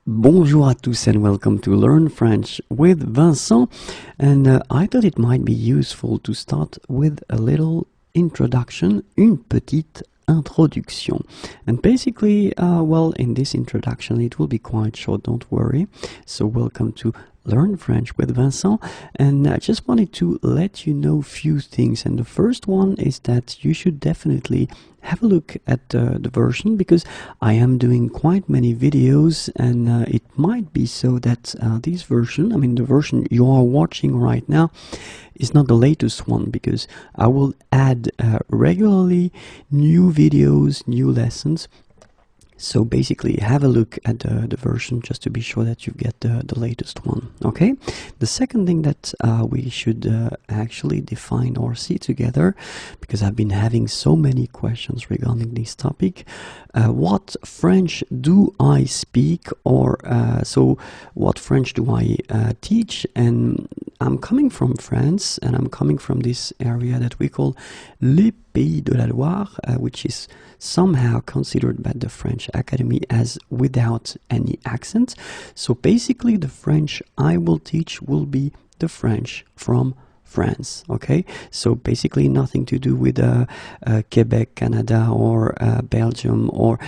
Bonjour à tous and welcome to Learn French with Vincent. And I thought it might be useful to start with a little introduction, une petite introduction. And basically, well, in this introduction, it will be quite short, don't worry. So welcome to Learn French with Vincent, and I just wanted to let you know a few things. And the first one is that you should definitely have a look at the version, because I am doing quite many videos, and it might be so that this version, I mean the version you are watching right now, is not the latest one, because I will add regularly new videos, new lessons. So basically have a look at the version just to be sure that you get the latest one, okay? The second thing that we should actually define or see together, because I've been having so many questions regarding this topic, what French do I speak, or so what French do I teach? And I'm coming from France, and I'm coming from this area that we call les Pays de la Loire, which is somehow considered by the French Academy as without any accent. So basically the French I will teach will be the French from France, okay? So basically nothing to do with Quebec, Canada, or Belgium, or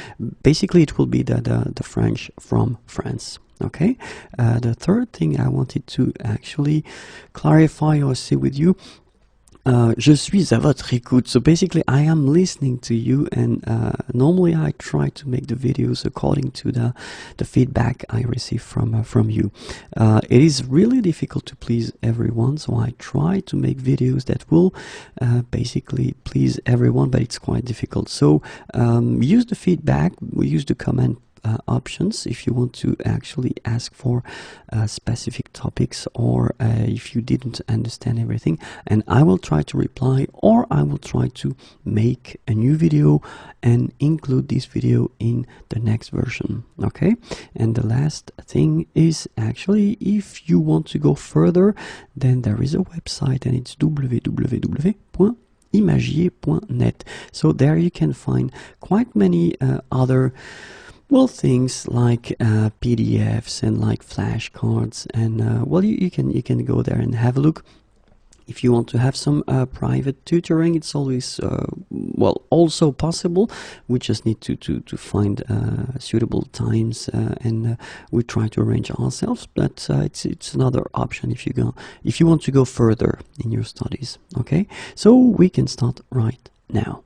basically it will be the French from France. Okay, the third thing I wanted to actually clarify or see with you, je suis à votre écoute. So basically I am listening to you, and normally I try to make the videos according to the feedback I receive from you. It is really difficult to please everyone, so I try to make videos that will basically please everyone, but it's quite difficult. So use the feedback, use the comment options if you want to actually ask for specific topics, or if you didn't understand everything, and I will try to reply, or I will try to make a new video and include this video in the next version, okay? And the last thing is, actually, if you want to go further, then there is a website, and it's www.imagier.net. So there you can find quite many other things like PDFs and like flashcards, and you can go there and have a look. If you want to have some private tutoring, it's always also possible. We just need to find suitable times, and we try to arrange ourselves. But it's another option if you want to go further in your studies. Okay, so we can start right now.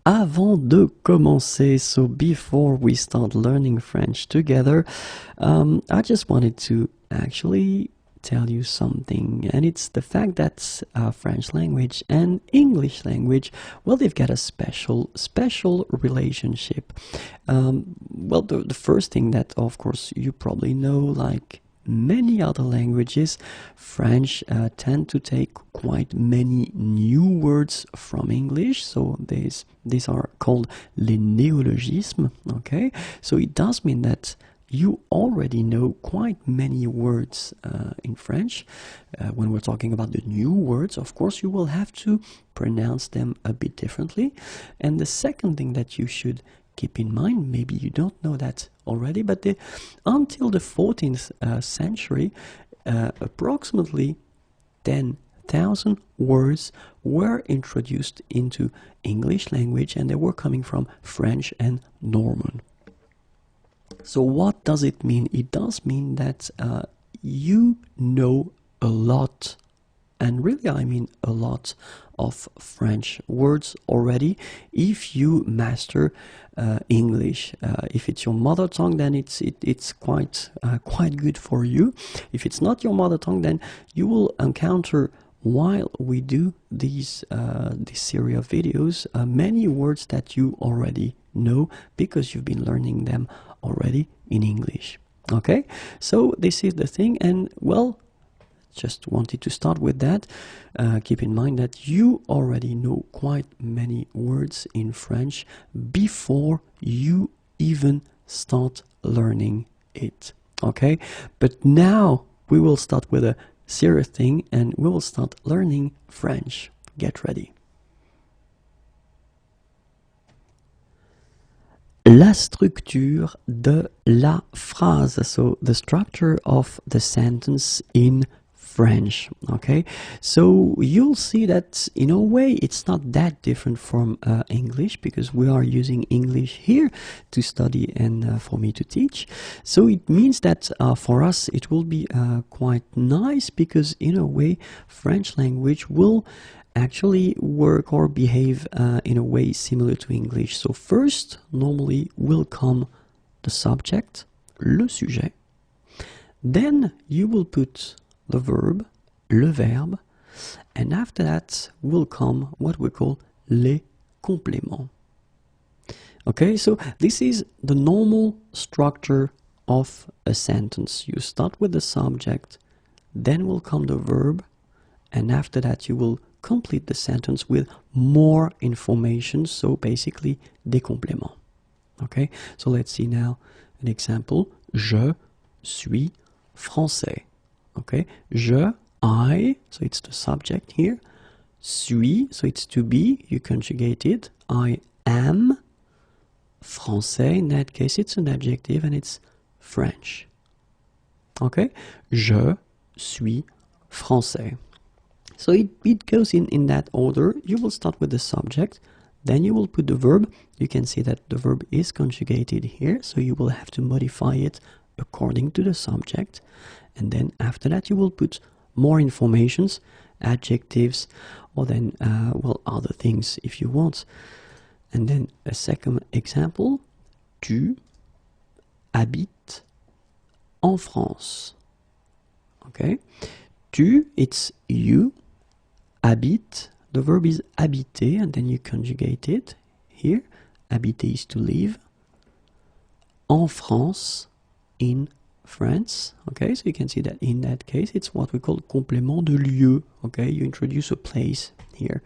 Avant de commencer, so before we start learning French together, I just wanted to actually tell you something, and it's the fact that French language and English language, well, they've got a special relationship. The first thing that, of course, you probably know, like many other languages, French tend to take quite many new words from English. So these are called les néologismes, okay? So it does mean that you already know quite many words in French. When we're talking about the new words, of course, you will have to pronounce them a bit differently. And the second thing that you should keep in mind, maybe you don't know that already, but until the 14th century, approximately 10,000 words were introduced into English language, and they were coming from French and Norman. So what does it mean? It does mean that you know a lot, and really I mean a lot, of French words already if you master English. If it's your mother tongue, then it's quite good for you. If it's not your mother tongue, then you will encounter, while we do this series of videos, many words that you already know because you've been learning them already in English. Okay, so this is the thing, and well, just wanted to start with that. Keep in mind that you already know quite many words in French before you even start learning it. Okay, but now we will start with a serious thing, and we will start learning French. Get ready. La structure de la phrase, so the structure of the sentence in French. Okay, so you'll see that in a way it's not that different from English, because we are using English here to study and for me to teach. So it means that for us it will be quite nice, because in a way French language will actually work or behave in a way similar to English. So first, normally will come the subject, le sujet. Then you will put the verb, le verbe, and after that will come what we call les compléments. Okay, so this is the normal structure of a sentence. You start with the subject, then will come the verb, and after that you will complete the sentence with more information, so basically des compléments. Okay, so let's see now an example. Je suis français. Okay, I, so it's the subject here. Suis, so it's to be, you conjugate it. I am français, in that case it's an adjective and it's French. Okay, je suis français. So it goes in that order. You will start with the subject, then you will put the verb. You can see that the verb is conjugated here, so you will have to modify it according to the subject. And then after that you will put more informations, adjectives, or then, well, other things if you want. And then a second example, tu habites en France. Okay, tu, it's you. Habite, the verb is habiter, and then you conjugate it here. Habiter is to live. En France, in France. Okay, so you can see that in that case it's what we call complément de lieu. Okay, you introduce a place here.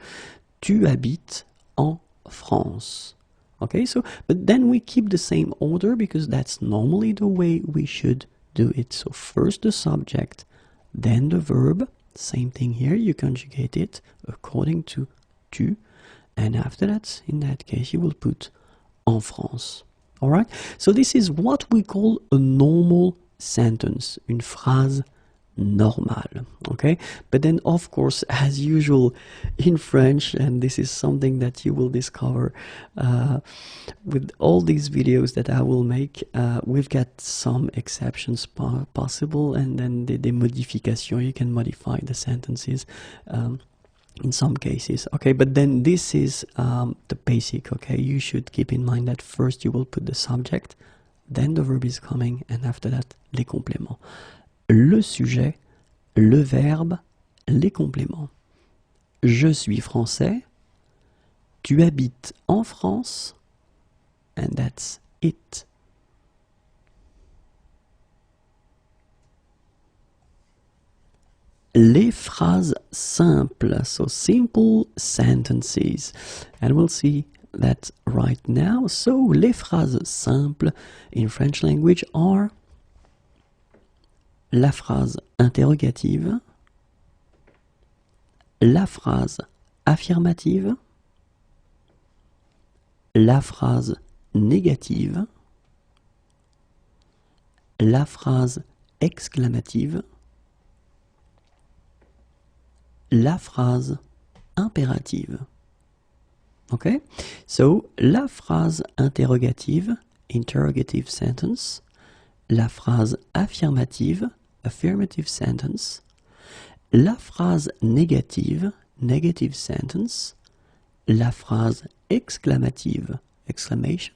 Tu habites en France. Okay, so but then we keep the same order, because that's normally the way we should do it. So first the subject, then the verb. Same thing here, you conjugate it according to tu, and after that, in that case, you will put en France. Alright, so this is what we call a normal sentence, une phrase normale. Okay, but then of course, as usual in French, and this is something that you will discover with all these videos that I will make, we've got some exceptions possible, and then the modification, you can modify the sentences in some cases. Okay, but then this is the basic. Okay, you should keep in mind that first you will put the subject, then the verb is coming, and after that les compléments. Le sujet, le verbe, les compléments. Je suis français. Tu habites en France. And that's it. Les phrases simples, so simple sentences. And we'll see that right now. So, les phrases simples in French language are la phrase interrogative, la phrase affirmative, la phrase négative, la phrase exclamative, la phrase impérative. Okay, so la phrase interrogative, interrogative sentence, la phrase affirmative, affirmative sentence, la phrase négative, negative sentence, la phrase exclamative, exclamation,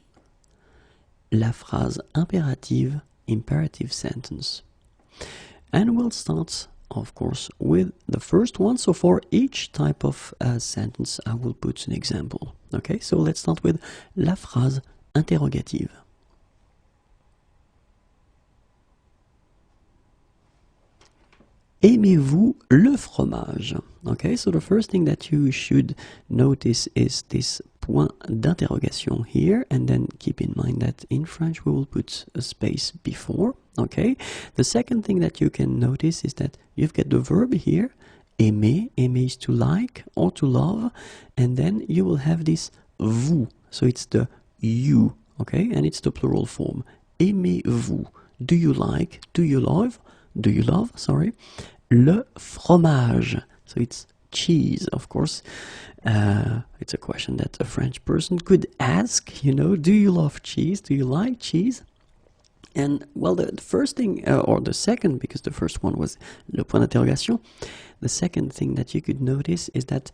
la phrase impérative, imperative sentence. And we'll start, of course, with the first one. So for each type of sentence, I will put an example. Okay, so let's start with la phrase interrogative. Aimez-vous le fromage? Okay, so the first thing that you should notice is this point d'interrogation here, and then keep in mind that in French we will put a space before. Okay, the second thing that you can notice is that you've got the verb here, aimer. Aimer is to like or to love, and then you will have this vous, so it's the you. okay? And it's the plural form. Aimez-vous? Do you like, do you love, sorry, le fromage? So it's cheese, of course. It's a question that a French person could ask, you know, do you love cheese? Do you like cheese? And well, the first thing, or the second, because the first one was le point d'interrogation, the second thing that you could notice is that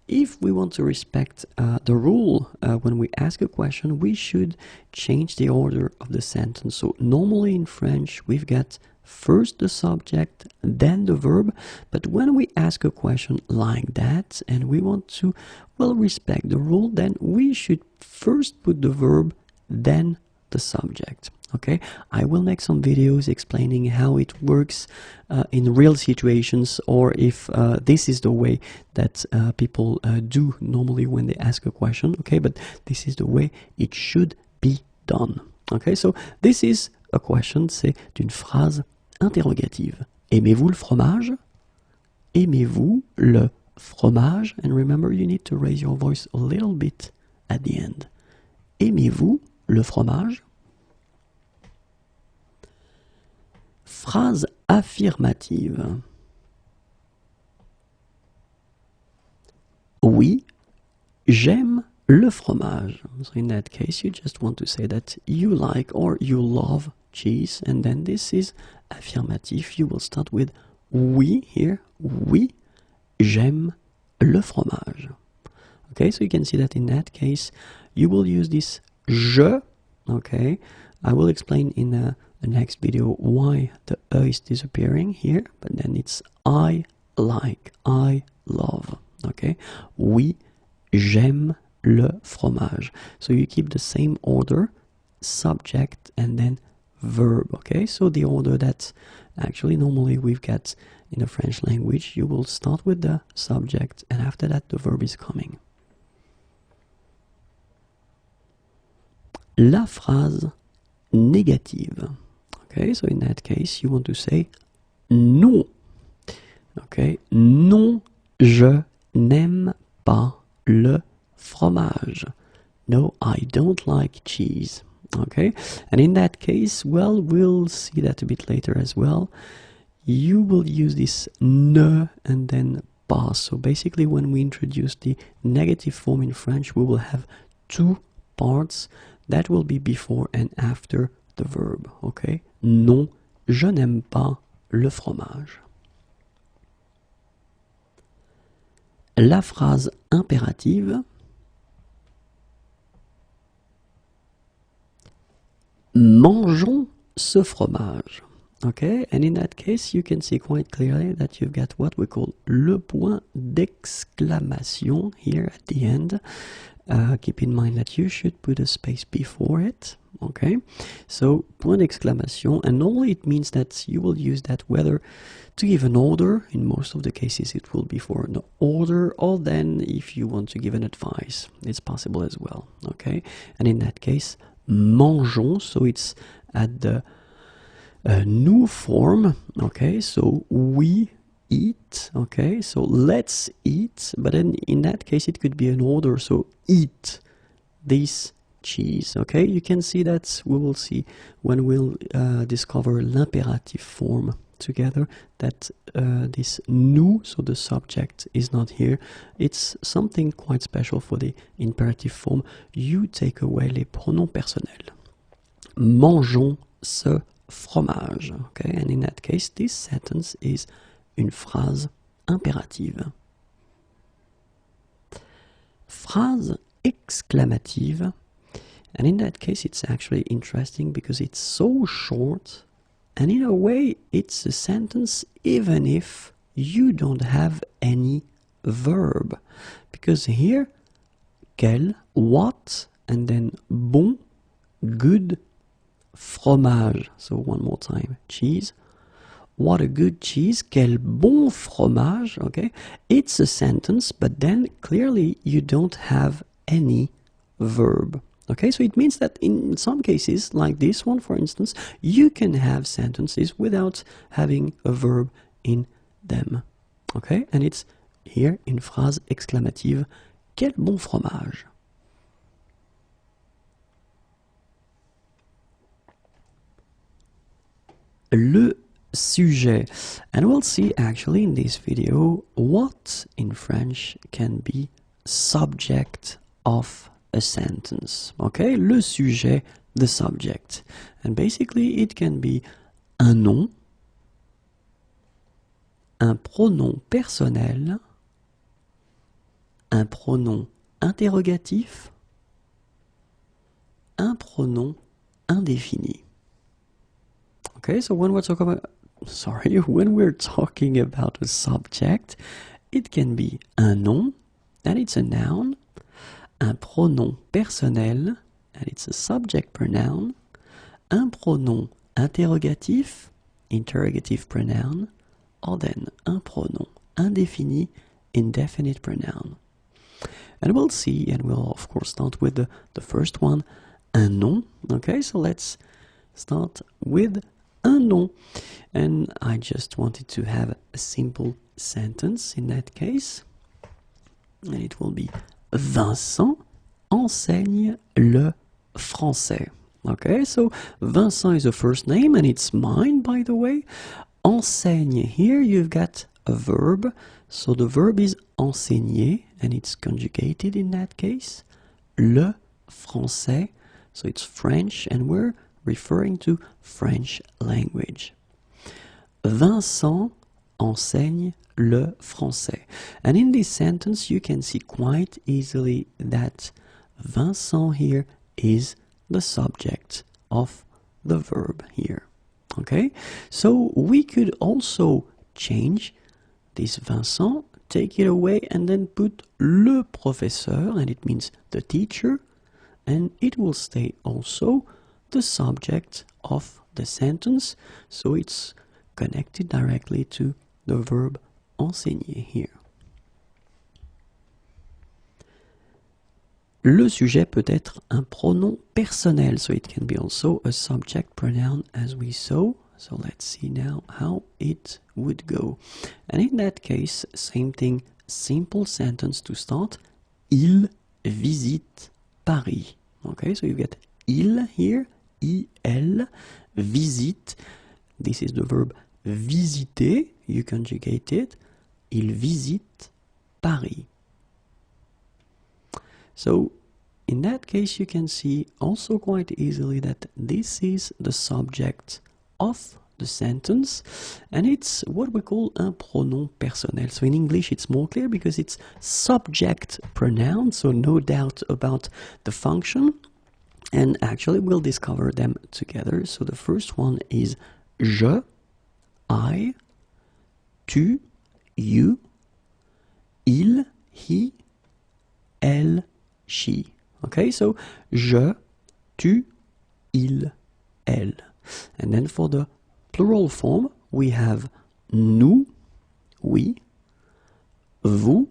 if we want to respect the rule when we ask a question, we should change the order of the sentence. So normally in French, we've got first the subject, then the verb. But when we ask a question like that, and we want to, well, respect the rule, then we should first put the verb, then the subject. Okay, I will make some videos explaining how it works in real situations, or if this is the way that people do normally when they ask a question. Okay, but this is the way it should be done. Okay, so this is a question, c'est une phrase interrogative. Aimez-vous le fromage? Aimez-vous le fromage? And remember, you need to raise your voice a little bit at the end. Aimez-vous le fromage? Phrase affirmative. Oui, j'aime le fromage. So in that case, you just want to say that you like or you love cheese, and then this is affirmative. You will start with oui here. Oui, j'aime le fromage. Okay, so you can see that in that case, you will use this je. Okay, I will explain in the next video why the E is disappearing here, but then it's I like, I love. Okay, oui, j'aime le fromage. So you keep the same order, subject and then verb. Okay, so the order that actually normally we've got in the French language, you will start with the subject and after that the verb is coming. La phrase négative. Okay, so in that case, you want to say non. Okay, non, je n'aime pas le fromage. No, I don't like cheese. Okay, and in that case, well, we'll see that a bit later as well. You will use this ne and then pas. So basically, when we introduce the negative form in French, we will have two parts that will be before and after the verb. Okay, non, je n'aime pas le fromage. La phrase impérative. Mangeons ce fromage. Okay, and in that case, you can see quite clearly that you've got what we call le point d'exclamation here at the end. Keep in mind that you should put a space before it. Okay, so point d'exclamation, and normally it means that you will use that whether to give an order. In most of the cases, it will be for an order, or then if you want to give an advice, it's possible as well. Okay, and in that case, mangeons, so it's at the new form. Okay, so we eat. Okay, so let's eat, but then in that case it could be an order, so eat this cheese. Okay, you can see that we will see when we'll discover l'imperative form together that this nous, so the subject is not here. It's something quite special for the imperative form. You take away les pronoms personnels. Mangeons ce fromage. Okay, and in that case this sentence is une phrase impérative. Phrase exclamative, and in that case it's actually interesting because it's so short, and in a way it's a sentence even if you don't have any verb, because here quel, what, and then bon, good, fromage. So one more time, cheese. What a good cheese, quel bon fromage. Okay, it's a sentence, but then clearly you don't have any verb. Okay, so it means that in some cases, like this one for instance, you can have sentences without having a verb in them. Okay, and it's here in phrase exclamative, quel bon fromage. le sujet. And we'll see actually in this video what in French can be subject of a sentence. Okay, le sujet, the subject. And basically it can be un nom, un pronom personnel, un pronom interrogatif, un pronom indéfini. Okay, so when we're talking about a subject, it can be un nom, and it's a noun, un pronom personnel, and it's a subject pronoun, un pronom interrogatif, interrogative pronoun, or then un pronom indéfini, indefinite pronoun. And we'll see, and we'll of course start with the first one, un nom. Okay, so let's start with un nom. And I just wanted to have a simple sentence in that case. And it will be Vincent enseigne le français. Okay, so Vincent is a first name and it's mine, by the way. Enseigne, here you've got a verb. So the verb is enseigner and it's conjugated in that case. Le français, so it's French and we're referring to French language. Vincent enseigne le français. And in this sentence you can see quite easily that Vincent here is the subject of the verb here. Okay, so we could also change this Vincent, take it away and then put le professeur, and it means the teacher, and it will stay also the subject of the sentence, so it's connected directly to the verb enseigner here. Le sujet peut être un pronom personnel, so it can be also a subject pronoun as we saw. So let's see now how it would go. And in that case, same thing, simple sentence to start. Il visite Paris. Okay, so you get il here, il, visite. This is the verb visiter, you conjugate it. Il visite Paris. So in that case you can see also quite easily that this is the subject of the sentence and it's what we call un pronom personnel. So in English it's more clear because it's subject pronoun, so no doubt about the function, and actually we'll discover them together. So the first one is je, I, tu, you, il, he, elle, she. Okay, so je, tu, il, elle. And then for the plural form, we have nous, we, vous,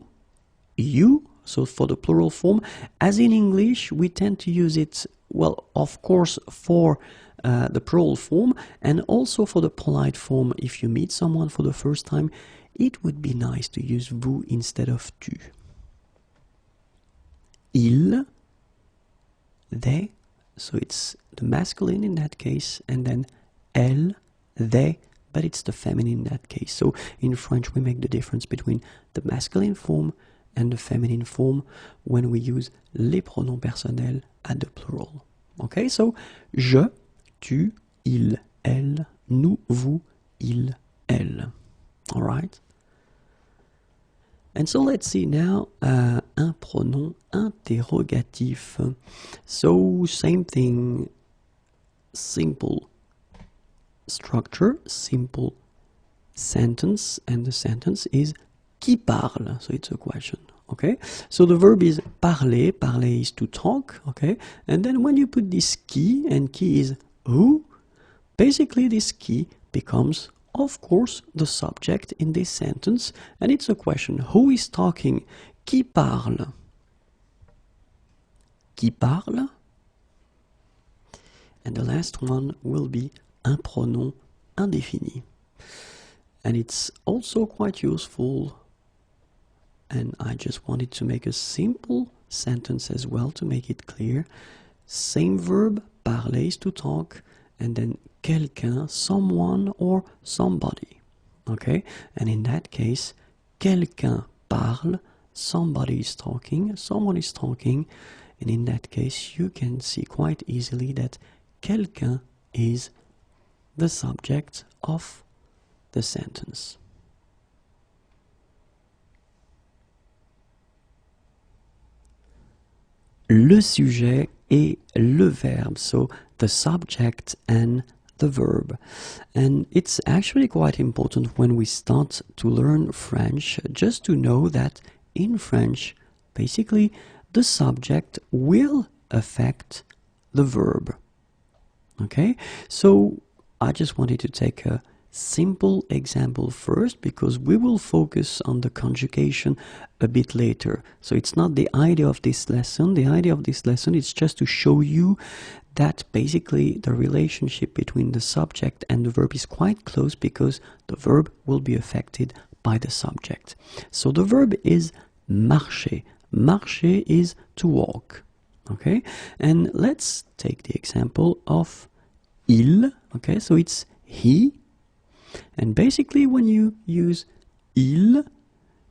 you. So for the plural form, as in English, we tend to use it, well, of course, for the plural form, and also for the polite form. If you meet someone for the first time, it would be nice to use vous instead of tu. Il, they, so it's the masculine in that case, and then elle, they, but it's the feminine in that case. So in French we make the difference between the masculine form and the feminine form when we use les pronoms personnels at the plural. Okay, so je, tu, il, elle, nous, vous, il, elle. All right? And so let's see now un pronom interrogatif. So same thing, simple structure, simple sentence, and the sentence is qui parle, so it's a question. Okay, so the verb is parler, parler is to talk, okay, and then when you put this qui, and qui is who, basically this qui becomes, of course, the subject in this sentence, and it's a question. Who is talking? Qui parle? Qui parle? And the last one will be un pronom indéfini. And it's also quite useful, and I just wanted to make a simple sentence as well to make it clear. Same verb, parler is to talk, and then quelqu'un, someone or somebody. Okay, and in that case, quelqu'un parle, somebody is talking, someone is talking, and in that case, you can see quite easily that quelqu'un is the subject of the sentence. Le sujet et le verbe, so the subject and the verb. And it's actually quite important when we start to learn French just to know that in French, basically, the subject will affect the verb. Okay, so I just wanted to take a simple example first because we will focus on the conjugation a bit later. So it's not the idea of this lesson. The idea of this lesson is just to show you that basically the relationship between the subject and the verb is quite close because the verb will be affected by the subject. So the verb is marcher. Marcher is to walk. Okay, and let's take the example of il. Okay, so it's he. And basically when you use il,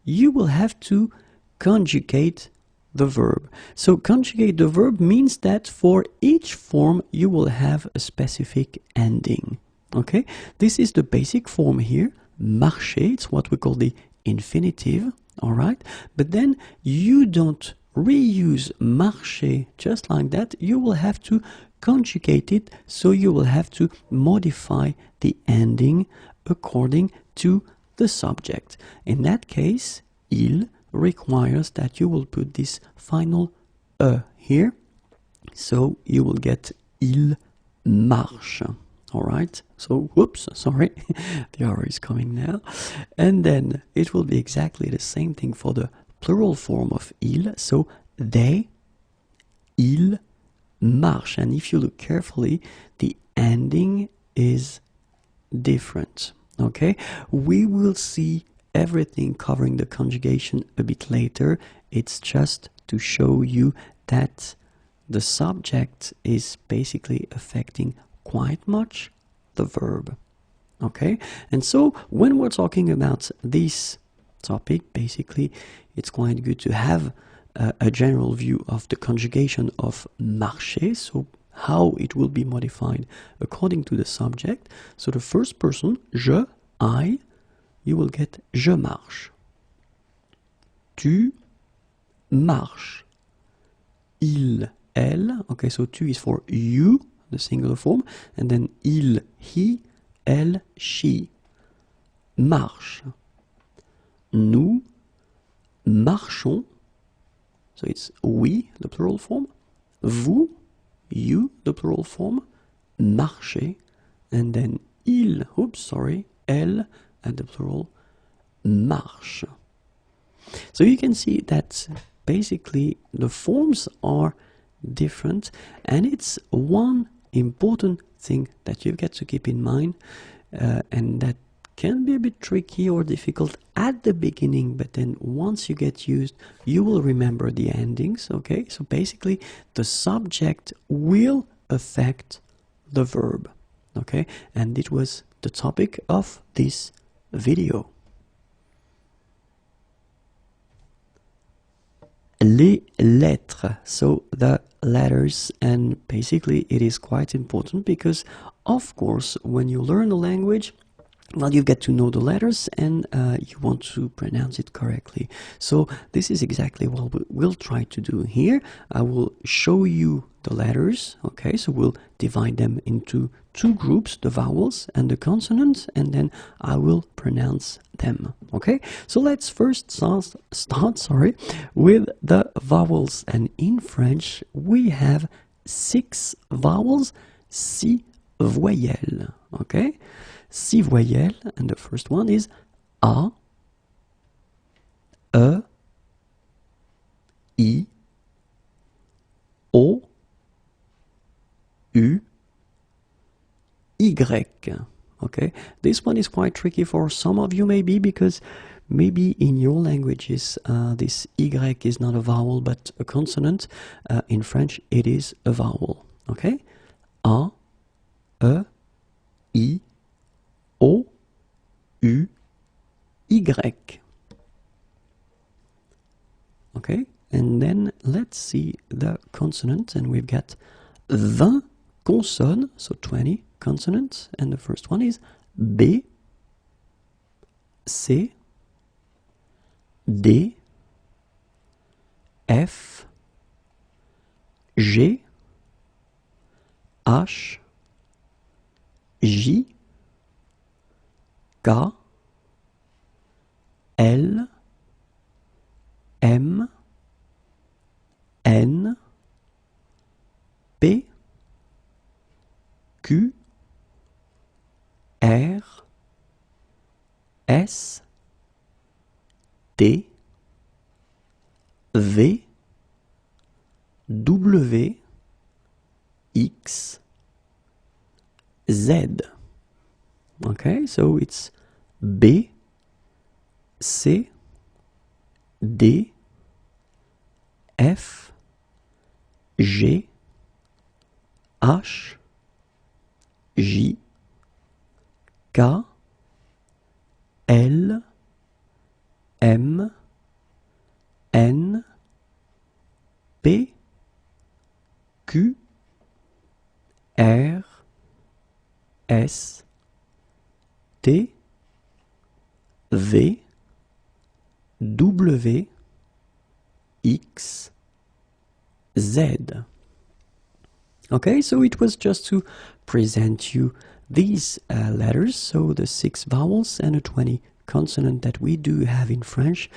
you will have to conjugate the verb. So conjugate the verb means that for each form you will have a specific ending. Okay, this is the basic form here, marcher. It's what we call the infinitive. All right, but then you don't reuse marcher just like that. You will have to conjugate it, so you will have to modify the ending according to the subject. In that case, il requires that you will put this final here, so you will get il marche. All right, so whoops, sorry, the R is coming now. And then it will be exactly the same thing for the plural form of il, so they, il marche. And if you look carefully, the ending is different. Okay, we will see everything covering the conjugation a bit later. It's just to show you that the subject is basically affecting quite much the verb. Okay, and so when we're talking about this topic, basically it's quite good to have a general view of the conjugation of marcher, so how it will be modified according to the subject. So the first person, je, I, you will get je marche. Tu marches. Il, elle. Okay, so tu is for you, the singular form, and then il, he, elle, she. Marche. Nous marchons. So it's we, the plural form. Vous, you, the plural form. Marchez. And then il, oops, sorry, elle, and the plural, marche. So you can see that basically the forms are different, and it's one important thing that you've got to keep in mind, and that can be a bit tricky or difficult at the beginning, but then once you get used, you will remember the endings. Okay, so basically the subject will affect the verb. Okay, and it was the topic of this video. Les lettres, so the letters, and basically it is quite important because of course when you learn a language, well, you get to know the letters and you want to pronounce it correctly. So this is exactly what we'll try to do here. I will show you the letters. Okay, so we'll divide them into two groups, the vowels and the consonants, and then I will pronounce them. Okay, so let's first start with the vowels. And in French, we have 6 vowels, 6 voyelles. Okay, 6 voyelles, and the first one is A, E, I, O, U, Y. Okay, this one is quite tricky for some of you maybe, because maybe in your languages this Y is not a vowel but a consonant. In French it is a vowel. Okay, A, E, I, O, U, Y. Okay, and then let's see the consonants, and we've got 20 consonnes, so 20 consonants, and the first one is B, C, D, F, G, H, J, K, L, M, N, P, Q, R, S, T, V, W, X, Z. Okay, so it's B, C, D, F, G, H, J, K, L, M, N, P, Q, R, S, T, V, W, X, Z. Okay, so it was just to present you these letters, so the 6 vowels and the 20 consonant that we do have in French.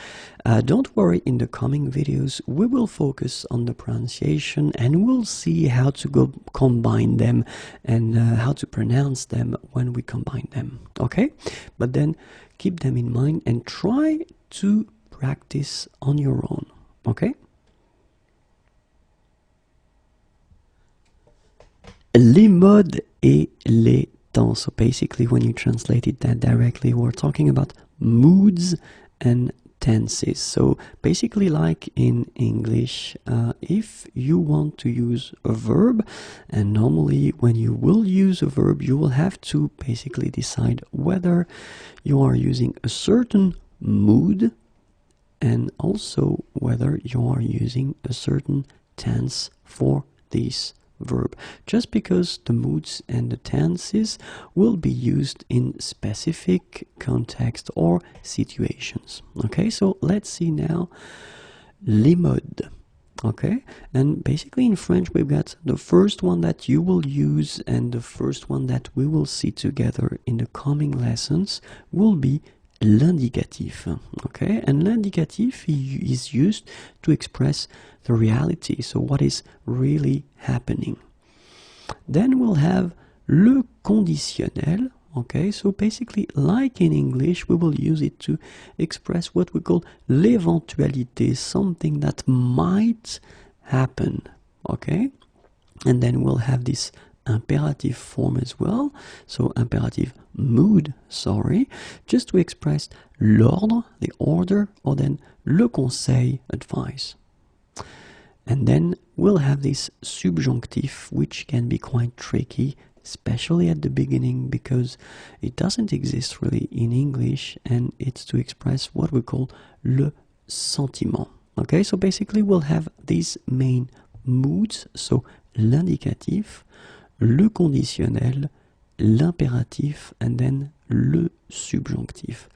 Don't worry, in the coming videos we will focus on the pronunciation and we'll see how to combine them and how to pronounce them when we combine them. Okay, but then keep them in mind and try to practice on your own. Okay. Les modes et les temps. So basically, when you translate it that directly, we're talking about moods and tenses. So basically, like in English, if you want to use a verb, and normally when you will use a verb, you will have to basically decide whether you are using a certain mood and also whether you are using a certain tense for this verb, just because the moods and the tenses will be used in specific context or situations. Okay, so let's see now les modes. Okay, and basically in French we've got the first one that you will use and the first one that we will see together in the coming lessons will be l'indicatif. Okay, and l'indicatif is used to express the reality, so what is really happening. Then we'll have le conditionnel. Okay, so basically like in English we will use it to express what we call l'éventualité, something that might happen. Okay, and then we'll have this imperative form as well, so imperative mood, sorry, just to express l'ordre, the order, or then le conseil, advice. And then we'll have this subjunctive, which can be quite tricky, especially at the beginning, because it doesn't exist really in English, and it's to express what we call le sentiment. Okay, so basically we'll have these main moods, so l'indicatif, le conditionnel, l'impératif, and then le subjonctif.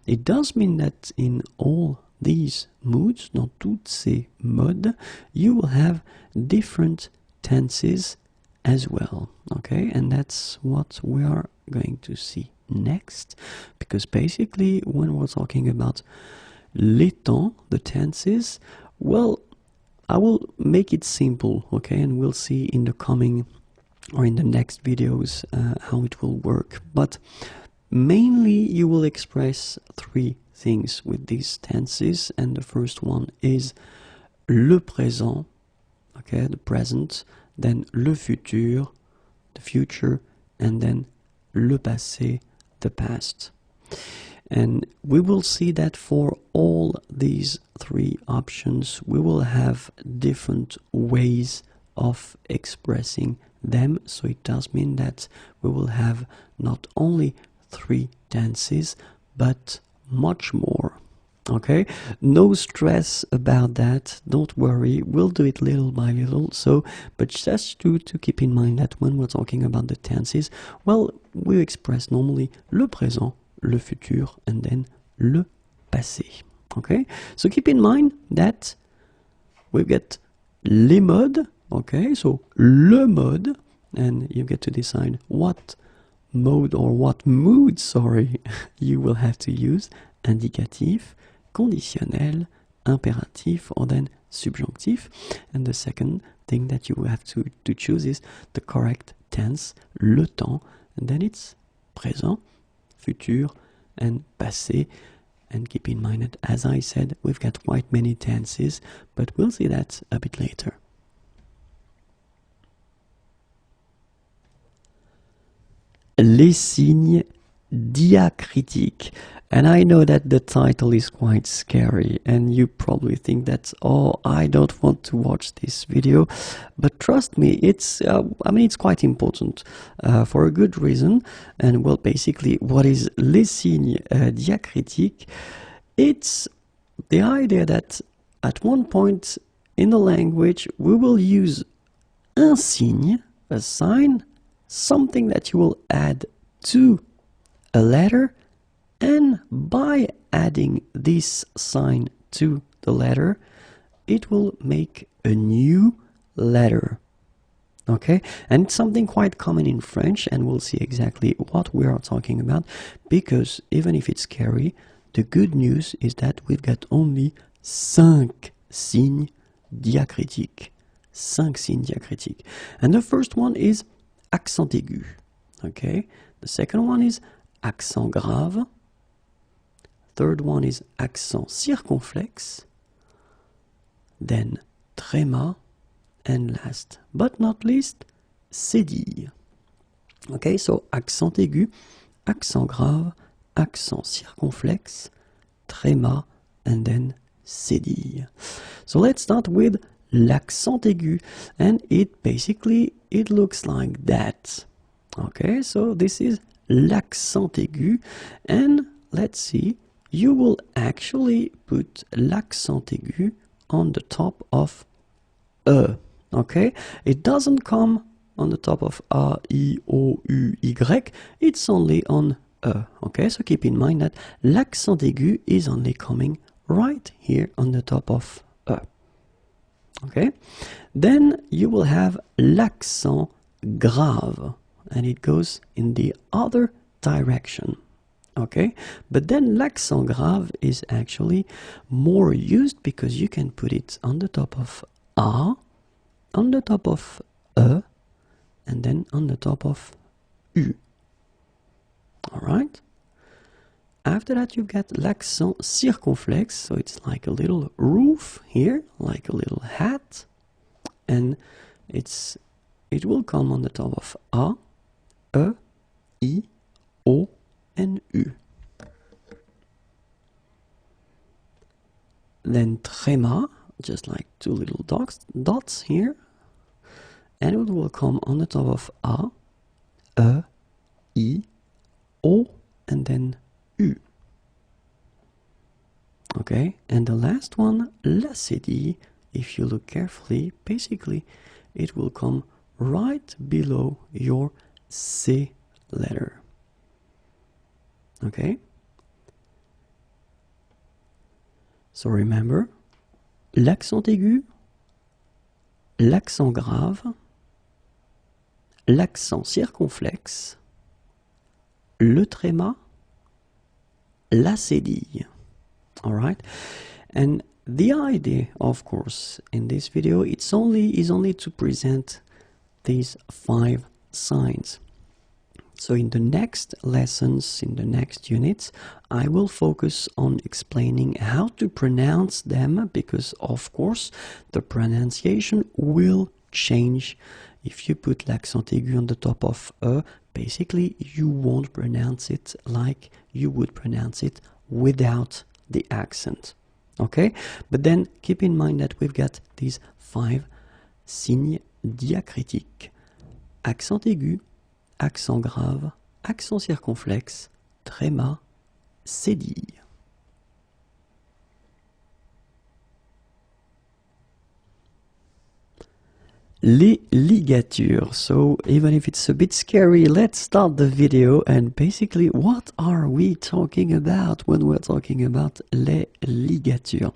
It does mean that in all these moods, dans toutes ces modes, you will have different tenses as well. Okay, and that's what we are going to see next, because basically when we're talking about les temps, the tenses, well, I will make it simple, okay, and we'll see in the coming or in the next videos how it will work. But mainly you will express 3 things with these tenses, and the first one is le présent, okay, the present, then le futur, the future, and then le passé, the past. And we will see that for all these 3 options we will have different ways of expressing them, so it does mean that we will have not only 3 tenses, but much more. Okay, no stress about that, don't worry, we'll do it little by little. So, but just to keep in mind that when we're talking about the tenses, well, we express normally le présent, le futur, and then le passé. Okay, so keep in mind that we get les modes. Okay, so le mode, and you get to decide what mode or what mood, sorry, you will have to use. Indicatif, conditionnel, impératif, or then subjonctif. And the second thing that you have to choose is the correct tense, le temps, and then it's présent, futur, and passé. And keep in mind that, as I said, we've got quite many tenses, but we'll see that a bit later. Les signes diacritiques. And I know that the title is quite scary, and you probably think that, oh, I don't want to watch this video, but trust me, it's quite important for a good reason. And well, basically, what is les signes diacritiques? It's the idea that at one point in the language, we will use un signe, a sign, something that you will add to a letter, and by adding this sign to the letter, it will make a new letter. Okay, and it's something quite common in French, and we'll see exactly what we are talking about, because even if it's scary, the good news is that we've got only 5 signes diacritiques. 5 signes diacritiques. And the first one is accent aigu. Okay, the second one is accent grave. Third one is accent circonflexe, then tréma, and last but not least, cédille. Okay, so accent aigu, accent grave, accent circonflexe, tréma, and then cédille. So let's start with l'accent aigu, and it looks like that. Okay, so this is l'accent aigu, and let's see, you will actually put l'accent aigu on the top of E. Okay, it doesn't come on the top of A, I, O, U, Y, it's only on E. Okay, so keep in mind that l'accent aigu is only coming right here on the top of E. Okay, then you will have l'accent grave, and it goes in the other direction. Okay, but then l'accent grave is actually more used because you can put it on the top of A, on the top of E, and then on the top of U. Alright? After that, you've got l'accent circonflexe, so it's like a little roof here, like a little hat, and it will come on the top of A, E, I, O, and U. Then tréma, just like 2 little dots here, and it will come on the top of A, E, I, O, and then U. Okay, and the last one, la cédille, if you look carefully, basically it will come right below your C letter. Okay, so remember, l'accent aigu, l'accent grave, l'accent circonflexe, le tréma, la cédille. All right, and the idea, of course, in this video, is only to present these 5 signs. So in the next lessons, in the next units, I will focus on explaining how to pronounce them, because of course the pronunciation will change. If you put l'accent aigu on the top of E, basically you won't pronounce it like you would pronounce it without the accent. Okay, but then keep in mind that we've got these 5 signes diacritiques. accent aigu, accent grave, accent circonflexe, tréma, cédille. Les ligatures. So even if it's a bit scary, let's start the video. And basically, what are we talking about when we're talking about les ligatures?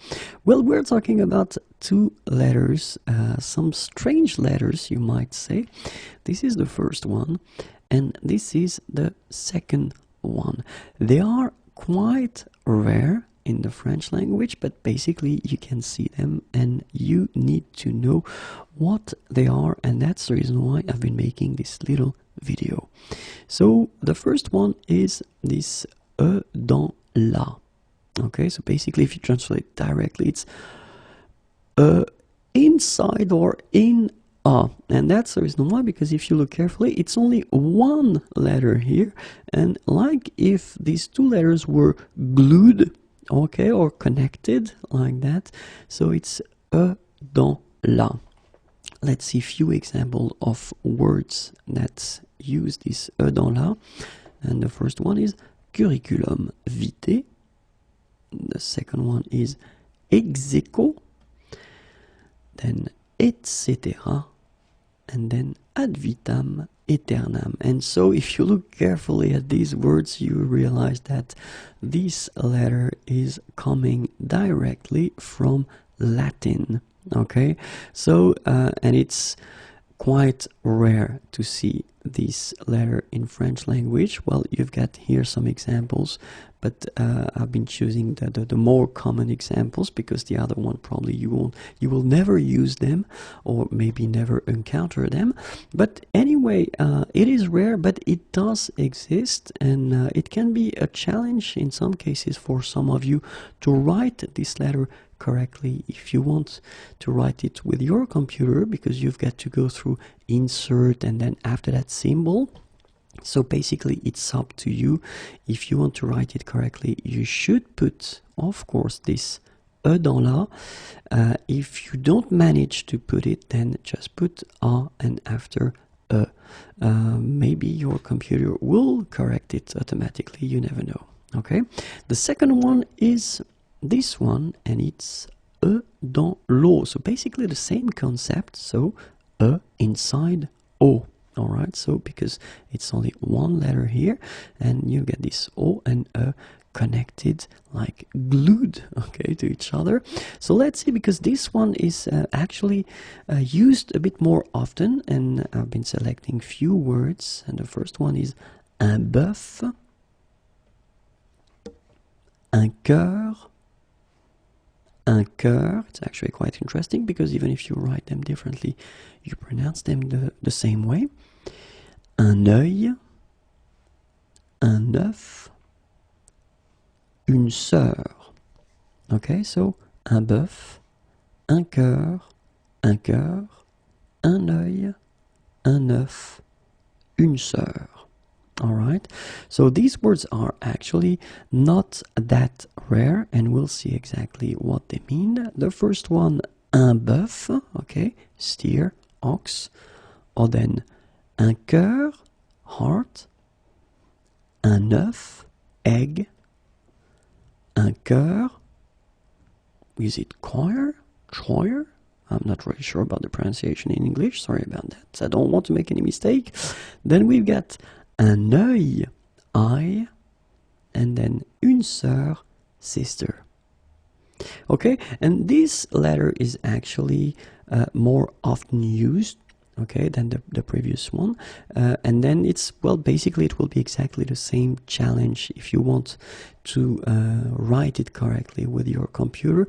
Well, we're talking about two letters, some strange letters, you might say. This is the first one, and this is the second one. They are quite rare in the French language, but basically you can see them and you need to know what they are, and that's the reason why I've been making this little video. So the first one is this E dans la. Okay, so basically if you translate directly, it's inside or in a, and that's the reason why, because if you look carefully, it's only one letter here, and like if these two letters were glued, okay, or connected like that. So it's E dans la. Let's see a few examples of words that use this E dans la. And the first one is curriculum vitae. The second one is ex aequo. Then etc. And then ad vitam aeternam. And so if you look carefully at these words, you realize that this letter is coming directly from Latin. Okay, so and it's quite rare to see this letter in French language. Well, you've got here some examples, but I've been choosing the more common examples, because the other one probably you will never use them, or maybe never encounter them. But anyway, it is rare, but it does exist, and it can be a challenge in some cases for some of you to write this letter correctly if you want to write it with your computer, because you've got to go through insert and then after that symbol. So basically it's up to you. If you want to write it correctly, you should put, of course, this E dans la. If you don't manage to put it, then just put A and after E. Maybe your computer will correct it automatically, you never know. Okay, the second one is this one, and it's E dans l'eau. So basically the same concept, so E inside O. All right, so because it's only one letter here, and you get this O and E connected, like glued, okay, to each other. So let's see, because this one is actually used a bit more often, and I've been selecting few words, and the first one is un bœuf, un cœur, un cœur. It's actually quite interesting, because even if you write them differently, you pronounce them the same way. Un œil, un œuf, une sœur. Okay, so un bœuf, un cœur, un œil, un œuf, une sœur. All right, so these words are actually not that rare, and we'll see exactly what they mean. The first one, un bœuf, okay, steer, ox, or then un cœur, heart, un œuf, egg, un cœur, is it choir, choir? I'm not really sure about the pronunciation in English, sorry about that, I don't want to make any mistake. Then we've got un œil, eye, and then une sœur, sister. Okay, and this letter is actually more often used, okay, than the previous one, and then it's, well, basically it will be exactly the same challenge if you want to write it correctly with your computer,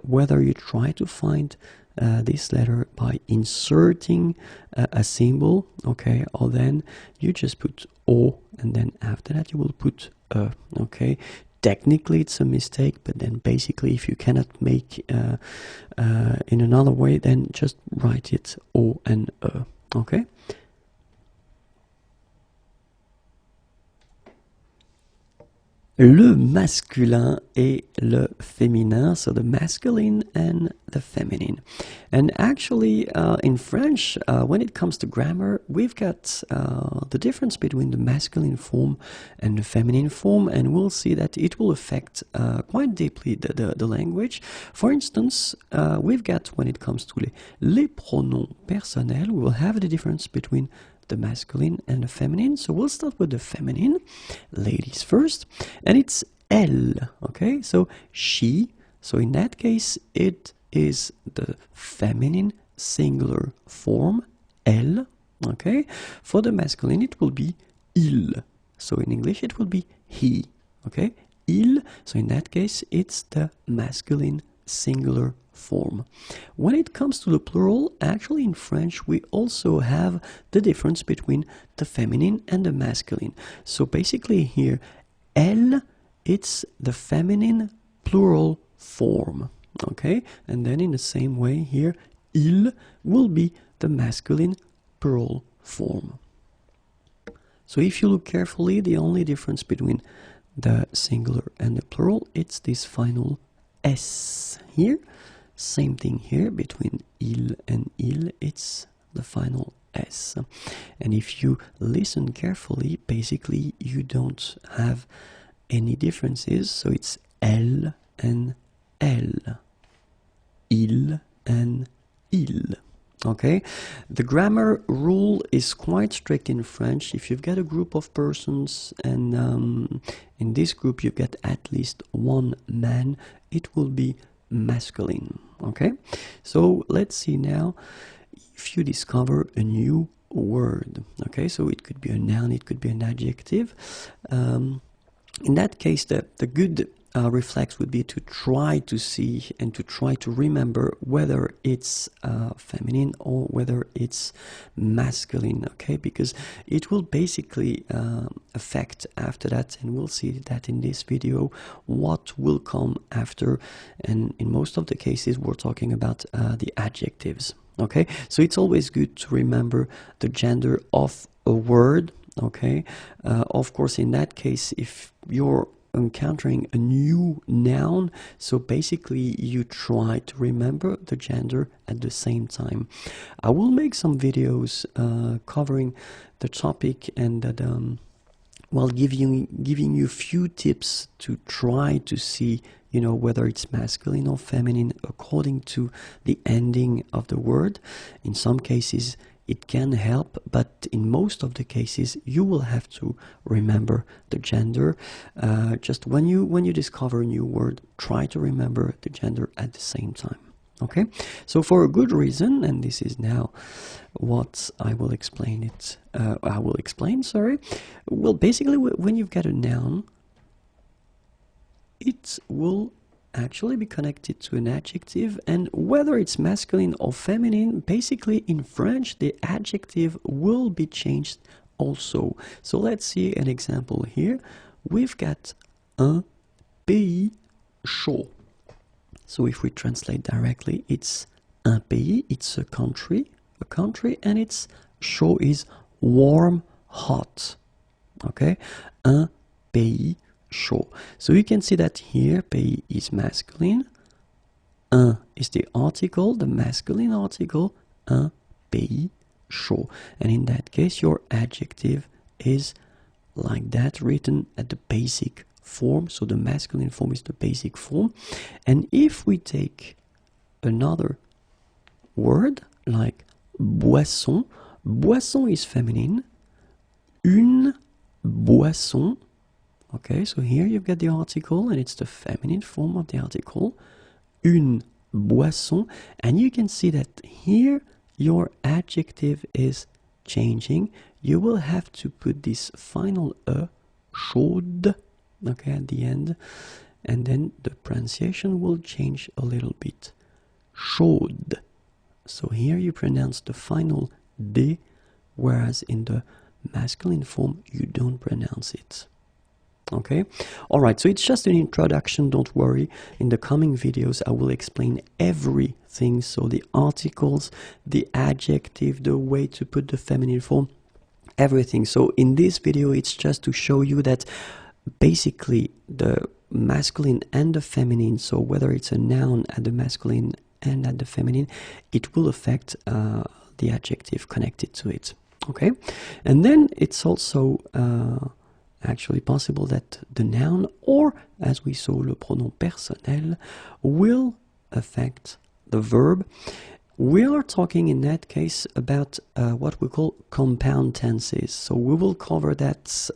whether you try to find this letter by inserting a symbol, okay, or then you just put O, and then after that you will put E, okay. Technically it's a mistake, but then basically if you cannot make in another way, then just write it O and E, okay. le masculin et le féminin, so the masculine and the feminine. And actually, in French, when it comes to grammar, we've got the difference between the masculine form and the feminine form, and we'll see that it will affect quite deeply the language. For instance, we've got, when it comes to les pronoms personnels, we will have the difference between the masculine and the feminine. So we'll start with the feminine, ladies first, and it's elle, okay? So she, so in that case, it is the feminine singular form, elle, okay? For the masculine, it will be il. So in English, it will be he, okay? Il, so in that case, it's the masculine singular form. When it comes to the plural, actually in French we also have the difference between the feminine and the masculine. So basically here, elle, it's the feminine plural form, okay? And then in the same way here, il will be the masculine plural form. So if you look carefully, the only difference between the singular and the plural, it's this final S here. Same thing here between il and il, it's the final S. And if you listen carefully, basically you don't have any differences, so it's elle and elle, il and il. Okay, the grammar rule is quite strict in French. If you've got a group of persons and in this group you've got at least one man, it will be masculine. Okay, so let's see now if you discover a new word. Okay, so it could be a noun, it could be an adjective. In that case, the good reflex would be to try to see and to try to remember whether it's feminine or whether it's masculine, okay? Because it will basically affect after that, and we'll see that in this video, what will come after. And in most of the cases, we're talking about the adjectives, okay? So it's always good to remember the gender of a word, okay? Of course, in that case, if you're encountering a new noun, so basically you try to remember the gender at the same time. I will make some videos covering the topic and that while giving you a few tips to try to see, you know, whether it's masculine or feminine according to the ending of the word. In some cases it can help, but in most of the cases you will have to remember the gender. Just when you discover a new word, try to remember the gender at the same time. Okay, so for a good reason, and this is now what I will explain it. Well, basically, when you've got a noun, it will actually be connected to an adjective, and whether it's masculine or feminine, basically in French the adjective will be changed also. So let's see an example here. We've got un pays chaud. So if we translate directly, it's un pays, it's a country, and it's chaud is warm, hot. Okay, un pays chaud. So you can see that here, pays is masculine, un is the article, the masculine article, un pays chaud. And in that case, your adjective is like that, written at the basic form. So the masculine form is the basic form. And if we take another word like boisson, boisson is feminine, une boisson. Okay, so here you've got the article and it's the feminine form of the article, une boisson, and you can see that here your adjective is changing. You will have to put this final chaude, okay, at the end, and then the pronunciation will change a little bit. Chaude. So here you pronounce the final D, whereas in the masculine form you don't pronounce it. Okay, all right, so it's just an introduction, don't worry. In the coming videos I will explain everything, so the articles, the adjective, the way to put the feminine form, everything. So in this video it's just to show you that basically the masculine and the feminine, so whether it's a noun at the masculine and at the feminine, it will affect the adjective connected to it. Okay, and then it's also actually possible that the noun, or as we saw, le pronom personnel, will affect the verb. We are talking in that case about what we call compound tenses. So we will cover that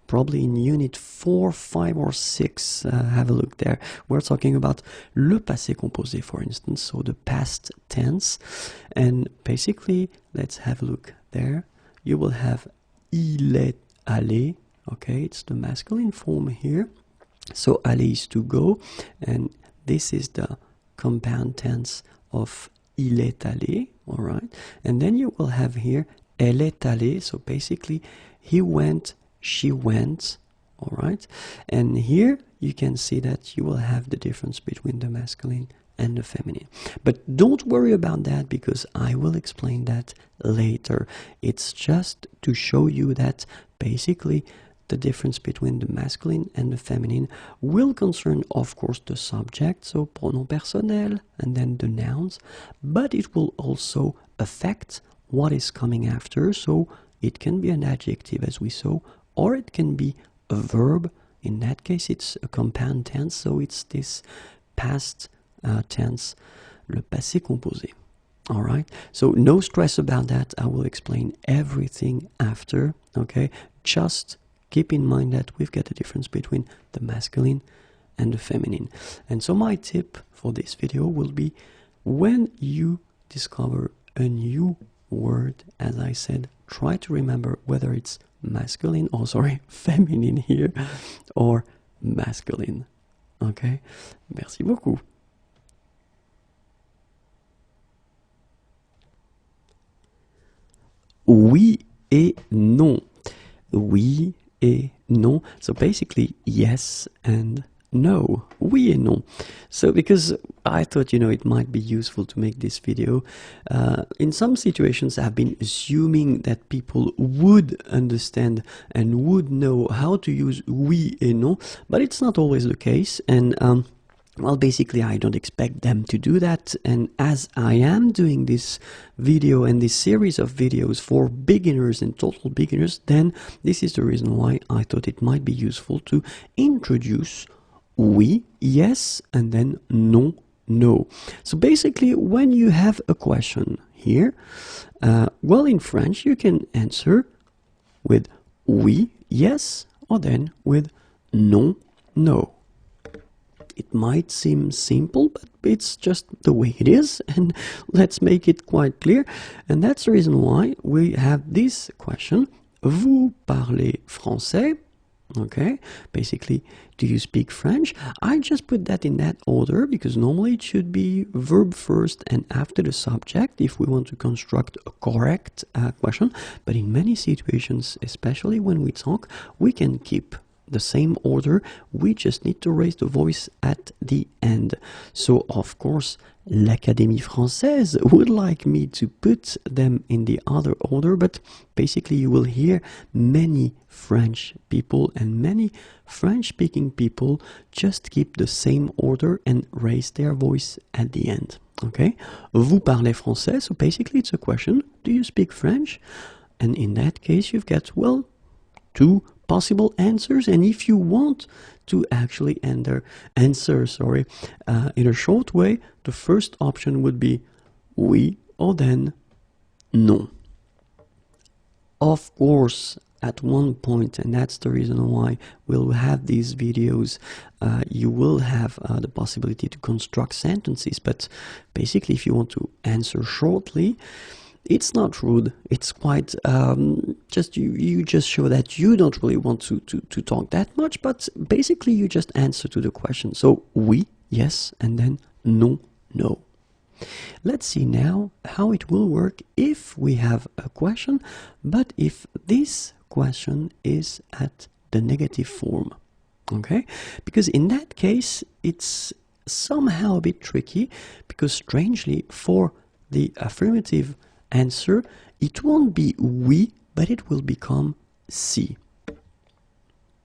probably in unit 4, 5, or 6. Have a look there. We're talking about le passé composé, for instance, so the past tense. And basically, let's have a look there. You will have il est allé. Okay, it's the masculine form here. So aller is to go, and this is the compound tense of il est allé, all right? And then you will have here elle est allée, so basically he went, she went, all right? And here you can see that you will have the difference between the masculine and the feminine. But don't worry about that, because I will explain that later. It's just to show you that basically the difference between the masculine and the feminine will concern, of course, the subject, so pronom personnel, and then the nouns, but it will also affect what is coming after, so it can be an adjective, as we saw, or it can be a verb. In that case, it's a compound tense, so it's this past tense, le passé composé. All right, so no stress about that. I will explain everything after, okay? Just keep in mind that we've got a difference between the masculine and the feminine. And so my tip for this video will be, when you discover a new word, as I said, try to remember whether it's masculine, or sorry, feminine here, or masculine. Okay? Merci beaucoup. Oui et non. Oui et non. So basically, yes and no. Oui et non. So because I thought, it might be useful to make this video. In some situations, I've been assuming that people would understand and would know how to use oui et non, but it's not always the case. And well, basically, I don't expect them to do that. And as I am doing this video and this series of videos for beginners and total beginners, then this is the reason why I thought it might be useful to introduce oui, yes, and then non, no. So basically, when you have a question here, well, in French, you can answer with oui, yes, or then with non, no. It might seem simple, but it's just the way it is, and let's make it quite clear. And that's the reason why we have this question: vous parlez français? Okay, basically, do you speak French? I just put that in that order because normally it should be verb first and after the subject if we want to construct a correct question. But in many situations, especially when we talk, we can keep the same order. We just need to raise the voice at the end. So of course, l'Académie Française would like me to put them in the other order, but basically you will hear many French people and many French-speaking people just keep the same order and raise their voice at the end. Okay? Vous parlez français? So basically it's a question, do you speak French? And in that case you've got, well, two possible answers, and if you want to actually answer in a short way, the first option would be oui or then non. Of course, at one point, and that's the reason why we'll have these videos, you will have the possibility to construct sentences, but basically if you want to answer shortly, it's not rude. It's quite just you just show that you don't really want to talk that much, but basically you just answer to the question. So oui, yes, and then non, no. Let's see now how it will work if we have a question, but if this question is at the negative form. Okay? Because in that case, it's somehow a bit tricky, because strangely, for the affirmative answer, it won't be oui, but it will become si.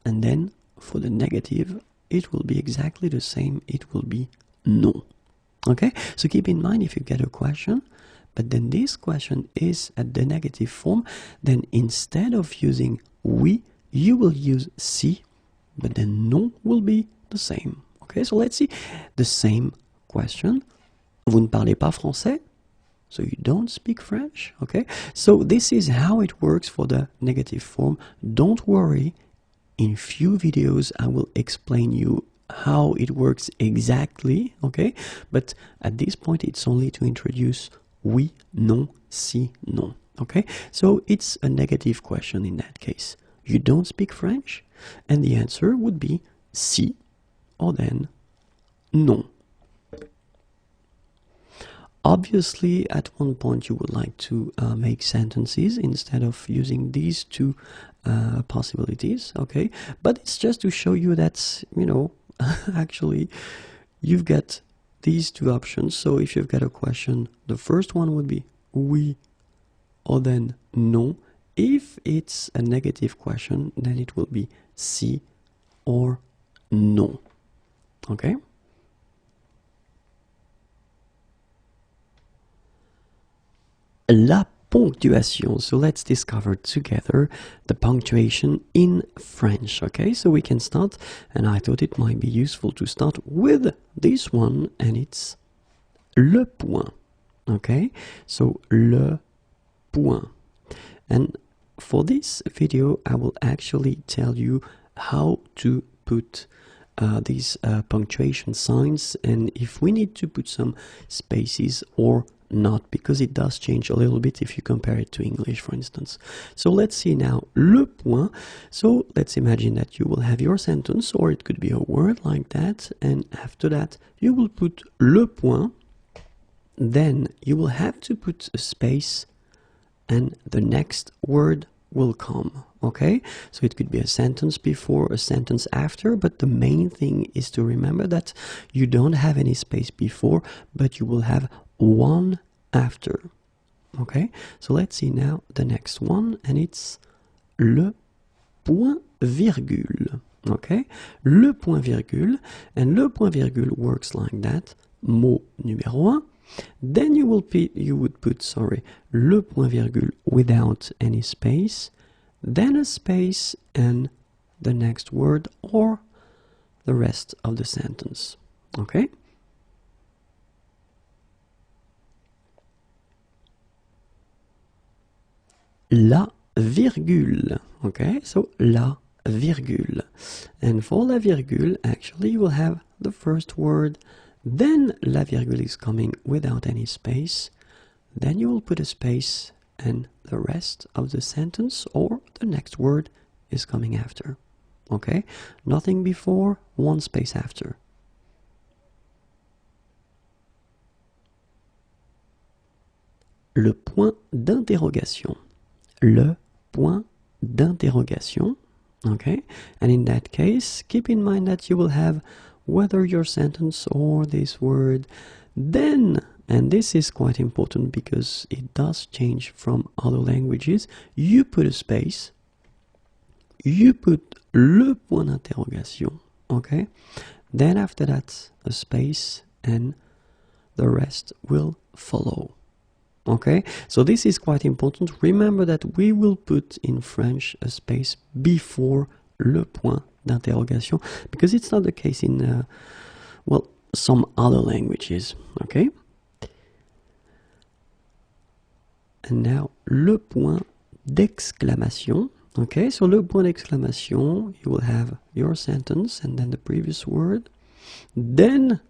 and then for the negative, it will be exactly the same. It will be non. Okay, so keep in mind if you get a question, but then this question is at the negative form, then instead of using oui, you will use si, but then non will be the same. Okay, so let's see the same question. Vous ne parlez pas français? So you don't speak French, okay? So this is how it works for the negative form. Don't worry, in few videos I will explain you how it works exactly, okay? But at this point it's only to introduce oui, non, si, non, okay? So it's a negative question in that case. You don't speak French, and the answer would be si, or then non. Obviously, at one point you would like to make sentences instead of using these two possibilities, okay? But it's just to show you that, you know, actually you've got these two options. So if you've got a question, the first one would be oui or then non. If it's a negative question, then it will be si or non, okay? La ponctuation. So let's discover together the punctuation in French. Okay, so we can start, and I thought it might be useful to start with this one, and it's le point. Okay, so le point. And for this video, I will actually tell you how to put these punctuation signs, and if we need to put some spaces or not, because it does change a little bit if you compare it to English, for instance. So let's see now le point. So let's imagine that you will have your sentence, or it could be a word like that, and after that you will put le point, then you will have to put a space and the next word will come. Okay, so it could be a sentence before, a sentence after, but the main thing is to remember that you don't have any space before, but you will have one after. Okay, so let's see now the next one, and it's le point virgule. Okay, le point virgule, and le point virgule works like that. Mot numéro un. Then you would put le point virgule without any space, then a space and the next word or the rest of the sentence. Okay? La virgule. Okay, so la virgule. And for la virgule, actually you will have the first word, then la virgule is coming without any space, then you will put a space and the rest of the sentence or the next word is coming after. Okay? Nothing before, one space after. Le point d'interrogation. Le point d'interrogation. Okay? And in that case, keep in mind that you will have whether your sentence or this word, then, and this is quite important because it does change from other languages, you put a space, you put le point d'interrogation, okay? Then after that, a space, and the rest will follow. Okay, so this is quite important. Remember that we will put in French a space before le point d'interrogation, because it's not the case in, well, some other languages, okay? And now, le point d'exclamation. Okay, so le point d'exclamation, you will have your sentence and then the previous word, then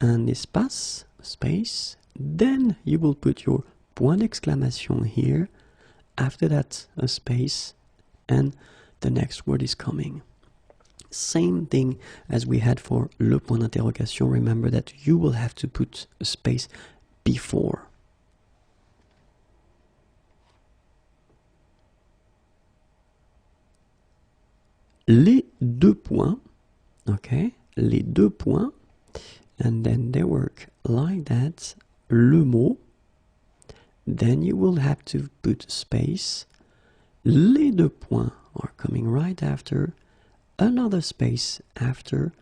un espace, space, then you will put your point d'exclamation here, after that a space, and the next word is coming. Same thing as we had for le point d'interrogation. Remember that you will have to put a space before. Les deux points, okay, les deux points, and then they work like that. Le mot, then you will have to put space. Les deux points are coming right after, another space after,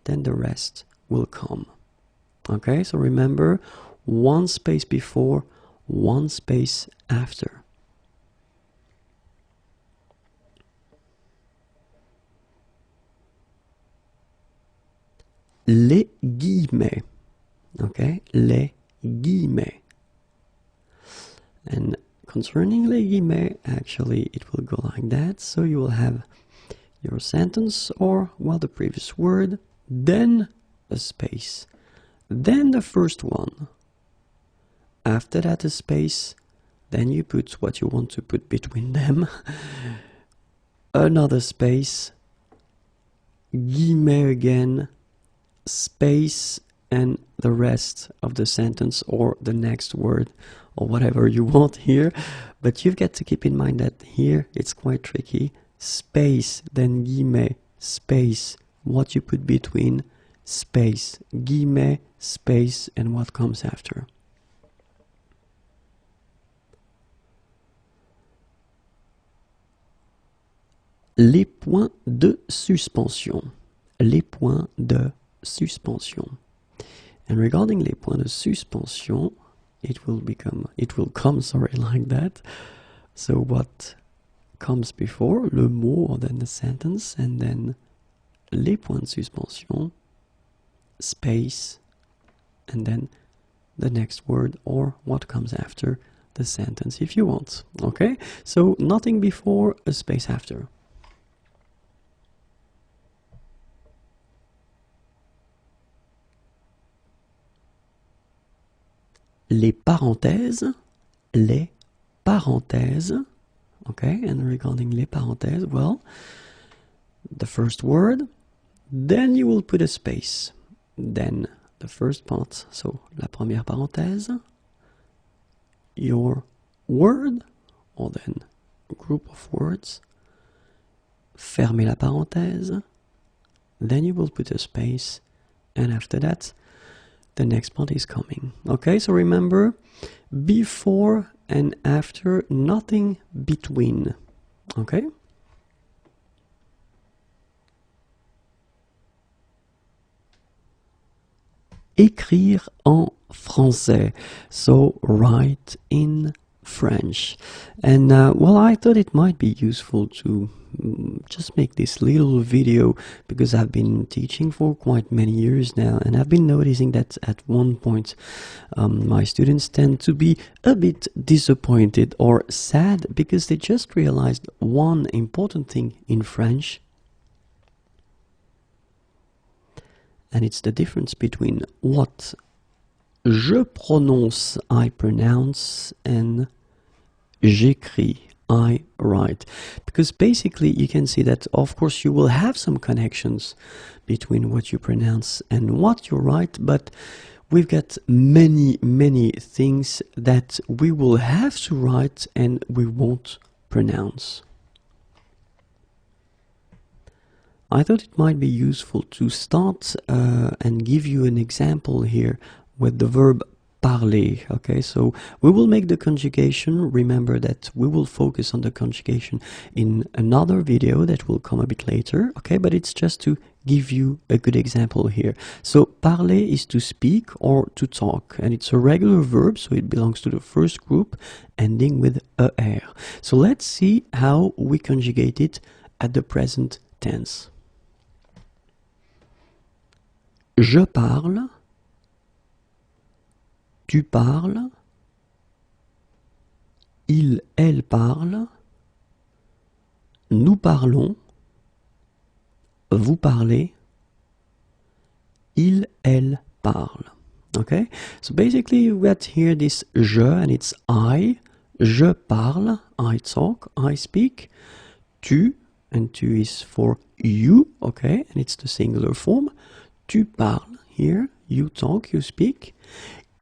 then the rest will come. Okay, so remember, one space before, one space after. Les guillemets. Okay, les guillemets. And concerning les guillemets, actually it will go like that. So you will have your sentence, or, well, the previous word, then a space, then the first one. After that a space, then you put what you want to put between them. Another space, guillemets again, space, and the rest of the sentence or the next word or whatever you want here. But you've got to keep in mind that here it's quite tricky. Space, then guillemets, space, what you put between, space, guillemets, space, and what comes after. Les points de suspension. Les points de suspension. And regarding les points de suspension, it will come like that. So what comes before, le mot, or then the sentence, and then les points de suspension, space, and then the next word or what comes after the sentence if you want. Okay, so nothing before, a space after. Les parenthèses, les parenthèses. Okay, and regarding les parenthèses, well, the first word, then you will put a space, then the first part, so la première parenthèse, your word, or then a group of words, fermez la parenthèse, then you will put a space, and after that, the next part is coming. Okay, so remember, before and after, nothing between. Okay? Écrire en français. So write in French. And well, I thought it might be useful to just make this little video because I've been teaching for quite many years now, and I've been noticing that at one point my students tend to be a bit disappointed or sad because they just realized one important thing in French, and it's the difference between what je prononce, I pronounce, and j'écris, I write. Because basically you can see that of course you will have some connections between what you pronounce and what you write, but we've got many things that we will have to write and we won't pronounce. I thought it might be useful to start and give you an example here with the verb parler. Okay, so we will make the conjugation. Remember that we will focus on the conjugation in another video that will come a bit later. Okay, but it's just to give you a good example here. So parler is to speak or to talk, and it's a regular verb, so it belongs to the first group ending with er. So let's see how we conjugate it at the present tense. Je parle, tu parles, il, elle parle, nous parlons, vous parlez, il, elle parle. Okay, so basically you got here this je and it's I. Je parle, I talk, I speak. Tu, and tu is for you, okay, and it's the singular form. Tu parles, here, you talk, you speak.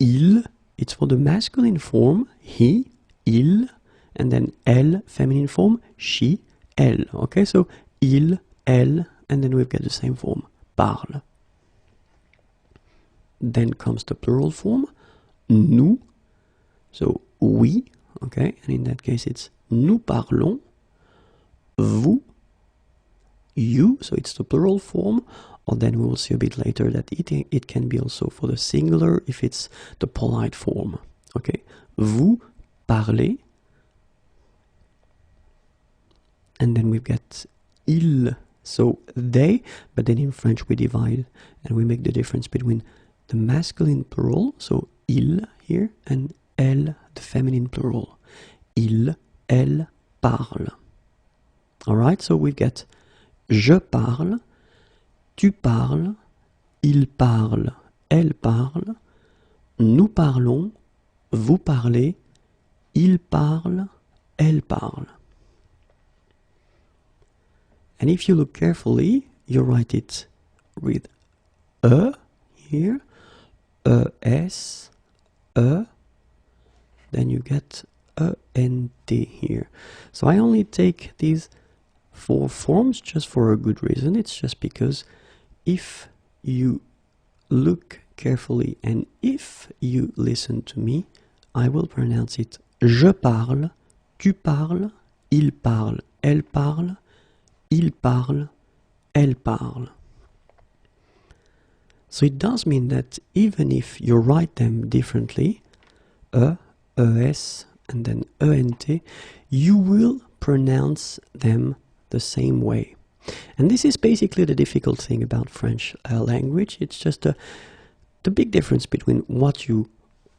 Il, it's for the masculine form, he, il, and then elle, feminine form, she, elle. Okay, so il, elle, and then we've got the same form, parle. Then comes the plural form, nous, so we, okay, and in that case it's nous parlons, vous, you, so it's the plural form, or then we will see a bit later that it can be also for the singular if it's the polite form. Okay, vous parlez, and then we've got il, so they, but then in French we divide and we make the difference between the masculine plural, so il here, and elle, the feminine plural. Il, elle parle. Alright, so we've got je parle, tu parles, il parle, elle parle, nous parlons, vous parlez, il parle, elle parle. And if you look carefully, you write it with e here, es, then you get ent here. So I only take these 4 forms just for a good reason. It's just because if you look carefully and if you listen to me, I will pronounce it je parle, tu parles, il parle, elle parle, il parle, elle parle. So it does mean that even if you write them differently, es, and then ent, you will pronounce them the same way. And this is basically the difficult thing about French language. It's just the big difference between what you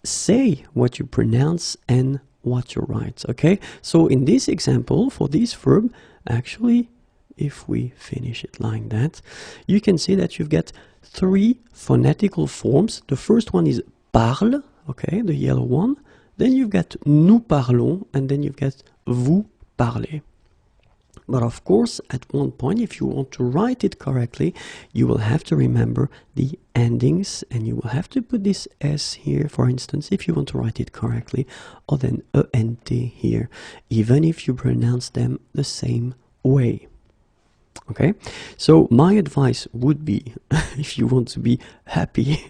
say, what you pronounce, and what you write. Okay, so in this example, for this verb, actually, if we finish it like that, you can see that you've got 3 phonetical forms. The first one is parle, okay, the yellow one. Then you've got nous parlons, and then you've got vous parlez. But of course, at one point, if you want to write it correctly, you will have to remember the endings, and you will have to put this S here, for instance, if you want to write it correctly, or then ENT here, even if you pronounce them the same way. Okay, so my advice would be, if you want to be happy,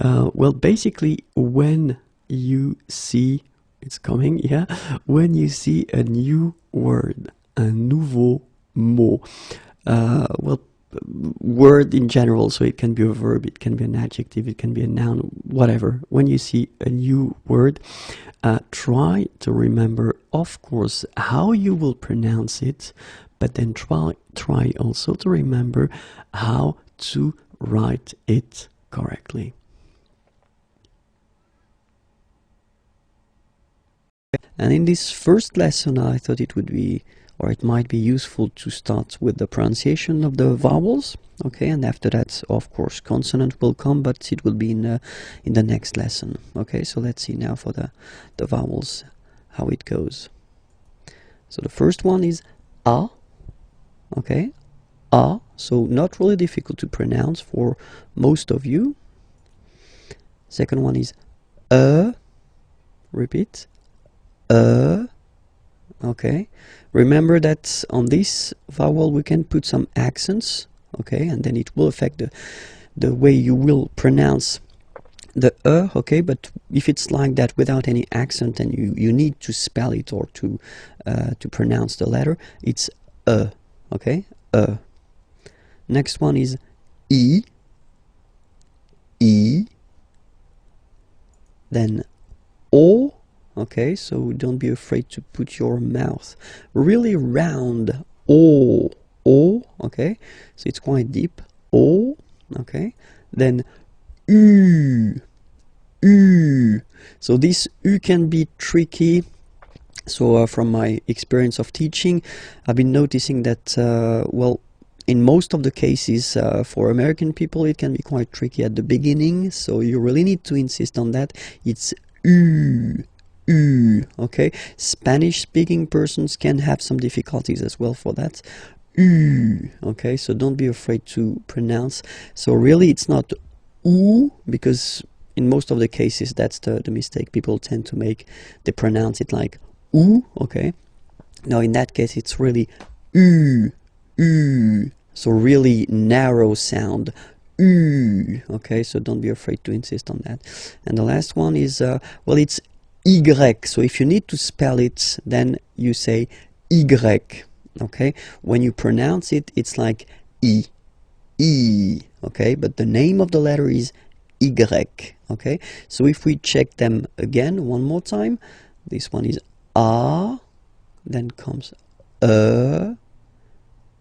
well, basically, when you see, it's coming, yeah, when you see a new word, un nouveau mot, well, word in general, so it can be a verb, it can be an adjective, it can be a noun, whatever. When you see a new word, try to remember, of course, how you will pronounce it, but then try also to remember how to write it correctly. And in this first lesson, I thought it would be, or it might be useful to start with the pronunciation of the vowels, okay, and after that, of course, consonant will come, but it will be in the next lesson, okay. So let's see now for the vowels, how it goes. So the first one is A, okay, A, so not really difficult to pronounce for most of you. Second one is repeat, okay. Remember that on this vowel we can put some accents, okay, and then it will affect the way you will pronounce the okay. But if it's like that without any accent and you need to spell it or to pronounce the letter, it's okay, Next one is E, then O. Okay, so don't be afraid to put your mouth really round. O, okay, so it's quite deep. O, okay, then U. So this U can be tricky. So from my experience of teaching, I've been noticing that, well, in most of the cases for American people, it can be quite tricky at the beginning. So you really need to insist on that. It's U. Okay, Spanish speaking persons can have some difficulties as well for that. Okay, so don't be afraid to pronounce. So really it's not U, because in most of the cases that's the mistake people tend to make. They pronounce it like U. Okay, now in that case it's really U, so really narrow sound. Okay, so don't be afraid to insist on that. And the last one is well, it's Y. So if you need to spell it, then you say Y. Okay, when you pronounce it, it's like E, E, okay, but the name of the letter is Y, okay? So if we check them again one more time, this one is A, then comes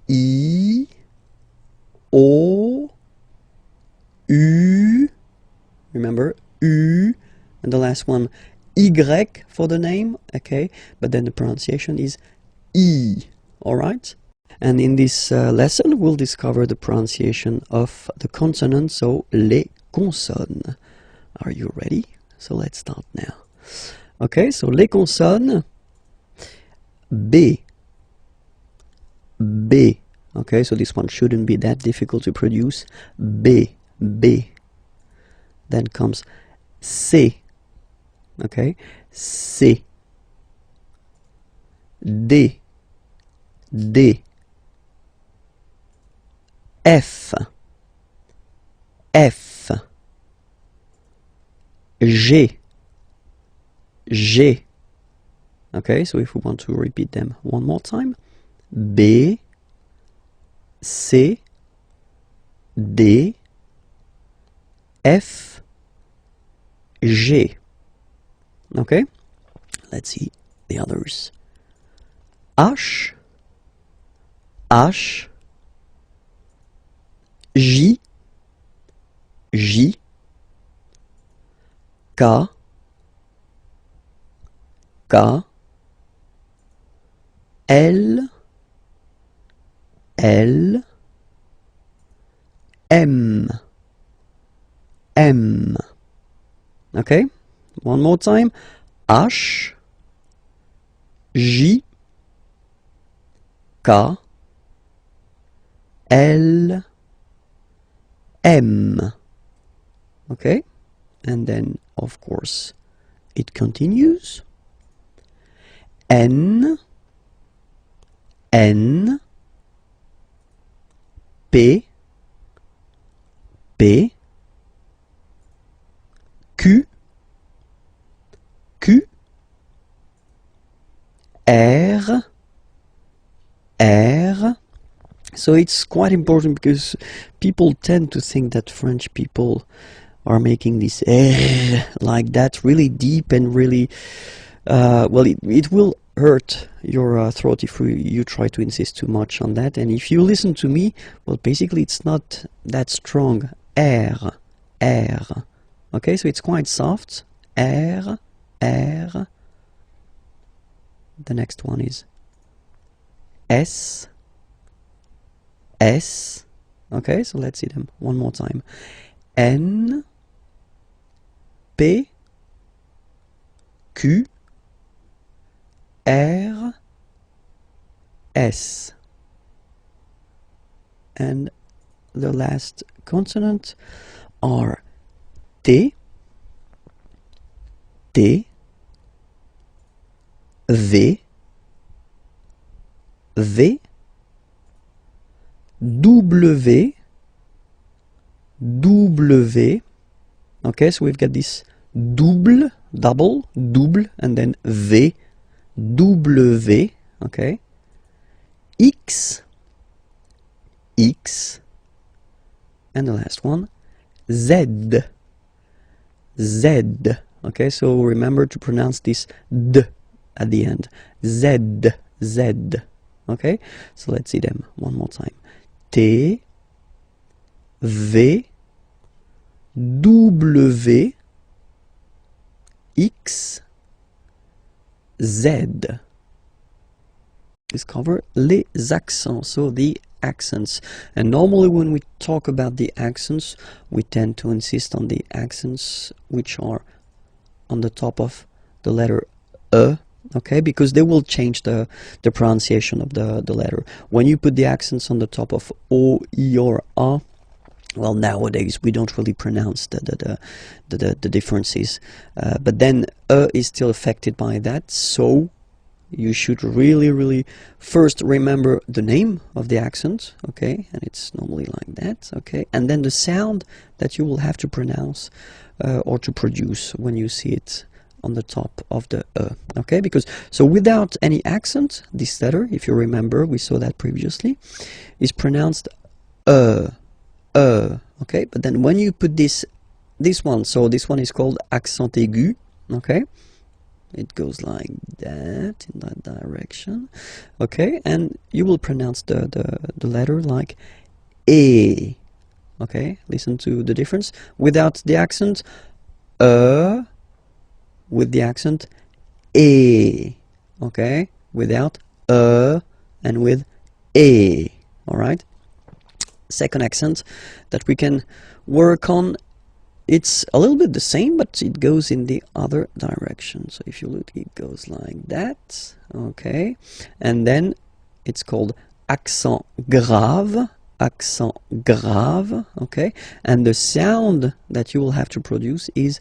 E, O, U, remember, U, and the last one, Y for the name, okay? But then the pronunciation is E, all right? And in this lesson, we'll discover the pronunciation of the consonants, so les consonnes. Are you ready? So let's start now. Okay, so les consonnes, B, B. Okay, so this one shouldn't be that difficult to produce. B, B. Then comes C. Okay, C. D, D. F, F. G, G. Okay, so if we want to repeat them one more time, B, C, D, F, G. Okay, let's see the others. H, H, J, J, K, K, L, L, M, M. Okay, one more time. H, J, K, L, M. Okay, and then of course it continues. N, N, P, P, Q, Q, R, R. So it's quite important because people tend to think that French people are making this R like that, really deep and really, well, it will hurt your throat if you try to insist too much on that. And if you listen to me, well, basically it's not that strong. R, R. Okay, so it's quite soft. R, R. The next one is S, S. Okay, so let's see them one more time. N, P, Q, R, S. And the last consonant are T, T, V, V, W, W. Okay, so we've got this double, double, and then V, W, okay, X, X, and the last one, Z, Z. Okay, so remember to pronounce this D at the end. Z, Z. Okay, so let's see them one more time. T, V, W, X, Z. Discover les accents, so the accents. And normally when we talk about the accents, we tend to insist on the accents which are on the top of the letter E, okay, because they will change the pronunciation of the letter. When you put the accents on the top of O, I, or A, well, nowadays we don't really pronounce the differences, but then E is still affected by that, so you should really first remember the name of the accent, okay, and it's normally like that, okay, and then the sound that you will have to pronounce or to produce when you see it on the top of the okay, because so without any accent, this letter, if you remember, we saw that previously, is pronounced okay, but then when you put this one, so this one is called accent aigu, okay, it goes like that, in that direction, okay, and you will pronounce the letter like E, okay, listen to the difference. Without the accent, with the accent, E, okay, without and with E, alright. Second accent that we can work on, it's a little bit the same, but it goes in the other direction. So if you look, it goes like that, okay, and then it's called accent grave, okay, and the sound that you will have to produce is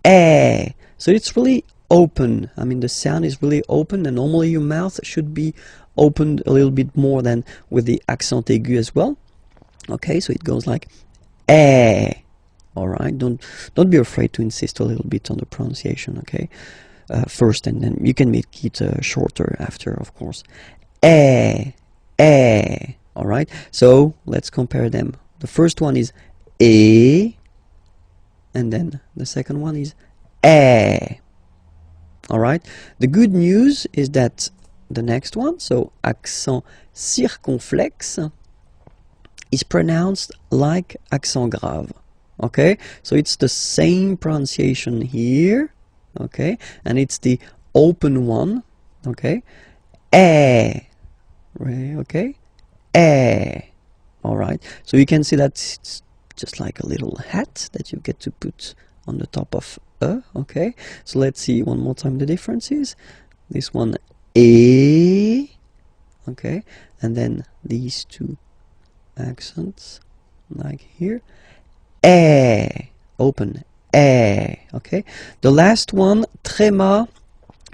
eh. So it's really open. I mean, the sound is really open, and normally your mouth should be opened a little bit more than with the accent aigu as well. Okay, so it goes like eh. All right, don't be afraid to insist a little bit on the pronunciation. Okay, first, and then you can make it shorter after, of course. Eh. All right, so let's compare them. The first one is e, and then the second one is eh. All right, the good news is that the next one, so accent circonflexe, is pronounced like accent grave. Okay, so it's the same pronunciation here, okay, and it's the open one, okay, eh, okay, eh. All right, so you can see that it's just like a little hat that you get to put on the top of okay. So let's see one more time the differences. This one e, okay, and then these two accents like here, eh, open, eh, okay. The last one, tréma,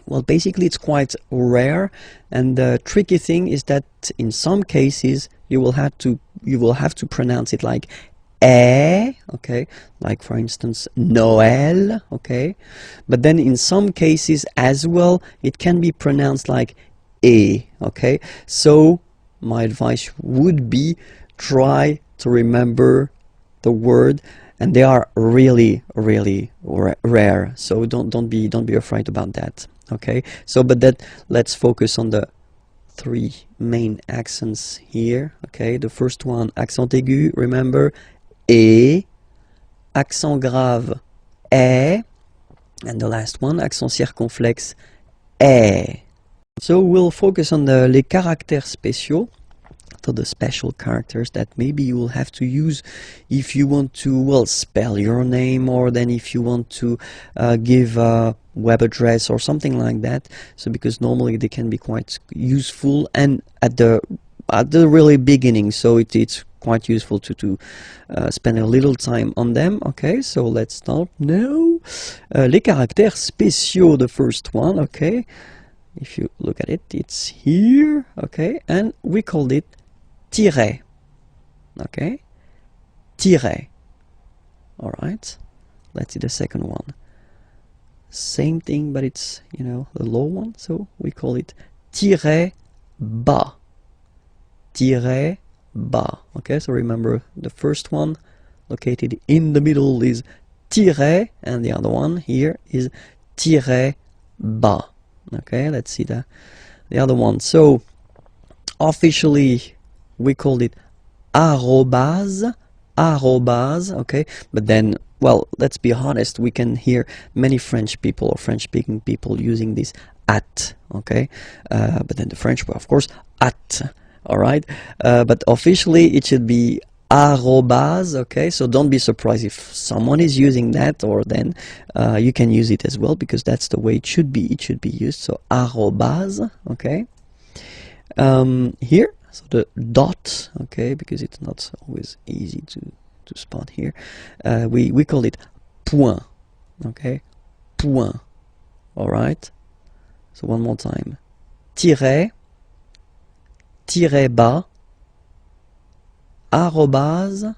well, basically it's quite rare, and the tricky thing is that in some cases you will have to pronounce it like eh, okay, like for instance Noël, okay, but then in some cases as well it can be pronounced like e, okay. So my advice would be try to remember the word, and they are really rare, so don't be afraid about that, okay. So but that, let's focus on the three main accents here, okay. The first one, accent aigu, remember, e, accent grave, eh, and the last one, accent circonflexe, eh. So we'll focus on the les caractères spéciaux, so the special characters that maybe you will have to use if you want to, well, spell your name, or then if you want to give a web address or something like that. So because normally they can be quite useful, and at the really beginning, so it's quite useful to spend a little time on them. Okay, so let's start now. Les caractères spéciaux, the first one, okay. If you look at it, it's here, okay, and we called it tiret, okay, tiret. All right, let's see the second one. Same thing, but it's, you know, the low one, so we call it tiret bas, tiret bas. Okay, so remember the first one located in the middle is tiret, and the other one here is tiret bas. Okay, let's see the other one. So officially we called it arrobase, okay, but then, well, let's be honest, we can hear many French people or French-speaking people using this at, okay, but then the French were, of course, at, all right, but officially it should be arrobase, okay. So don't be surprised if someone is using that, or then you can use it as well, because that's the way it should be used. So arrobase, okay. Here, so the dot, okay, because it's not always easy to spot here, we call it point, okay, point. All right, so one more time, tiret, tiret bas, arrobase,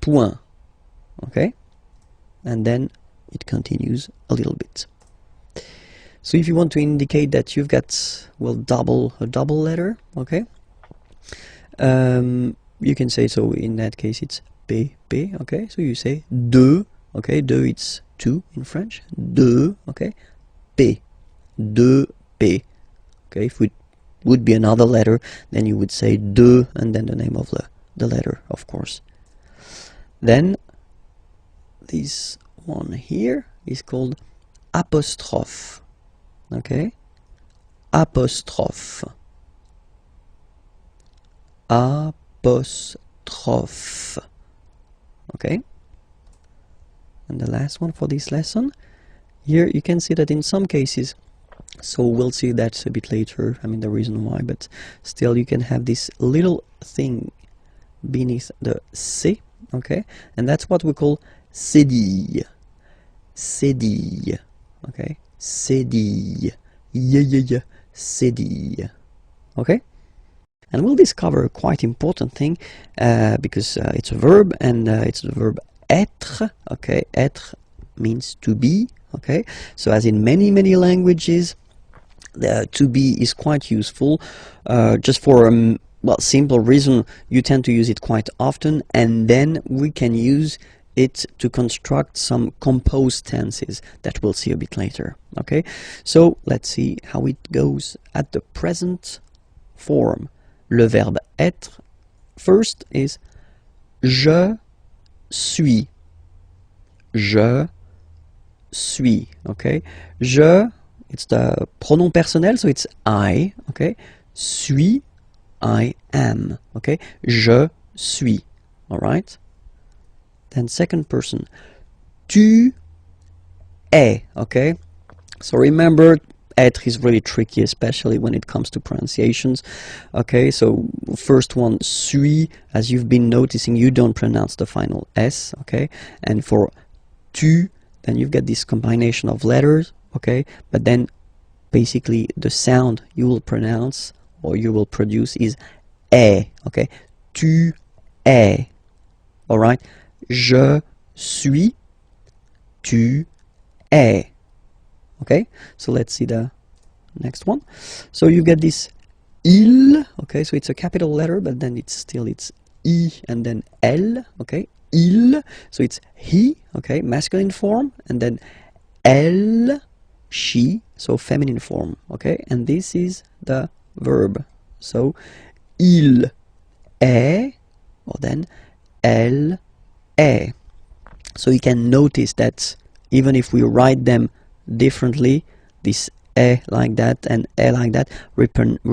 point, okay, and then it continues a little bit. So if you want to indicate that you've got, well, a double letter, okay, you can say, so in that case it's P, okay, so you say deux, okay, deux it's two in French, deux, okay, P, deux P, okay, if it would be another letter, then you would say deux and then the name of the letter, of course. Then this one here is called apostrophe, okay, apostrophe, apostrophe, okay. And the last one for this lesson, here you can see that in some cases, so we'll see that a bit later, I mean the reason why, but still you can have this little thing beneath the C, okay, and that's what we call cédille, cédille, okay, cédille, cédille, okay. And we'll discover a quite important thing because it's a verb, and it's the verb être, okay, être means to be, okay, so as in many languages, to be is quite useful, just for well, simple reason, you tend to use it quite often, and then we can use it to construct some composed tenses that we'll see a bit later, okay. So let's see how it goes at the present form. Le verbe être first is je suis, je suis, okay. Je, it's the pronom personnel, so it's I, okay. Suis, I am, okay. Je suis, all right. Then second person, tu es, okay. So remember, être is really tricky, especially when it comes to pronunciations, okay. So first one, suis, as you've been noticing, you don't pronounce the final S, okay. And for tu, then you've got this combination of letters, okay, but then basically the sound you will pronounce or you will produce is est, okay. Tu es, all right. Je suis, tu es, okay. So let's see the next one. So you get this il, okay, so it's a capital letter, but then it's I and then L, okay. Il, so it's he, okay, masculine form, and then elle, she, so feminine form, okay. And this is the verb, so il est, or then elle est. So you can notice that even if we write them differently, this like that and like that, we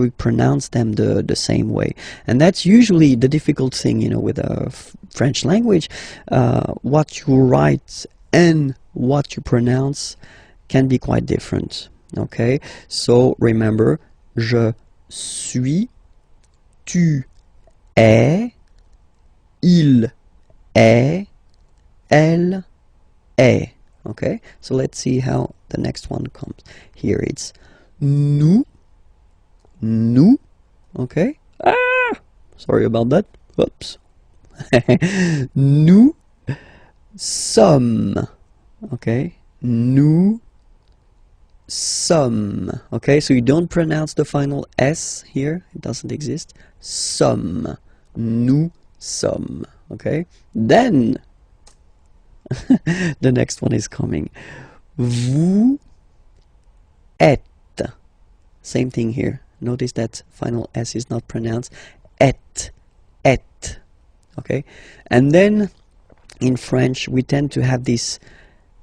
pronounce them the same way. And that's usually the difficult thing, you know, with the French language. What you write and what you pronounce can be quite different, okay. So remember, je suis, tu es, il est, elle est, okay. So let's see how the next one comes. Here it's nous, okay. Sorry about that. Whoops. Nous sommes, okay. Nous sommes, okay. So you don't pronounce the final S here, it doesn't exist. Sommes, nous sommes, okay. Then the next one is coming. Vous êtes. Same thing here. Notice that final S is not pronounced. Et. Okay. And then in French we tend to have this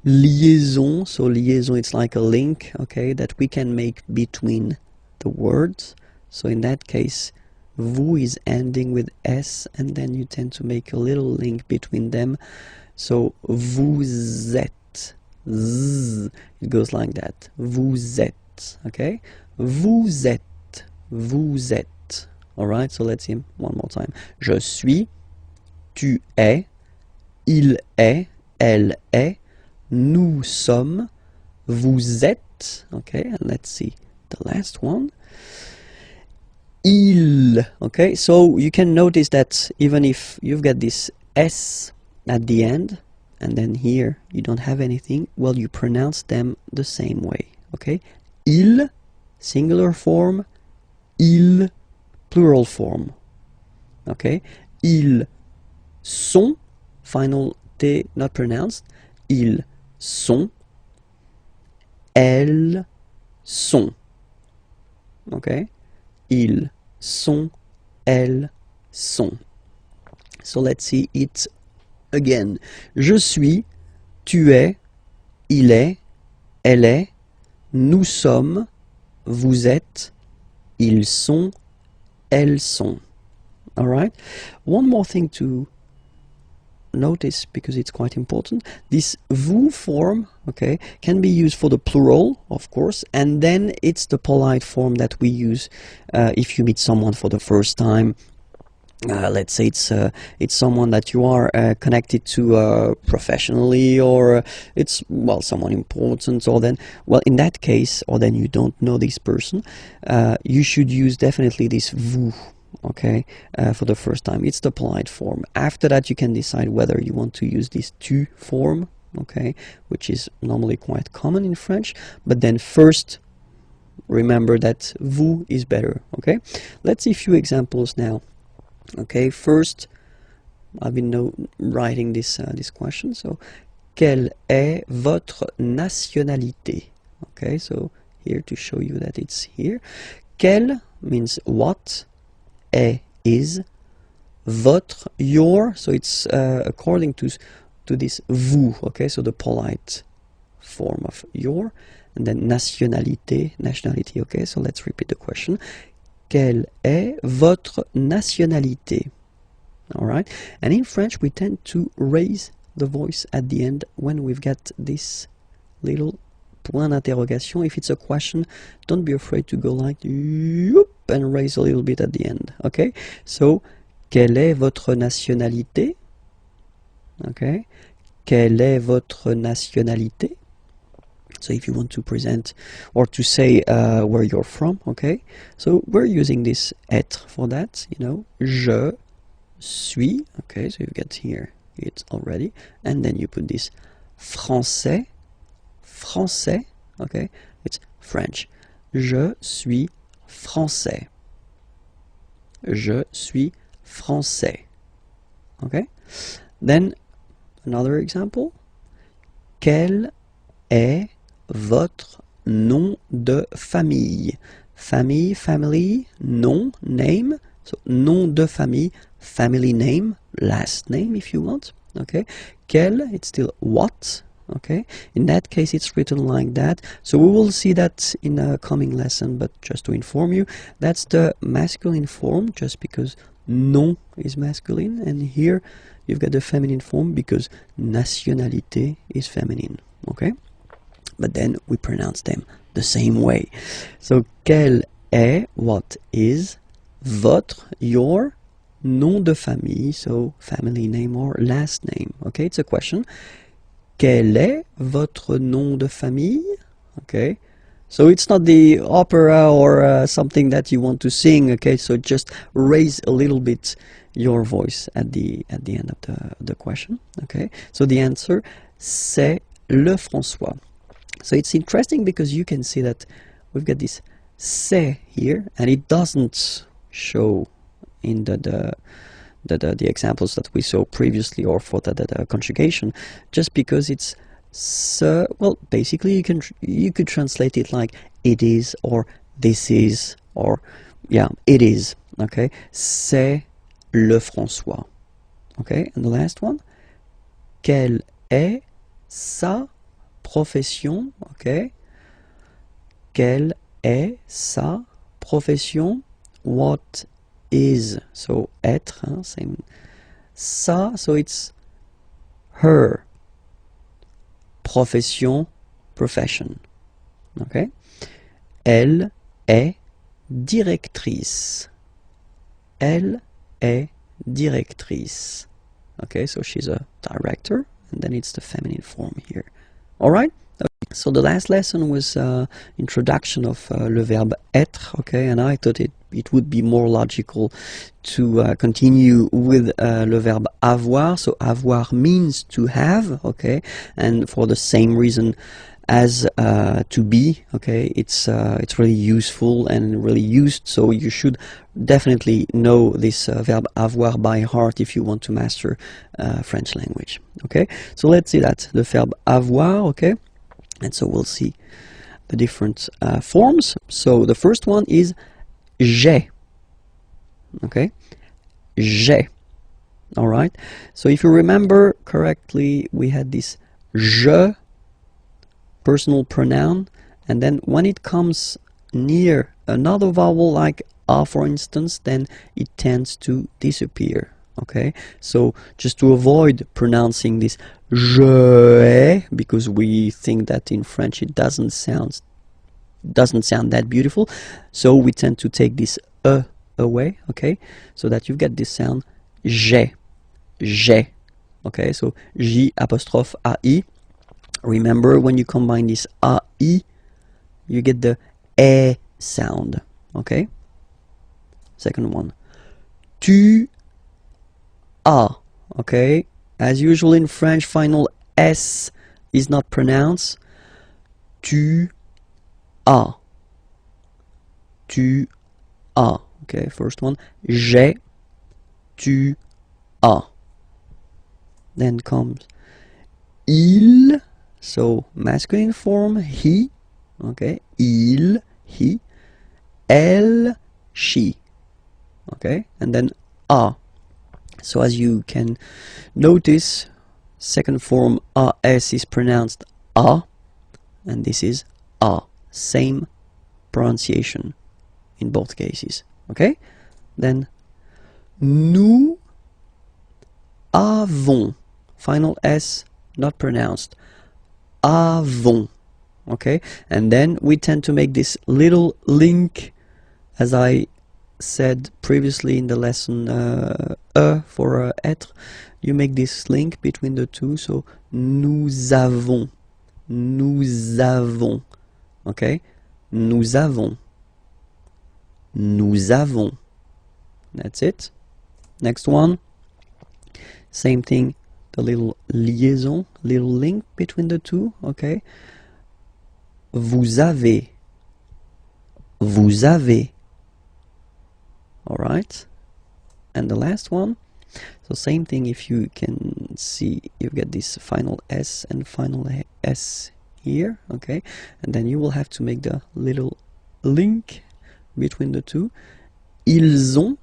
liaison. So liaison, it's like a link, okay, that we can make between the words. So in that case, vous is ending with S, and then you tend to make a little link between them. So vous êtes, z, it goes like that. Vous êtes, okay. Vous êtes. All right. So let's see one more time. Je suis, tu es, il est, elle est, nous sommes, vous êtes. Okay. And let's see the last one. Il. Okay. So you can notice that even if you've got this S at the end, and then here you don't have anything, well, you pronounce them the same way, okay? Il, singular form, il, plural form, okay? Ils sont, final T not pronounced, ils sont, elles sont, okay? Ils sont, elles sont. So let's see it again. Je suis, tu es, il est, elle est, nous sommes, vous êtes, ils sont, elles sont. All right? One more thing to notice, because it's quite important. This vous form, okay, can be used for the plural, of course, and then it's the polite form that we use if you meet someone for the first time. Let's say it's someone that you are connected to professionally, or it's, well, someone important, or then, well, in that case, or then you don't know this person, you should use definitely this vous, okay, for the first time. It's the polite form. After that, you can decide whether you want to use this tu form, okay, which is normally quite common in French, but then first remember that vous is better, okay? Let's see a few examples now. Okay, first, I've been writing this question. So, quelle est votre nationalité? Okay, so here to show you that it's here. Quelle means what, est is, votre, your. So it's according to this vous. Okay, so the polite form of your, and then nationalité, nationality. Okay, so let's repeat the question. Quelle est votre nationalité? All right. And in French, we tend to raise the voice at the end when we've got this little point d'interrogation. If it's a question, don't be afraid to go like whoop, and raise a little bit at the end. Okay. So, quelle est votre nationalité? Okay. Quelle est votre nationalité? So if you want to present or to say where you're from, okay? So we're using this être for that, you know. Je suis, okay, so you get here it already. And then you put this français, français, okay? It's French. Je suis français. Je suis français. Okay? Then another example. Quel est votre nom de famille? Famille, family, nom, name. So nom de famille, family name, last name if you want. Okay. Quel, it's still what. Okay. In that case, it's written like that. So we will see that in a coming lesson, but just to inform you, that's the masculine form, just because nom is masculine, and here you've got the feminine form because nationalité is feminine. Okay. But then we pronounce them the same way. So, quel est, what is, votre, your, nom de famille, so family name or last name. Okay, it's a question. Quel est votre nom de famille? Okay, so it's not the opera or something that you want to sing. Okay, so just raise a little bit your voice at the end of the question. Okay, so the answer, c'est le François. So it's interesting because you can see that we've got this c'est here, and it doesn't show in the examples that we saw previously, or for the conjugation, just because it's ce. Well, basically you could translate it like it is, or this is, or yeah, it is. Okay, c'est le François. Okay, and the last one, quelle est sa profession? Okay, quelle est sa profession? What is, so être, same, sa, so it's her, profession, profession. Okay, elle est directrice. Elle est directrice. Okay, so she's a director, and then it's the feminine form here. All right. So the last lesson was introduction of le verbe être. Okay, and I thought it'd it would be more logical to continue with le verb avoir. So avoir means to have, okay, and for the same reason as to be, okay, it's really useful and really used, so you should definitely know this verb avoir by heart if you want to master French language. Okay, so let's see that, the verb avoir, okay, and so we'll see the different forms. So the first one is j'ai, okay, j'ai. All right, so if you remember correctly, we had this je personal pronoun, and then when it comes near another vowel like a, for instance, then it tends to disappear. Okay, so just to avoid pronouncing this je, because we think that in French it doesn't sound that beautiful, so we tend to take this away, okay, so that you get this sound j'ai, j'ai. Okay, so j apostrophe ai. Remember, when you combine this ai, you get the e sound. Okay. Second one, tu as. Okay. As usual in French, final s is not pronounced. Tu as. Tu as. Okay. First one, j'ai. Tu as. Then comes il. So masculine form, he, okay, il, he, elle, she, okay, and then a. So as you can notice, second form as is pronounced a, and this is a. Same pronunciation in both cases, okay. Then nous avons, final s not pronounced. Avons, okay, and then we tend to make this little link, as I said previously in the lesson, for être, you make this link between the two, so nous avons, okay, nous avons, that's it. Next one, same thing, the little liaison, little link between the two, okay. Vous avez. All right. And the last one, so same thing, if you can see, you get this final s and final s here, okay, and then you will have to make the little link between the two. Ils ont.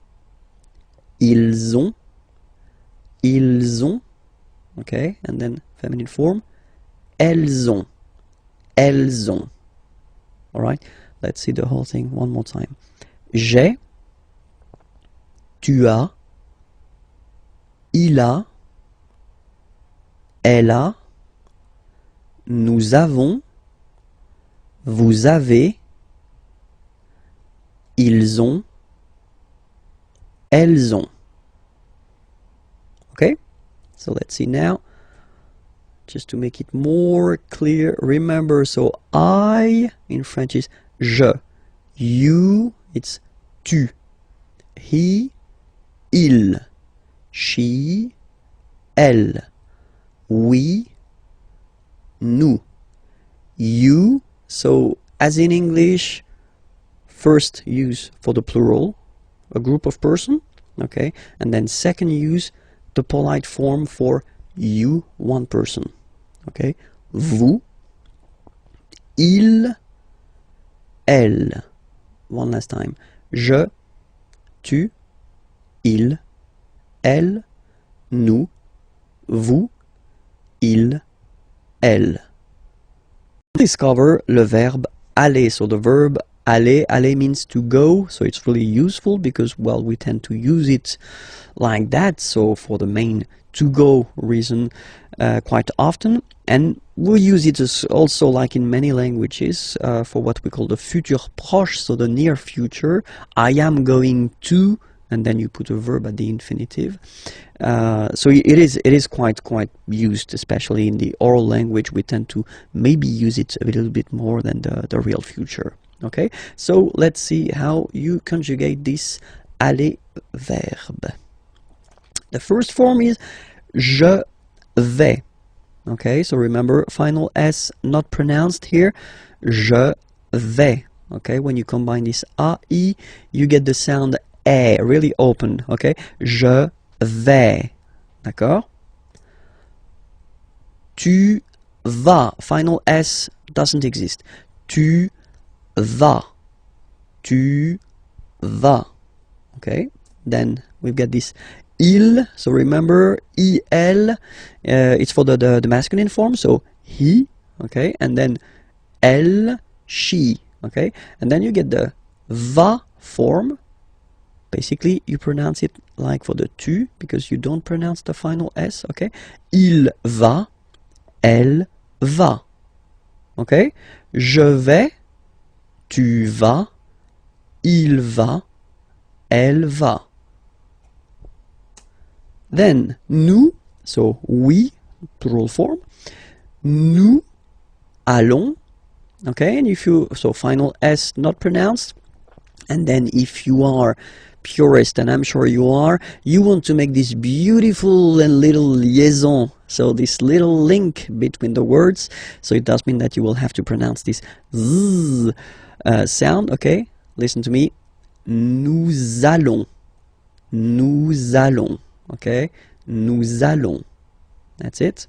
Okay, and then feminine form, elles ont. All right, let's see the whole thing one more time. J'ai, tu as, il a, elle a, nous avons, vous avez, ils ont, elles ont. Okay, so let's see now, just to make it more clear. Remember, so I in French is je, you it's tu, he, il, she, elle, we, nous, you. So as in English, first use for the plural, a group of person, okay, and then second use the polite form for you, one person, okay. Vous, il, elle. One last time. Je, tu, il, elle, nous, vous, il, elle. Discover le verbe aller. So the verb aller, aller means to go, so it's really useful because, well, we tend to use it like that, so for the main to go reason quite often, and we use it as also, like in many languages, for what we call the futur proche, so the near future. I am going to, and then you put a verb at the infinitive. So it is quite used, especially in the oral language. We tend to maybe use it a little bit more than the real future. Okay, so let's see how you conjugate this aller verb. The first form is je vais. Okay, so remember, final S not pronounced here. Je vais. Okay, when you combine this A, I, you get the sound E, really open. Okay, je vais. D'accord? Tu vas. Final S doesn't exist. Tu vas. Tu vas. Okay, then we've got this il. So remember, il, it's for the masculine form, so he. Okay, and then elle, she. Okay, and then you get the va form. Basically, you pronounce it like for the tu because you don't pronounce the final S. Okay, il va, elle va. Okay, je vais, tu vas, il va, elle va. Then nous, so we, plural form. Nous allons. Okay, and if you, so final S not pronounced, and then if you are purist, and I'm sure you are, you want to make this beautiful and little liaison, so this little link between the words, so it does mean that you will have to pronounce this z sound. Okay, listen to me. Nous allons. Nous allons. Okay, nous allons. That's it.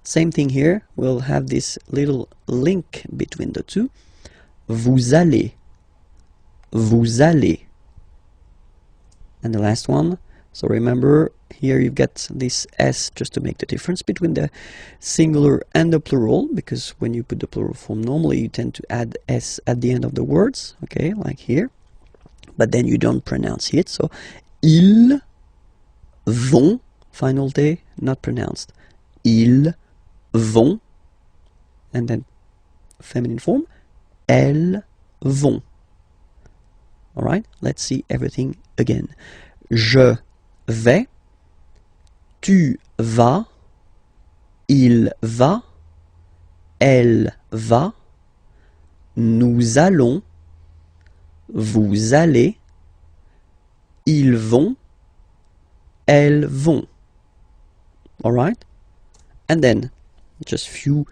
Same thing here, we'll have this little link between the two. Vous allez. Vous allez. And the last one, so remember, here you've got this S just to make the difference between the singular and the plural, because when you put the plural form, normally you tend to add S at the end of the words, okay, like here. But then you don't pronounce it, so ils vont, final T, not pronounced. Ils vont, and then feminine form, elles vont. All right, let's see everything again. Je vais, tu vas, il va, elle va, nous allons, vous allez, ils vont, elles vont. All right, and then just few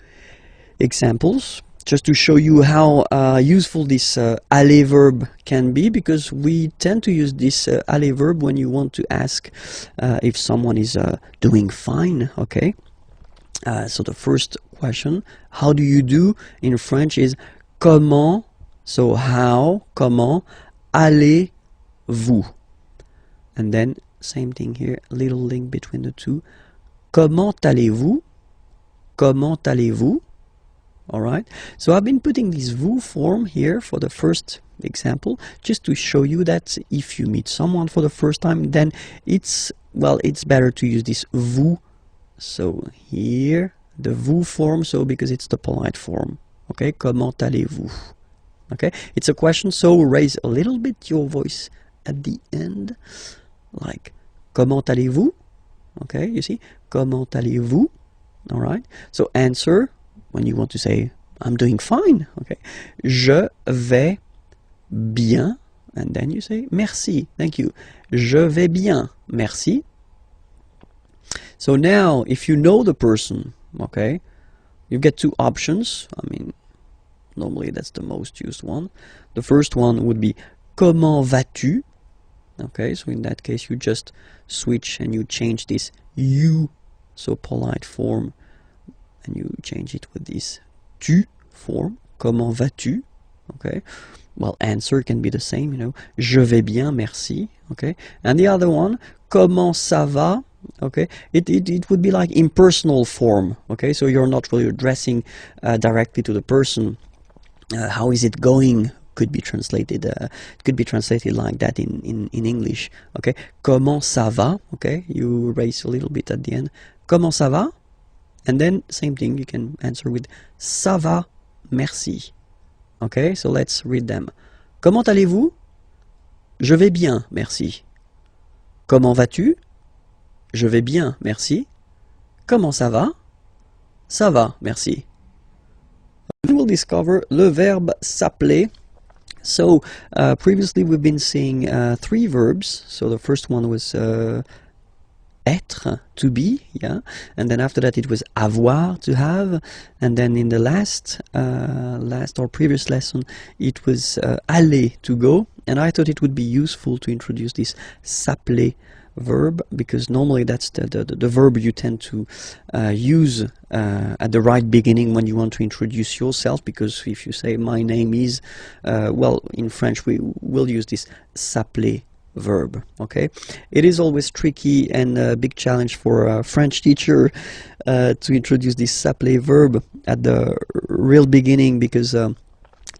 examples just to show you how useful this aller verb can be, because we tend to use this aller verb when you want to ask if someone is doing fine. Okay, so the first question, how do you do, in French is comment. So how, comment, allez-vous? And then same thing here, little link between the two. Comment allez-vous? Comment allez-vous? All right, so I've been putting this vous form here for the first example, just to show you that if you meet someone for the first time, then it's, well, it's better to use this vous. So here, the vous form, so because it's the polite form. Okay, comment allez-vous? Okay, it's a question, so raise a little bit your voice at the end, like comment allez-vous? Okay, you see, comment allez-vous? All right, so answer when you want to say I'm doing fine. Okay, je vais bien, and then you say merci, thank you. Je vais bien, merci. So now, if you know the person, okay, you get two options. I mean, normally that's the most used one. The first one would be comment vas-tu? Okay, so in that case you just switch and you change this you, so polite form, and you change it with this tu form. Comment vas-tu? Okay, well, answer can be the same, you know, je vais bien, merci. Okay, and the other one, comment ça va? Okay, it would be like impersonal form. Okay, so you're not really addressing directly to the person. How is it going? Could be translated like that in English. Okay, comment ça va? Okay, you raise a little bit at the end. Comment ça va? And then same thing, you can answer with ça va, merci. Okay, so let's read them. Comment allez-vous? Je vais bien, merci. Comment vas-tu? Je vais bien, merci. Comment ça va? Ça va, merci. Then we'll discover le verbe s'appeler. So previously we've been seeing three verbs. So the first one was être, to be, yeah, and then after that it was avoir, to have, and then in the last or previous lesson it was aller, to go. And I thought it would be useful to introduce this s'appeler verb, because normally that's the verb you tend to use at the right beginning when you want to introduce yourself, because if you say my name is, well, in French we will use this s'appeler verb. Okay, it is always tricky and a big challenge for a French teacher to introduce this s'appeler verb at the real beginning, because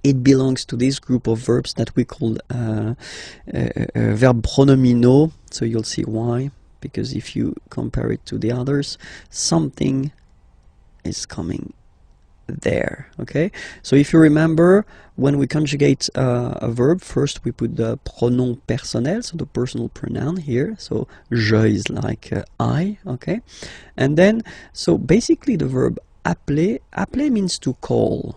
it belongs to this group of verbs that we call verb pronominaux. So you'll see why, because if you compare it to the others, something is coming there. Okay, so if you remember, when we conjugate a verb, first we put the pronom personnel, so the personal pronoun here. So je is like I. Okay, and then so basically the verb appeler means to call.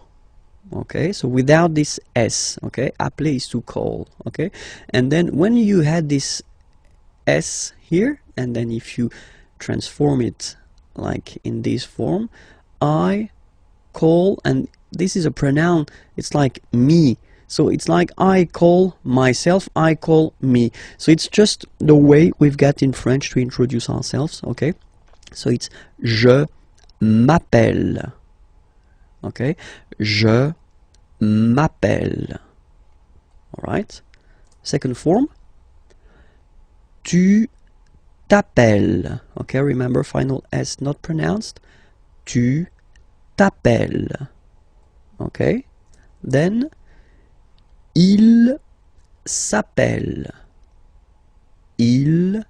Okay, so without this s, okay, appeler is to call. Okay, and then when you had this s here, and then if you transform it like in this form, I call, and this is a pronoun, it's like me, so it's like I call myself, I call me. So it's just the way we've got in French to introduce ourselves. Okay, so it's je m'appelle. Okay, je m'appelle. All right, second form, tu t'appelles. Okay, remember, final s not pronounced. Tu t'appelles. Okay, then il s'appelle. Il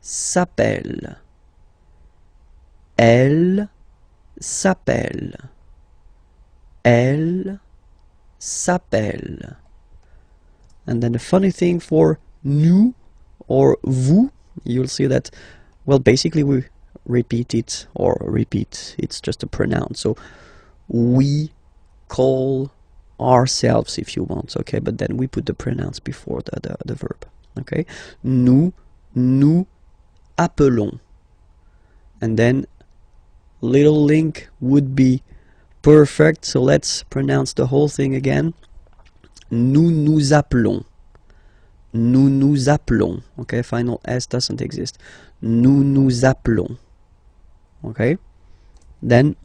s'appelle. Elle s'appelle. Elle s'appelle. And then the funny thing for nous or vous, you'll see that, well, basically we repeat it, or repeat, it's just a pronoun. So we call ourselves, if you want, okay, but then we put the pronouns before the verb. Okay, nous appelons, and then little link would be perfect. So let's pronounce the whole thing again. Nous appelons. Nous appelons. Okay, final s doesn't exist. Nous appelons. Okay, then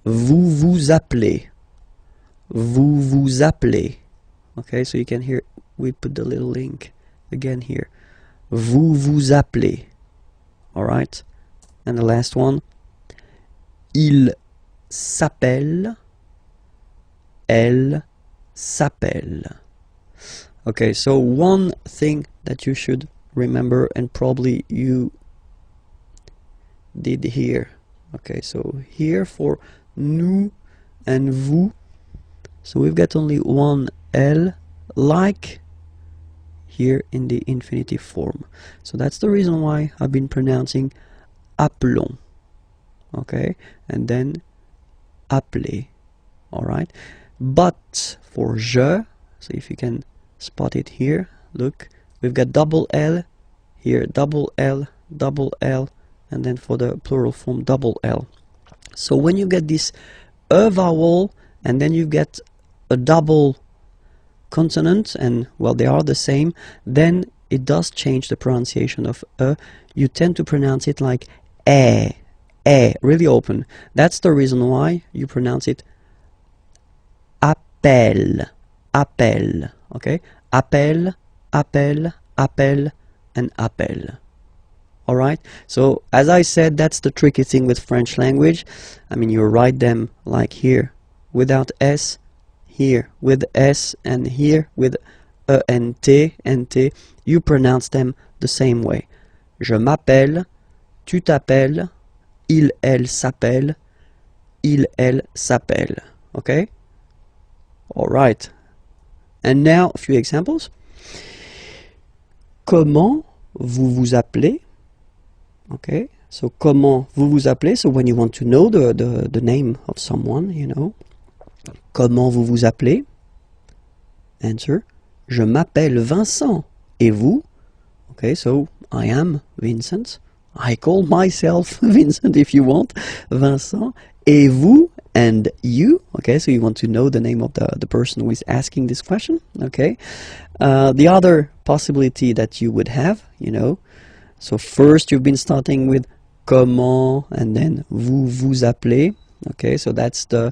vous appelez. Vous appelez. Okay, so you can hear we put the little link again here. Vous appelez. All right, and the last one, il s'appelle. Elle s'appelle. Okay, so one thing that you should remember, and probably you did here. Okay, so here for nous and vous, so we've got only one L, like here in the infinitive form. So that's the reason why I've been pronouncing appelons. Okay, and then appeler. All right, but for je, so if you can spot it here, look, we've got double L here, double L, and then for the plural form double L. So when you get this e vowel and then you get a double consonant, and well, they are the same, then it does change the pronunciation of e. You tend to pronounce it like really open. That's the reason why you pronounce it appel. Okay, appel, and appel. All right, so as I said, that's the tricky thing with French language. I mean, you write them like here without s, here with s, and here with e and t, you pronounce them the same way. Je m'appelle, tu t'appelles, il, elle s'appelle, il, elle s'appelle. Okay? All right. And now a few examples. Comment vous vous appelez? Okay, So comment vous vous appelez? So when you want to know the name of someone, you know. Comment vous vous appelez? Answer. Je m'appelle Vincent. Et vous? Okay, so I am Vincent. I call myself Vincent if you want. Vincent. Et vous? And you? Okay, so you want to know the name of the person who is asking this question. Okay. The other possibility that you would have, you know. So first you've been starting with comment and then vous vous appelez. Okay, so that's the,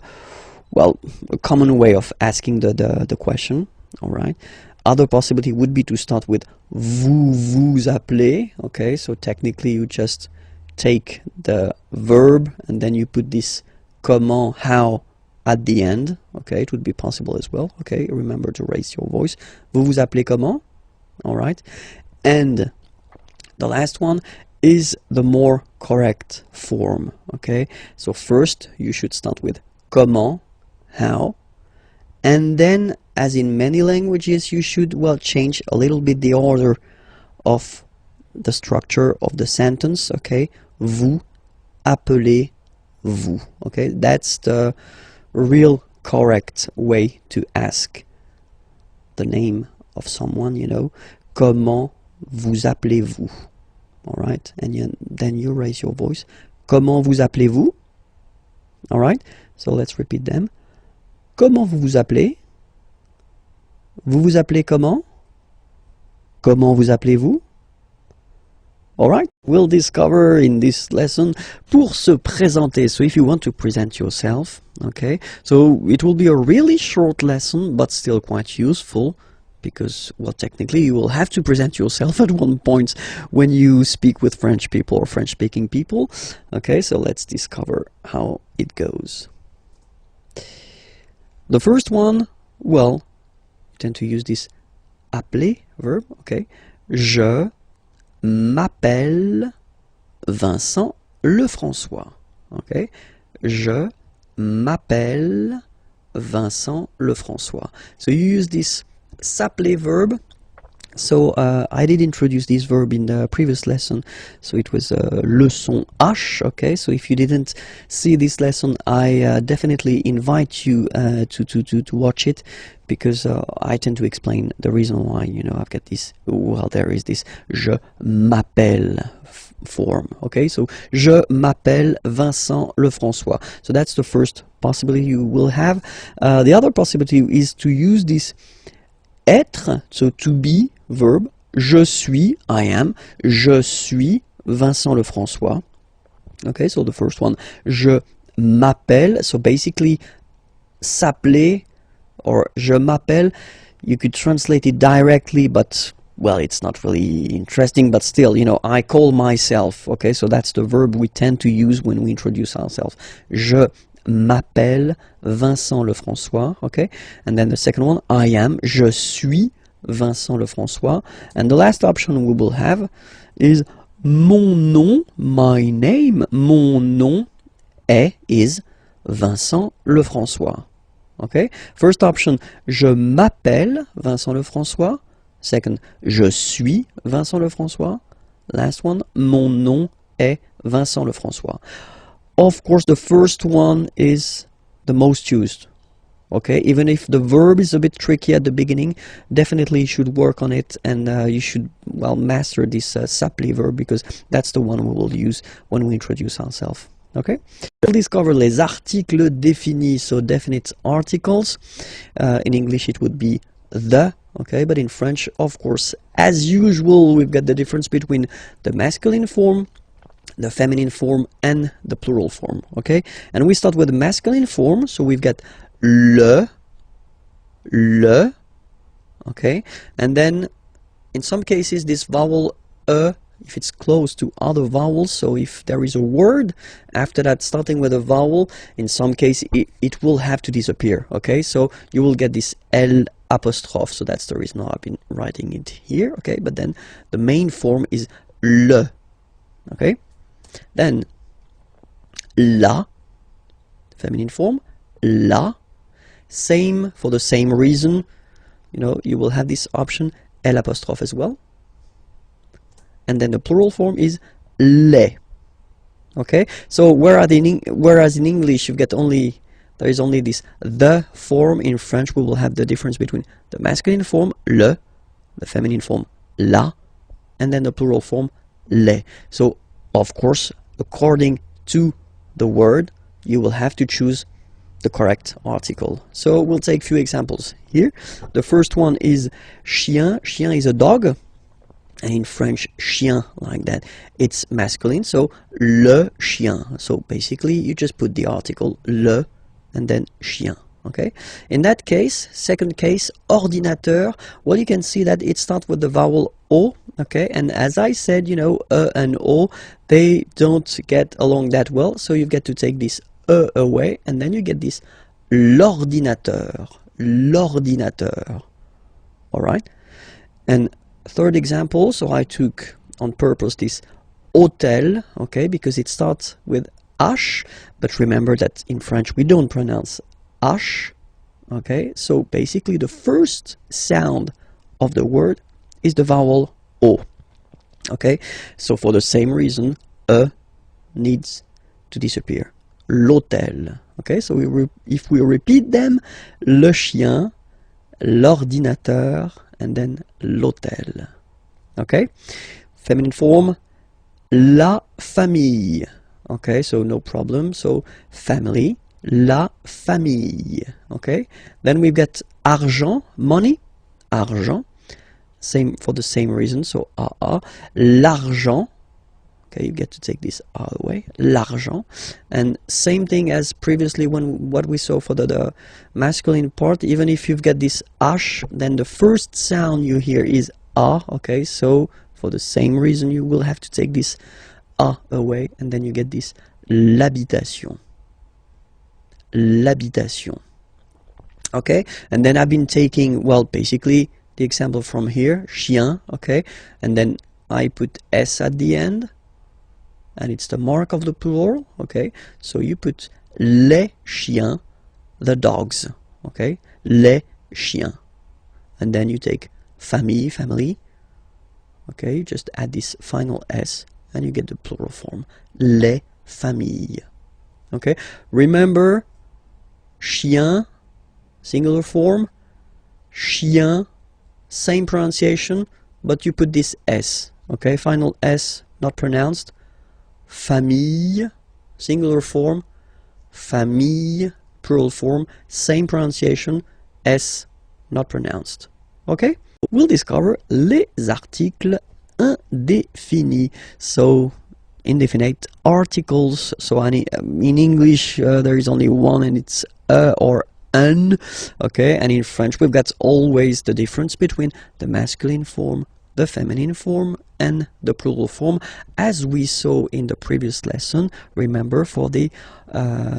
well, a common way of asking the question. All right. Other possibility would be to start with vous vous appelez. Okay, so technically you just take the verb and then you put this comment, how, at the end. Okay, it would be possible as well. Okay, remember to raise your voice. Vous vous appelez comment? All right. And the last one is the more correct form. Okay, so first you should start with comment, how, and then, as in many languages, you should, well, change a little bit the order of the structure of the sentence. Okay, vous appelez-vous. Okay, that's the real correct way to ask the name of someone, you know. Comment vous appelez-vous? All right, and then you raise your voice. Comment vous appelez-vous? All right, so let's repeat them. Comment vous vous appelez? Vous vous appelez comment? Comment vous appelez-vous? All right, we'll discover in this lesson pour se présenter. So if you want to present yourself, okay, so it will be a really short lesson, but still quite useful, because, well, technically you will have to present yourself at one point when you speak with French people or French-speaking people. Okay, so let's discover how it goes. The first one, well, tend to use this appeler verb. Okay, je m'appelle Vincent Lefrançois. Okay, je m'appelle Vincent Lefrançois. So you use this s'appeler verb. So I did introduce this verb in the previous lesson, so it was leçon H. Okay, so if you didn't see this lesson, I definitely invite you to watch it, because I tend to explain the reason why, you know, I've got this, well, there is this je m'appelle form. Okay, so je m'appelle Vincent Lefrançois. So that's the first possibility you will have. The other possibility is to use this être, so to be verb. Je suis, I am, je suis Vincent Lefrançois. Okay, so the first one, je m'appelle, so basically s'appeler or je m'appelle, you could translate it directly, but, well, it's not really interesting, but still, you know, I call myself. Okay, so that's the verb we tend to use when we introduce ourselves. Je m'appelle Vincent Lefrançois. Okay, and then the second one, I am, je suis Vincent Lefrançois. And the last option we will have is mon nom, my name, mon nom is Vincent Lefrançois. Okay, first option, je m'appelle Vincent Lefrançois. Second, je suis Vincent Lefrançois. Last one, mon nom est Vincent Lefrançois. Of course, the first one is the most used. Okay, even if the verb is a bit tricky at the beginning, definitely you should work on it, and you should, well, master this s'appeler verb, because that's the one we will use when we introduce ourselves. Okay, we'll discover les articles définis, so definite articles. In English it would be the. Okay, but in French, of course, as usual, we've got the difference between the masculine form, the feminine form, and the plural form. Okay, and we start with the masculine form, so we've got le, okay, and then in some cases this vowel if it's close to other vowels, so if there is a word after that starting with a vowel, in some case it will have to disappear. Okay, so you will get this L apostrophe, so that's the reason why I've been writing it here. Okay, but then the main form is le. Okay, then la, feminine form, la, same, for the same reason, you know, you will have this option L apostrophe as well. And then the plural form is les. Okay, so whereas in English there is only this the form, in French we will have the difference between the masculine form le, the feminine form la, and then the plural form les. So of course, according to the word, you will have to choose the correct article. So we'll take a few examples here. The first one is chien. Chien is a dog, and in French, chien, like that, it's masculine, so le chien. So basically you just put the article le and then chien. Okay, in that case, second case, ordinateur, well, you can see that it starts with the vowel o. Okay, and as I said, you know, and o, they don't get along that well, so you get to take this away, and then you get this l'ordinateur, l'ordinateur. All right, and third example, so I took on purpose this hôtel, okay, because it starts with H, but remember that in French we don't pronounce H, okay, so basically the first sound of the word is the vowel O, okay, so for the same reason, E needs to disappear. L'hôtel, okay, so if we repeat them, le chien, l'ordinateur, and then l'hôtel. Okay, feminine form, la famille. Okay, so no problem, so family, la famille. Okay, then we've got argent, money, argent, same for the same reason, so l'argent. Okay, you get to take this out of the way, l'argent, and same thing as previously when what we saw for the masculine part. Even if you've got this H, then the first sound you hear is A, okay, so for the same reason you will have to take this A away, and then you get this l'habitation, l'habitation. Okay, and then I've been taking, well, basically the example from here, chien, okay, and then I put S at the end, and it's the mark of the plural, okay, so you put les chiens, the dogs, okay, les chiens, and then you take famille, family, okay, you just add this final S, and you get the plural form, les familles, okay, remember, chien, singular form, chien, same pronunciation, but you put this S, okay, final S, not pronounced, famille, singular form, famille, plural form, same pronunciation, S, not pronounced. Okay? We'll discover les articles indéfinis. So, indefinite articles. So, in English, there is only one, and it's or un. Okay? And in French, we've got always the difference between the masculine form, the feminine form, and the plural form, as we saw in the previous lesson. Remember, for the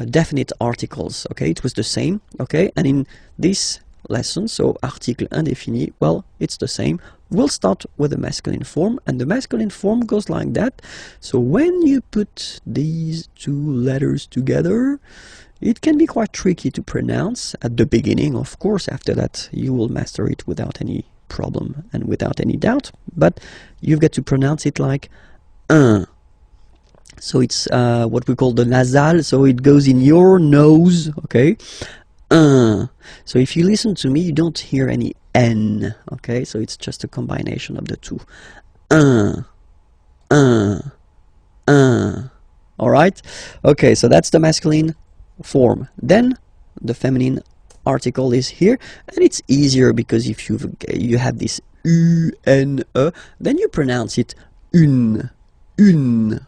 definite articles, okay, it was the same, okay, and in this lesson, so article indéfini, well, it's the same. We'll start with the masculine form, and the masculine form goes like that. So when you put these two letters together, it can be quite tricky to pronounce at the beginning. Of course, after that you will master it without any problem and without any doubt, but you've got to pronounce it like un. So it's what we call the nasal, so it goes in your nose, okay, un. So if you listen to me, you don't hear any N, okay, so it's just a combination of the two, un, un, un. All right, okay, so that's the masculine form. Then the feminine article is here, and it's easier because if you have this une, then you pronounce it une, une.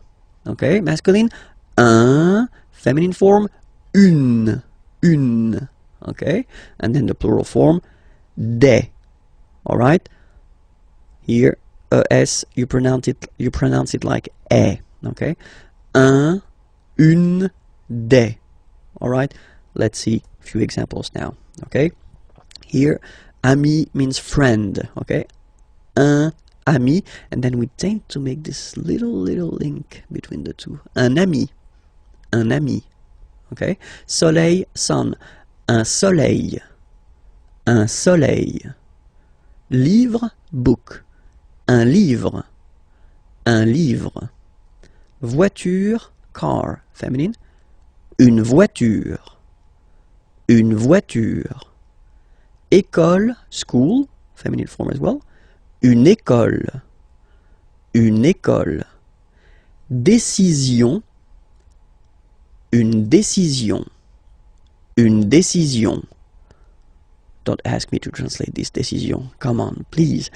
Okay, masculine un, feminine form une, une. Okay, and then the plural form des. All right, here s, you pronounce it like e. Okay, un, une, des. All right, let's see a few examples now. Okay, here ami means friend, okay, un ami, and then we tend to make this little link between the two, un ami, okay, soleil, sun, un soleil, livre, book, un livre, voiture, car, feminine. Une voiture, une voiture. École, school, feminine form as well. Une école, une école. Décision, une décision, une décision. Don't ask me to translate this décision. Come on, please.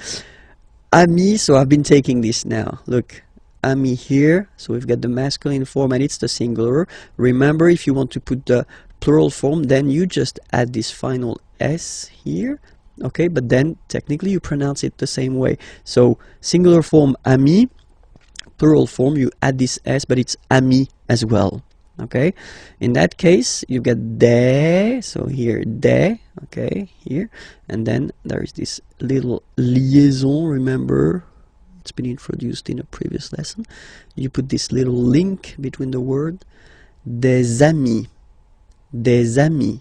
Ami, so I've been taking this now. Look, ami here. So we've got the masculine form and it's the singular. Remember, if you want to put the plural form, then you just add this final S here. Okay, but then technically you pronounce it the same way. So singular form ami, plural form you add this S, but it's ami as well. Okay, in that case you get des, so here des, okay, here, and then there is this little liaison. Remember, it's been introduced in a previous lesson. You put this little link between the word. Des amis, des amis.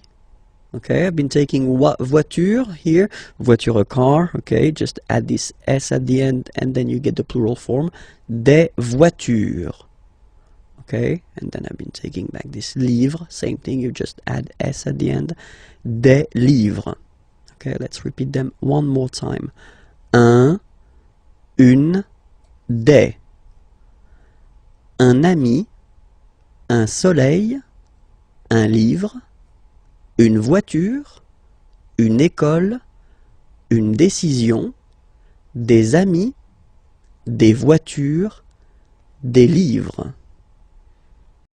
Okay, I've been taking voiture here, voiture, a car. Okay, just add this S at the end and then you get the plural form, des voitures. Okay, and then I've been taking back this livre, same thing, you just add S at the end, des livres. Okay, let's repeat them one more time. Un, une, des. Un ami, un soleil, un livre, une voiture, une école, une décision, des amis, des voitures, des livres.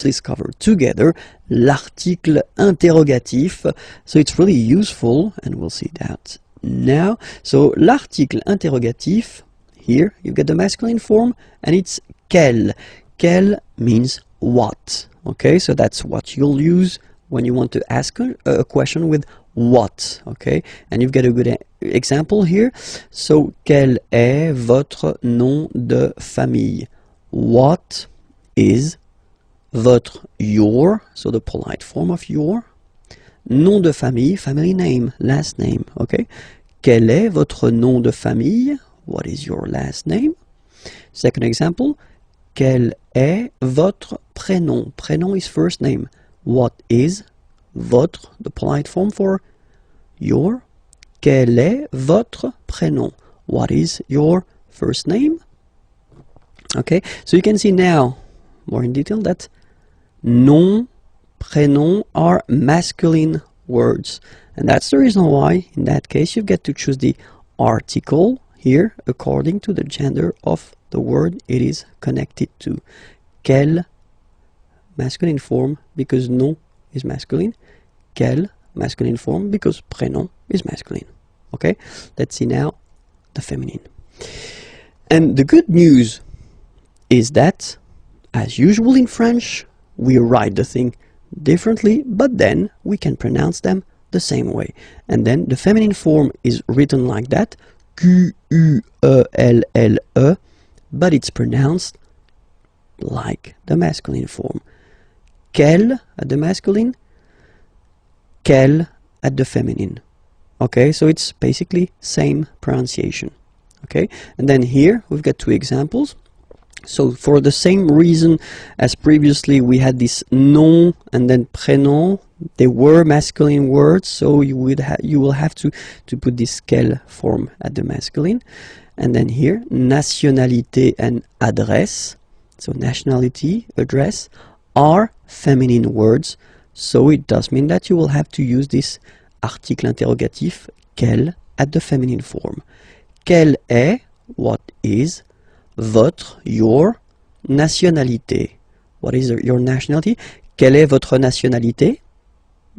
Discover together l'article interrogatif. So it's really useful and we'll see that now. So l'article interrogatif, here you get the masculine form and it's quel. Quel means what. Okay, so that's what you'll use when you want to ask a question with what. Okay, and you've got a good example here. So quel est votre nom de famille? What is votre, your, so the polite form of your. Nom de famille, family name, last name, okay? Quel est votre nom de famille? What is your last name? Second example, quel est votre prénom? Prénom is first name. What is votre, the polite form for your? Quel est votre prénom? What is your first name? Okay, so you can see now, more in detail, that nom, prénom are masculine words. And that's the reason why, in that case, you get to choose the article here according to the gender of the word it is connected to. Quel, masculine form, because nom is masculine. Quel, masculine form, because prénom is masculine. Okay, let's see now the feminine. And the good news is that, as usual in French, we write the thing differently, but then we can pronounce them the same way. And then the feminine form is written like that, Q-U-E-L-L-E, but it's pronounced like the masculine form. Quel at the masculine, quel at the feminine. Okay, so it's basically same pronunciation. Okay, and then here we've got two examples. So for the same reason as previously, we had this nom and then prénom. They were masculine words, so you will have to put this quel form at the masculine. And then here, nationalité and adresse. So nationality, address are feminine words. So it does mean that you will have to use this article interrogatif quel at the feminine form. Quelle est, what is, votre, your, nationalité. What is your nationality? Quelle est votre nationalité?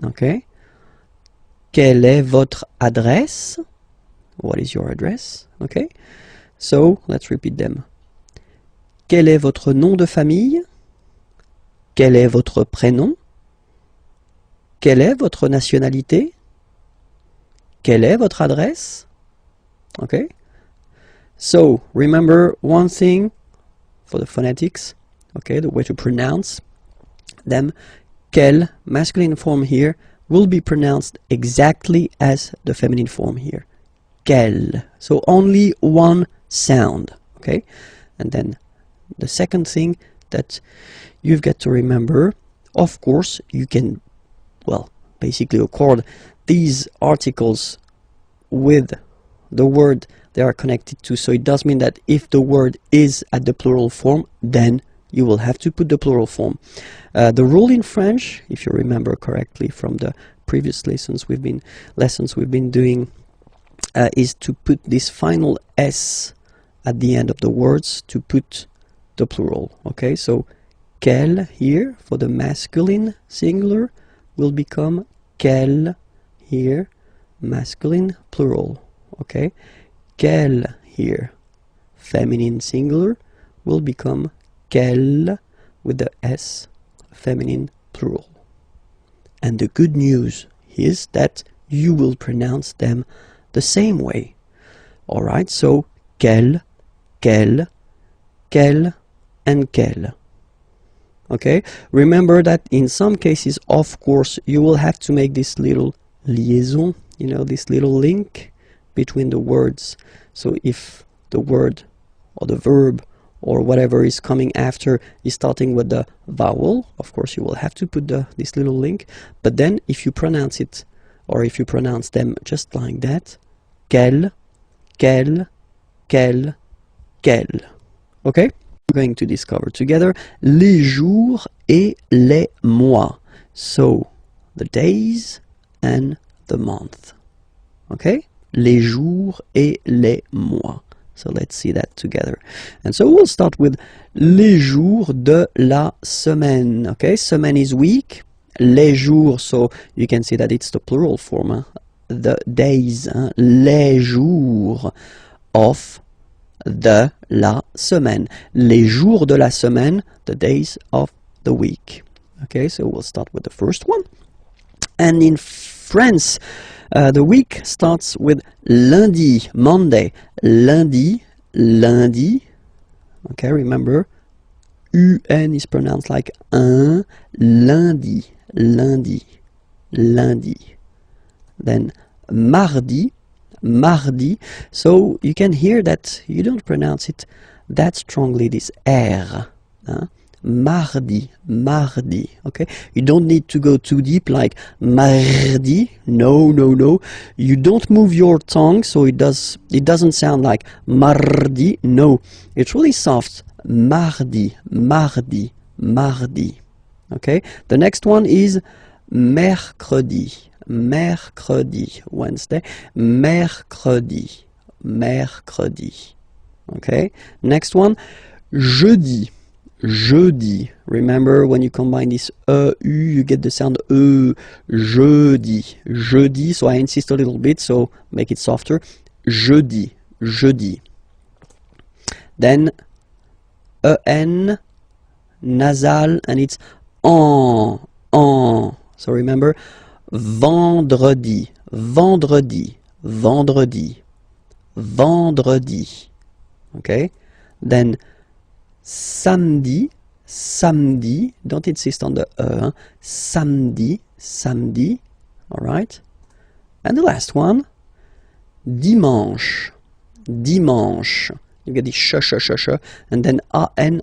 Okay. Quelle est votre adresse? What is your address? Okay. So let's repeat them. Quel est votre nom de famille? Quel est votre prénom? Quelle est votre nationalité? Quelle est votre adresse? Okay. So remember one thing for the phonetics, okay, the way to pronounce them. Quel, masculine form here, will be pronounced exactly as the feminine form here. Quel. So only one sound, okay? And then the second thing, that you've got to remember. Of course, you can, well, basically accord these articles with the word they are connected to. So it does mean that if the word is at the plural form, then you will have to put the plural form. The rule in French, if you remember correctly from the previous lessons we've been doing, is to put this final S at the end of the words to put the plural. Okay, so quel here for the masculine singular will become quel here, masculine plural. Okay, quel here, feminine singular, will become quelle with the S, feminine plural. And the good news is that you will pronounce them the same way. Alright, so quel, quel, quel, and quel. Okay, remember that in some cases, of course, you will have to make this little liaison, you know, this little link between the words. So if the word or the verb or whatever is coming after is starting with the vowel, of course you will have to put this little link. But then if you pronounce it, or if you pronounce them just like that, quel, quel, quel, quel. Okay? We're going to discover together les jours et les mois. So the days and the month. Okay? Les jours et les mois. So let's see that together. And so we'll start with les jours de la semaine. Okay, semaine is week. Les jours, so you can see that it's the plural form. Huh? The days. Huh? Les jours of de la semaine. Les jours de la semaine, the days of the week. Okay, so we'll start with the first one. And in France, the week starts with lundi, Monday, lundi, lundi. Okay, remember, UN is pronounced like un, lundi, lundi, lundi. Then mardi, mardi. So you can hear that you don't pronounce it that strongly, this R. Huh? Mardi, mardi. Okay, you don't need to go too deep like mardi. No, no, no. You don't move your tongue, so it doesn't sound like mardi. No, it's really soft. Mardi, mardi, mardi. Okay, the next one is mercredi, mercredi. Wednesday, mercredi, mercredi. Okay, next one, jeudi. Jeudi. Remember, when you combine this u, you get the sound jeudi, jeudi. So I insist a little bit, so make it softer. Jeudi, jeudi. Then en, nasal, and it's en. So remember, vendredi, vendredi, vendredi, vendredi. Okay. Then samedi, samedi, don't insist on the samedi, samedi, all right? And the last one, dimanche, dimanche. You get the sh, and then an,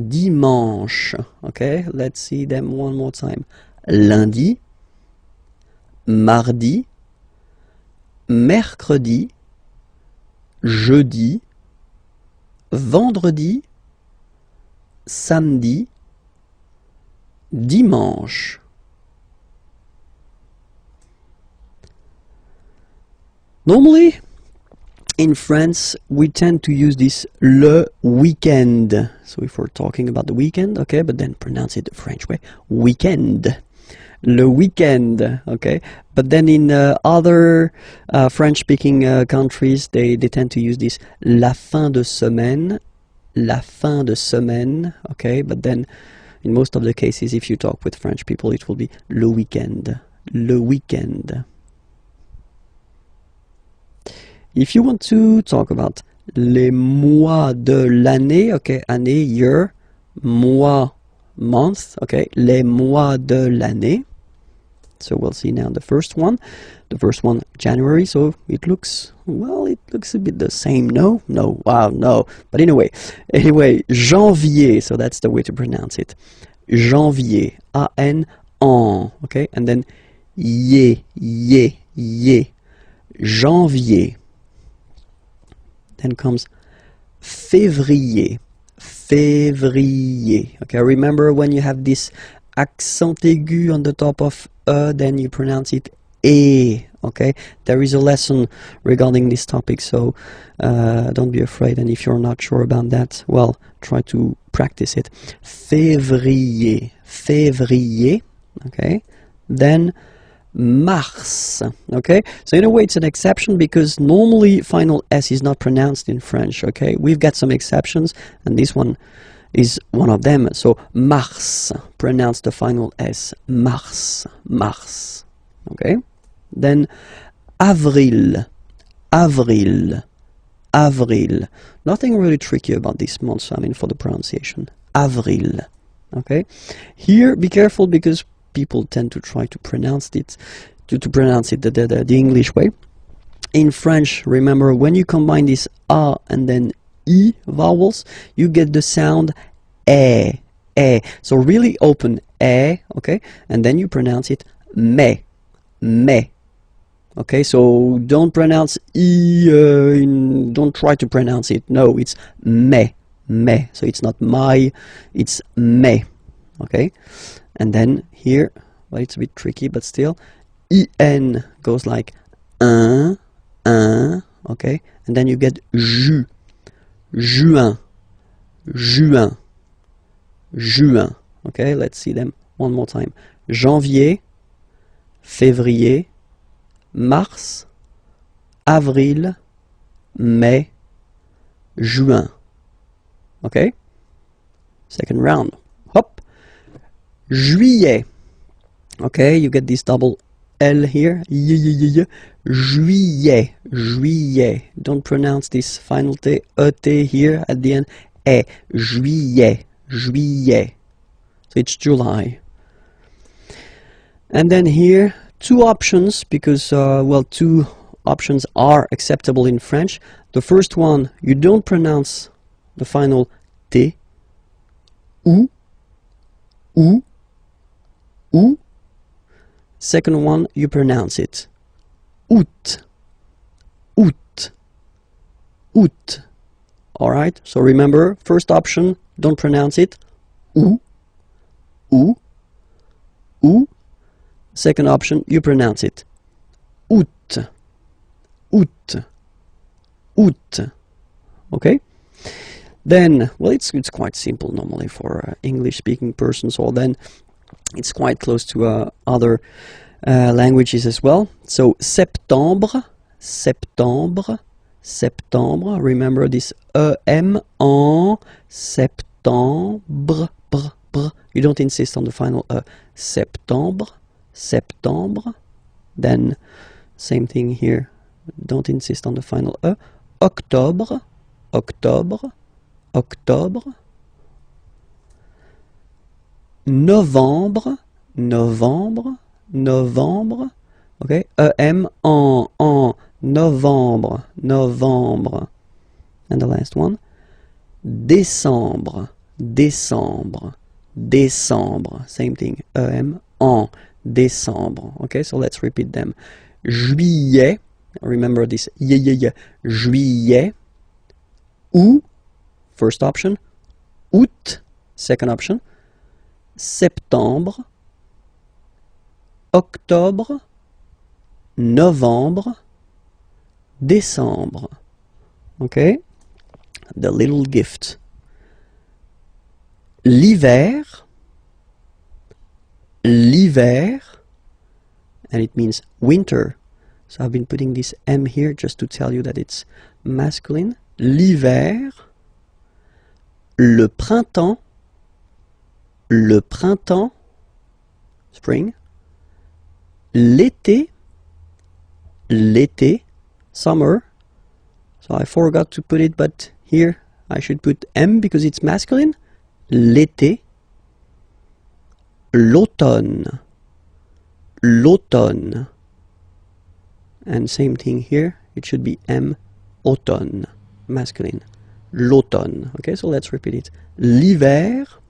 dimanche. Okay, let's see them one more time. Lundi, mardi, mercredi, jeudi, vendredi, samedi, dimanche. Normally, in France, we tend to use this le weekend. So if we're talking about the weekend, okay, but then pronounce it the French way, weekend. Le weekend, okay. But then in other French-speaking countries, they tend to use this la fin de semaine, okay. But then in most of the cases, if you talk with French people, it will be le weekend, le weekend. If you want to talk about les mois de l'année, okay, année, year, mois, month, okay, les mois de l'année. So we'll see now the first one. The first one, January, so it looks, well, it looks a bit the same. No, wow, no. But anyway, janvier, so that's the way to pronounce it. Janvier, A-N, en, okay? And then ye, janvier. Then comes février, okay? Remember when you have this accent aigu on the top of then you pronounce it e, okay? There is a lesson regarding this topic, so don't be afraid, and if you're not sure about that, well, try to practice it. Février, okay? Then mars, okay? So in a way it's an exception because normally final S is not pronounced in French, okay? We've got some exceptions, and this one is one of them. So mars, pronounce the final S, mars, okay? Then avril, nothing really tricky about this month, I mean, for the pronunciation. Avril, okay? Here, be careful because people tend to try to pronounce it, the English way. In French, remember, when you combine this A and then E vowels, you get the sound E. So really open E, okay? And then you pronounce it me. Okay, so don't pronounce E, don't try to pronounce it. No, it's me. So it's not my, it's me. Okay? And then here, well, it's a bit tricky, but still, en goes like un, okay? And then you get juin, okay? Let's see them one more time. Janvier, février, mars, avril, mai, juin. Okay? Second round. Hop. Juillet. Okay, you get this double L here. Juillet. Don't pronounce this final T, E-T here at the end. Juillet. So it's July. And then here, two options, because, well, two options are acceptable in French. The first one, you don't pronounce the final T. Ou. Second one, you pronounce it août. Alright, so remember, first option, don't pronounce it ou. Second option, you pronounce it août. Okay? Then, well, it's quite simple normally for English-speaking persons, or then it's quite close to other languages as well. So septembre. Remember this em en septembre. You don't insist on the final septembre. Then same thing here. Don't insist on the final octobre. Novembre. Okay, em en novembre. And the last one, décembre. Same thing, em en décembre. Okay, so let's repeat them. Juillet, remember this, juillet. Août, first option. Août, second option. Septembre, octobre, novembre, décembre. Okay? The little gift. L'hiver, and it means winter. So I've been putting this M here just to tell you that it's masculine. L'hiver, le printemps, spring, l'été, summer. So I forgot to put it, but here I should put M because it's masculine. L'été, l'automne, l'automne. And same thing here, it should be M, automne, masculine. L'automne. Okay, so let's repeat it. L'hiver,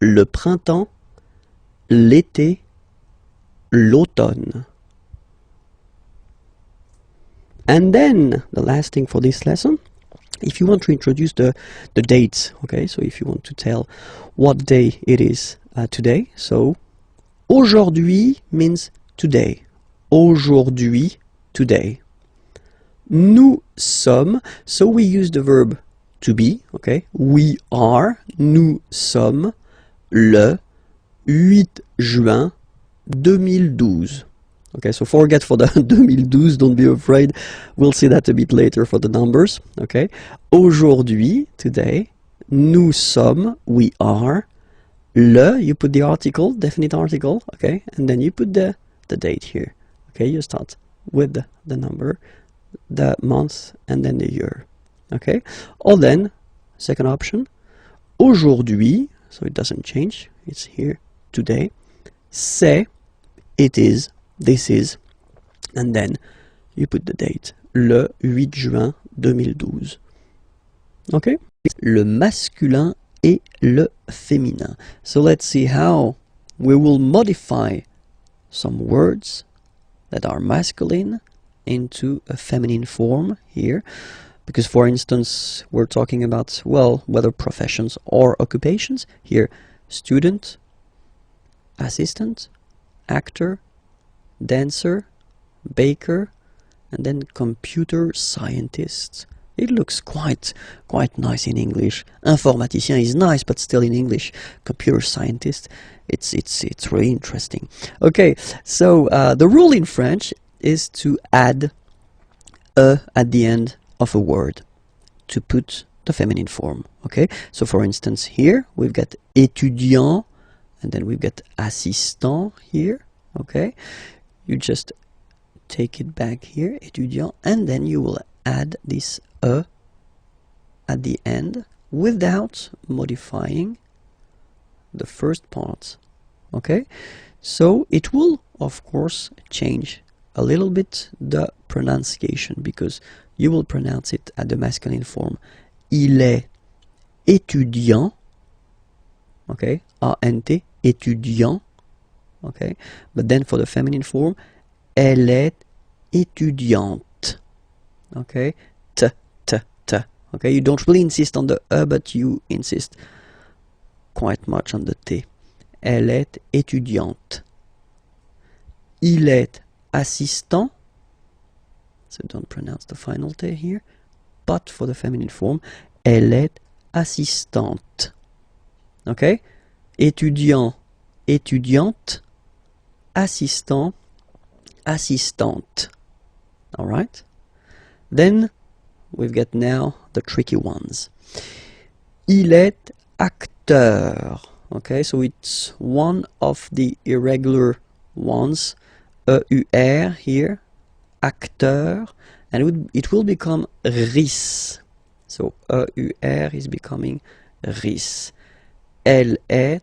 le printemps, l'été, l'automne. And then, the last thing for this lesson, if you want to introduce the dates, okay, so if you want to tell what day it is today, so aujourd'hui means today. Aujourd'hui, today. Nous sommes, so we use the verb to be, okay, we are, nous sommes, le 8 juin 2012. Okay, so forget for the 2012, don't be afraid. We'll see that a bit later for the numbers. Okay, aujourd'hui, today, nous sommes, we are, le, you put the article, definite article, okay, and then you put the date here. Okay, you start with the number, the month, and then the year. Okay, or then, second option, aujourd'hui, so it doesn't change, it's here, today, c'est, it is, this is, and then you put the date, le 8 juin 2012. Okay? Le masculin et le féminin. So let's see how we will modify some words that are masculine into a feminine form here. Because, for instance, we're talking about, well, whether professions or occupations. Here, student, assistant, actor, dancer, baker, and then computer scientist. It looks quite nice in English. Informaticien is nice, but still in English. Computer scientist, it's really interesting. Okay, so the rule in French is to add a at the end of a word to put the feminine form. Okay, so for instance here we've got étudiant, and then we've got assistant here. Okay, you just take it back here, étudiant, and then you will add this a at the end without modifying the first part. Okay, so it will of course change a little bit the pronunciation, because you will pronounce it at the masculine form. Il est étudiant. Okay, A-N-T, étudiant. Okay, but then for the feminine form, elle est étudiante. Okay, t. Okay, you don't really insist on the e, but you insist quite much on the t. Elle est étudiante. Il est assistant. So don't pronounce the final t here. But for the feminine form, elle est assistante. Okay, étudiant, étudiante. Assistant, assistante. All right. Then we've got now the tricky ones. Il est acteur. Okay, so it's one of the irregular ones. E-U-R here, acteur, and it will become ris. So E-U-R is becoming ris. Elle est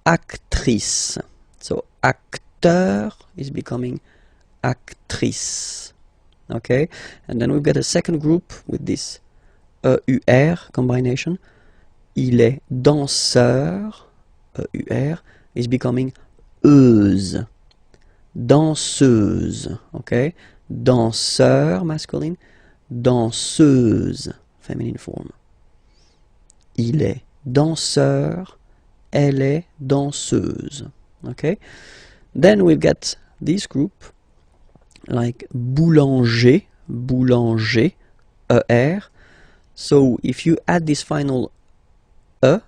actrice. So acteur is becoming actrice. Okay, and then we've got a second group with this E-U-R combination. Il est danseur. E-U-R is becoming euse. Danseuse. Okay, danseur masculine, danseuse feminine form. Il est danseur. Elle est danseuse. Okay, then we've got this group like boulanger, boulanger, ER. So if you add this final E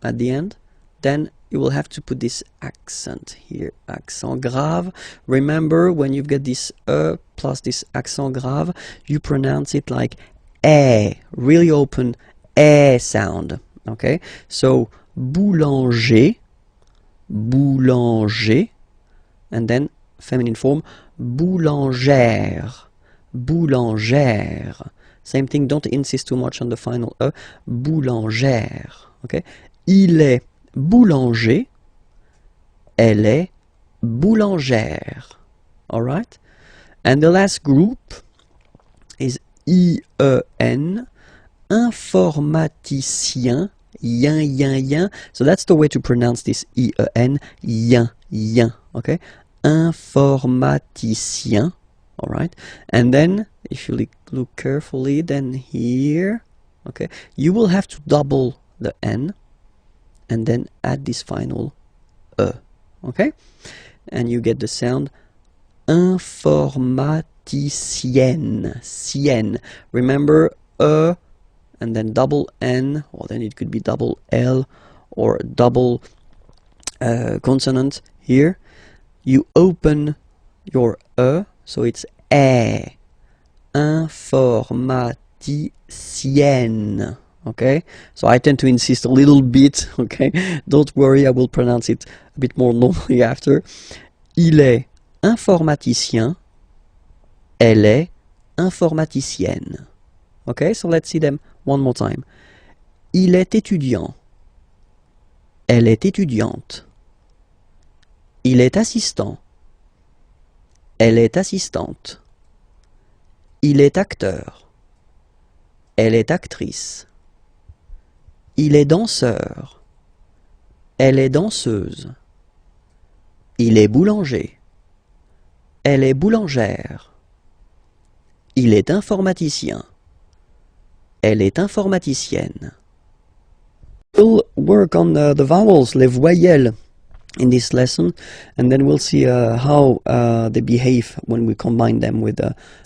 at the end, then you will have to put this accent here, accent grave. Remember, when you've got this E plus this accent grave, you pronounce it like E, really open E sound. Okay, so boulanger, boulanger, and then feminine form, boulangère, boulangère. Same thing, don't insist too much on the final E, boulangère. Okay, il est boulanger, elle est boulangère. All right? And the last group is IEN, informaticien, yin, yin, yin. So that's the way to pronounce this IEN, yin, yin, okay? Informaticien, all right? And then, if you look carefully, then here, okay, you will have to double the N and then add this final E, okay? And you get the sound informaticienne, sienne. Remember, E and then double N, or then it could be double L or double consonant here. You open your E, so it's E. Informaticienne. Okay, so I tend to insist a little bit. Okay, don't worry, I will pronounce it a bit more normally after. Il est informaticien. Elle est informaticienne. Okay, so let's see them one more time. Il est étudiant. Elle est étudiante. Il est assistant. Elle est assistante. Il est acteur. Elle est actrice. Il est danseur. Elle est danseuse. Il est boulanger. Elle est boulangère. Il est informaticien. Elle est informaticienne. We'll work on the vowels, les voyelles, in this lesson, and then we'll see how they behave when we combine them with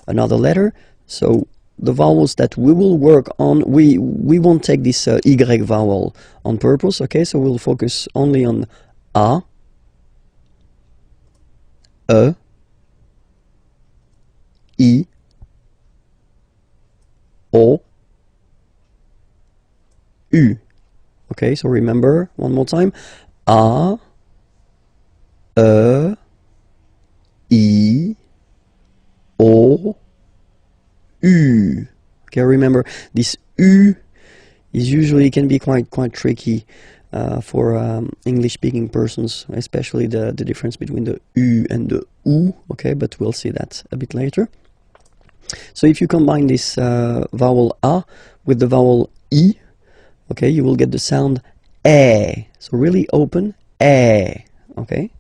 another letter. So the vowels that we will work on, we won't take this Y vowel on purpose, okay? So we'll focus only on A, E, I, O, U. Okay, so remember, one more time. A, E, I, O, U. Okay, remember, this U is usually can be quite tricky for English-speaking persons, especially the difference between the U and the U. Okay, but we'll see that a bit later. So if you combine this vowel A with the vowel I, okay, you will get the sound E. So really open, E. Okay,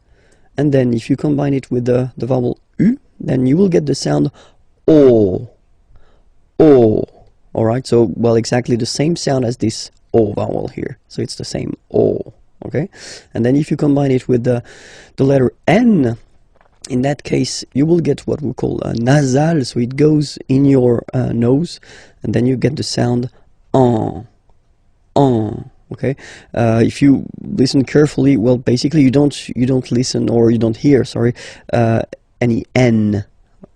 and then if you combine it with the vowel U, then you will get the sound O. O. All right, so well, exactly the same sound as this O vowel here. So it's the same O. Okay, and then if you combine it with the letter N, in that case, you will get what we call a nasal, so it goes in your nose, and then you get the sound on. Okay, if you listen carefully, well, basically you don't listen, or you don't hear, sorry, any N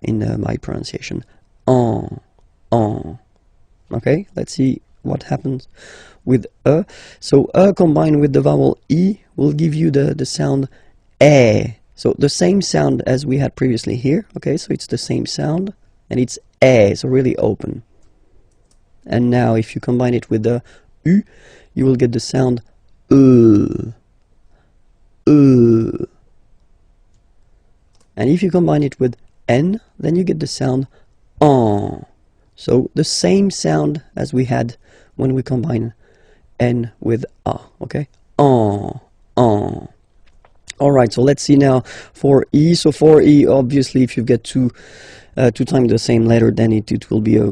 in my pronunciation. On. Okay, let's see what happens with E. So E combined with the vowel I will give you the sound E. So the same sound as we had previously here, okay, so it's the same sound, and it's E, so really open. And now if you combine it with the U, you will get the sound And if you combine it with N, then you get the sound en. So the same sound as we had when we combine N with A, okay? En. Alright, so let's see now for E. So for E, obviously, if you get two times the same letter, then it will be a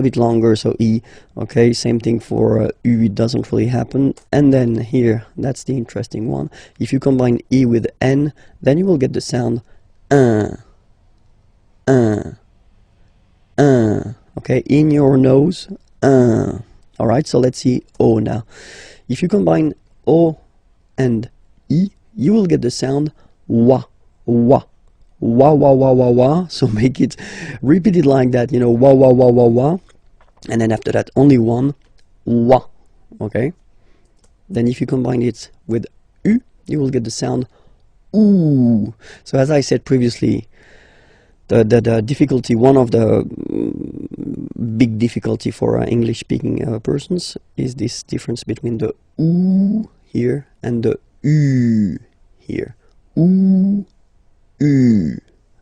bit longer, so E. Okay, same thing for U, it doesn't really happen. And then here, that's the interesting one. If you combine E with N, then you will get the sound okay, in your nose, Alright, so let's see O now. If you combine O and E, you will get the sound wa. So make it, repeat it like that, you know, wa. And then after that, only one, wa. Okay? Then if you combine it with U, you will get the sound oo. So as I said previously, the difficulty, one of the big difficulty for English speaking persons is this difference between the oo here and the U here. oo, u.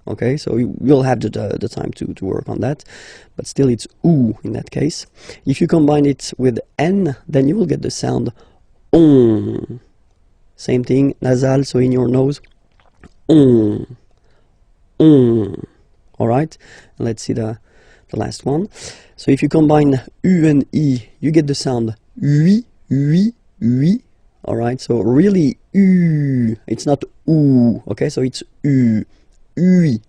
Okay, so you'll have the time to work on that, but still it's oo in that case. If you combine it with n, then you will get the sound on. Same thing, nasal, so in your nose, on, on. All right, and let's see the last one. So if you combine u and e, you get the sound oui, oui, oui. All right, so really u, it's not oo. Okay, so it's u. Ui,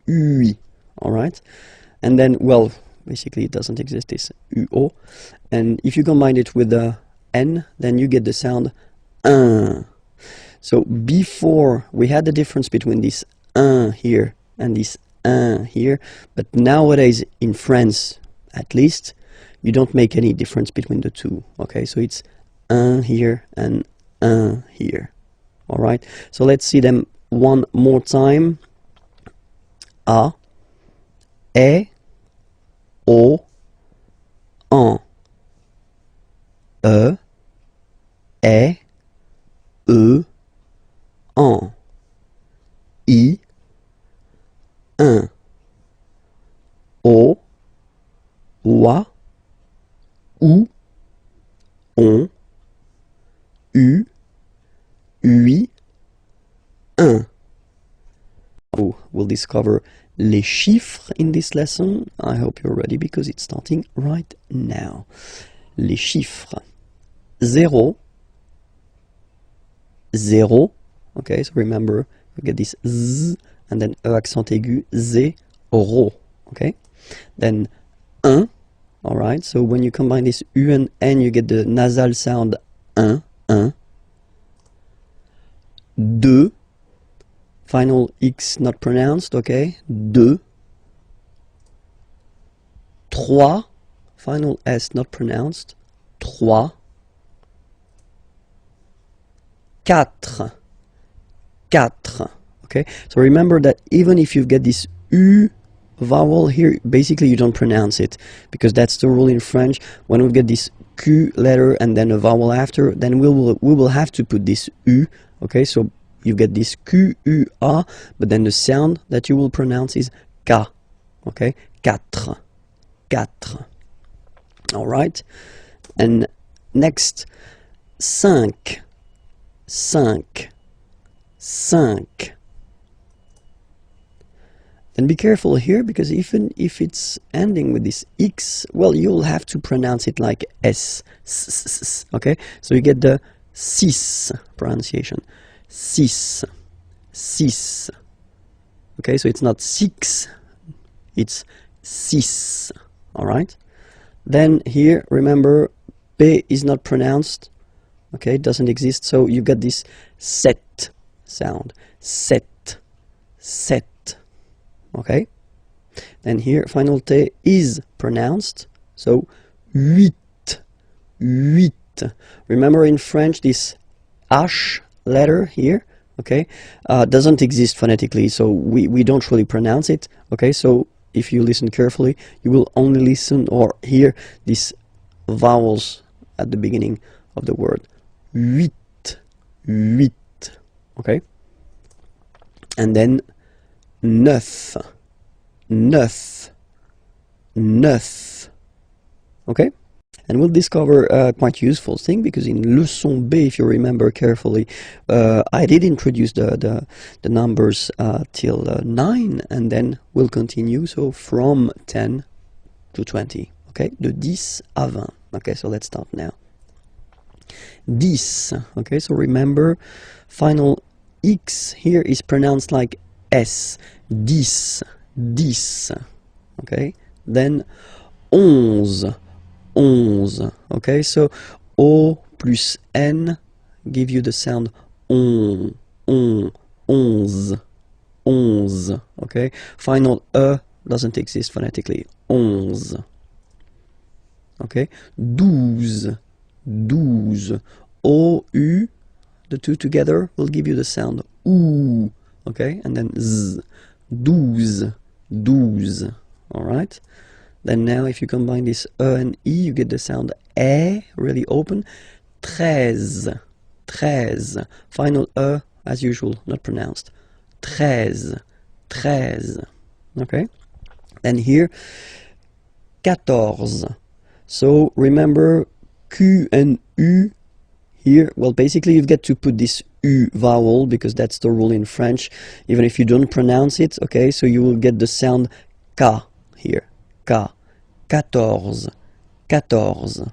ui, all right, and then, well, basically it doesn't exist, this uo, and if you combine it with the n, then you get the sound un. So before we had the difference between this un here and this un here, but nowadays in France, at least, you don't make any difference between the two. Okay, so it's un here and un here. All right, so let's see them one more time. A, E, O, en, E, E, en, I, un, O, oua, ou, on, u, ui, un. We'll discover les chiffres in this lesson. I hope you're ready because it's starting right now. Les chiffres. 0, 0. Okay, so remember, you get this z and then e accent aigu, zéro. Okay, then 1. All right, so when you combine this u and n, you get the nasal sound 1, 1. 2. Final X not pronounced, okay? 2. 3. Final S not pronounced. 3. 4. 4. Okay? So remember that even if you get this U vowel here, basically you don't pronounce it, because that's the rule in French. When we get this Q letter and then a vowel after, then we will have to put this U, okay? So you get this Q-U-A, but then the sound that you will pronounce is K, okay? 4, 4. All right? And next, 5, 5, 5. Then be careful here, because even if it's ending with this X, well, you'll have to pronounce it like S, okay? So you get the 6 pronunciation. 6, 6. Okay, so it's not 6, it's 6. All right. Then here, remember, P is not pronounced. Okay, it doesn't exist. So you got this set sound. Set, set. Okay. Then here, final T is pronounced. So huit, huit. Remember in French, this H letter here, okay, doesn't exist phonetically, so we don't really pronounce it. Okay, so if you listen carefully, you will only listen or hear these vowels at the beginning of the word. Huit, huit. Okay, and then neuf, neuf, neuf. Okay. And we'll discover a quite useful thing, because in leçon B, if you remember carefully, I did introduce the numbers till 9, and then we'll continue, so from 10 to 20, okay? De 10 à 20. Okay, so let's start now. 10, okay, so remember, final X here is pronounced like S. 10, 10, okay? Then 11. 11, okay, so O plus N give you the sound on, 11, 11, okay, final E doesn't exist phonetically, 11, okay, 12, 12, O, U, the two together will give you the sound OO, okay, and then Z, 12, 12, all right. Then now if you combine this E and E, you get the sound E, really open. 13, 13. Final E as usual, not pronounced. 13, 13. Okay? And here, 14. So remember, Q and U here, well, basically you get to put this U vowel because that's the rule in French, even if you don't pronounce it, okay? So you will get the sound K here, K, 14, 14,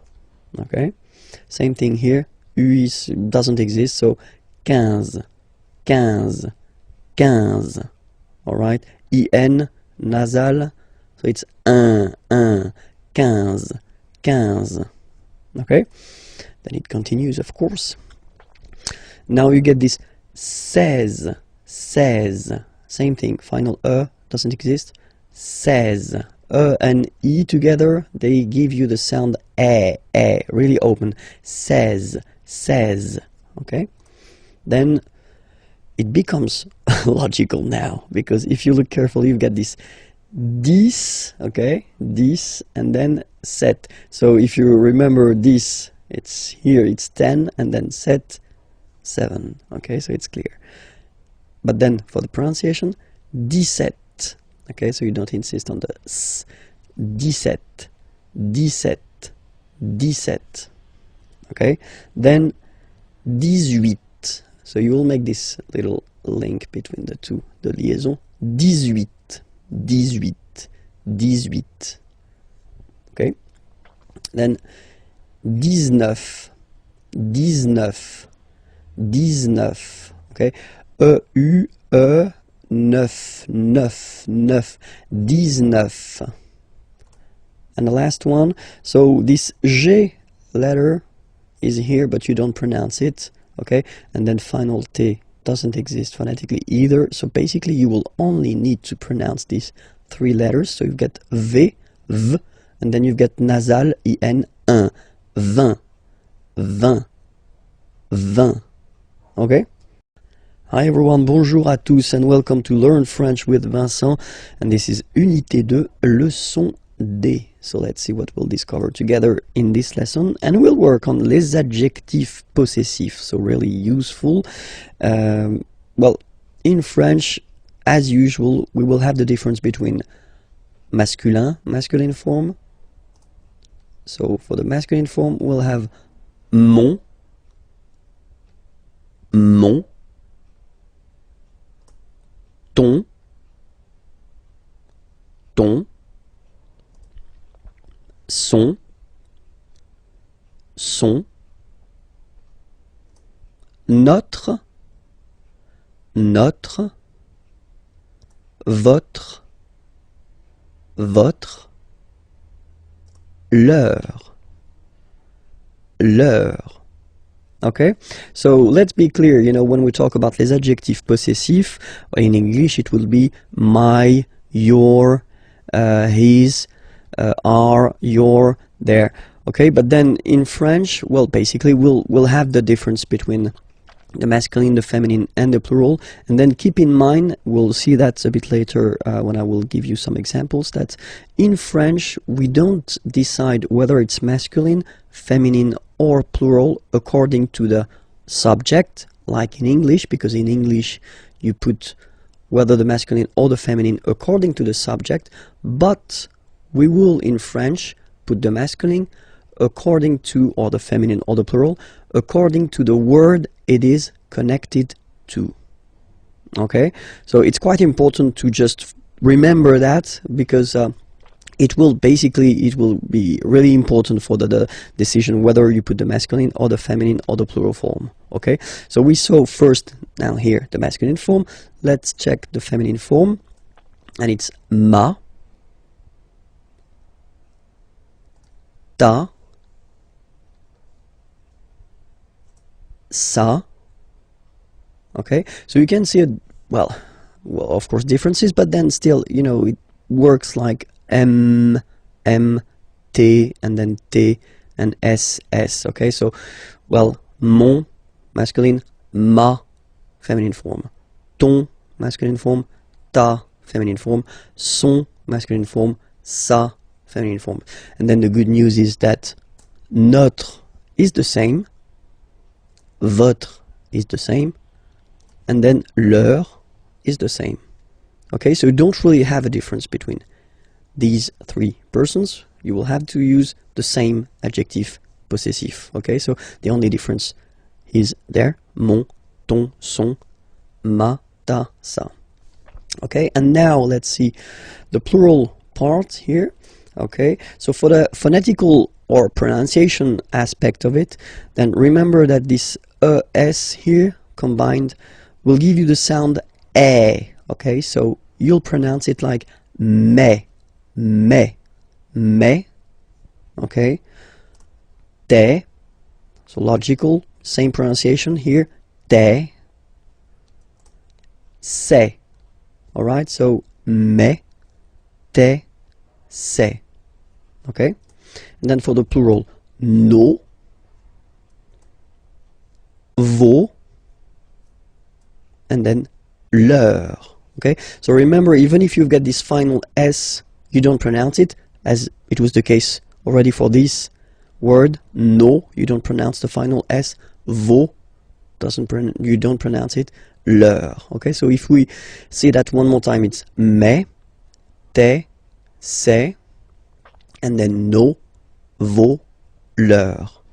okay? Same thing here, U doesn't exist, so 15, 15, 15, all right? IN, nasal, so it's 1, 1, 15, 15, okay? Then it continues, of course. Now you get this 16, 16. Same thing, final doesn't exist. 16. And E together, they give you the sound really open. 16, 16. Okay? Then it becomes logical now, because if you look carefully, you get this 10, okay? 10, and then 7. So if you remember this, it's here, it's 10, and then 7, 7. Okay, so it's clear. But then for the pronunciation, 17. Okay, so you don't insist on the s. 17, 17, 17. Okay, then 18. So you will make this little link between the two, the liaison. 18, 18, 18. Okay, then 19, 19, 19. Okay, E-U-E, 9, 9, 9, 19. And the last one, so this G letter is here, but you don't pronounce it, okay? And then final T doesn't exist phonetically either, so basically you will only need to pronounce these 3 letters. So you get V, V, and then you get nasal, I-N, 1, 20, 20, 20. Okay? Hi everyone, bonjour à tous and welcome to Learn French with Vincent, and this is Unité 2, Leçon D. So let's see what we'll discover together in this lesson, and we'll work on les adjectifs possessifs, so really useful. Well, in French, as usual, we will have the difference between masculine form. So for the masculine form, we'll have mon, mon, ton, ton, son, son, notre, notre, votre, votre, leur, leur. Okay, so let's be clear, you know, when we talk about les adjectifs possessifs, in English it will be my, your, his, our, your, their. Okay, but then in French, well, basically we'll have the difference between the masculine, the feminine, and the plural. And then keep in mind, we'll see that a bit later when I will give you some examples, that in French we don't decide whether it's masculine, feminine, or plural according to the subject, like in English, because in English you put whether the masculine or the feminine according to the subject, but we will in French put the masculine according to, or the feminine or the plural, according to the word it is connected to. Okay, so it's quite important to just remember that, because it will be really important for the decision whether you put the masculine or the feminine or the plural form. Okay, so we saw first now here the masculine form. Let's check the feminine form, and it's ma, ta, sa. Okay, so you can see well, of course differences, but then still, you know, it works like M, M, T, and then T, and S, S. Okay, so, well, mon, masculine, ma, feminine form, ton, masculine form, ta, feminine form, son, masculine form, sa, feminine form. And then the good news is that notre is the same, votre is the same, and then leur is the same. Okay, so you don't really have a difference between these three persons. You will have to use the same adjective possessive. Okay, so the only difference is there. Mon, ton, son, ma, ta, sa. Okay, and now let's see the plural part here. Okay, so for the phonetical or pronunciation aspect of it, then remember that this es here combined will give you the sound e. Okay, so you'll pronounce it like me, me, me. Okay, te. So logical, same pronunciation here. Te, se. All right, so me, te, se. Okay, and then for the plural, nos, vos, and then leur. Okay, so remember, even if you've got this final S, you don't pronounce it, as it was the case already for this word. No, you don't pronounce the final S. Vos, you don't pronounce it. Leur. Okay, so if we say that one more time, it's me, te, se, and then nos, vos, leur.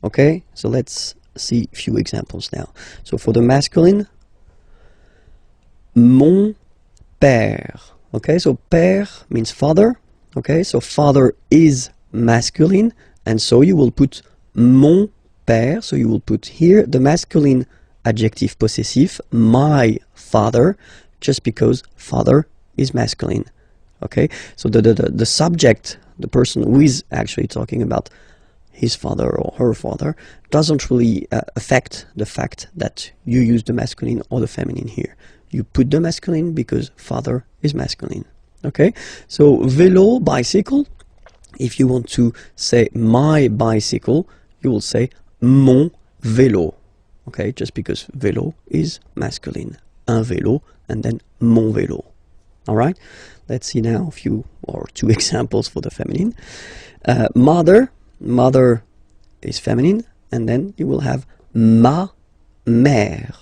Okay, so let's see a few examples now. So for the masculine, mon père. Okay, so père means father. Okay, so father is masculine, and so you will put mon père. So you will put here the masculine adjective possessive, my father, just because father is masculine. Okay, so the subject, the person who is actually talking about his father or her father, doesn't really affect the fact that you use the masculine or the feminine here. You put the masculine because father is masculine. Okay, so vélo, bicycle. If you want to say my bicycle, you will say mon vélo. Okay, just because vélo is masculine. Un vélo, and then mon vélo. All right, let's see now a few or two examples for the feminine. Mother. Mother is feminine, and then you will have ma mère.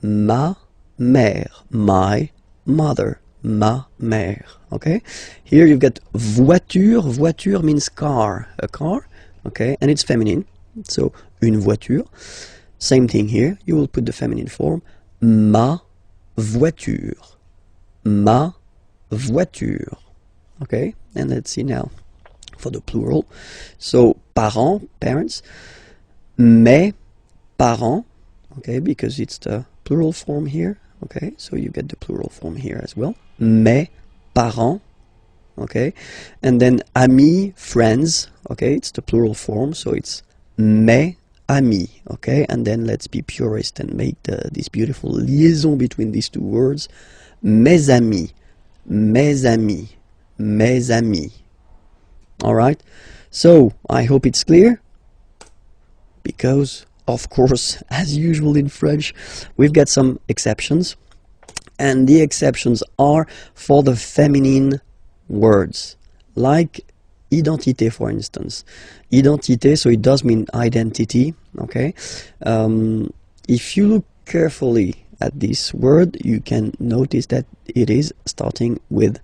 Ma mère, my mother, ma mère. Okay, here you've got voiture. Voiture means car, a car. Okay, and it's feminine, so une voiture. Same thing here, you will put the feminine form, ma voiture. Ma voiture. Okay, and let's see now for the plural. So parents, parents, mes parents. Okay, because it's the plural form here. Okay, so you get the plural form here as well. Mes parents. Okay, and then amis, friends. Okay, it's the plural form, so it's mes amis. Okay, and then let's be purist and make this beautiful liaison between these two words. Mes amis, mes amis, mes amis. All right, so I hope it's clear, because of course, as usual in French, we've got some exceptions, and the exceptions are for the feminine words, like identité, for instance. Identité, so it does mean identity. Okay, if you look carefully at this word, you can notice that it is starting with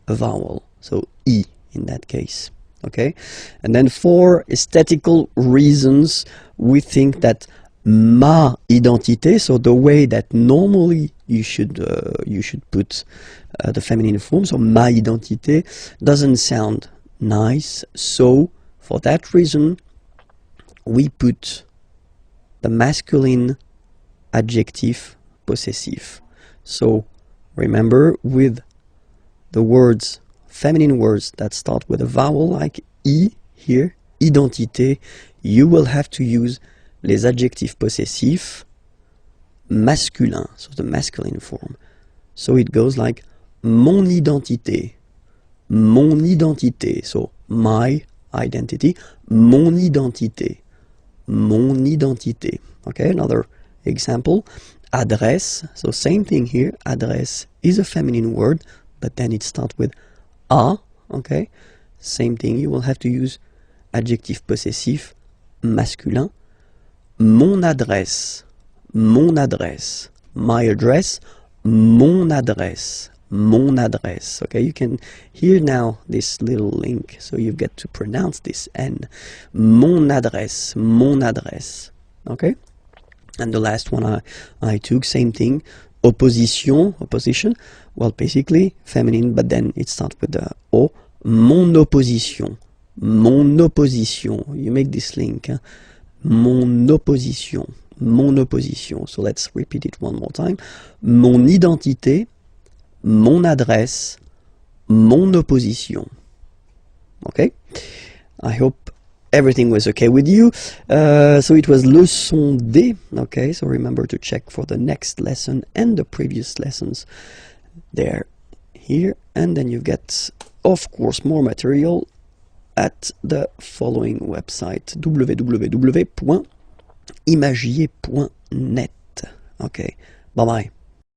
a vowel, so I in that case. Okay, and then for aesthetical reasons, we think that ma identité, so the way that normally you should put the feminine form, so ma identité, doesn't sound nice. So for that reason, we put the masculine adjective possessive. So remember, with the words, feminine words that start with a vowel like I here, identité, you will have to use les adjectifs possessifs masculins, so the masculine form. So it goes like mon identité, so my identity, mon identité, mon identité. Okay, another example, adresse, so same thing here, adresse is a feminine word, but then it starts with a. Okay, same thing, you will have to use adjectif possessif masculin. Mon adresse, mon adresse. My address, mon adresse. Mon adresse. Okay, you can hear now this little link, so you get to pronounce this N. Mon adresse, mon adresse. Okay, and the last one I took, same thing, opposition, well, basically feminine, but then it starts with the O. Mon opposition, mon opposition. You make this link, huh? Mon opposition, mon opposition. So let's repeat it one more time. Mon identité, mon adresse, mon opposition. Okay? I hope everything was okay with you. So it was leçon D. Okay, so remember to check for the next lesson and the previous lessons there, here, and then you get, of course, more material at the following website, www.imagier.net. Okay, bye-bye.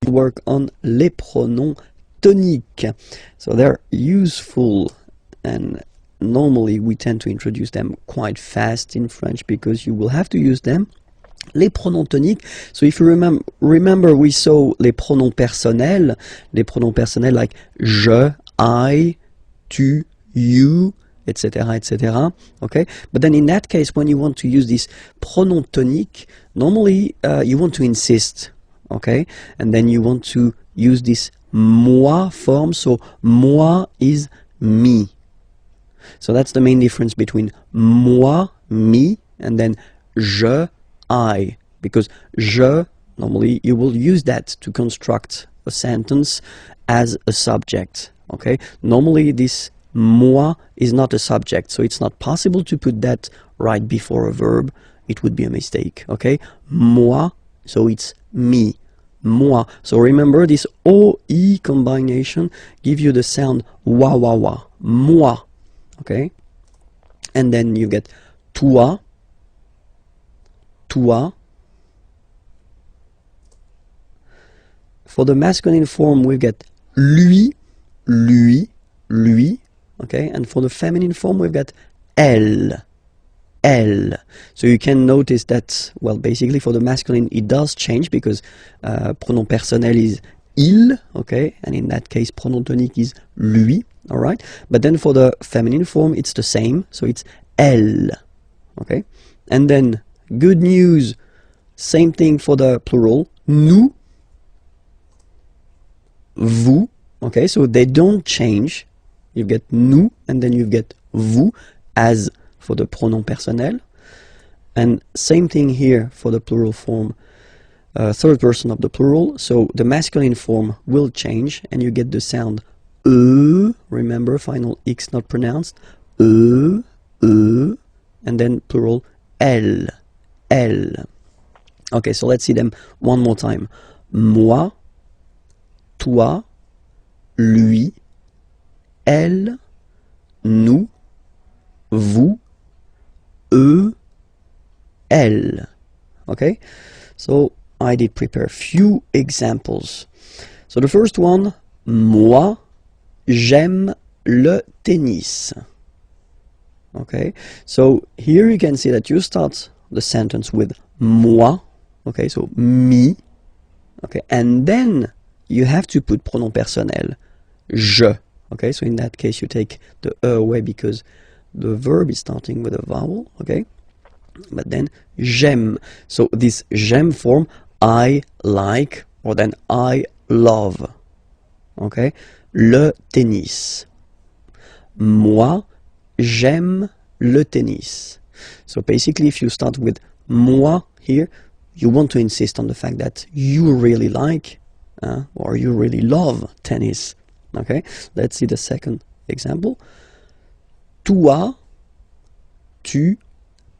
Work on les pronoms toniques. So they're useful, and normally we tend to introduce them quite fast in French because you will have to use them. Les pronoms toniques. So if you remember, we saw les pronoms personnels like je, I, tu, you, etc., etc. Okay, but then in that case, when you want to use this pronom tonique, normally you want to insist. Okay, and then you want to use this moi form. So moi is me. So that's the main difference between moi, me, and then je, I. Because je, normally you will use that to construct a sentence as a subject. Okay, normally this moi is not a subject, so it's not possible to put that right before a verb. It would be a mistake. Okay, moi, so it's me, moi. So remember, this OE combination give you the sound wa wa wa, moi. Okay, and then you get toi, toi. For the masculine form, we get lui, lui, lui. Okay, and for the feminine form, we've got elle, elle. So you can notice that, well, basically for the masculine, it does change because pronom personnel is il, okay, and in that case, pronom tonique is lui, all right. But then for the feminine form, it's the same, so it's elle, okay. And then, good news, same thing for the plural, nous, vous, okay, so they don't change. You get nous, and then you get vous, as for the pronom personnel. And same thing here for the plural form, third person of the plural. So the masculine form will change, and you get the sound remember, final X not pronounced, and then plural elle, elle. Okay, so let's see them one more time. Moi, toi, lui, elle, nous, vous, eux, elle. Okay, so I did prepare a few examples. So the first one, moi, j'aime le tennis. Okay, so here you can see that you start the sentence with moi. Okay, so me. Okay, and then you have to put pronom personnel, je. Okay, so in that case you take the away because the verb is starting with a vowel. Okay, but then j'aime. So this j'aime form, I like, or then I love. Okay, le tennis. Moi, j'aime le tennis. So basically, if you start with moi here, you want to insist on the fact that you really like or you really love tennis. Okay, let's see the second example. Toi, tu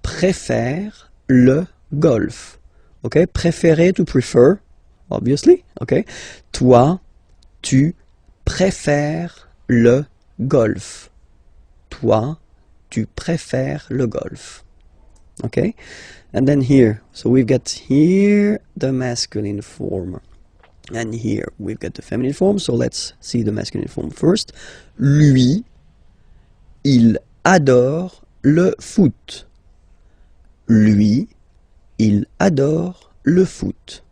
préfères le golf. Okay, préférer, to prefer, obviously. Okay, toi, tu préfères le golf. Toi, tu préfères le golf. Okay, and then here, so we've got here the masculine form, and here we've got the feminine form. So let's see the masculine form first. Lui, il adore le foot. Lui, il adore le foot.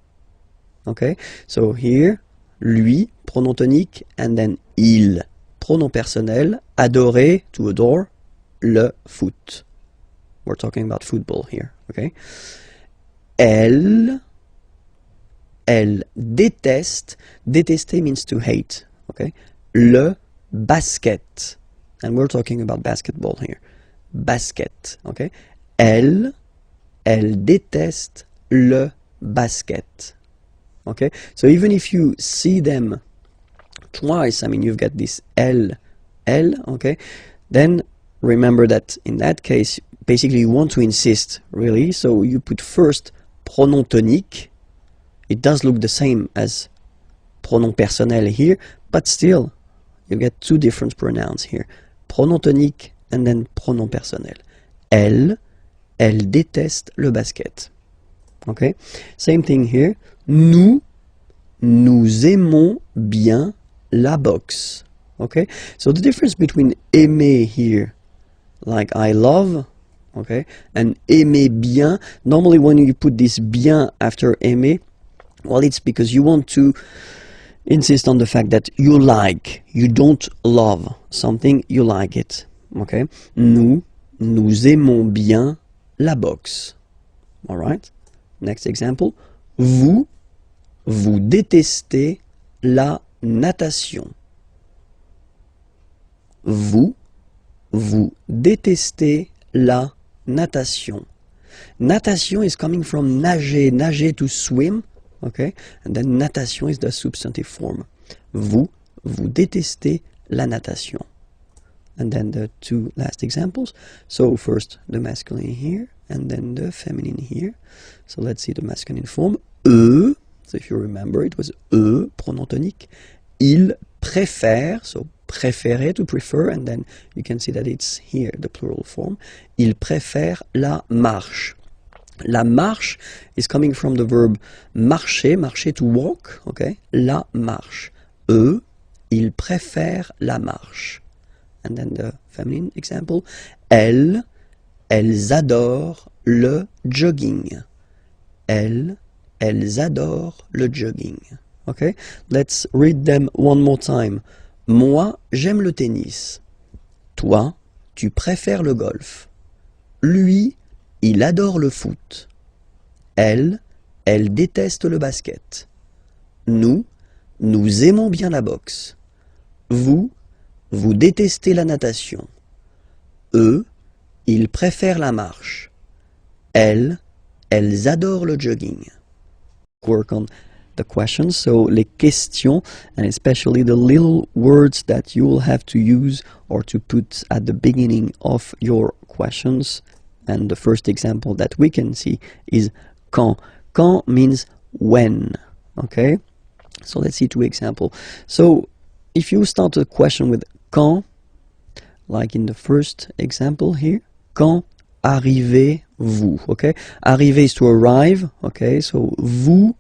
Okay, so here, lui, pronom tonique, and then il, pronom personnel, adorer, to adore, le foot. We're talking about football here, okay? Elle déteste, détester means to hate, okay? Le basket, and we're talking about basketball here. Basket, okay? Elle déteste le basket. Okay, so even if you see them twice, I mean, you've got this L, okay, then remember that in that case, basically you want to insist, really, so you put first pronom tonique. It does look the same as pronom personnel here, but still, you get two different pronouns here. Pronom tonique and then pronom personnel. Elle déteste le basket. Okay, same thing here. Nous aimons bien la boxe. Okay, so the difference between aimer here, like I love, okay, and aimer bien, normally when you put this bien after aimer, well, it's because you want to insist on the fact that you like, you don't love something, you like it. Okay, nous aimons bien la boxe. All right. Next example, vous détestez la natation. Vous détestez la natation. Natation is coming from nager to swim, okay? And then natation is the substantive form. Vous détestez la natation. And then the two last examples. So first the masculine here, and then the feminine here. So let's see the masculine form. Eux, so if you remember, it was eux, pronom tonique. Ils préfèrent, so préférer, to prefer, and then you can see that it's here, the plural form. Ils préfèrent la marche. La marche is coming from the verb marcher to walk, okay? La marche. Eux, ils préfèrent la marche. And then the feminine example. Elles adorent le jogging. Elles adorent le jogging. Okay? Let's read them one more time. Moi, j'aime le tennis. Toi, tu préfères le golf. Lui, il adore le foot. Elle déteste le basket. Nous aimons bien la boxe. Vous détestez la natation. Eux, ils préfèrent la marche. Elles adorent le jogging. Work on the questions, so les questions, and especially the little words that you will have to use or to put at the beginning of your questions. And the first example that we can see is quand. Quand means when, okay? So let's see two examples. So if you start a question with quand, like in the first example here, quand arrivez-vous, okay? Arriver is to arrive, okay? So vous,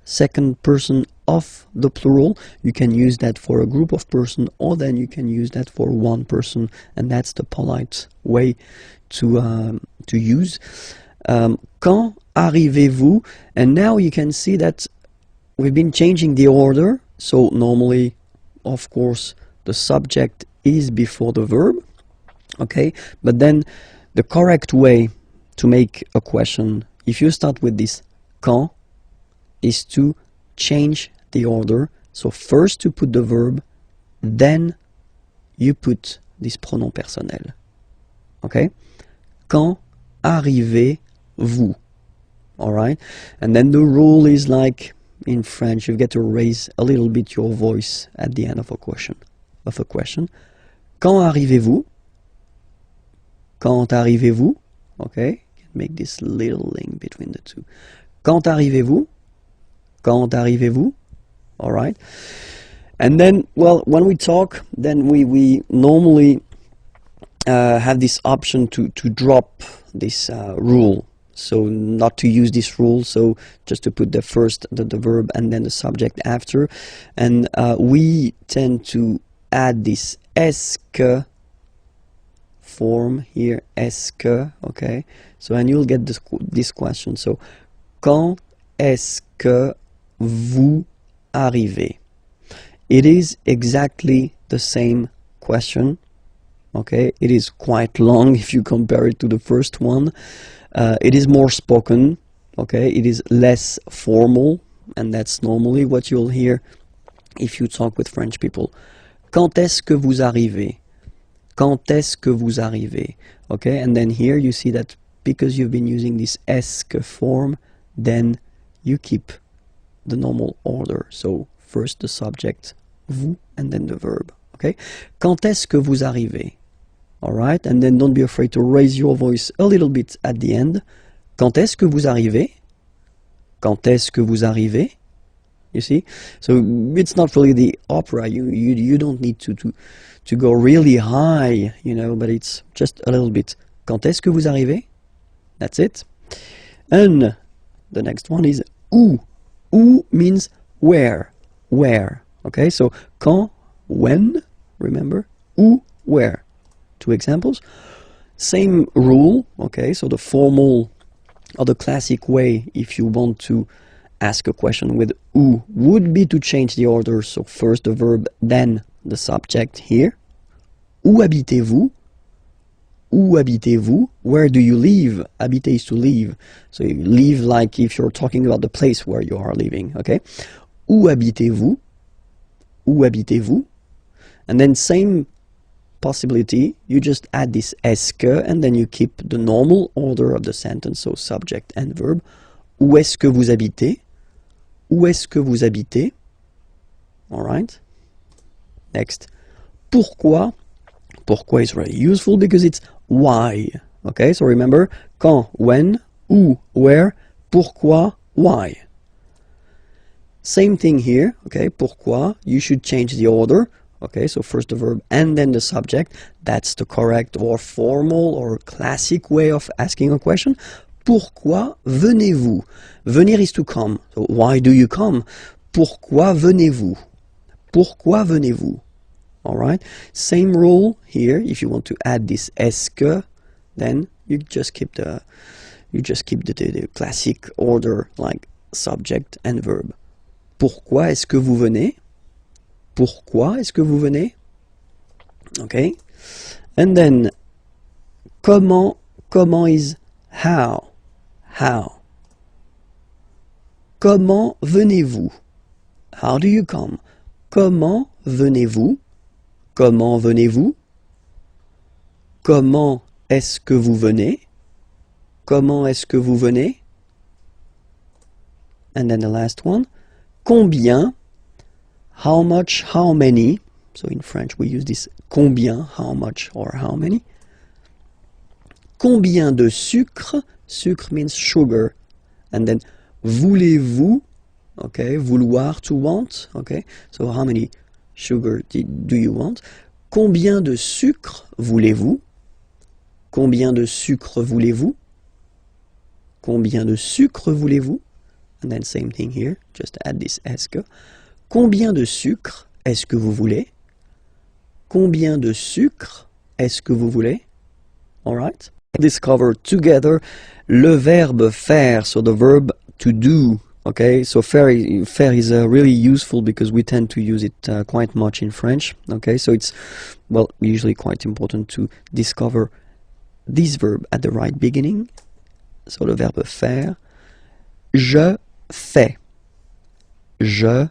second person of the plural, you can use that for a group of person, or then you can use that for one person, and that's the polite way to use. Quand arrivez-vous? And now you can see that we've been changing the order. So normally, of course, the subject is before the verb, okay? But then the correct way to make a question, if you start with this quand, is to change the order. So first you put the verb, then you put this pronom personnel. Okay? Quand arrivez-vous? All right? And then the rule is like in French, you get to raise a little bit your voice at the end of a question. Quand arrivez-vous? Quand arrivez-vous? Okay? You can make this little link between the two. Quand arrivez-vous? Quand arrivez-vous? All right. And then, well, when we talk, then we normally have this option to drop this rule. So not to use this rule, so just to put the verb and then the subject after. And we tend to add this est-ce que form here, est-ce que, okay? So, and you'll get this question. So, Quand est-ce que vous arrivez? It is exactly the same question. Okay, it is quite long if you compare it to the first one. It is more spoken. Okay, it is less formal, and that's normally what you'll hear if you talk with French people. Quand est-ce que vous arrivez? Quand est-ce que vous arrivez? Okay, and then here you see that because you've been using this esque form, then you keep the normal order. So first the subject, vous, and then the verb. Okay, quand est-ce que vous arrivez? All right, and then don't be afraid to raise your voice a little bit at the end. Quand est-ce que vous arrivez? Quand est-ce que vous arrivez? You see, so it's not really the opera. You don't need to go really high, you know, but it's just a little bit. Quand est-ce que vous arrivez? That's it. And the next one is où. Où means where. Where. Okay, so quand, when, remember, où, where. Two examples. Same rule, okay, so the formal or the classic way if you want to ask a question with où would be to change the order, so first the verb, then the subject here. Où habitez-vous? Où habitez-vous? Where do you live? Habiter is to live. So you live like if you're talking about the place where you are living, okay? Où habitez-vous? Où habitez-vous? And then same possibility, you just add this est-ce que, and then you keep the normal order of the sentence, so subject and verb. Où est-ce que vous habitez? Où est-ce que vous habitez? All right. Next. Pourquoi? Pourquoi is really useful because it's why. Okay, so remember, quand, when, où, where, pourquoi, why. Same thing here, okay, pourquoi, you should change the order. Okay, so first the verb and then the subject. That's the correct or formal or classic way of asking a question. Pourquoi venez-vous? Venir is to come. So why do you come? Pourquoi venez-vous? Pourquoi venez-vous? All right. Same rule here. If you want to add this est-ce que, then you just keep the classic order like subject and verb. Pourquoi est-ce que vous venez? Pourquoi est-ce que vous venez? Okay. And then comment is how. How. Comment venez-vous? How do you come? Comment venez-vous? Comment venez-vous? Comment est-ce que vous venez? Comment est-ce que vous venez? And then the last one. Combien? How much, how many? So in French we use this combien, how much or how many. Combien de sucre? Sucre means sugar. And then voulez-vous? Okay, vouloir, to want. Okay, so how many sugar do you want? Combien de sucre voulez-vous? Combien de sucre voulez-vous? Combien de sucre voulez-vous? And then same thing here, just add this est-ce que. Combien de sucre est-ce que vous voulez? Combien de sucre est-ce que vous voulez? All right. Discover together le verbe faire, so the verb to do. Okay, so faire is really useful because we tend to use it quite much in French. Okay, so it's, well, usually quite important to discover this verb at the right beginning. So le verbe faire. Je fais. Je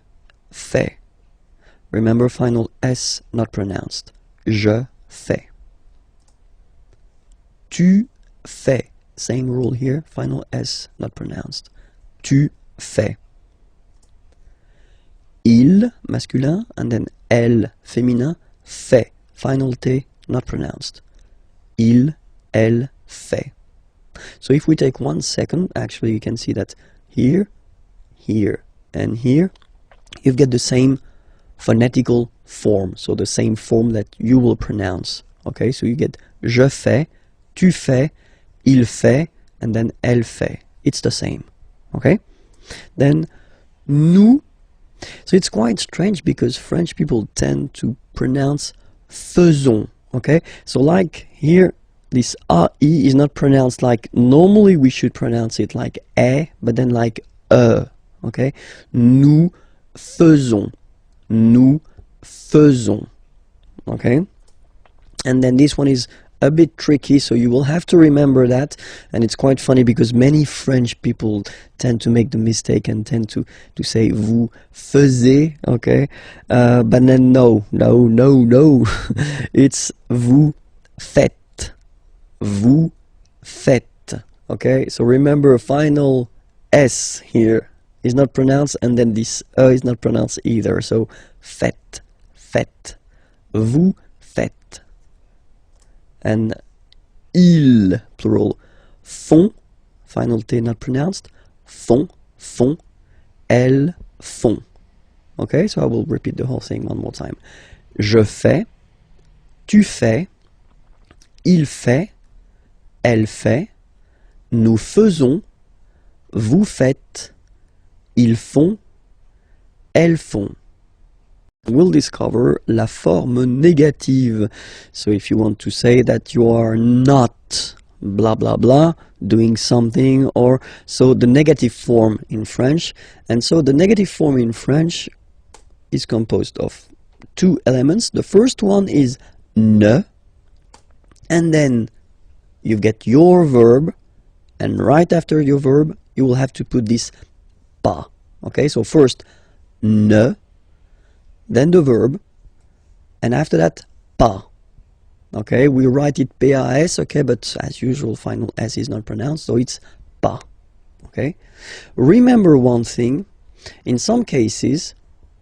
fais. Remember, final S not pronounced. Je fais. Tu fais. Same rule here, final S not pronounced. Tu fais. Il, masculin, and then elle, féminin, fait. Final T not pronounced. Il, elle, fait. So if we take 1 second, actually you can see that here, here, and here, you get the same phonetical form, so the same form that you will pronounce. Okay, so you get je fais, tu fais, il fait, and then elle fait. It's the same. Okay? Then nous. So it's quite strange because French people tend to pronounce faisons. Okay? So like here, this AE is not pronounced like normally we should pronounce it like E, but then like okay? Nous faisons. Nous faisons. Okay? And then this one is a bit tricky, so you will have to remember that. And it's quite funny because many French people tend to make the mistake and tend to say vous faisiez, okay? But then no. It's vous faites. Vous faites. Okay, so remember, final S here is not pronounced, and then this is not pronounced either. So faites, faites. Vous faites. And ils, plural, font, final T not pronounced, font, font, elles font. Okay, so I will repeat the whole thing one more time. Je fais, tu fais, il fait, elle fait, nous faisons, vous faites, ils font, elles font. We'll discover la forme négative. So if you want to say that you are not blah blah blah doing something, or so the negative form in French. And so the negative form in French is composed of two elements. The first one is ne, and then you get your verb, and right after your verb you will have to put this pas. Okay, so first ne, then the verb, and after that pas. Okay, we write it PAS, okay, but as usual final S is not pronounced, so it's pas. Okay, remember one thing, in some cases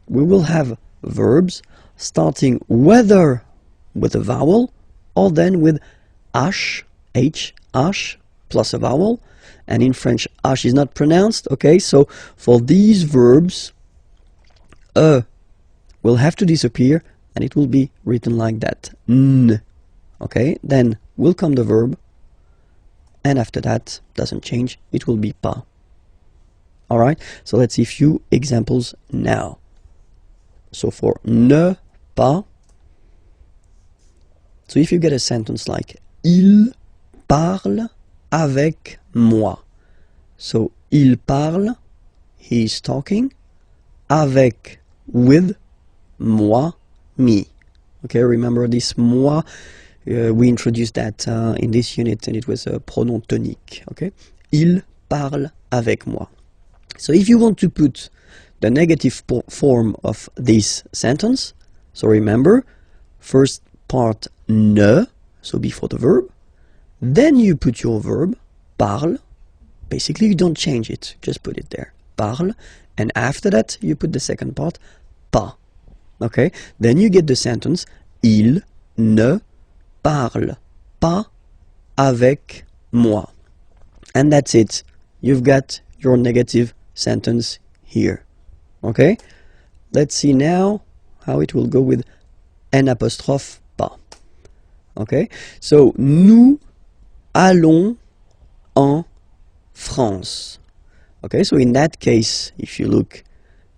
we will have verbs starting whether with a vowel or then with h, plus a vowel, and in French h is not pronounced. Okay, so for these verbs will have to disappear and it will be written like that, n. Okay, then will come the verb, and after that doesn't change, it will be pas. Alright, so let's see a few examples now. So for ne pas, so if you get a sentence like il parle avec moi, so il parle, he is talking, avec, with, moi, me. Okay, remember this moi, we introduced that in this unit, and it was a pronom tonique. Okay, il parle avec moi. So if you want to put the negative form of this sentence, so remember, first part ne, so before the verb, then you put your verb, parle, basically you don't change it, just put it there, parle, and after that you put the second part, pas. Okay, then you get the sentence, il ne parle pas avec moi. And that's it. You've got your negative sentence here. Okay, let's see now how it will go with N apostrophe pas. Okay, so nous allons en France. Okay, so in that case, if you look,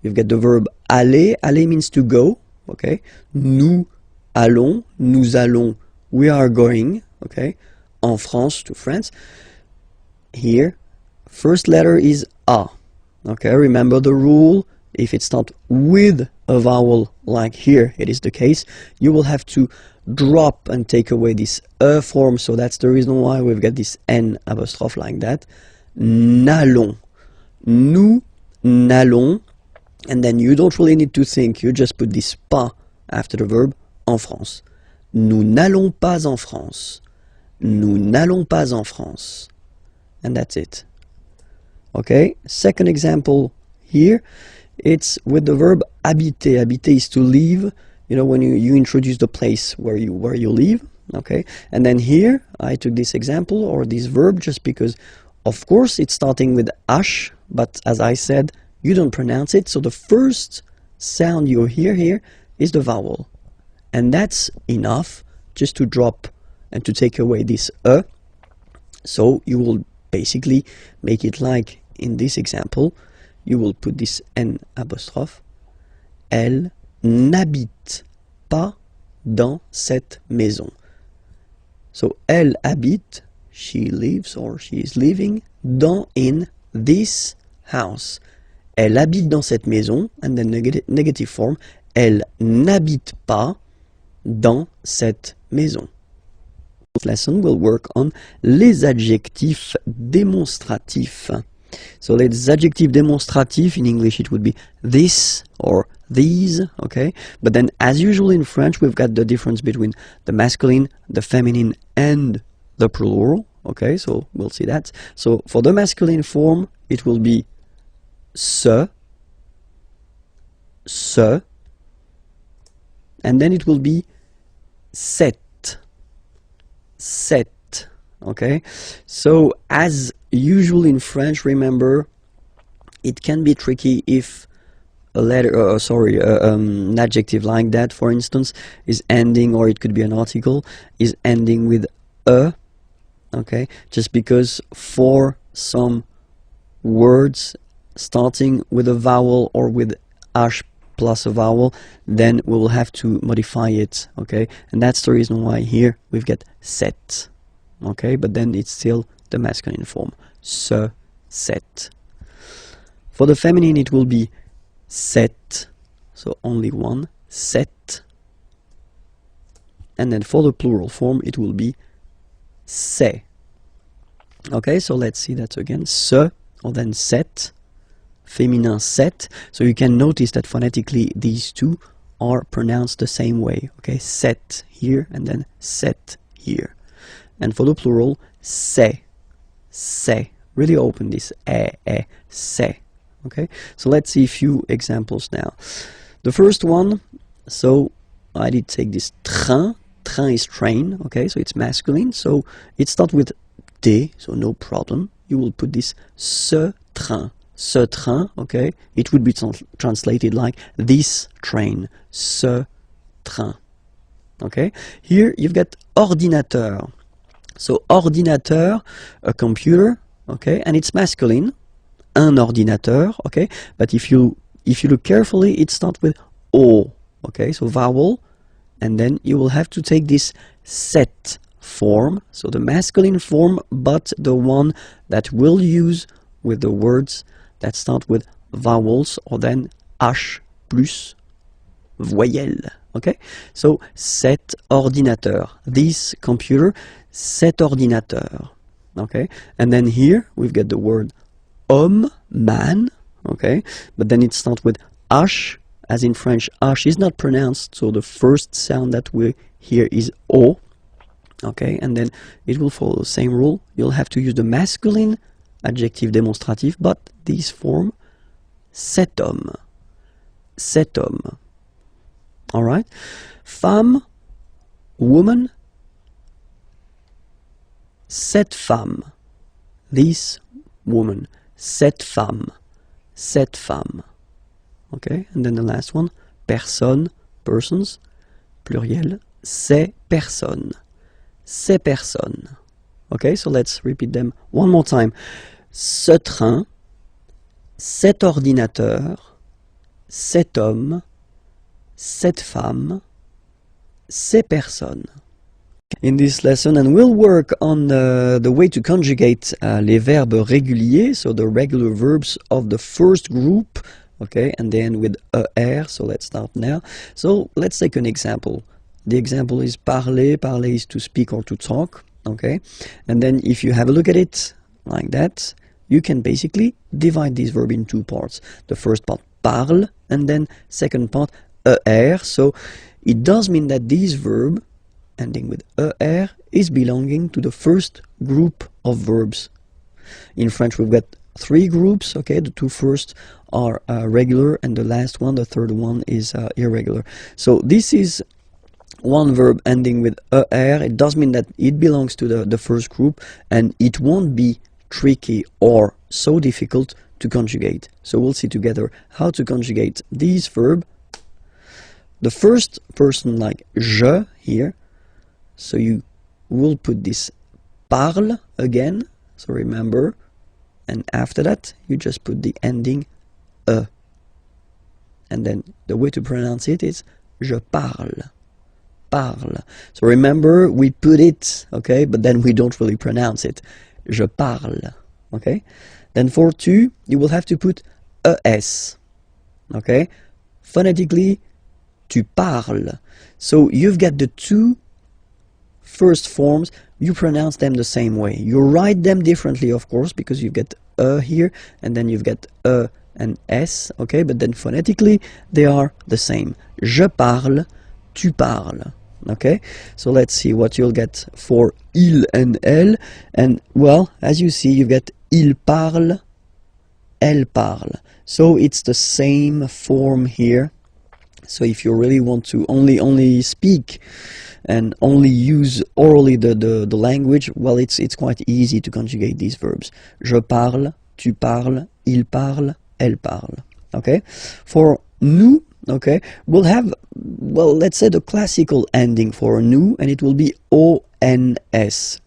you've got the verb aller. Aller means to go. Okay, nous allons, we are going. Okay, en France, to France. Here, first letter is A. Okay, remember the rule. If it's not with a vowel, like here it is the case, you will have to drop and take away this E form. So that's the reason why we've got this N apostrophe like that. N'allons. Nous n'allons. And then you don't really need to think. You just put this pas after the verb, en France. Nous n'allons pas en France. Nous n'allons pas en France. And that's it. Okay, second example here. It's with the verb habiter. Habiter is to live. You know, when you introduce the place where you live. Okay, and then here I took this example or this verb just because, of course, it's starting with h, but as I said, you don't pronounce it. So the first sound you hear here is the vowel, and that's enough just to drop and to take away this e. So you will basically make it like in this example. You will put this N apostrophe. Elle n'habite pas dans cette maison. So elle habite, she lives or she is living in this house. Elle habite dans cette maison, and then negative form. Elle n'habite pas dans cette maison. This lesson will work on les adjectifs démonstratifs. So les adjectifs démonstratifs, in English it would be this or these, okay? But then as usual in French, we've got the difference between the masculine, the feminine, and the plural, okay? So we'll see that. So for the masculine form, it will be ce, and then it will be cette, okay? So as usual in French, remember, it can be tricky if a letter, an adjective like that, for instance, is ending, or it could be an article, is ending with a, okay? Just because for some words starting with a vowel or with h plus a vowel, then we will have to modify it, okay? And that's the reason why here we've got cette, okay? But then it's still the masculine form, ce, cette. For the feminine, it will be cette, so only one, cette. And then for the plural form, it will be c'est. Okay, so let's see that again. Ce, or then cette, féminin cette. So you can notice that phonetically these two are pronounced the same way. Okay, cette here and then cette here. And for the plural, c'est. Really open this c'est. Okay, so let's see a few examples now. The first one, so I did take this train. Train is train, okay, so it's masculine, so it starts with T, so no problem. You will put this ce train, okay, it would be translated like this train, ce train, okay. Here you've got ordinateur, so ordinateur, a computer, okay, and it's masculine, un ordinateur, okay, but if you look carefully, it starts with O, okay, so vowel, and then you will have to take this cette form, so the masculine form, but the one that we'll use with the words that start with vowels, or then H plus voyelle, okay? So, cet ordinateur, this computer, cet ordinateur, okay? And then here, we've got the word homme, man, okay? But then it starts with H, as in French, H is not pronounced, so the first sound that we hear is O, okay? And then it will follow the same rule. You'll have to use the masculine adjective démonstratif, but this form, cet homme, all right? Femme, woman, cette femme, this woman, cette femme, okay? And then the last one, personne, persons, pluriel, ces personnes, okay? So let's repeat them one more time. Ce train, cet ordinateur, cet homme, cette femme, ces personnes. In this lesson, and we'll work on the way to conjugate les verbes réguliers, so the regular verbs of the first group, okay, and then with er, so let's start now. So let's take an example. The example is parler. Parler is to speak or to talk, okay? And then if you have a look at it like that, you can basically divide this verb in two parts. The first part, parle, and then second part, er. So it does mean that this verb, ending with er, is belonging to the first group of verbs. In French, we've got three groups, okay? The two first are regular, and the last one, the third one, is irregular. So this is one verb ending with er. It does mean that it belongs to the first group, and it won't be tricky or so difficult to conjugate. So we'll see together how to conjugate this verb. The first person, like je here, so you will put this parle again, so remember, and after that you just put the ending and then the way to pronounce it is je parle, parle. So remember, we put it, okay, but then we don't really pronounce it. Je parle, okay? Then for tu, you will have to put es, okay? Phonetically, tu parles. So you've got the two first forms, you pronounce them the same way. You write them differently, of course, because you've got here, and then you've got and s, okay? But then phonetically, they are the same. Je parle, tu parles, okay? So let's see what you'll get for il and elle. And, well, as you see, you've got il parle, elle parle. So it's the same form here. So if you really want to only speak and only use orally the language, well, it's quite easy to conjugate these verbs. Je parle, tu parles, il parle, elle parle. Okay? For nous, okay, we'll have, well, let's say the classical ending for nous, and it will be ONS.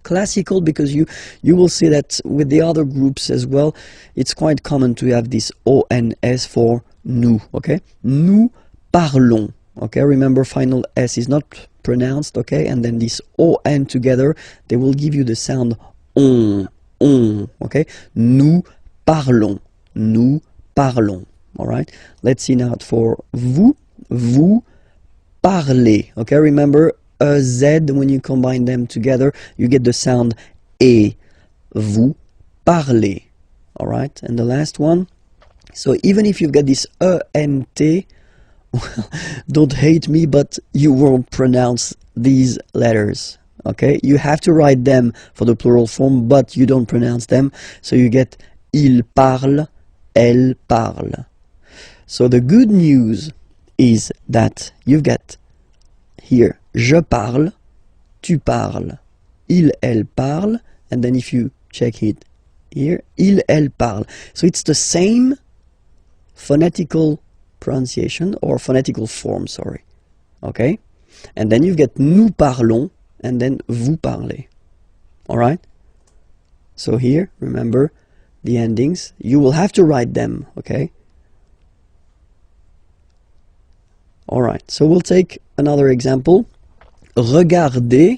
Classical, because you will see that with the other groups as well, it's quite common to have this ONS for nous, okay? Nous parlons, okay? Remember, final S is not pronounced, okay? And then this ON together, they will give you the sound on, okay? Nous parlons, all right? Let's see now for vous, vous parlez, okay? Remember, a Z, when you combine them together, you get the sound E. Vous parlez. All right, and the last one. So even if you've got this ENT, don't hate me, but you won't pronounce these letters. Okay, you have to write them for the plural form, but you don't pronounce them. So you get il parle, elle parle. So the good news is that you've got here, je parle, tu parles, il, elle parle, and then if you check it here, il, elle parle. So it's the same phonetical pronunciation, or phonetical form, sorry. Okay? And then you've got nous parlons, and then vous parlez. Alright? So here, remember the endings. You will have to write them, okay? Alright, so we'll take another example. Regarder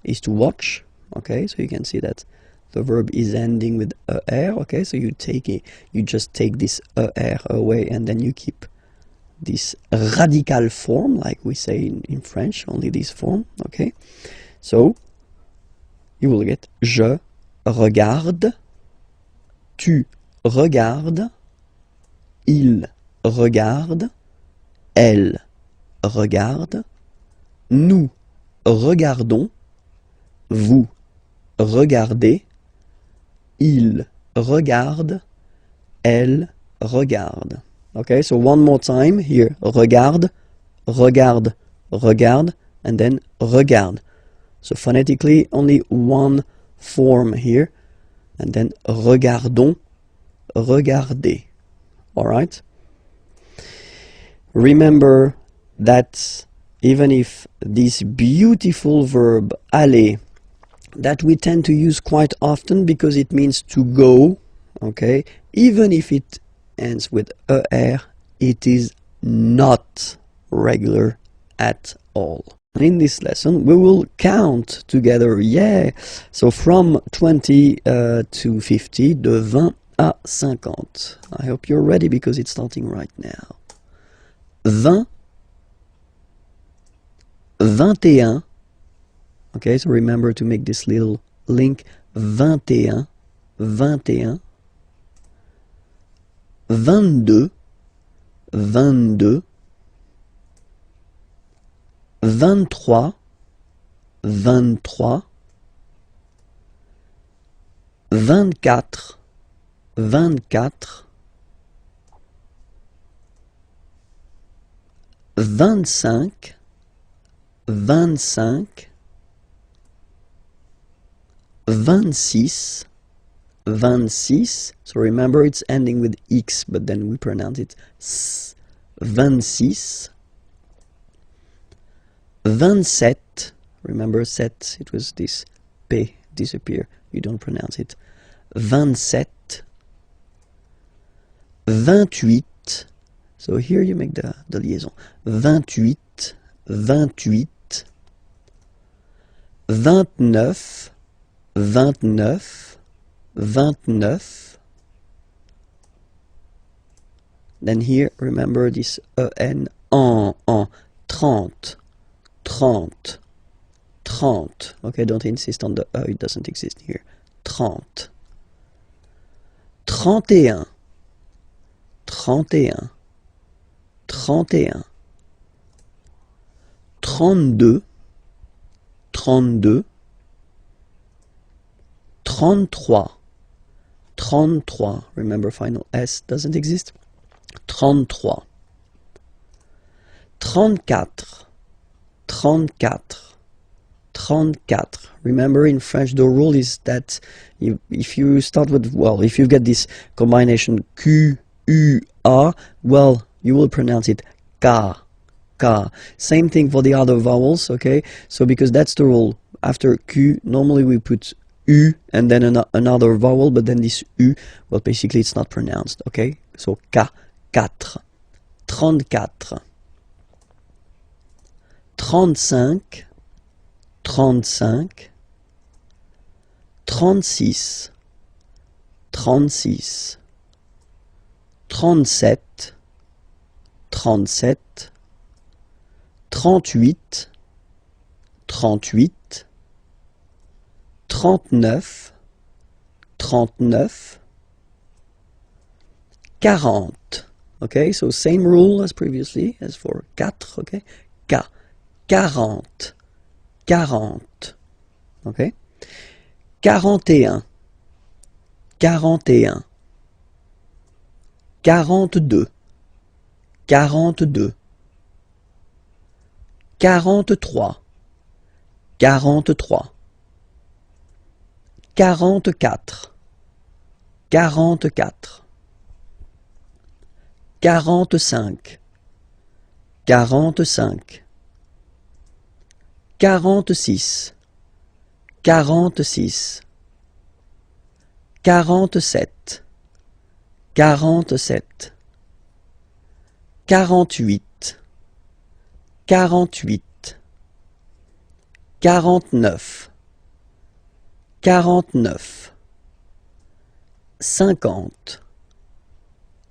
is to watch, okay? So you can see that the verb is ending with er, okay? So you just take this er away, and then you keep this radical form, like we say in French, only this form, okay? So you will get je regarde, tu regardes, il regarde, elle regarde, nous regardons, vous regardez, il regarde, elle regarde. Okay, so one more time here. Regarde, regarde, regarde, and then regarde. So phonetically, only one form here. And then regardons, regardez. Alright? Remember that even if this beautiful verb aller, that we tend to use quite often because it means to go, okay, even if it ends with er, it is not regular at all. In this lesson, we will count together, yeah, so from 20 to 50, de 20 à 50. I hope you're ready because it's starting right now. 20, 21, okay, so remember to make this little link, 21, 21, 22, 22, 23, 23, 24, 24, 25, 25, 26, 26, so remember it's ending with X, but then we pronounce it S, 26, 27, remember set, it was this P disappear, you don't pronounce it, 27, 28, so here you make the liaison, 28, 28, 29, 29, 29. Then here, remember this en, 30, 30, 30. Okay, don't insist on the it doesn't exist here. 30. 31, 31, 31. 32, 32, 33, 33. Remember, final S doesn't exist. 33, 34, 34, 34. Remember, in French, the rule is that if you start with, well, if you get this combination Q, U, A, well, you will pronounce it K. K. Same thing for the other vowels, okay? So because that's the rule. After Q, normally we put U and then another vowel, but then this U, well, basically it's not pronounced, okay? So K, 4, 34, 35, 35, 36, 36, 37, 37, 38, 38, 39, 39, 40. Okay, so same rule as previously, as for 4, okay? K, 40, 40. Okay? 41, 41, 42, 42, 43, 43, 44, 44, 45, 45, 46, 46, 47, 47, 48, 48, 49, 49, 50,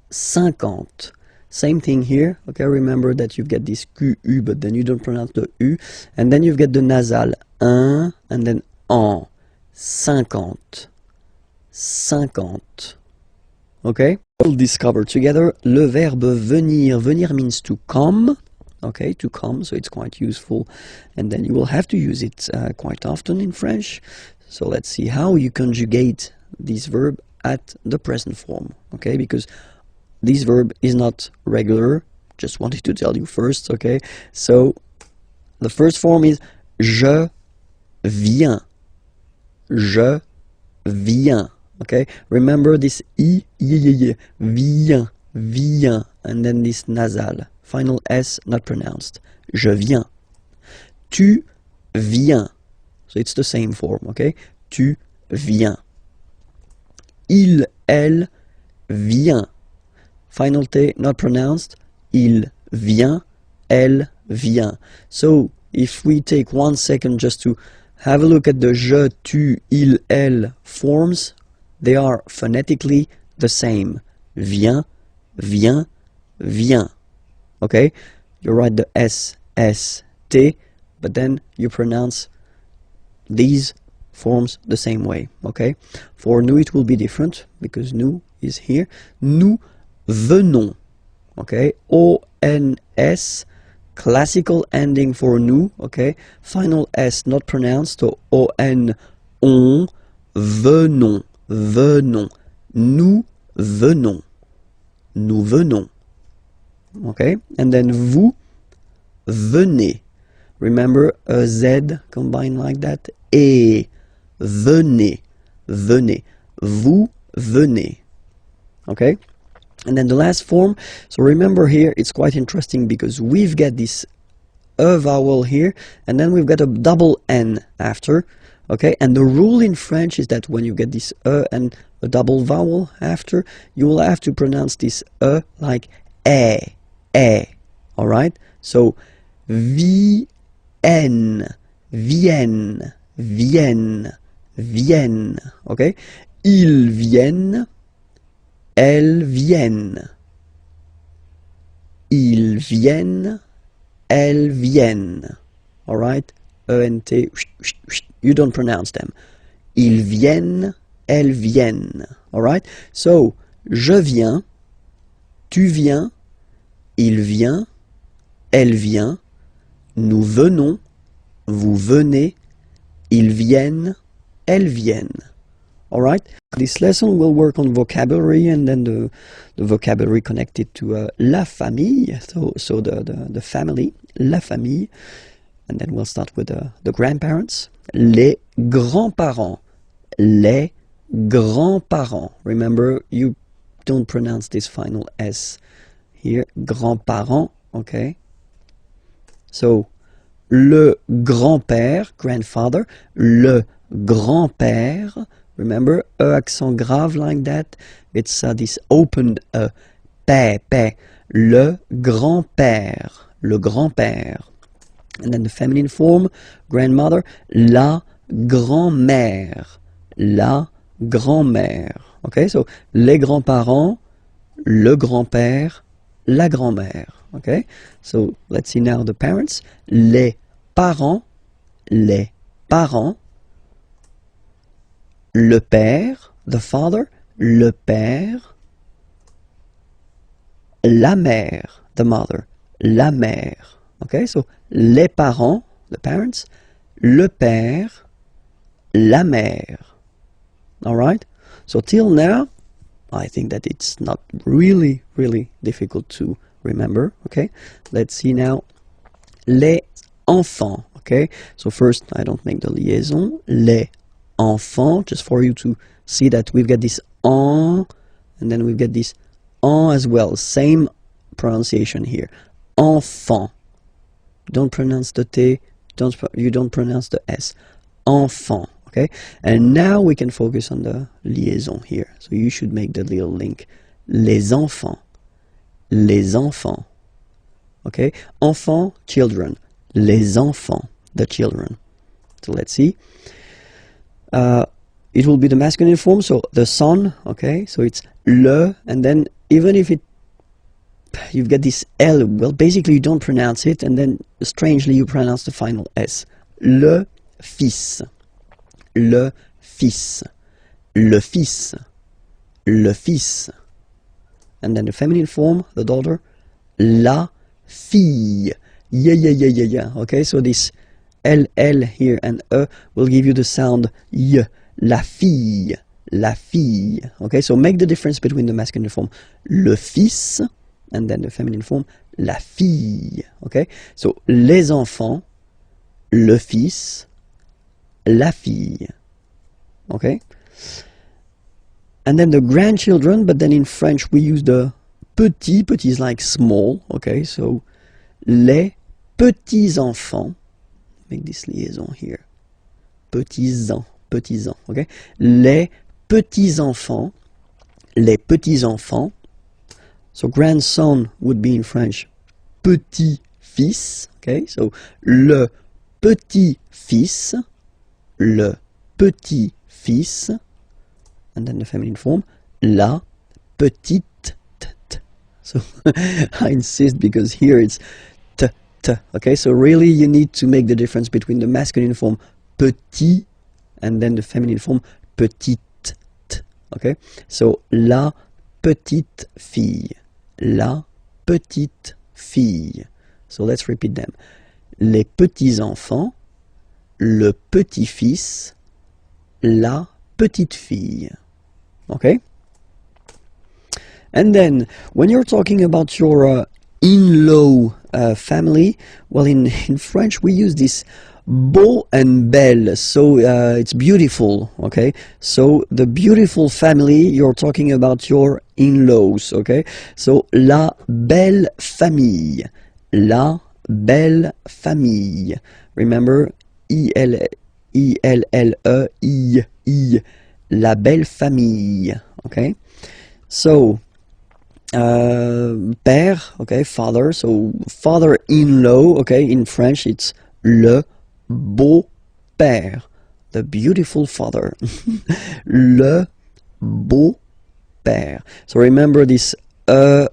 50. Same thing here, okay? Remember that you get this QU, but then you don't pronounce the U. And then you get the nasal, un, and then en. 50, 50. Okay? We'll discover together le verbe venir. Venir means to come, okay? To come, so it's quite useful. And then you will have to use it quite often in French. So let's see how you conjugate this verb at the present form, okay? Because this verb is not regular, just wanted to tell you first, okay? So, the first form is je viens. Je viens, okay? Remember this I, viens, viens, and then this nasal, final S not pronounced. Je viens. Tu viens. So it's the same form, okay? Tu viens. Il, elle, vient. Final T not pronounced. Il vient, elle vient. So if we take 1 second just to have a look at the je, tu, il, elle forms, they are phonetically the same. Vient, vient, vient. Okay? You write the S, S, T, but then you pronounce these forms the same way. Okay? For nous it will be different because nous is here. Nous venons. Okay? O-N-S, classical ending for nous. Okay? Final S not pronounced. So O-N, on, venons, venons. Nous venons. Nous venons. Okay? And then vous venez. Remember a Z combined like that. Et venez, venez. Vous venez. Okay? And then the last form, so remember here, it's quite interesting because we've got this a vowel here, and then we've got a double N after, okay? And the rule in French is that when you get this and a double vowel after, you will have to pronounce this like eh, all right? So viennent, viennent, viennent, viennent. Okay? Ils viennent, elles viennent. Ils viennent, elles viennent. All right? E-N-T, you don't pronounce them. Ils viennent, elles viennent. All right? So, je viens, tu viens, il vient, elle vient, nous venons, vous venez, ils viennent, elles viennent. All right? This lesson will work on vocabulary and then the vocabulary connected to la famille, so the family, la famille. And then we'll start with the grandparents. Les grands-parents. Les grands-parents. Remember, you don't pronounce this final S here. Grands-parents, okay? So, le grand-père, grandfather. Le grand-père. Remember, accent grave like that. It's this open père. Le grand-père. Le grand-père. And then the feminine form, grandmother, la grand-mère, la grand-mère. Okay, so les grands-parents, le grand-père, la grand-mère. Okay, so let's see now the parents, les parents, le père, the father, le père, la mère, the mother, la mère. Okay, so les parents, the parents, le père, la mère. All right? So till now, I think that it's not really, really difficult to remember. Okay? Let's see now. Les enfants. Okay? So first, I don't make the liaison. Les enfants, just for you to see that we've got this en, and then we've got this en as well. Same pronunciation here. Enfant. Don't pronounce the T, you don't pronounce the S. Enfant, okay? And now we can focus on the liaison here. So you should make the little link. Les enfants. Les enfants. Okay? Enfants, children. Les enfants, the children. So let's see. It will be the masculine form, so the son, okay? So it's le, and then even if you've got this L, well, basically you don't pronounce it, and then strangely you pronounce the final S. Le fils. Le fils. Le fils. Le fils. And then the feminine form, the daughter, la fille. Yeah. Okay, so this L here and E will give you the sound Y. La fille. La fille. Okay, so make the difference between the masculine form, le fils, and then the feminine form, la fille. Okay, so les enfants, le fils, la fille. Okay, and then the grandchildren, but then in French we use the petit. Petit is like small. Okay, so les petits enfants. Make this liaison here. Petits enfants. Okay, les petits enfants. Les petits enfants. So grandson would be in French petit-fils, okay? So le petit-fils, le petit-fils, and then the feminine form, la petite. So I insist because here it's t, okay? So really you need to make the difference between the masculine form petit and then the feminine form petite, okay? So la petite fille. La petite fille. So let's repeat them. Les petits enfants, le petit-fils, la petite fille. Okay? And then, when you're talking about your in-law family, well, in French we use this beau and belle, so it's beautiful, okay? So the beautiful family, you're talking about your in-laws, okay? So la belle famille, la belle famille. Remember, I, la belle famille, okay? So Père, okay, father. So father-in-law, okay, in French it's le beau-père, the beautiful father. Le beau-père. So remember this a,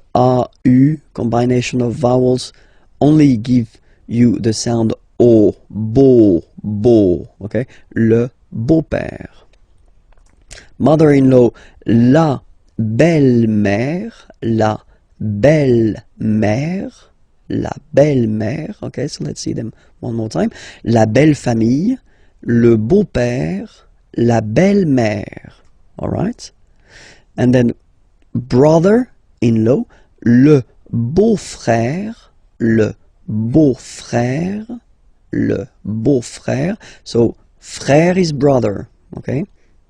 u combination of vowels only give you the sound o, beau, okay? Le beau-père. Mother-in-law, la belle-mère, la belle-mère, la belle-mère. Okay, so let's see them one more time. La belle-famille, le beau-père, la belle-mère. All right? And then brother-in-law, le beau-frère, le beau-frère, le beau-frère. So frère is brother, okay?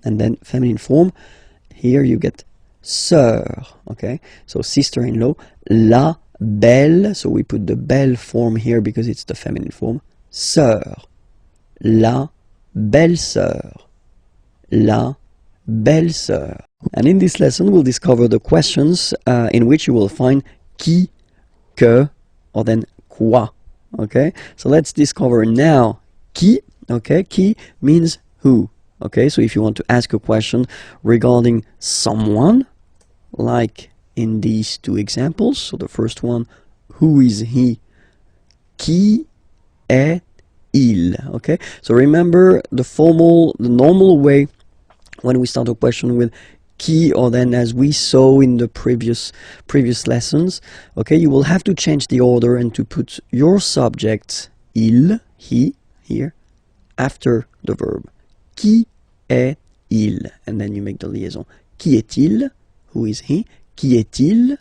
And then feminine form, here you get sœur, okay? So sister-in-law, la belle, so we put the belle form here because it's the feminine form, sœur, la belle-sœur, la belle-sœur. And in this lesson, we'll discover the questions in which you will find qui, que, or then quoi, okay? So let's discover now qui, okay? Qui means who. Okay, so if you want to ask a question regarding someone, like in these two examples, so the first one, who is he? Qui est-il? Okay, so remember the normal way when we start a question with qui, or then as we saw in the previous lessons, okay, you will have to change the order and to put your subject, il, he, here, after the verb. Qui est-il? And then you make the liaison. Qui est-il? Who is he? Qui est-il?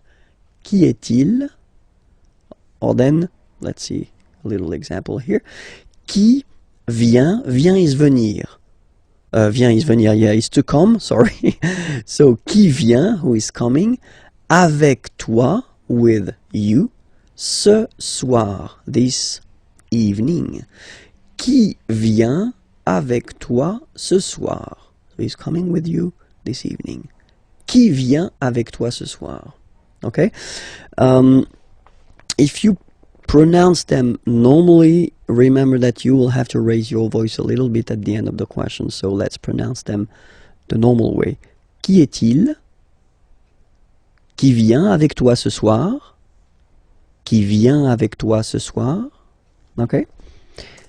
Qui est-il? Or then, let's see a little example here. Qui vient? Vient is venir. Vient is venir, yeah, is to come, sorry. So, qui vient? Who is coming? Avec toi, with you, ce soir, this evening. Qui vient avec toi ce soir? So he's coming with you this evening. Qui vient avec toi ce soir? Okay? If you pronounce them normally, remember that you will have to raise your voice a little bit at the end of the question. So let's pronounce them the normal way. Qui est-il? Qui vient avec toi ce soir? Qui vient avec toi ce soir? Okay?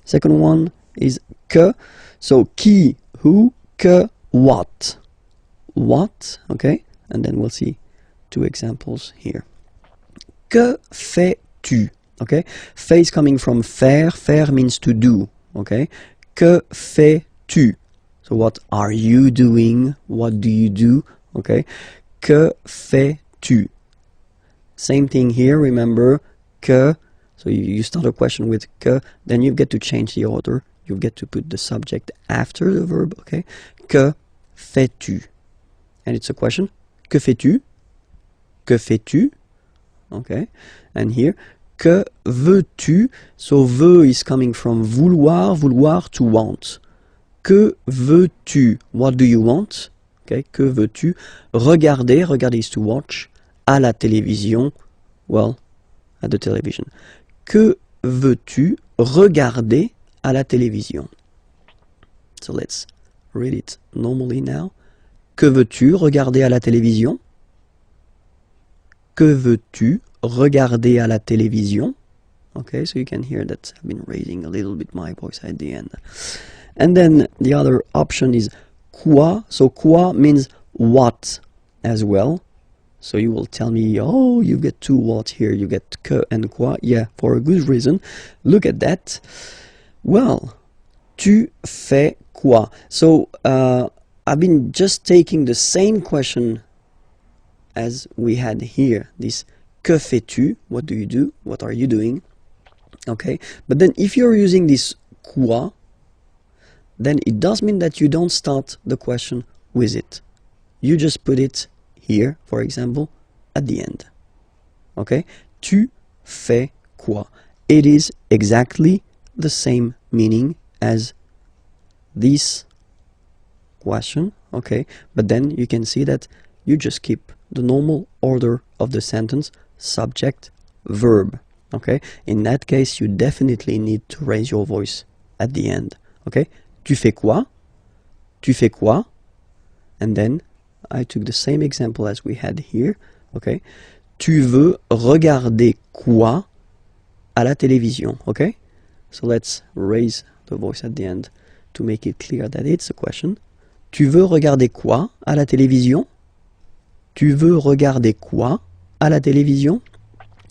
Second one is que. So qui, who, que, what. What, okay? And then we'll see two examples here. Que fais-tu? Okay? Fais is coming from faire. Faire means to do. Okay? Que fais-tu? So what are you doing? What do you do? Okay? Que fais-tu? Same thing here, remember, que. So you start a question with que, then you get to change the order. You get to put the subject after the verb, okay? Que fais-tu? And it's a question. Que fais-tu? Que fais-tu? Okay? And here, que veux-tu? So veux is coming from vouloir, vouloir to want. Que veux-tu? What do you want? Okay? Que veux-tu? Regarder, regarder is to watch. À la télévision, well, at the television. Que veux-tu regarder à la télévision? So let's read it normally now. Que veux-tu regarder à la télévision? Que veux-tu regarder à la télévision? Okay, so you can hear that I've been raising a little bit my voice at the end. And then the other option is quoi. So quoi means what as well. So you will tell me, oh, you get two what here, you get que and quoi. Yeah, for a good reason. Look at that. Well, tu fais quoi? So I've been just taking the same question as we had here. This que fais-tu? What do you do? What are you doing? Okay, but then if you're using this quoi, then it does mean that you don't start the question with it. You just put it here, for example, at the end. Okay? Tu fais quoi? It is exactly the same meaning as this question. Okay? But then you can see that you just keep the normal order of the sentence, subject, verb. Okay, in that case, you definitely need to raise your voice at the end. Okay, tu fais quoi? Tu fais quoi? And then I took the same example as we had here. Okay, tu veux regarder quoi à la télévision? Okay, so let's raise the voice at the end to make it clear that it's a question. Tu veux regarder quoi à la télévision? Tu veux regarder quoi à la télévision?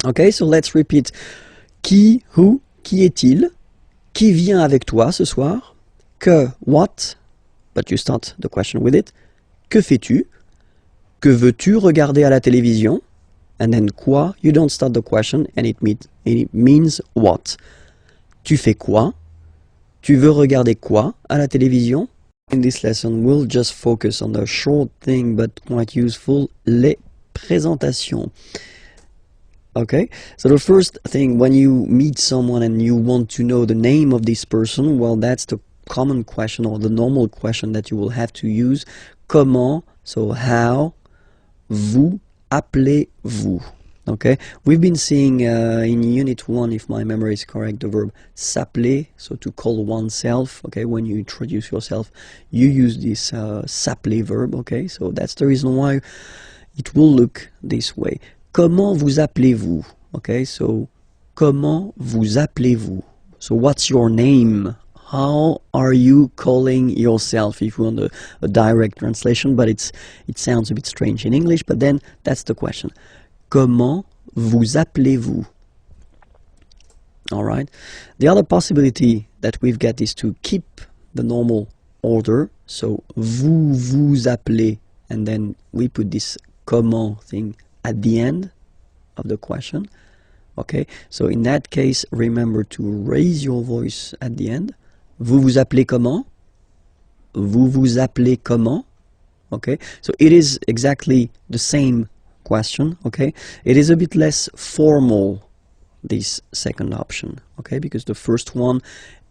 Okay, so let's repeat. Qui, who, qui est-il? Qui vient avec toi ce soir? Que, what? But you start the question with it. Que fais-tu? Que veux-tu regarder à la télévision? And then quoi? You don't start the question and it means what? Tu fais quoi? Tu veux regarder quoi à la télévision? In this lesson, we'll just focus on the short thing but quite useful, les présentations. Okay, so the first thing, when you meet someone and you want to know the name of this person, well, that's the common question or the normal question that you will have to use. Comment, so how, vous appelez-vous? Okay, we've been seeing in Unit 1, if my memory is correct, the verb s'appeler, so to call oneself. Okay, when you introduce yourself, you use this s'appeler verb. Okay, so that's the reason why it will look this way. Comment vous appelez-vous? Okay, so comment vous appelez-vous? So what's your name? How are you calling yourself? If you want a direct translation, but it sounds a bit strange in English, but then that's the question. Comment vous appelez-vous? All right. The other possibility that we've got is to keep the normal order. So vous vous appelez, and then we put this comment thing at the end of the question. Okay, so in that case, remember to raise your voice at the end. Vous vous appelez comment? Vous vous appelez comment? Okay, so it is exactly the same question. Okay, it is a bit less formal, this second option. Okay, because the first one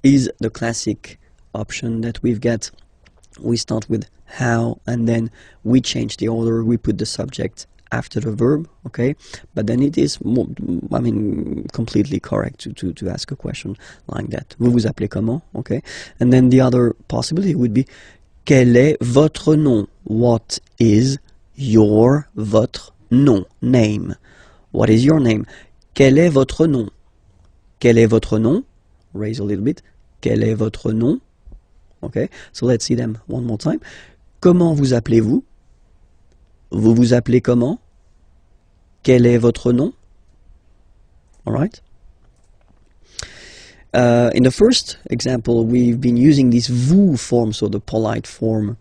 is the classic option that we've got. We start with how, and then we change the order. We put the subject after the verb. Okay, but then it is more, I mean, completely correct to ask a question like that. Vous vous appelez comment? Okay, and then the other possibility would be quel est votre nom? What is your, votre nom, name? What is your name? Quel est votre nom? Quel est votre nom? Raise a little bit. Quel est votre nom? Okay, so let's see them one more time. Comment vous appelez-vous? Vous vous appelez comment? Quel est votre nom? All right. In the first example, we've been using this vous form, so the polite form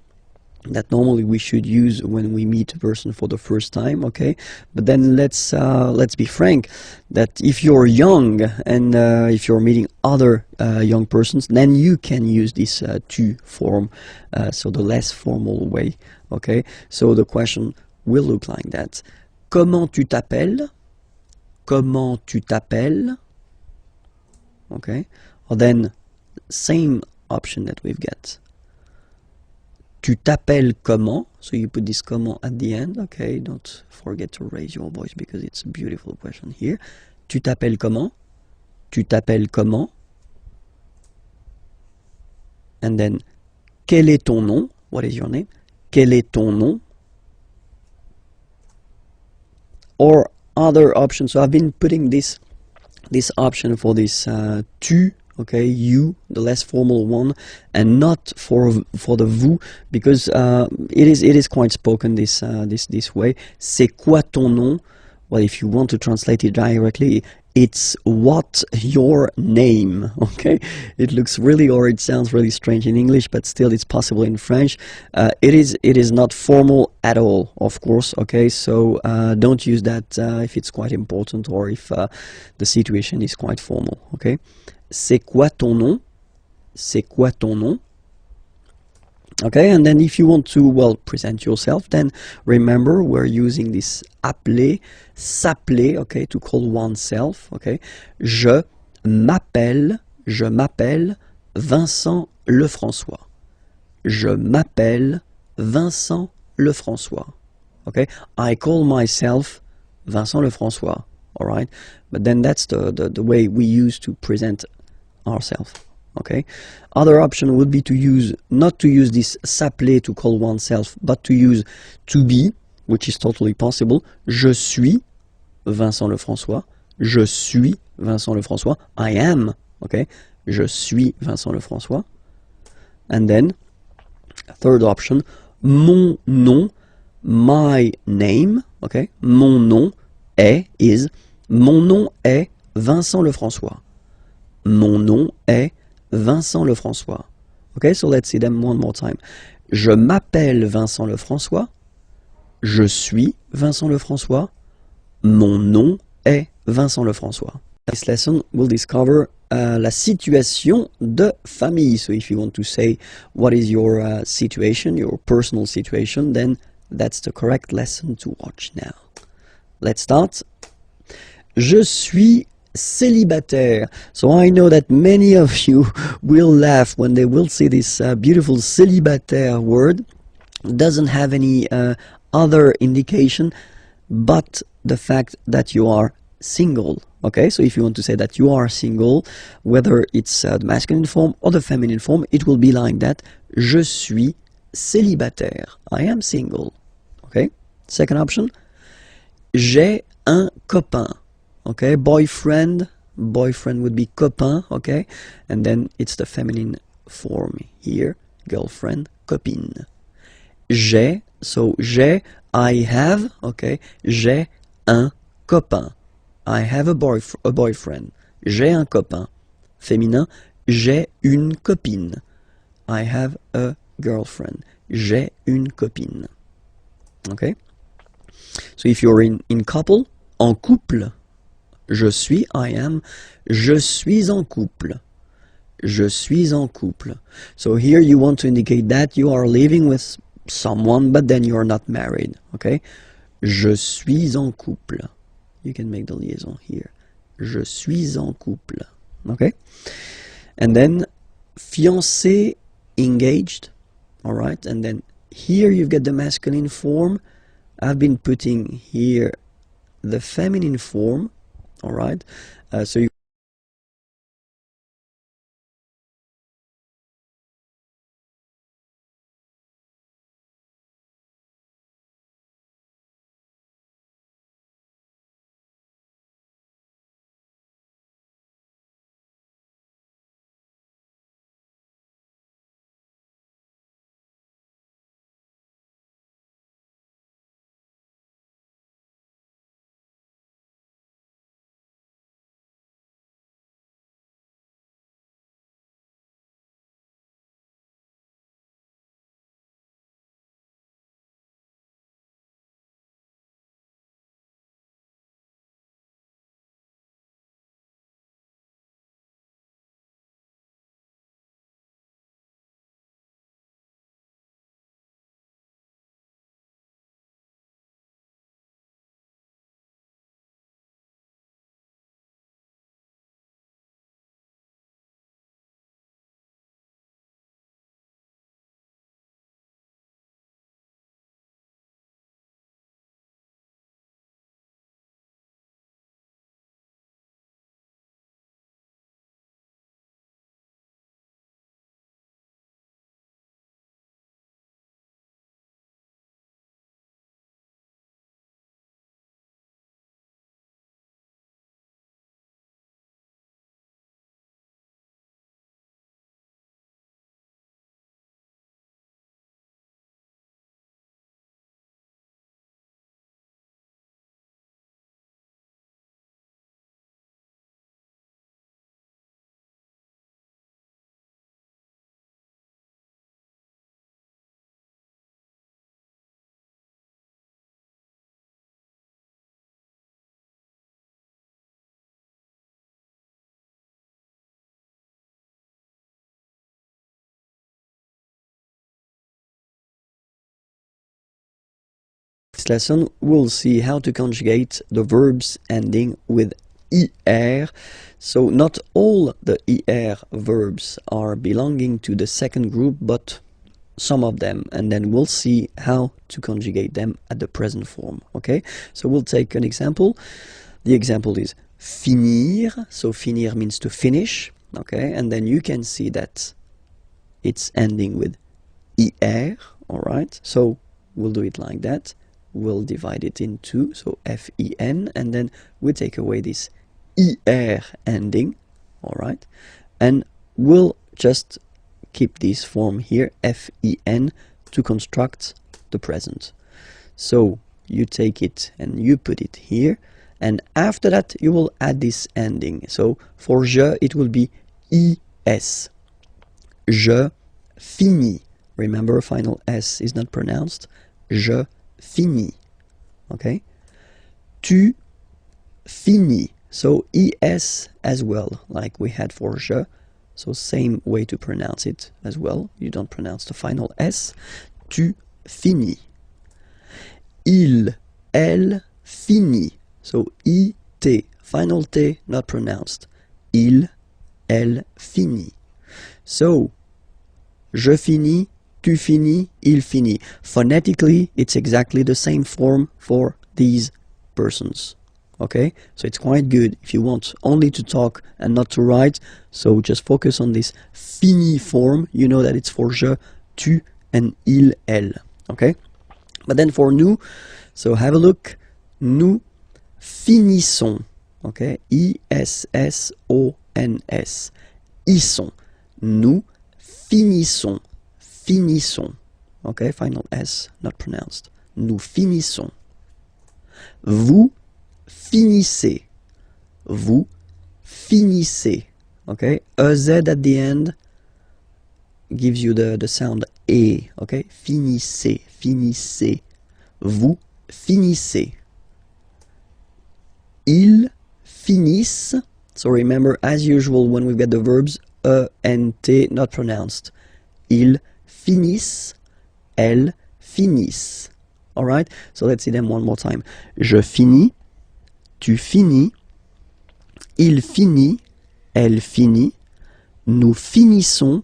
that normally we should use when we meet a person for the first time. Okay, but then let's be frank that if you're young and if you're meeting other young persons, then you can use this tu form, so the less formal way. Okay, so the question will look like that. Comment tu t'appelles? Comment tu t'appelles? Okay, or then same option that we've got. Tu t'appelles comment? So you put this comment at the end. Okay, don't forget to raise your voice because it's a beautiful question here. Tu t'appelles comment? Tu t'appelles comment? And then, quel est ton nom? What is your name? Quel est ton nom? Or other options. So I've been putting this option for this tu, okay, you, the less formal one, and not for the vous, because it is quite spoken this way. C'est quoi ton nom? Well, if you want to translate it directly, it's what your name. Okay, it looks really, or it sounds really strange in English, but still it's possible in French. It is not formal at all, of course. Okay, so don't use that if it's quite important or if the situation is quite formal. Okay, c'est quoi ton nom? C'est quoi ton nom? Okay, and then if you want to, well, present yourself, then remember we're using this appeler, s'appeler, okay, to call oneself, okay. Je m'appelle Vincent Lefrançois. Je m'appelle Vincent Lefrançois. Okay, I call myself Vincent Lefrançois. All right, but then that's the way we use to present ourselves. Okay, other option would be to use, not to use this s'appeler to call oneself, but to use to be, which is totally possible. Je suis Vincent Lefrançois. Je suis Vincent Lefrançois. I am. Okay, je suis Vincent Lefrançois. And then third option, mon nom, my name. Okay, mon nom is, mon nom est Vincent Lefrançois. Mon nom est Vincent Lefrançois. Okay, so let's see them one more time. Je m'appelle Vincent Lefrançois. Je suis Vincent Lefrançois. Mon nom est Vincent Lefrançois. This lesson will discover la situation de famille. So if you want to say what is your situation, your personal situation, then that's the correct lesson to watch now. Let's start. Je suis célibataire. So I know that many of you will laugh when they will see this beautiful célibataire word. It doesn't have any other indication but the fact that you are single. Okay, so if you want to say that you are single, whether it's the masculine form or the feminine form, it will be like that. Je suis célibataire. I am single. Okay, second option. J'ai un copain. Okay, boyfriend would be copain. Okay, and then it's the feminine form here, girlfriend, copine. J'ai, so j'ai, I have. Okay, j'ai un copain. I have a boyfriend. J'ai un copain. Féminin, j'ai une copine. I have a girlfriend. J'ai une copine. Okay, so if you're in couple, en couple, je suis, I am, je suis en couple. Je suis en couple. So here you want to indicate that you are living with someone, but then you are not married. Okay? Je suis en couple. You can make the liaison here. Je suis en couple. Okay? And then fiancé, engaged. All right? And then here you've got the masculine form. I've been putting here the feminine form. All right, so you this lesson we'll see how to conjugate the verbs ending with er. So not all the er verbs are belonging to the second group, but some of them, and then we'll see how to conjugate them at the present form. Okay, so we'll take an example. The example is finir. So finir means to finish. Okay, and then you can see that it's ending with er. All right, so we'll do it like that. We'll divide it in two, so fin, and then we take away this er ending. All right, and we'll just keep this form here, fin, to construct the present. So you take it and you put it here, and after that you will add this ending. So for je, it will be is. Je finis. Remember, final s is not pronounced. Je finis. Okay? Tu finis. So es as well, like we had for je. So same way to pronounce it as well. You don't pronounce the final s. Tu finis. Il, elle finit. So it, final t not pronounced. Il, elle finit. So je finis, tu finis, il finit. Phonetically, it's exactly the same form for these persons. Okay, so it's quite good if you want only to talk and not to write. So just focus on this fini form. You know that it's for je, tu, and il, elle. Okay, but then for nous, so have a look. Nous finissons. Okay, I-S-S-O-N-S. Issons. Nous finissons. Finissons. Okay, final S not pronounced. Nous finissons. Vous finissez. Vous finissez. Okay, a Z at the end gives you the sound E. Okay, finissez, finissez. Vous finissez. Ils finissent. So remember, as usual, when we get the verbs E and T not pronounced. Ils finissent. Elles finissent. All right, so let's see them one more time. Je finis. Tu finis, il finit, elle finit, nous finissons,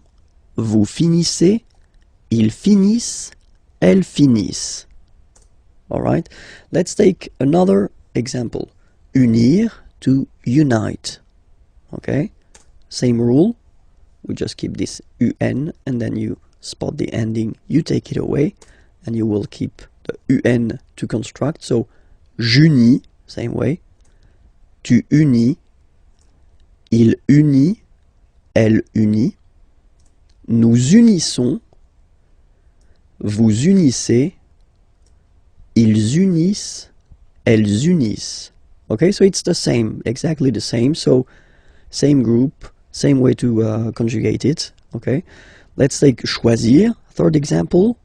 vous finissez, ils finissent, elles finissent. All right, let's take another example. Unir, to unite. Okay, same rule. We just keep this un, and then you spot the ending, you take it away, and you will keep the un to construct. So, j'unis, same way. Tu unis, il unit, elle unit, nous unissons, vous unissez, ils unissent, elles unissent. Okay, so it's the same, exactly the same. So same group, same way to conjugate it. Okay, let's take choisir, third example.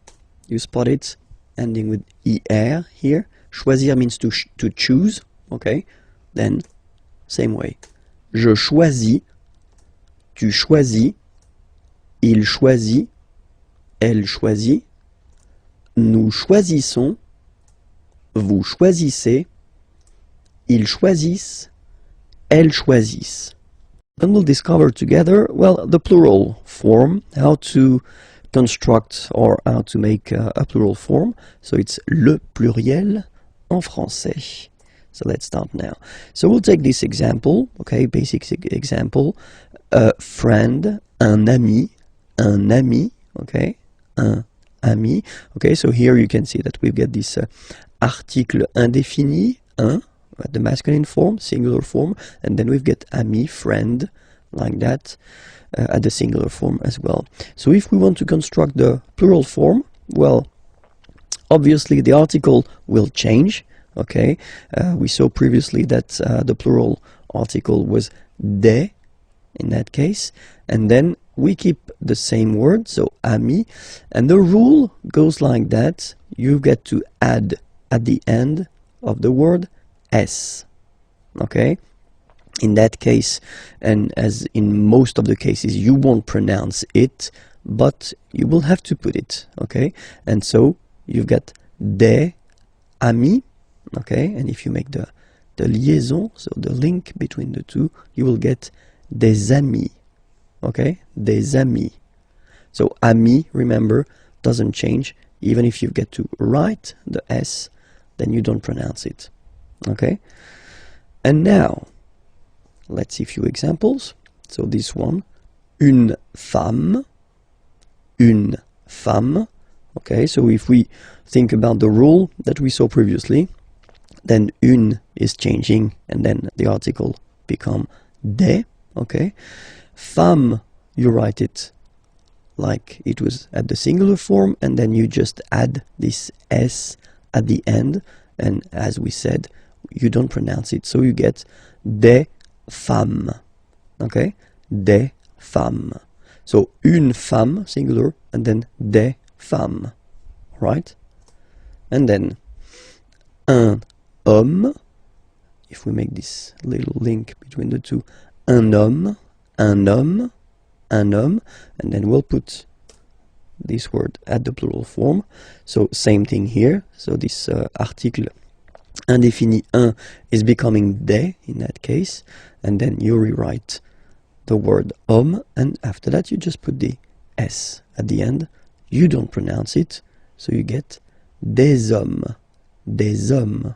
You spot it ending with er here. Choisir means to choose. Okay, then same way. Je choisis, tu choisis, il choisit, elle choisit, nous choisissons, vous choisissez, ils choisissent, elles choisissent. And we'll discover together, well, the plural form, how to construct or how to make a plural form. So it's le pluriel en français. So let's start now. So we'll take this example, okay, basic example. A friend, un ami, okay, un ami. Okay, so here you can see that we've got this article indéfini, un, at the masculine form, singular form, and then we've got ami, friend, like that, at the singular form as well. So if we want to construct the plural form, well, obviously the article will change. Okay, we saw previously that the plural article was des in that case, and then we keep the same word, so ami, and the rule goes like that. You get to add at the end of the word s. Okay, in that case, and as in most of the cases, you won't pronounce it, but you will have to put it. Okay, and so you've got des amis. Okay, and if you make the liaison, so the link between the two, you will get des amis. Okay, des amis. So ami, remember, doesn't change. Even if you get to write the S, then you don't pronounce it. Okay? And now, let's see a few examples. So this one, une femme, une femme. Okay, so if we think about the rule that we saw previously, then une is changing, and then the article become des. Okay, femme, you write it like it was at the singular form, and then you just add this S at the end, and as we said, you don't pronounce it, so you get des femmes. Okay, des femmes. So une femme, singular, and then des femmes, right? And then un homme, if we make this little link between the two, un homme, un homme, un homme, and then we'll put this word at the plural form. So same thing here. So this article indéfini un is becoming des in that case, and then you rewrite the word homme, and after that you just put the S at the end. You don't pronounce it, so you get des hommes, des hommes,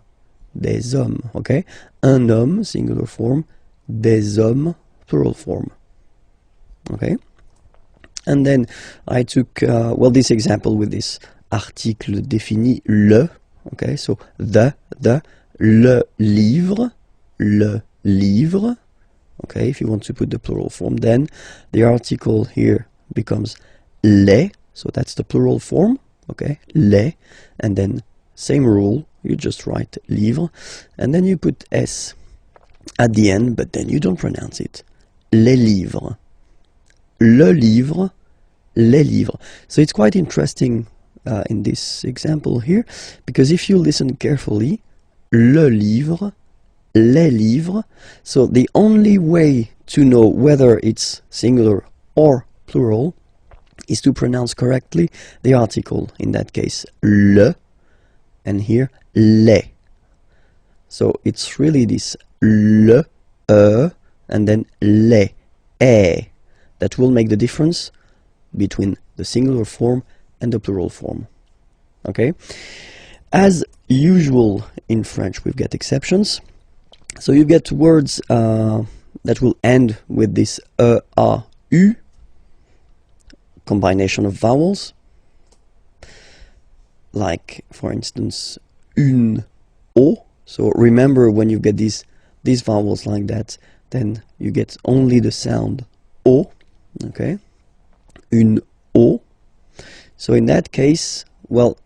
des hommes. Okay, un homme, singular form, des hommes, plural form. Okay, and then I took well, this example with this article défini le. Okay, so le livre, le livre. Okay, if you want to put the plural form, then the article here becomes les, so that's the plural form. Okay, les, and then same rule, you just write livre, and then you put S at the end, but then you don't pronounce it. Les livres, le livre, les livres. So it's quite interesting in this example here, because if you listen carefully, le livre, les livres, so the only way to know whether it's singular or plural is to pronounce correctly the article, in that case le, and here les. So it's really this le, and then les, that will make the difference between the singular form and the plural form. Okay, as usual in French we've got exceptions. So you get words that will end with this a, u, combination of vowels, like for instance une, o. So remember, when you get these vowels like that, then you get only the sound o. Okay, une o. So in that case, well,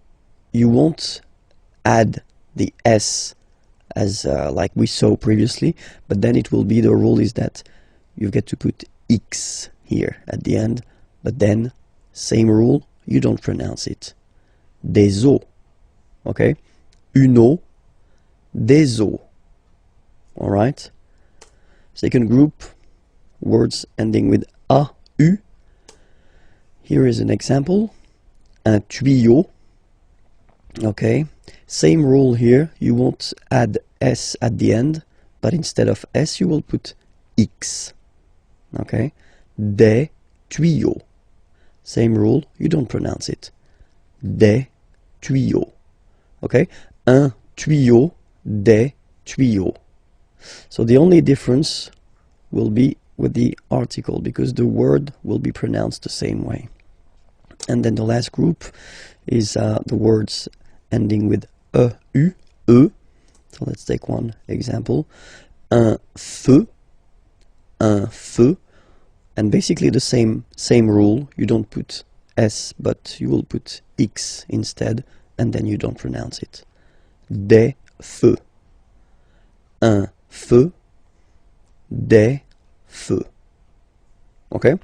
you won't add the S as like we saw previously, but then it will be, the rule is that you get to put X here at the end, but then same rule, you don't pronounce it. Des eaux. Okay, une eau, des eaux. All right. Second group, words ending with a, u. Here is an example, un tuyau. Okay, same rule here, you won't add S at the end, but instead of S you will put X. Okay, des tuyaux. Same rule, you don't pronounce it. Des tuyaux. Okay, un tuyau, des tuyaux. So the only difference will be with the article, because the word will be pronounced the same way. And then the last group is the words ending with e. So let's take one example. Un feu, and basically the same rule. You don't put S, but you will put X instead, and then you don't pronounce it. Des feux, un feu, des feux. Okay,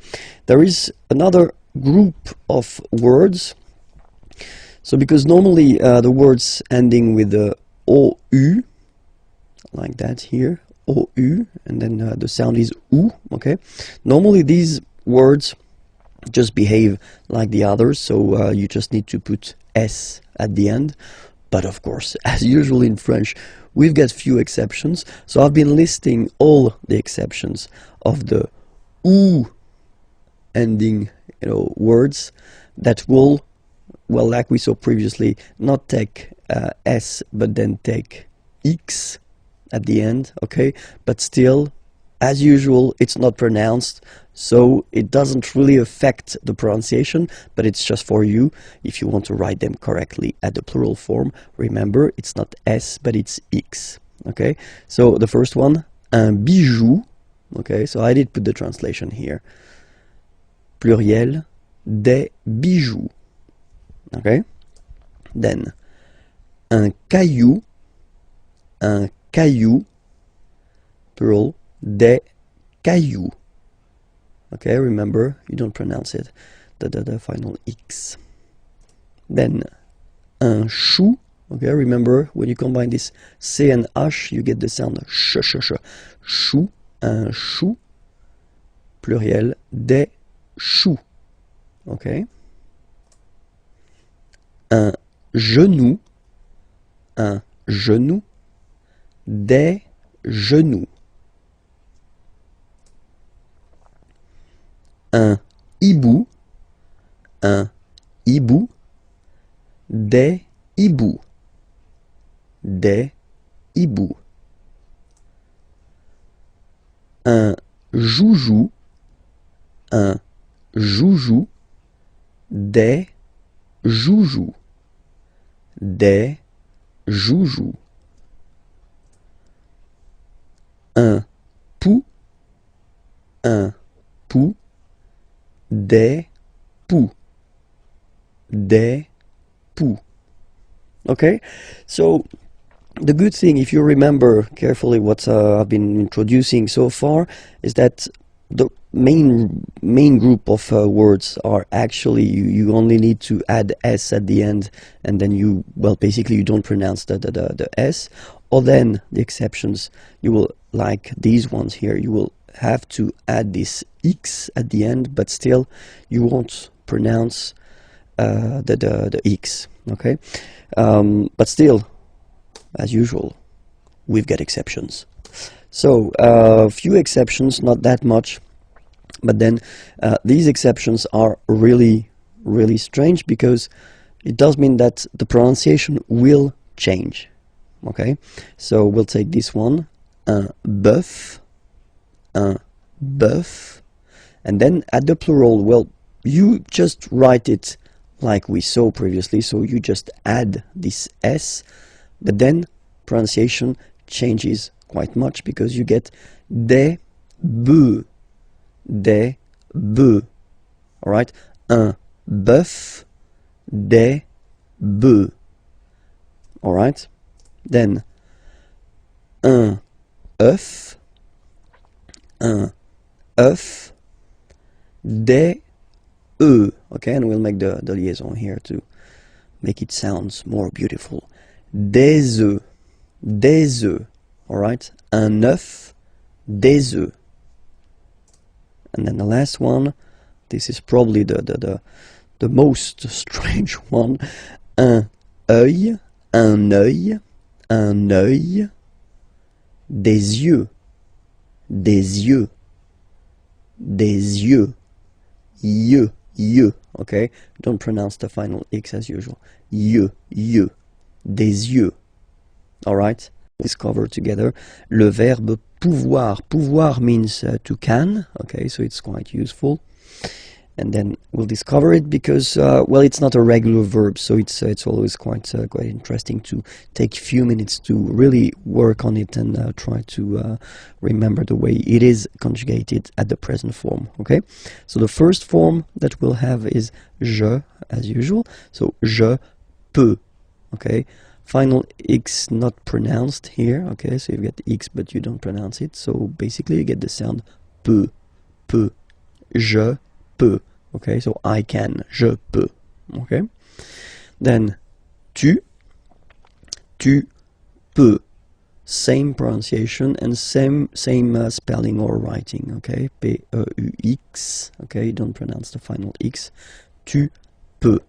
there is another group of words. So because normally the words ending with the OU, like that here, OU, and then the sound is OU, okay? Normally these words just behave like the others, so you just need to put S at the end. But of course, as usual in French, we've got few exceptions. So I've been listing all the exceptions of the OU ending, words that will well, like we saw previously, not take S, but then take X at the end, okay? But still, as usual, it's not pronounced, so it doesn't really affect the pronunciation, but it's just for you if you want to write them correctly at the plural form. Remember, it's not S, but it's X, okay? So the first one, un bijou, okay? So I did put the translation here. Pluriel, des bijoux, okay? Then, un caillou, plural, des cailloux. Okay, remember, you don't pronounce it, the final X. Then, un chou. Okay, remember, when you combine this C and H, you get the sound sh. Chou, un chou. Pluriel, des choux. Okay. Un genou. Des genoux. Un hibou, des hiboux, un joujou, des joujoux, un pou, des poux. Okay, so the good thing, if you remember carefully what I've been introducing so far, is that the main group of words are actually you only need to add S at the end, and then you, well, basically you don't pronounce the S. Or then the exceptions, you will, like these ones here, you will have to add this X at the end, but still you won't pronounce the X, okay? But still, as usual, we've got exceptions. So a few exceptions, not that much, but then these exceptions are really strange, because it does mean that the pronunciation will change. Okay, so we'll take this one, un bœuf, and then at the plural, well, you just write it like we saw previously, so you just add this S, but then pronunciation changes quite much, because you get des bœufs, alright, un bœuf, des bœufs, alright. Then, un œuf, des œufs. Okay, and we'll make the liaison here to make it sound more beautiful. Des œufs, alright? Un œuf, des œufs. And then the last one, this is probably the most strange one. Un œil, des yeux, okay? Don't pronounce the final X as usual. Des yeux, alright? Let's cover together le verbe pouvoir. Pouvoir means to can, okay, so it's quite useful. And then we'll discover it because, well, it's not a regular verb, so it's always quite interesting to take a few minutes to really work on it and try to remember the way it is conjugated at the present form. Okay, so the first form that we'll have is je, as usual. So je peux. Okay, final X not pronounced here. Okay, so you get X, but you don't pronounce it. So basically, you get the sound peut. Je peux. Okay, so I can, je peux. Okay, then tu peux. Same pronunciation and same spelling or writing. Okay, P-E-U-X. Okay, you don't pronounce the final X. Tu peux.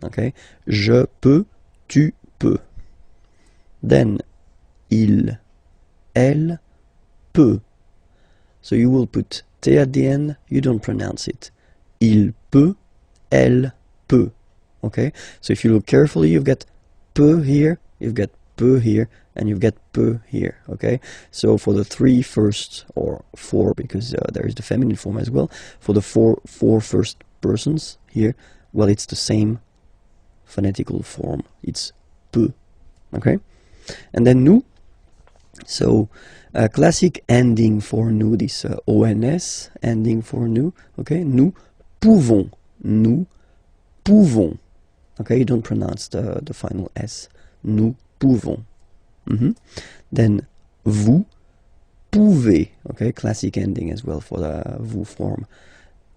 Okay, je peux, tu peux. Then il, elle peut. So you will put T at the end, you don't pronounce it. Il peut, elle peut. Okay, so if you look carefully, you've got peut here, you've got peut here, and you've got peut here. Okay, so for the three first, or four, because there is the feminine form as well, for the four first persons here, well, it's the same phonetical form. It's peut. Okay, and then nous. So a classic ending for nous, this ONS ending for nous. Okay, nous pouvons. Nous pouvons. Okay, you don't pronounce the final S. Nous pouvons. Then vous pouvez. Okay, classic ending as well for the vous form.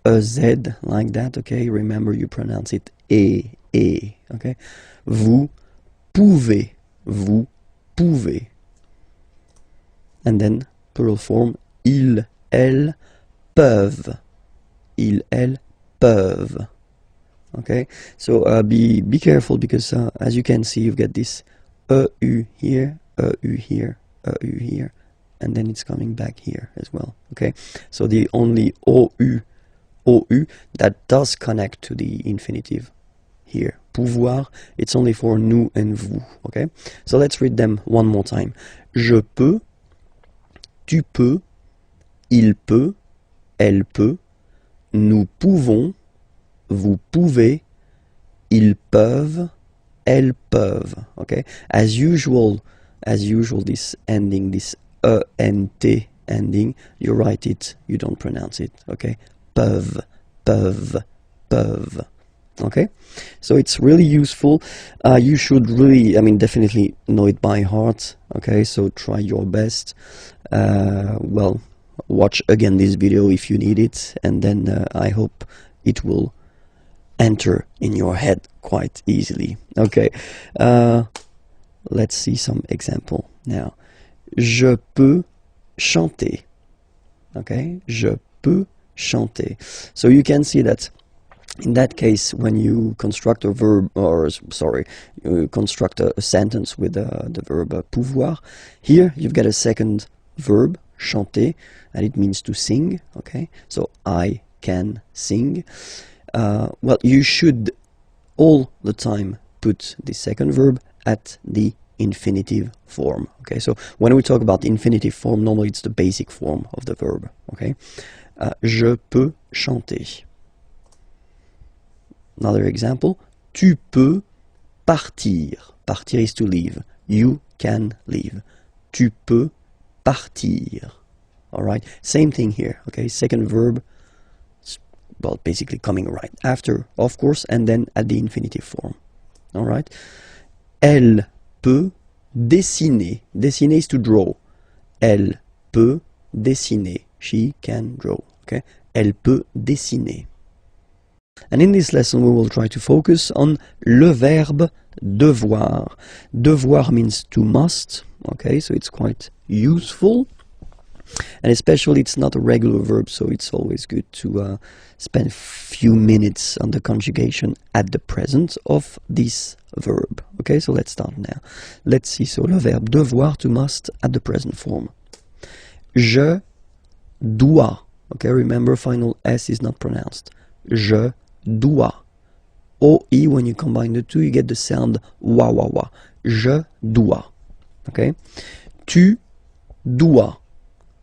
A Z like that. Okay, remember you pronounce it E. Okay, vous pouvez. Vous pouvez. And then plural form, ils, elles, peuvent. Ils, elles, peuvent. Okay, so be careful, because as you can see, you've got this EU here, EU here, EU here, and then it's coming back here as well. Okay, so the only OU that does connect to the infinitive here, pouvoir, it's only for nous and vous. Okay, so let's read them one more time. Je peux, tu peux, il peut, elle peut, nous pouvons, vous pouvez, ils peuvent, elles peuvent. Okay, as usual, this ending, this ENT ending, you write it, you don't pronounce it. Okay, peuvent, peuvent, peuvent. Okay, so it's really useful. You should really, definitely know it by heart. Okay, so try your best. Well, watch again this video if you need it, and then I hope it will enter in your head quite easily. Okay, let's see some example now. Je peux chanter. Okay, je peux chanter. So you can see that in that case, when you construct a verb, or sorry, you construct a sentence with the verb pouvoir, here you've got a second verb, chanter, and it means to sing. Okay, so I can sing. Well, you should all the time put the second verb at the infinitive form. Okay, so when we talk about the infinitive form, normally it's the basic form of the verb. Okay, je peux chanter. Another example, tu peux partir. Partir is to leave. You can leave. Tu peux partir. All right, same thing here. Okay, second verb, well, basically coming right after, of course, and then at the infinitive form. All right, elle peut dessiner. Dessiner is to draw. Elle peut dessiner. She can draw. Okay, elle peut dessiner. And in this lesson, we will try to focus on le verbe devoir. Devoir means to must. Okay, so it's quite useful. And especially it's not a regular verb, so it's always good to spend a few minutes on the conjugation at the present of this verb. Okay, so let's start now. Let's see. So le verbe devoir, to must, at the present form. Je dois. Okay, remember final S is not pronounced. Je dois. OI, when you combine the two, you get the sound wa wa wa. Je dois. Okay. Tu dois.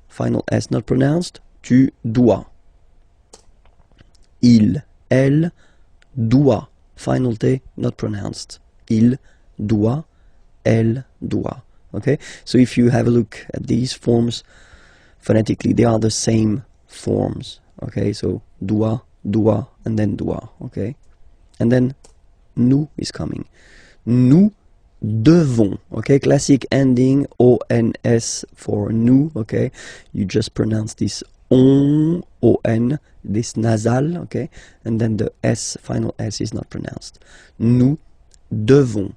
Final S not pronounced. Tu dois. Il, elle, doit. Final T not pronounced. Il doit, elle doit. Okay. So if you have a look at these forms, phonetically they are the same forms. Okay. So doit, doit, and then doit. Okay. And then nous is coming. Nous devons. Okay, classic ending ONS for nous. Okay, you just pronounce this on, this nasal. Okay, and then the S, final S is not pronounced. Nous devons.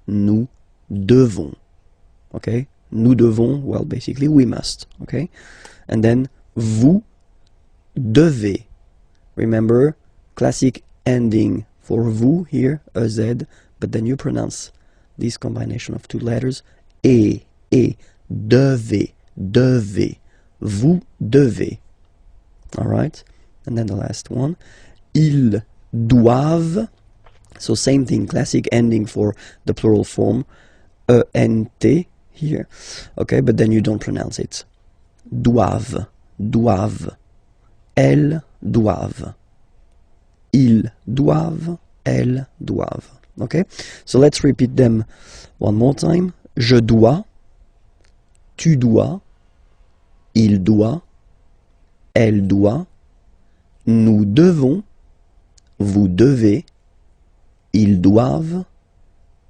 Nous devons. Okay, nous devons, well, basically we must. Okay, and then vous devez. Remember, classic ending for vous here, a Z, but then you pronounce this combination of two letters, et, devez, devez, vous devez. All right, and then the last one, ils doivent, So same thing, classic ending for the plural form, ENT here, okay, but then you don't pronounce it. Doivent, doivent, elles doivent, ils doivent, elles doivent. Okay, so let's repeat them one more time. Je dois, tu dois, il doit, elle doit, nous devons, vous devez, ils doivent,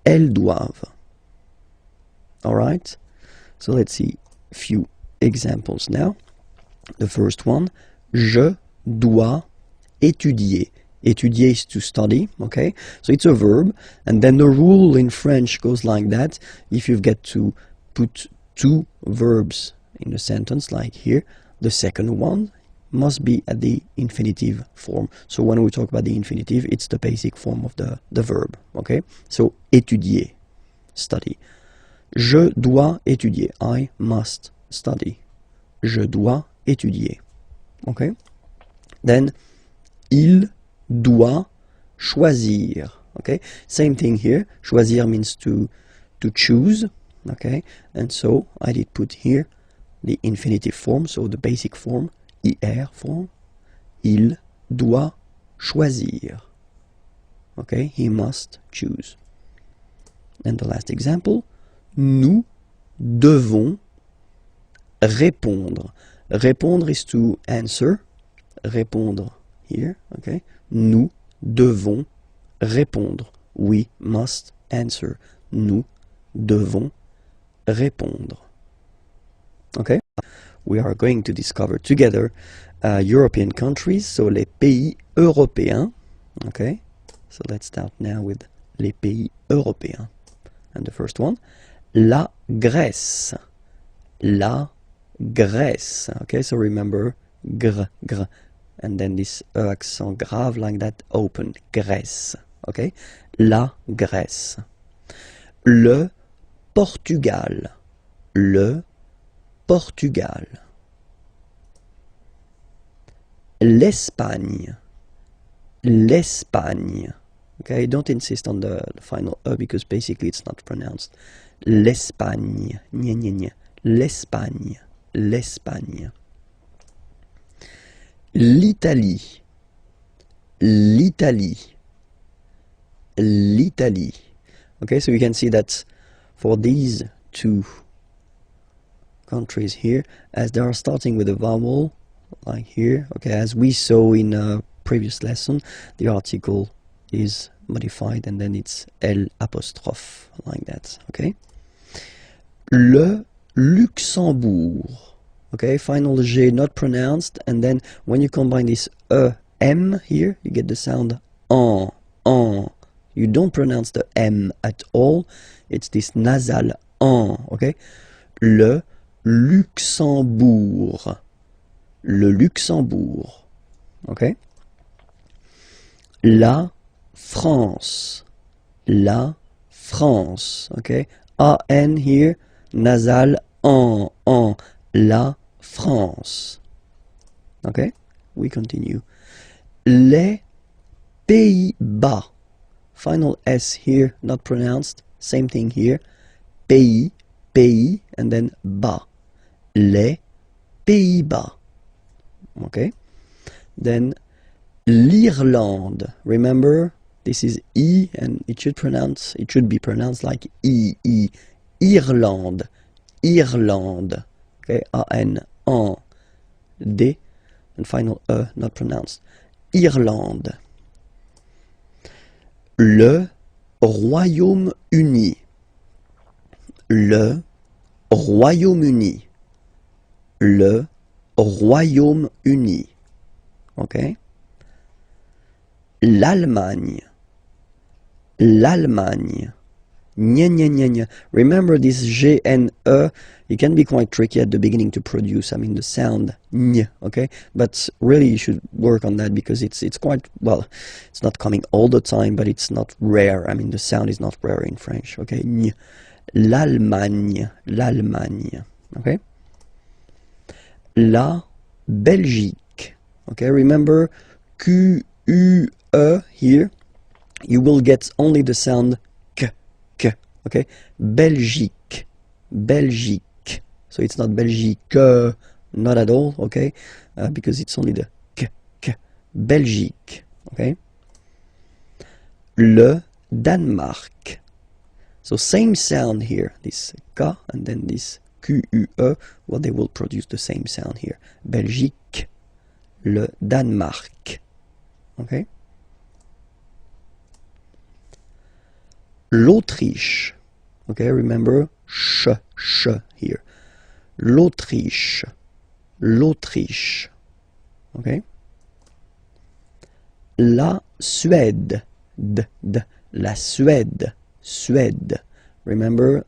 elles doivent. All right, so let's see a few examples now. The first one, je dois étudier. Étudier is to study, okay? So it's a verb, and then the rule in French goes like that. If you get to put two verbs in a sentence, like here, the second one must be at the infinitive form. So when we talk about the infinitive, it's the basic form of the verb, okay? So étudier, study. Je dois étudier. I must study. Je dois étudier. Okay? Then, il doit choisir. Okay? Same thing here. Choisir means to choose. Okay? And so, I did put here the infinitive form, so the basic form, IR form. Il doit choisir. Okay? He must choose. And the last example, nous devons répondre. Répondre is to answer. Répondre here, okay? Nous devons répondre. We must answer. Nous devons répondre. Okay? We are going to discover together European countries, so les pays européens. Okay? So let's start now with les pays européens. And the first one, la Grèce. La Grèce. Okay, so remember gr, gr. And then this accent grave like that, open. Grèce. Okay, la Grèce. Le Portugal. Le Portugal. L'Espagne. L'Espagne. Okay, don't insist on the final E because basically it's not pronounced. L'Espagne. Gna, gna, gna. L'Espagne. L'Espagne. L'Italie. L'Italie. L'Italie. Okay, so you can see that for these two countries here, as they are starting with a vowel, like here, okay, as we saw in a previous lesson, the article is modified and then it's L apostrophe, like that, okay? Le Luxembourg, okay, final G not pronounced, and then when you combine this M here, you get the sound en. You don't pronounce the M at all, it's this nasal en, okay? Le Luxembourg. Le Luxembourg, okay? La France. La France, okay? A-N here, nasal en. La France. Okay? We continue. Les Pays-Bas. Final S here, not pronounced. Same thing here. Pays, pays, and then bas. Les Pays-Bas. Okay? Then l'Irlande. Remember, this is E, and it should be pronounced like E. Irlande. Irlande. Okay, A-N, en, D, and final E, not pronounced. Irlande. Le Royaume-Uni. Le Royaume-Uni. Le Royaume-Uni. Okay? L'Allemagne. L'Allemagne. Gna, gna, gna, gna. Remember this G and E, it can be quite tricky at the beginning to produce, I mean the sound N, okay? But really you should work on that because it's quite, well, it's not coming all the time, but it's not rare. I mean the sound is not rare in French, okay? N. L'Allemagne. L'Allemagne. Okay? La Belgique. Okay, remember Q-U-E here. you will get only the sound k, k, okay? Belgique, Belgique. So it's not Belgique, not at all, okay? Because it's only the k, k. Belgique, okay? Le Danemark. So same sound here, this K and then this QUE, well, they will produce the same sound here. Belgique, le Danemark, okay? L'Autriche, okay, remember, sh here. L'Autriche, l'Autriche, okay? La Suède, la Suède, Suède. Remember,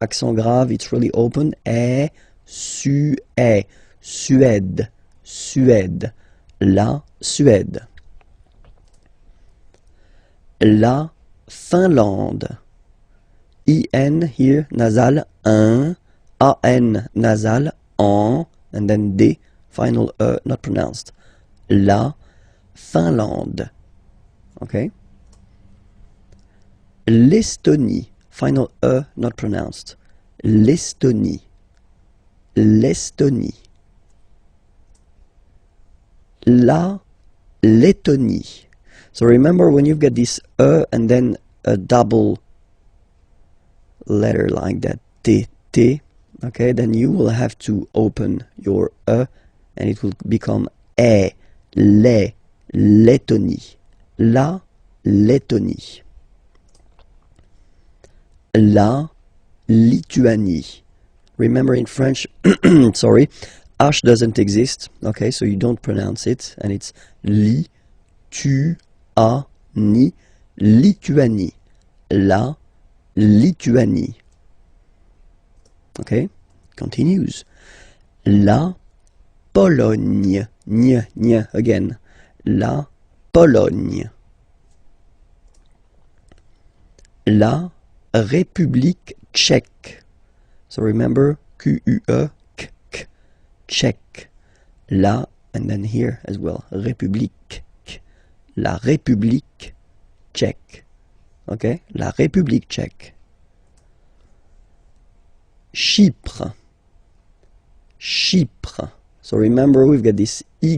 accent grave, it's really open. Suède, Suède. La Suède. La Finlande. IN here, nasal, un. AN, nasal, en. And then D, final not pronounced. La Finlande. Okay? L'Estonie, final not pronounced. L'Estonie, l'Estonie. La Lettonie. So remember, when you've got this and then a double letter like that, T, T, okay, then you will have to open your and it will become le, Lettonie. La Lettonie. La Lituanie. Remember, in French, sorry, H doesn't exist, okay, so you don't pronounce it, and it's li, tu, a, ni, Lituanie. La Lituanie. Okay, continues. La Pologne. Ñ, again. La Pologne. La République tchèque. So remember, QUE, k, k, Tchèque. La, and then here as well, République. La République tchèque. Okay, la République tchèque. Chypre. Chypre. So remember, we've got this Y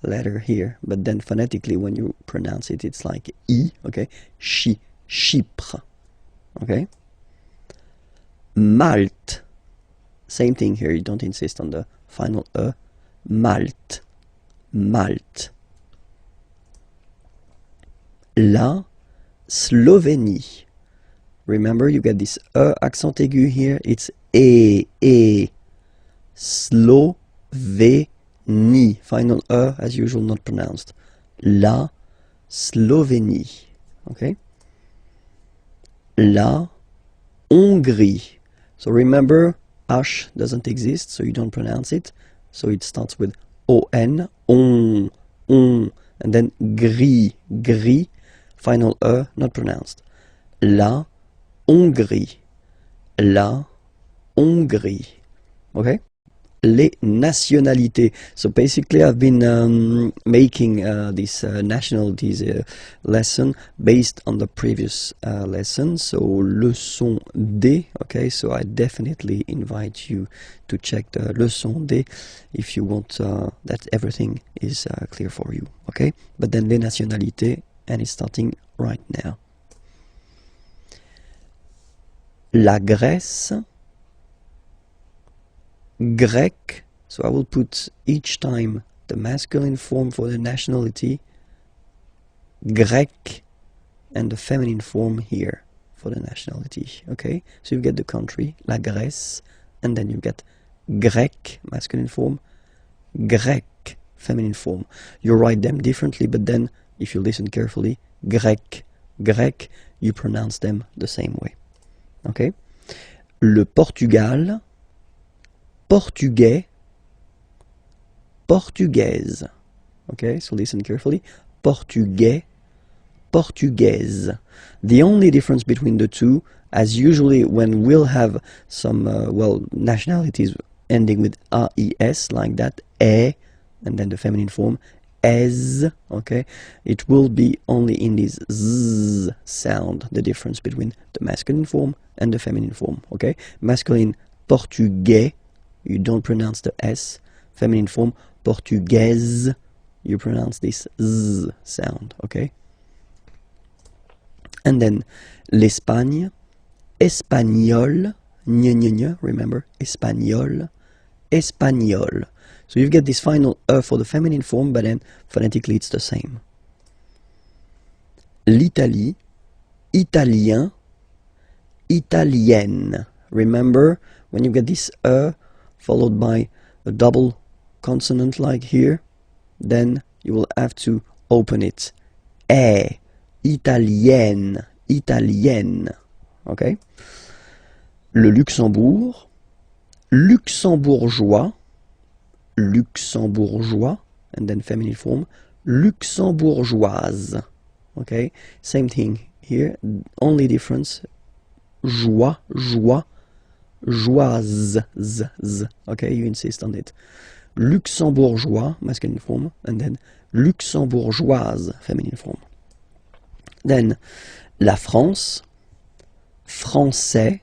letter here, but then phonetically when you pronounce it, it's like I, okay? Chypre. Okay? Malte. Same thing here, you don't insist on the final E. Malte. Malte. La Slovénie. Remember, you get this accent aigu here, it's E. Slovénie. Final as usual, not pronounced. La Slovénie. Okay? La Hongrie. So remember, H doesn't exist, so you don't pronounce it. So it starts with O-N, on, and then gris, final not pronounced. La Hongrie. La Hongrie. Okay? Les nationalités. So basically I've been making this nationalities lesson based on the previous lesson. So leçon D. Okay, so I definitely invite you to check the leçon D if you want that everything is clear for you. Okay, but then les nationalités, and it's starting right now. La Grèce. Grec, so I will put each time the masculine form for the nationality, Grec, and the feminine form here for the nationality. Okay, so you get the country, la Grèce, and then you get Grec, masculine form, Grec, feminine form. You write them differently, but then if you listen carefully, Grec, Grec, you pronounce them the same way. Okay, le Portugal. Portugais, portugaise. Okay, so listen carefully. Portugais, portugaise. The only difference between the two, as usually when we'll have some, nationalities ending with AES, like that, and then the feminine form, as, okay? It will be only in this z sound, the difference between the masculine form and the feminine form, okay? Masculine, portugais, you don't pronounce the S. Feminine form, portugaise, you pronounce this z sound, okay? And then l'Espagne, espagnol, remember, espagnol, espagnol. So you get this final for the feminine form, but then phonetically it's the same. L'Italie, italien, italienne. Remember, when you get this followed by a double consonant like here, then you will have to open it. Italienne, italienne. Okay? Le Luxembourg, luxembourgeois, luxembourgeois, and then feminine form, luxembourgeoise. Okay? Same thing here, only difference, joie, joie, joise, okay? You insist on it. Luxembourgeois, masculine form, and then luxembourgeoise, feminine form. Then, la France, français,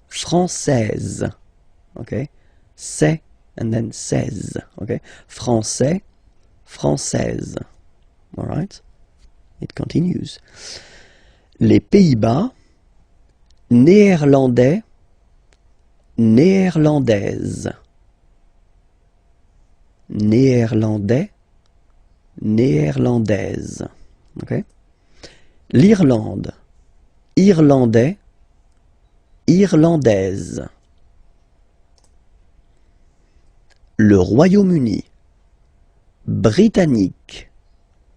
française, okay? C'est, and then seize, okay? Français, française, all right? It continues. Les Pays-Bas, néerlandais, néerlandaise. Néerlandais, néerlandaise. Okay? L'Irlande, irlandais, irlandaise. Le Royaume-Uni, britannique.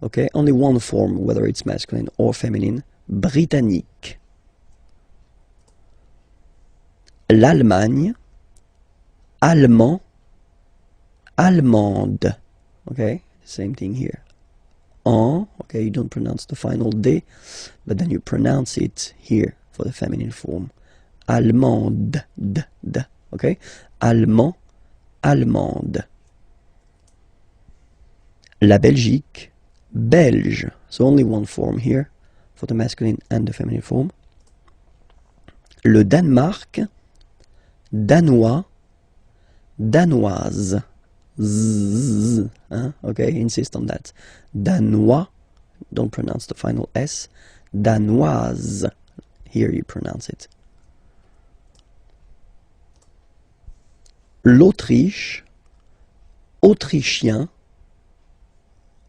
Okay? Only one form, whether it's masculine or feminine. Britannique. L'Allemagne, allemand, allemande. Okay, same thing here. Okay, you don't pronounce the final D, but then you pronounce it here for the feminine form. Allemande, okay? Allemand, allemande. La Belgique, belge. So only one form here for the masculine and the feminine form. Le Danemark, danois, danoise. Okay, insist on that. Danois, don't pronounce the final S. Danoise, here you pronounce it. L'Autriche, autrichien,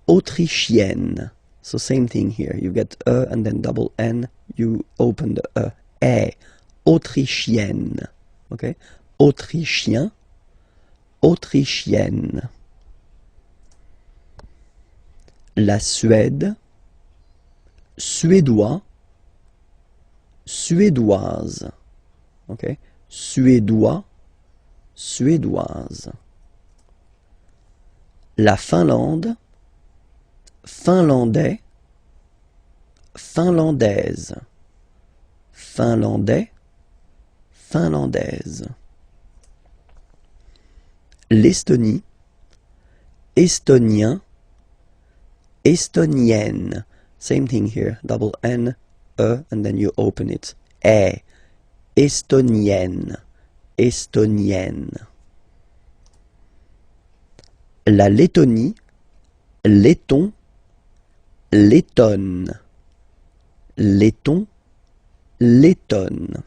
autrichienne. So same thing here. You get and then double N. You open the autrichienne. Okay, autrichien, autrichienne. La Suède, suédois, suédoise. Okay, suédois, suédoise. La Finlande, finlandais, finlandaise. Finlandais, finlandaise. L'Estonie, estonien, estonienne. Same thing here, double N, and then you open it. Estonienne, estonienne. La Lettonie, letton, lettonne. Letton, lettonne.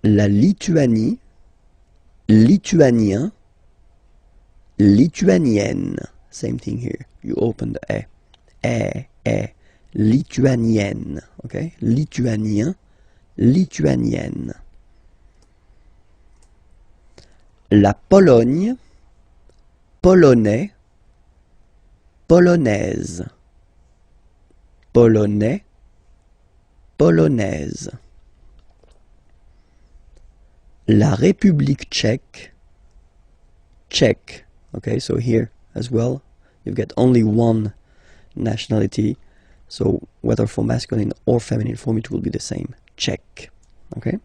La Lituanie, lituanien, lituanienne. Same thing here. You open the lituanienne. Okay? Lituanien, lituanienne. La Pologne, polonais, polonaise. Polonais, polonaise. La République tchèque, tchèque. Okay, so here as well, you get only one nationality. So whether for masculine or feminine form, it will be the same. Czech. Okay.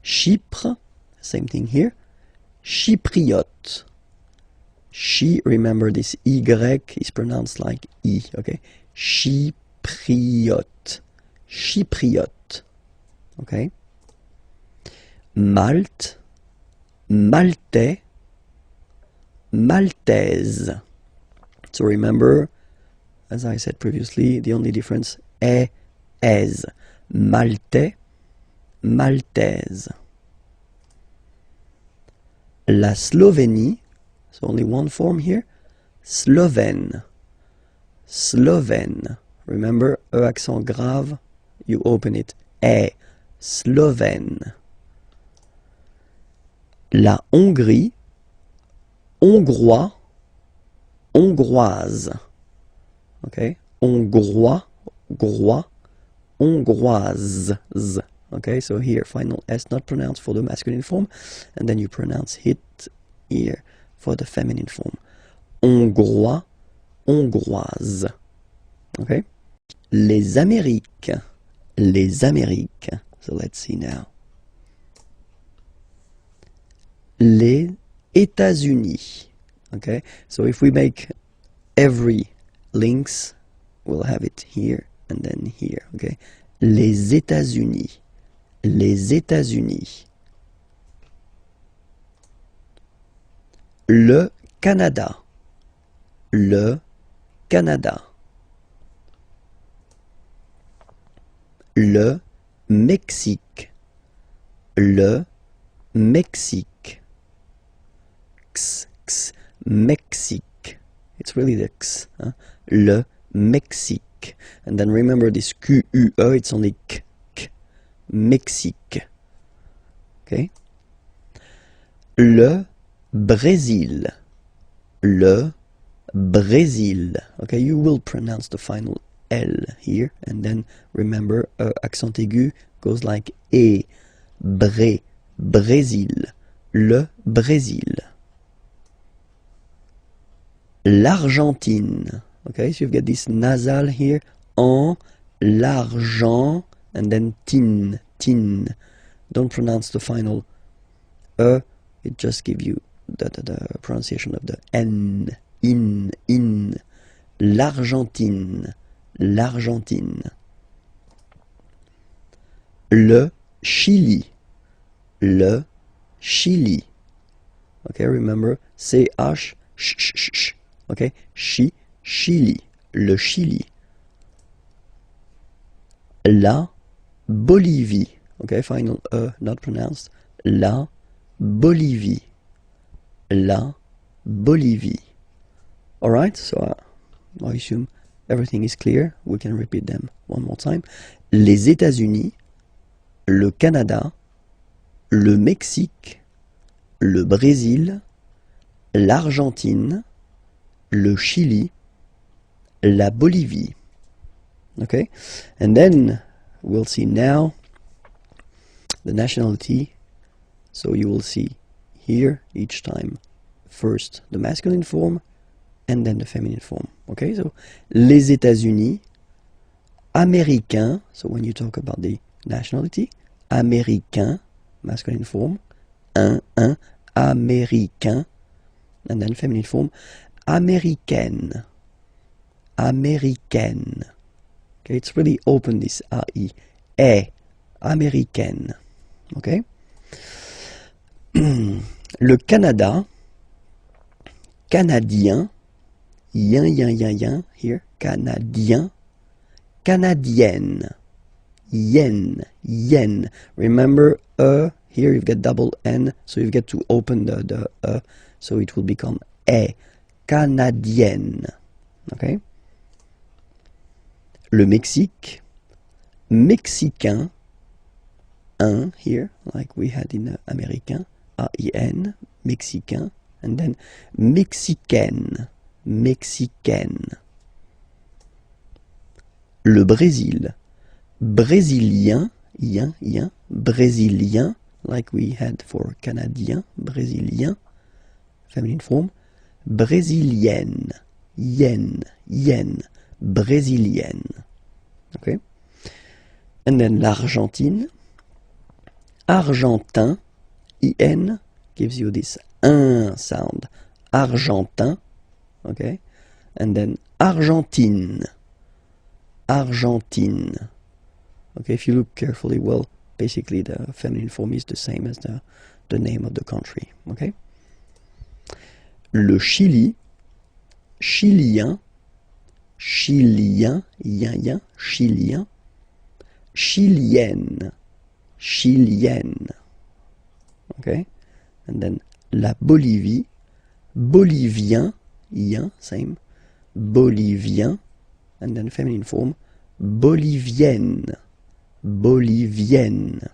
Chypre, same thing here. Chypriote. She, remember this Y is pronounced like E, okay? Chypriote. Chypriote. Okay? Malte, Maltais, Maltaise. So remember, as I said previously, the only difference est. Maltais, Maltaise. La Slovénie, so only one form here, Slovène. Slovène. Remember, E accent grave, you open it. Slovène. La Hongrie, Hongrois, Hongroise. Okay? Hongrois, Grois, Hongroise. Okay, so here final S not pronounced for the masculine form, and then you pronounce it here for the feminine form. Hongrois, Hongroise. Okay? Les Amériques, les Amériques. So let's see now. Les États-Unis. Okay, so if we make every links, we'll have it here and then here. Okay, les États-Unis. Les États-Unis. Le Canada. Le Canada. Le Mexique. Le Mexique. Mexique. It's really the X. Huh? Le Mexique. And then remember this Q-U-E, it's only K. Mexique. Okay? Le Brésil. Le Brésil. Okay, you will pronounce the final L here, and then remember, accent aigu goes like E. Brésil. Le Brésil. L'Argentine. Okay, so you've got this nasal here. En, l'argent, and then tin. Don't pronounce the final E. It just gives you the pronunciation of the N. In. L'Argentine. L'Argentine. Le Chili. Le Chili. Okay, remember, CH, sh. Okay, Chili. Le Chili. La Bolivie. Okay, final E not pronounced. La Bolivie. La Bolivie. Alright, so I assume everything is clear. We can repeat them one more time. Les États-Unis, le Canada, le Mexique, le Brésil, l'Argentine, le Chili, la Bolivie. Okay, and then we'll see now the nationality. So you will see here each time first the masculine form and then the feminine form. Okay, so les États-Unis, américain. So when you talk about the nationality, américain, masculine form, américain, and then feminine form, américaine. Américaine. Okay, it's really open, this A-I. Américaine. Okay? Le Canada, canadien, yin, here, canadien, canadienne, yen. Remember, here you've got double N, so you've got to open the so it will become canadienne. Okay? Le Mexique, mexicain, here, like we had in américain, A-I-N, mexicain, and then mexicaine. Le Brésil, brésilien, brésilien, like we had for canadien, brésilien, feminine form, brésilienne, yen, brésilienne. Okay? And then l'Argentine, argentin, in, gives you this un sound. argentin, okay, and then Argentine, Argentine. Okay, if you look carefully, well, basically the feminine form is the same as the name of the country, okay. Le Chili, chilien, chilien, yin, chilien, chilienne, chilienne, okay, and then la Bolivie, bolivien, yin, same, bolivien, and then feminine form, bolivienne, bolivienne.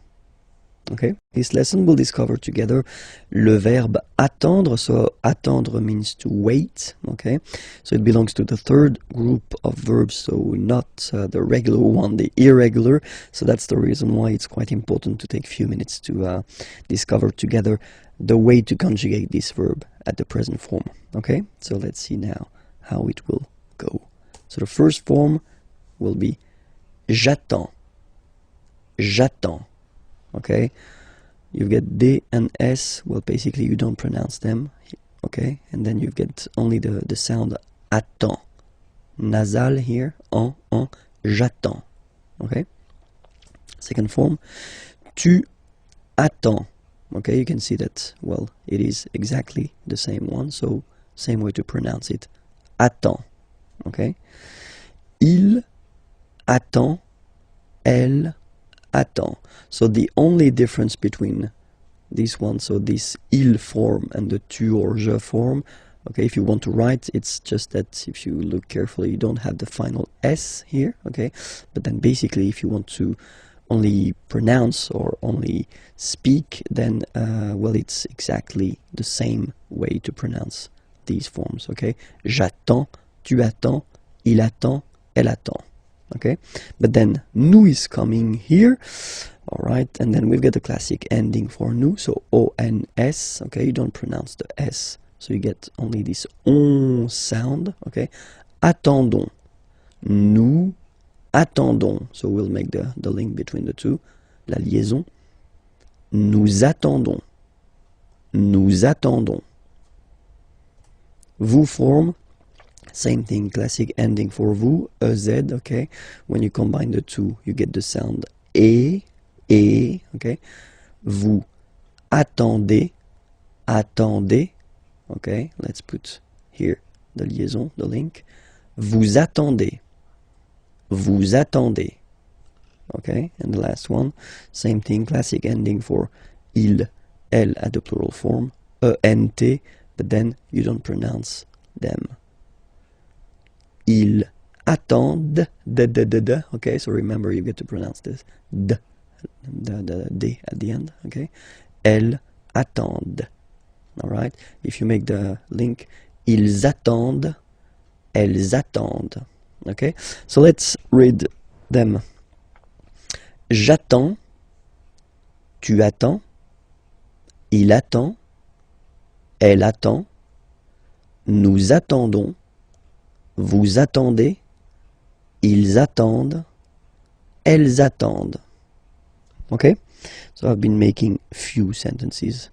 Okay, this lesson we'll discover together le verbe attendre. So attendre means to wait. Okay, so it belongs to the third group of verbs, so not the regular one, the irregular. So that's the reason why it's quite important to take a few minutes to discover together the way to conjugate this verb at the present form. Okay, so let's see now how it will go. So the first form will be j'attends, j'attends. Okay, you get D and S, well, basically you don't pronounce them, okay, and then you get only the sound attends, nasal here, en, j'attends, okay. Second form, tu attends, okay, you can see that, well, it is exactly the same one, so same way to pronounce it, attends, okay. Il attend, elle attend. So the only difference between this one, so this il form and the tu or je form, okay, if you want to write, it's just that if you look carefully, you don't have the final S here, okay, but then basically if you want to only pronounce or only speak, then, well, it's exactly the same way to pronounce these forms, okay. J'attends, tu attends, il attend, elle attend. Okay, but then nous is coming here, all right, and then we've got the classic ending for nous, so O-N-S, okay, you don't pronounce the S, so you get only this on sound, okay. Attendons, nous attendons, so we'll make the link between the two, la liaison. Nous attendons, nous attendons. Vous form, same thing, classic ending for vous, EZ, okay. When you combine the two, you get the sound et, okay. Vous attendez, attendez, okay. Let's put here the liaison, the link. Vous attendez, vous attendez, okay. And the last one, same thing, classic ending for il, elle at the plural form, ENT, but then you don't pronounce them. Ils attendent, okay, so remember you get to pronounce this, the D at the end, okay. Elles attendent, all right. If you make the link, ils attendent, elles attendent, okay. So let's read them. J'attends, tu attends, il attend, elle attend, nous attendons, vous attendez, ils attendent, elles attendent. Okay? So I've been making few sentences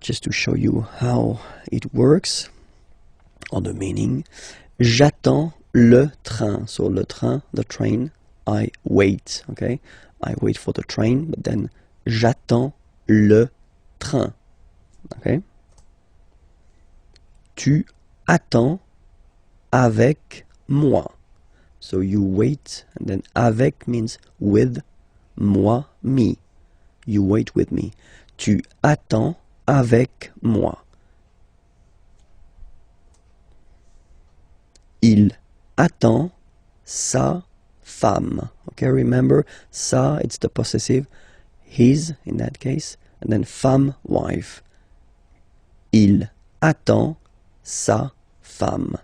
just to show you how it works, or the meaning. J'attends le train. So le train, the train, I wait. Okay? I wait for the train, but then j'attends le train. Okay? Tu attends avec moi. So you wait, and then avec means with, moi, me. You wait with me. Tu attends avec moi. Il attend sa femme. Okay, remember, sa, it's the possessive, his in that case, and then femme, wife. Il attend sa femme.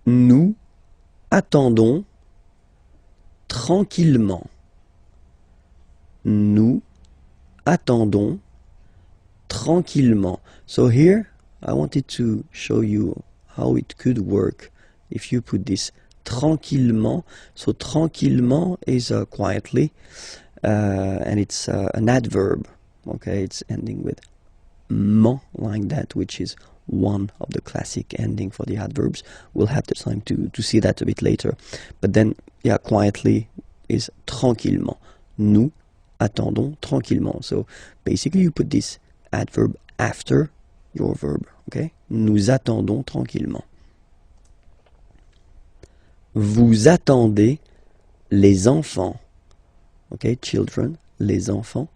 Nous attendons tranquillement. Nous attendons tranquillement. So here I wanted to show you how it could work if you put this tranquillement. So tranquillement is quietly, and it's an adverb. Okay, it's ending with like that, which is one of the classic ending for the adverbs. We'll have the time to see that a bit later. But then, yeah, quietly is tranquillement. Nous attendons tranquillement. So basically you put this adverb after your verb, okay? Nous attendons tranquillement. Vous attendez les enfants. Okay, children, les enfants.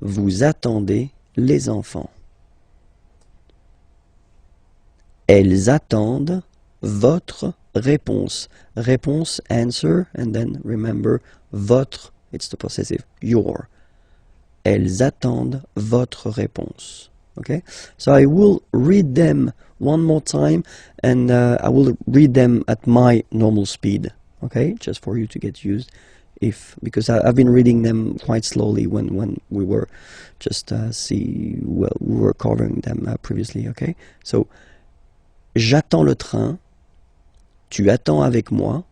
Vous attendez les enfants. Elles attendent votre réponse. Réponse, answer, and then remember, votre, it's the possessive, your. Elles attendent votre réponse. Okay, so I will read them one more time, and I will read them at my normal speed. Okay, just for you to get used, because I've been reading them quite slowly when we were just we were covering them previously. Okay, so j'attends le train, tu attends avec moi,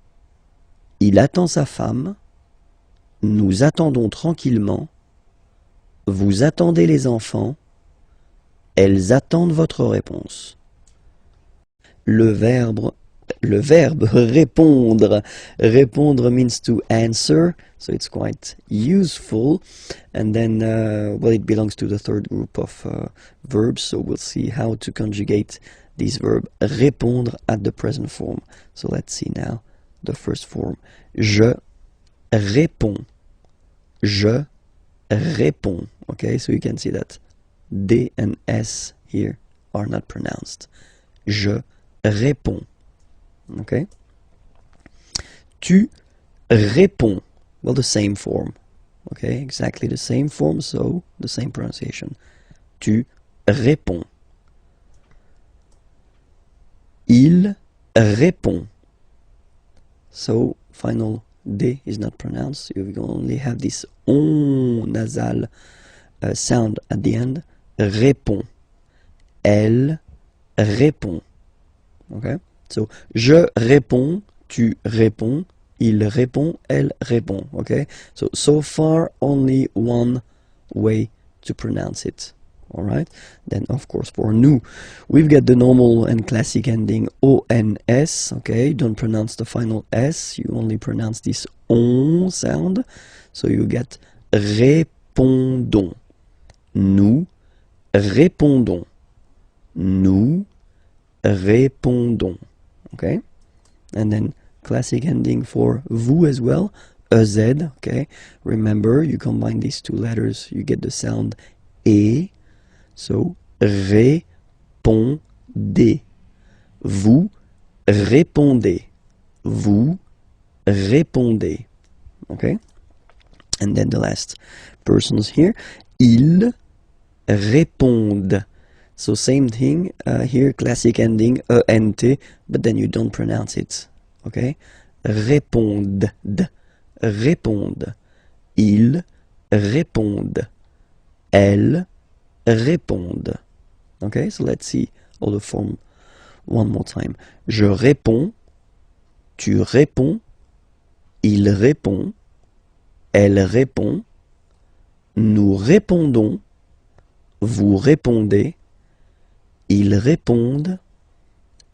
il attend sa femme, nous attendons tranquillement, vous attendez les enfants, elles attendent votre réponse. Le verbe répondre. Répondre means to answer, so it's quite useful. And then, well, it belongs to the third group of verbs, so we'll see how to conjugate this verb répondre at the present form. So let's see now the first form. Je réponds. Je réponds. Okay, so you can see that D and S here are not pronounced. Je réponds. Okay. Tu réponds. Well, the same form. Okay, exactly the same form, so the same pronunciation. Tu réponds. Il répond. So final D is not pronounced. You will only have this on nasal sound at the end. Répond. Elle répond. Okay? So, je réponds, tu réponds, il répond, elle répond. Okay? So far, only one way to pronounce it. Alright? Then, of course, for nous, we've got the normal and classic ending ONS. Okay? Don't pronounce the final S. You only pronounce this on sound. So you get répondons. Nous répondons. Nous répondons. Okay? And then classic ending for vous as well. EZ. Okay? Remember, you combine these two letters, you get the sound E. So, répondez. Vous répondez. Vous répondez. Okay? And then the last persons here. Ils répondent. So same thing here, classic ending, ENT, but then you don't pronounce it. Okay? Répondent. Répondent. Ils répondent. Elles répondent. Okay? So let's see all the form one more time. Je réponds. Tu réponds. Il répond. Elle répond. Nous répondons. Vous répondez. Ils répondent.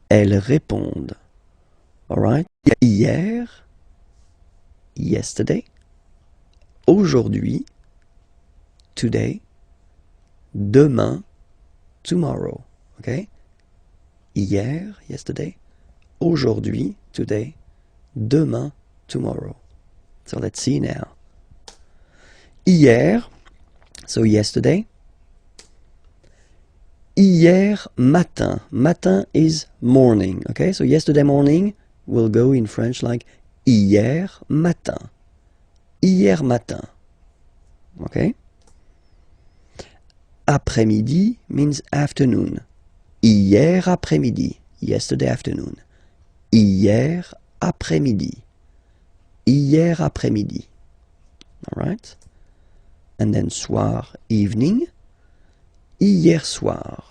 Elles répondent. Alright? Hier. Yesterday. Aujourd'hui. Today. Demain. Tomorrow. Okay? Hier. Yesterday. Aujourd'hui. Today. Demain. Tomorrow. So let's see now. Hier. So yesterday. Hier matin. Matin is morning. Okay, so yesterday morning will go in French like hier matin. Hier matin. Okay. Après-midi means afternoon. Hier après-midi. Yesterday afternoon. Hier après-midi. Hier après-midi. All right. And then soir, evening. Hier soir.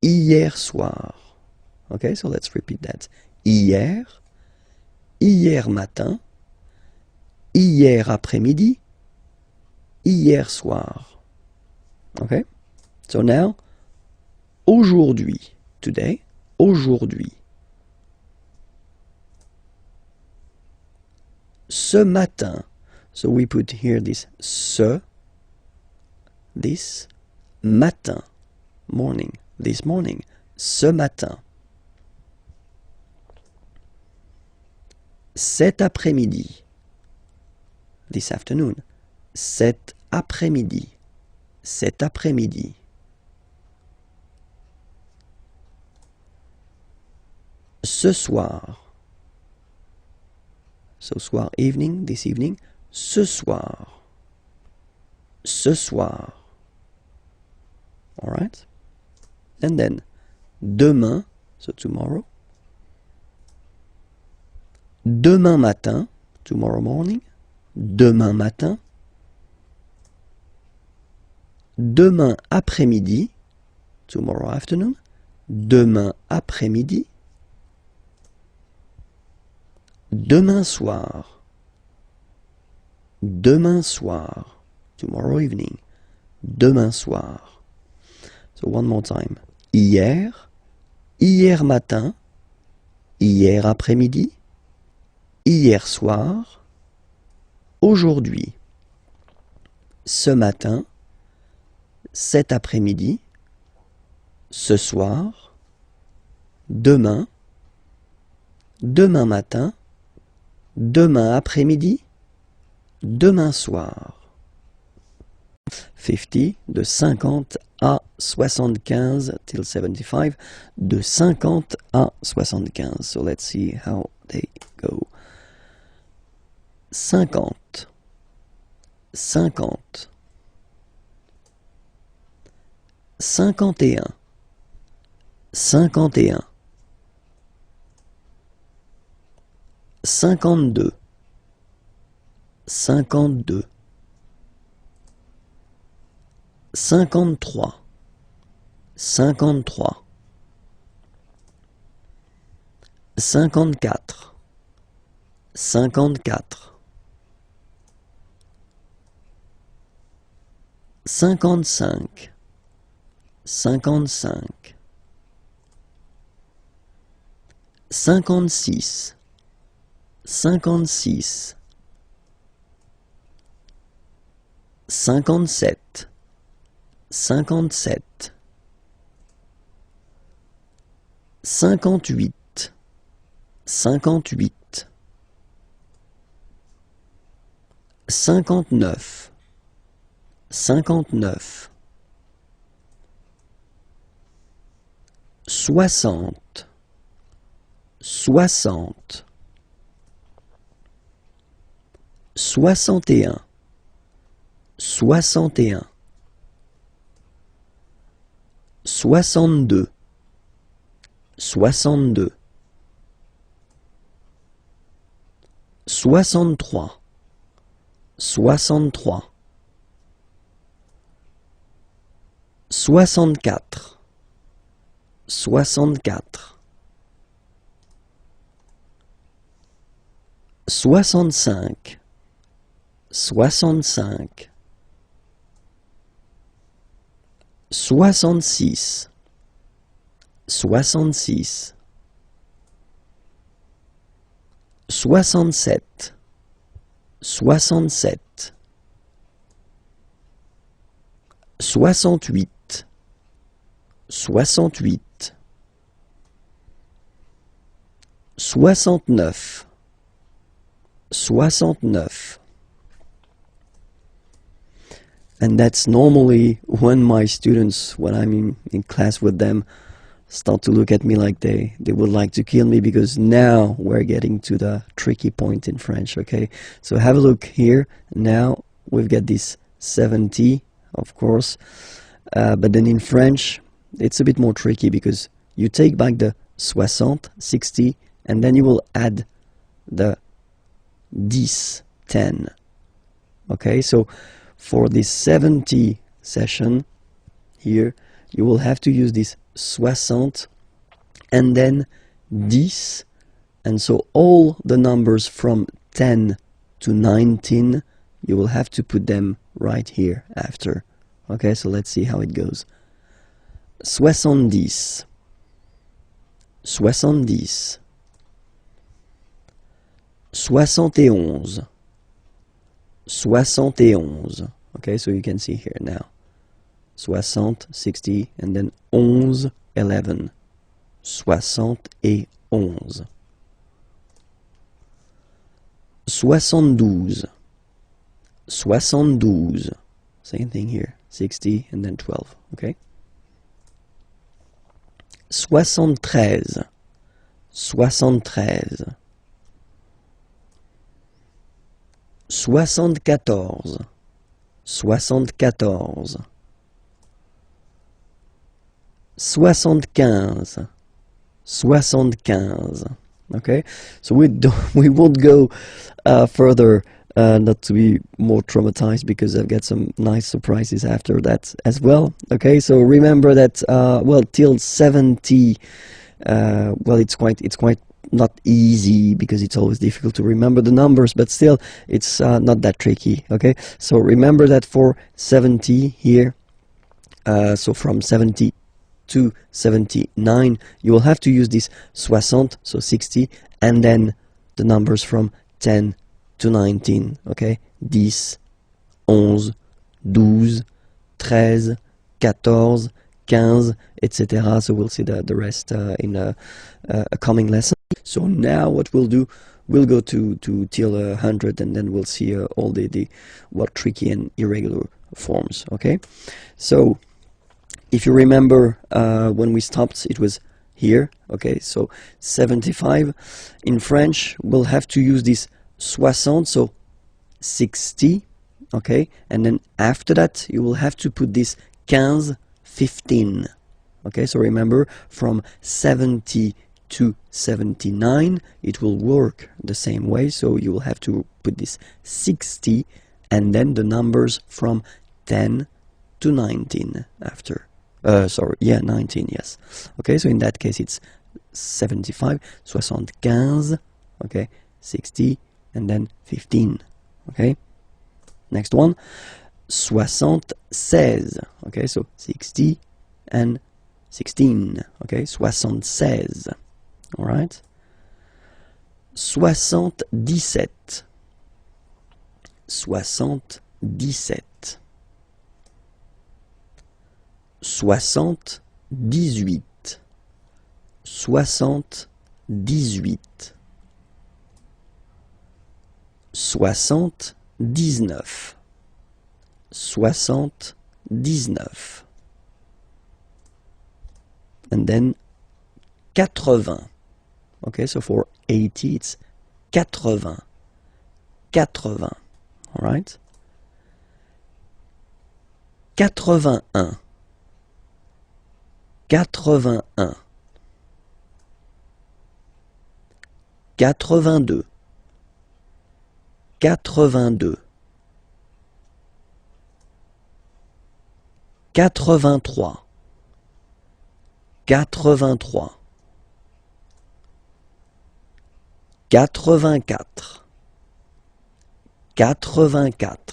Hier soir. Okay, so let's repeat that. Hier. Hier matin. Hier après-midi. Hier soir. Okay? So now, aujourd'hui, today, aujourd'hui. Ce matin. So we put here this this matin, morning, this morning, ce matin. Cet après-midi, this afternoon, cet après-midi, cet après-midi. Ce soir, so soir, evening, this evening, ce soir, ce soir. All right? And then, demain, so tomorrow. Demain matin, tomorrow morning. Demain matin. Demain après-midi, tomorrow afternoon. Demain après-midi. Demain soir. Demain soir. Tomorrow evening. Demain soir. So one more time. Hier. Hier matin. Hier après-midi. Hier soir. Aujourd'hui. Ce matin. Cet après-midi. Ce soir. Demain. Demain matin. Demain après-midi. Demain soir. 50, de 50 à 75 till 75, de 50 à 75. So let's see how they go. 50, 50, 51, 51, 52, 52, 53, 53, 54, 54, 55, 55, 56, 56, 57, 57, 58, 58, 59, 59, 60, 60, 61, 61, 62, 62, 63, 63, 64, 64, 65, 65, 66, 66, 67, 67, 68, 68, 69, 69. And that's normally when my students, when I'm in class with them, start to look at me like they would like to kill me, because now we're getting to the tricky point in French, okay? So have a look here. Now we've got this 70, of course, but then in French, it's a bit more tricky because you take back the 60, and then you will add the 10. Okay, so for this 70 session here, you will have to use this 60 and then 10, and so all the numbers from 10 to 19, you will have to put them right here after. Okay, so let's see how it goes. 70, 70, 71, 71. Okay, so you can see here now. 60, 60, and then 11, 11. 71. 72, 72. Same thing here. 60 and then 12. Okay. 73, 73. 74, 74. 75, 75. Okay, so we won't go further, not to be more traumatized, because I've got some nice surprises after that as well. Okay, so remember that well, till 70, well, it's quite not easy, because it's always difficult to remember the numbers, but still it's not that tricky. Okay, so remember that for 70 here, so from 70 to 79, you will have to use this 60, so 60, and then the numbers from 10 to 19. Okay, 10, 11, 12, 13, 14, 15, etc. So we'll see the rest in a coming lesson. So now what we'll do, we'll go to till 100, and then we'll see all the what tricky and irregular forms. Okay, so if you remember, when we stopped, it was here. Okay, so 75 in French, we'll have to use this 60, so 60. Okay, and then after that you will have to put this 15, 15. Okay, so remember, from 70 to 79 it will work the same way, so you will have to put this 60 and then the numbers from 10 to 19 after. Sorry, yeah, 19, yes. Okay, so in that case it's 75, 75, okay, 60, and then 15. Okay, next one, 76. Okay, so 60 and 16. Okay, 76. All right, 77, 77. 78, 78, 79, 79, and then 80. Okay, so for 80 it's 80, 80. All right, 81, 81, 82, 82, 83, 83, 84, 84, 85, 85,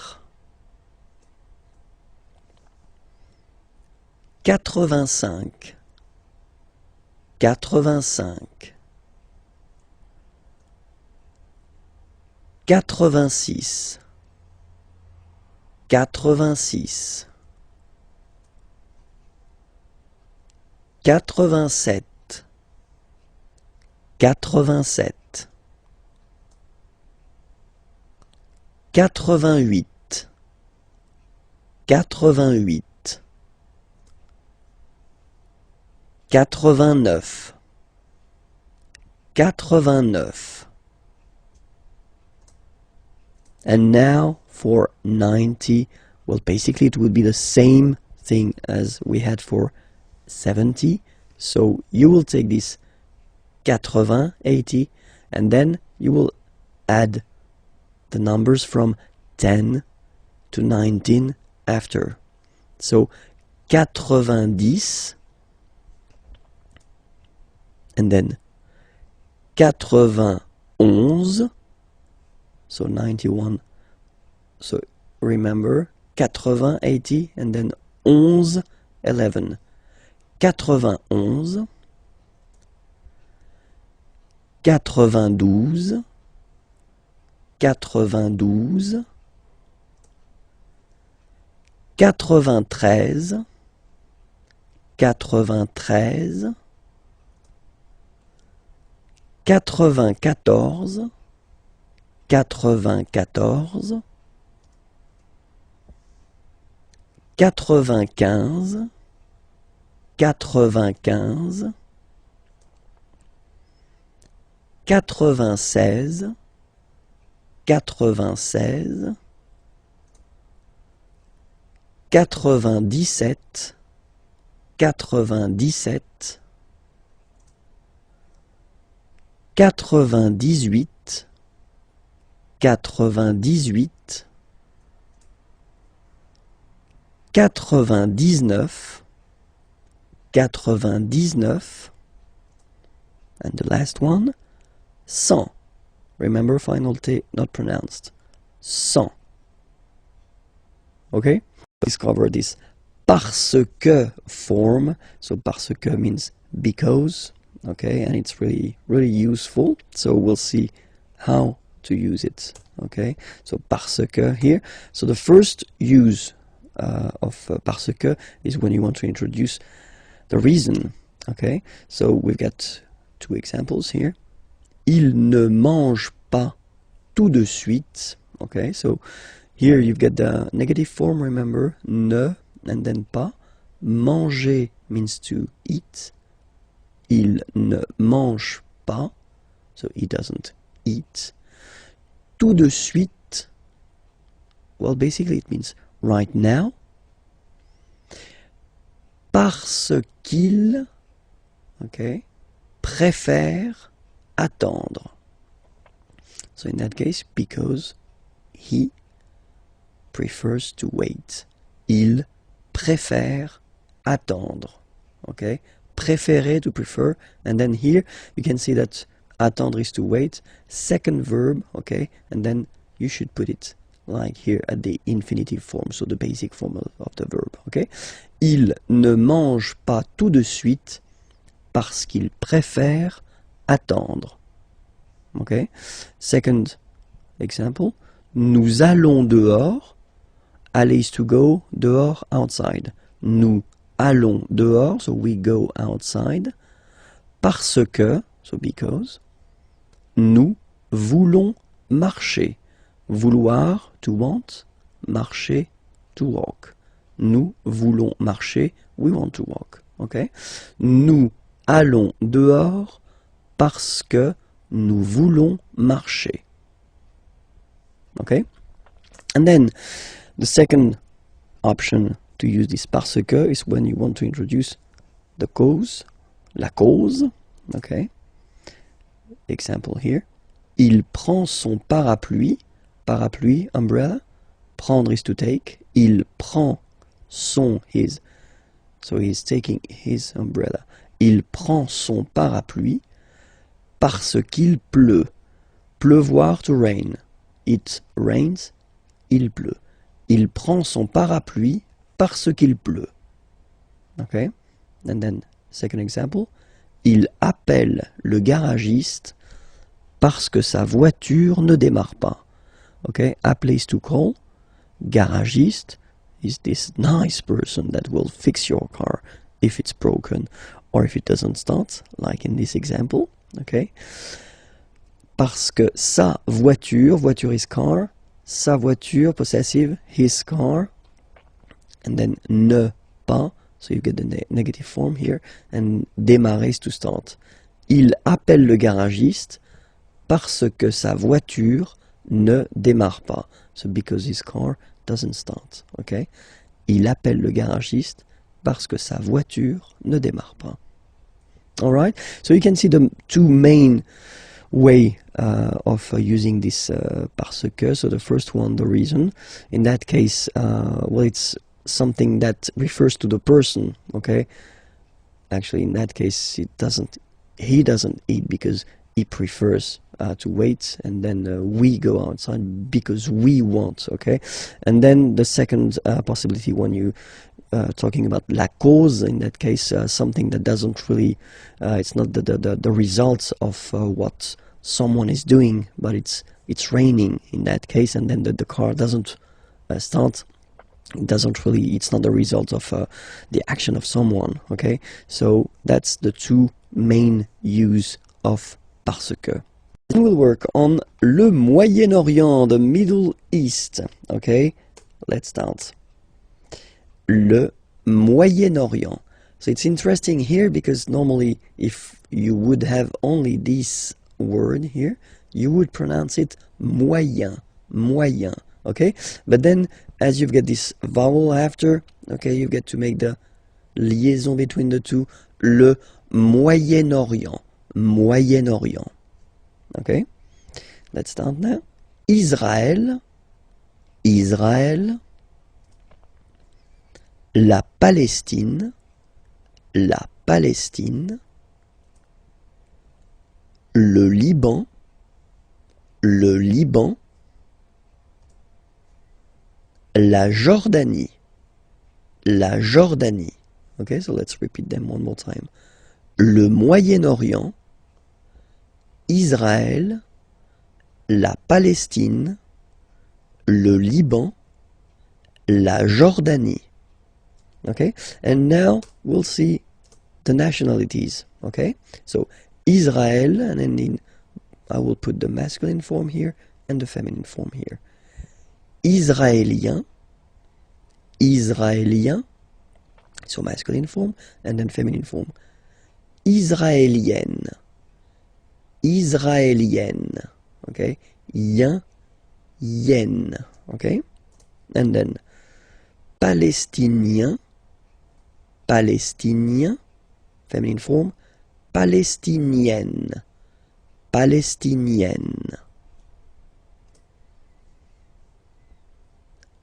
86, 86, 87, 87, 88, 88, 89, 89. And now for 90, well, basically it would be the same thing as we had for 70. So you will take this 80, 80, and then you will add the numbers from 10 to 19 after. So 90, and then 91, so 91. So remember, 80, 80, and then 11, 11. 91, 92, 92, 93, 93, 94, 94, 95, 95, 96, 96, 97, 97, 98, 98, 99, 99, and the last one, 100. Remember, final T not pronounced. 100. Okay? Discover this parce que form. So parce que means because. Okay, and it's really useful. So we'll see how to use it. Okay, so parce que here. So the first use of parce que is when you want to introduce the reason. Okay, so we've got two examples here. Il ne mange pas tout de suite. Okay, so here you've got the negative form, remember, ne, and then pas. Manger means to eat. Il ne mange pas, so he doesn't eat. Tout de suite, well, basically it means right now. Parce qu'il, okay, préfère attendre. So in that case, because he prefers to wait. Il préfère attendre. Okay? Préférer, to prefer. And then here you can see that attendre is to wait. Second verb, okay? And then you should put it like here at the infinitive form, so the basic form of the verb, okay? Il ne mange pas tout de suite parce qu'il préfère attendre. Okay? Second example, nous allons dehors. Aller is to go, dehors, outside. Nous allons dehors, so we go outside. Parce que, so because. Nous voulons marcher. Vouloir, to want. Marcher, to walk. Nous voulons marcher, we want to walk. Okay? Nous allons dehors parce que nous voulons marcher. Okay? And then the second option to use this parce que is when you want to introduce the cause, la cause. Okay? Example here. Il prend son parapluie. Parapluie, umbrella. Prendre is to take. Il prend son, his. So he's taking his umbrella. Il prend son parapluie parce qu'il pleut. Pleuvoir, to rain. It rains, il pleut. Il prend son parapluie parce qu'il pleut. Okay? And then, second example. Il appelle le garagiste parce que sa voiture ne démarre pas. Okay? Appeler is to call. Garagiste is this nice person that will fix your car if it's broken or if it doesn't start, like in this example. Okay? Parce que sa voiture, voiture is car, sa voiture, possessive, his car, and then ne pas, so you get the negative form here, and démarrer is to start. Il appelle le garagiste parce que sa voiture ne démarre pas. So because his car doesn't start. Okay? Il appelle le garagiste parce que sa voiture ne démarre pas. Alright? So you can see the two main way of using this parce que. So the first one, the reason. In that case, well, it's something that refers to the person. Okay? Actually, in that case, he doesn't eat because he prefers to wait, and then we go outside because we want. Okay? And then the second possibility, when you talking about la cause, in that case, something that doesn't really, it's not the results of what someone is doing, but it's raining in that case, and then the car doesn't start. It doesn't really, it's not the result of the action of someone, okay? So that's the two main use of parce que. Then we'll work on le Moyen-Orient, the Middle East, okay? Let's start. Le Moyen-Orient. So it's interesting here because normally if you would have only this word here, you would pronounce it moyen, moyen, okay? But then as you've got this vowel after, okay, you get to make the liaison between the two, le Moyen-Orient, Moyen-Orient, okay? Let's start now. Israël, Israël, la Palestine, la Palestine, le Liban, le Liban, la Jordanie, la Jordanie. Okay, so let's repeat them one more time. Le Moyen-Orient, Israël, la Palestine, le Liban, la Jordanie. Okay, and now we'll see the nationalities. Okay, so Israel, and then I will put the masculine form here and the feminine form here. Israélien, Israélien, so masculine form, and then feminine form. Israélienne, Israélienne, okay, yen, yen, okay, and then Palestinien, Palestinien, feminine form, Palestinienne, Palestinienne.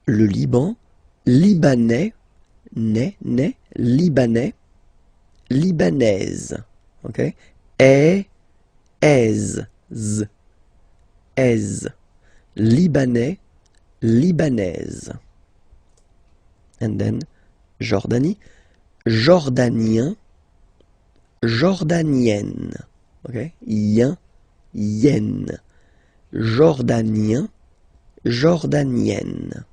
Le Liban, Libanais, Libanais, Libanaise, okay? Z, Libanais, Libanaise. And then Jordanie, Jordanien, Jordanienne, okay? Yen, yen. Jordanien, Jordanienne.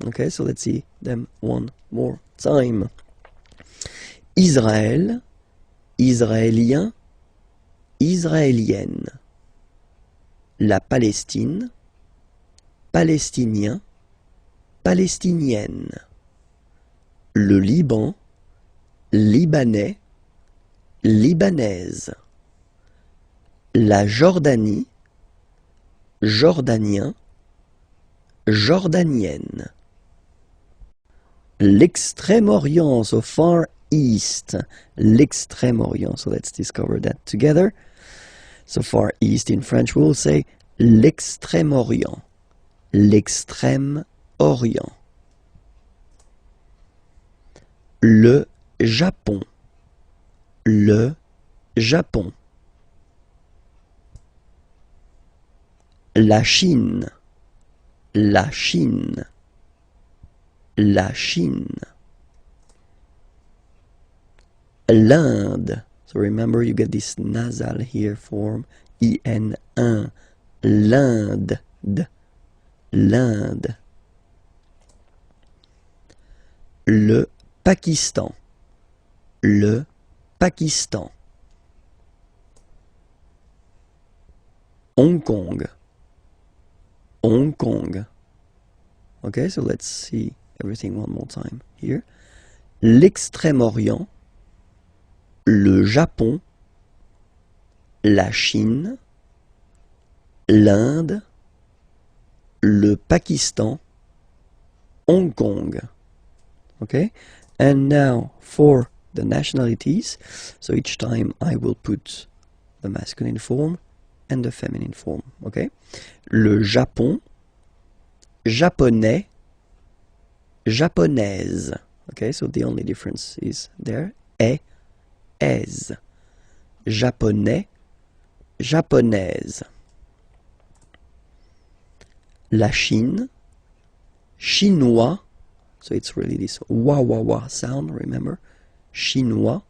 Okay, so let's see them one more time. Israël, Israélien, Israélienne. La Palestine, Palestinien, Palestinienne. Le Liban, Libanais, Libanaise. La Jordanie, Jordanien, Jordanienne. L'Extrême-Orient, so Far East. L'Extrême-Orient, so let's discover that together. So Far East in French we will say l'Extrême-Orient. L'Extrême-Orient. Le Japon. Le Japon. La Chine. La Chine. La Chine. L'Inde. So remember you get this nasal here form. I-N-1. L'Inde. L'Inde. Le Pakistan. Le Pakistan. Hong Kong. Hong Kong. Okay, so let's see everything one more time here. L'Extrême-Orient, le Japon, la Chine, l'Inde, le Pakistan, Hong Kong. Okay, and now for the nationalities, so each time I will put the masculine form and the feminine form. Okay, le Japon, japonais, japonaise. Okay, so the only difference is there. Es. Japonais, japonaise. La Chine, chinois, So it's really this wa wa wa sound, remember? Chinois,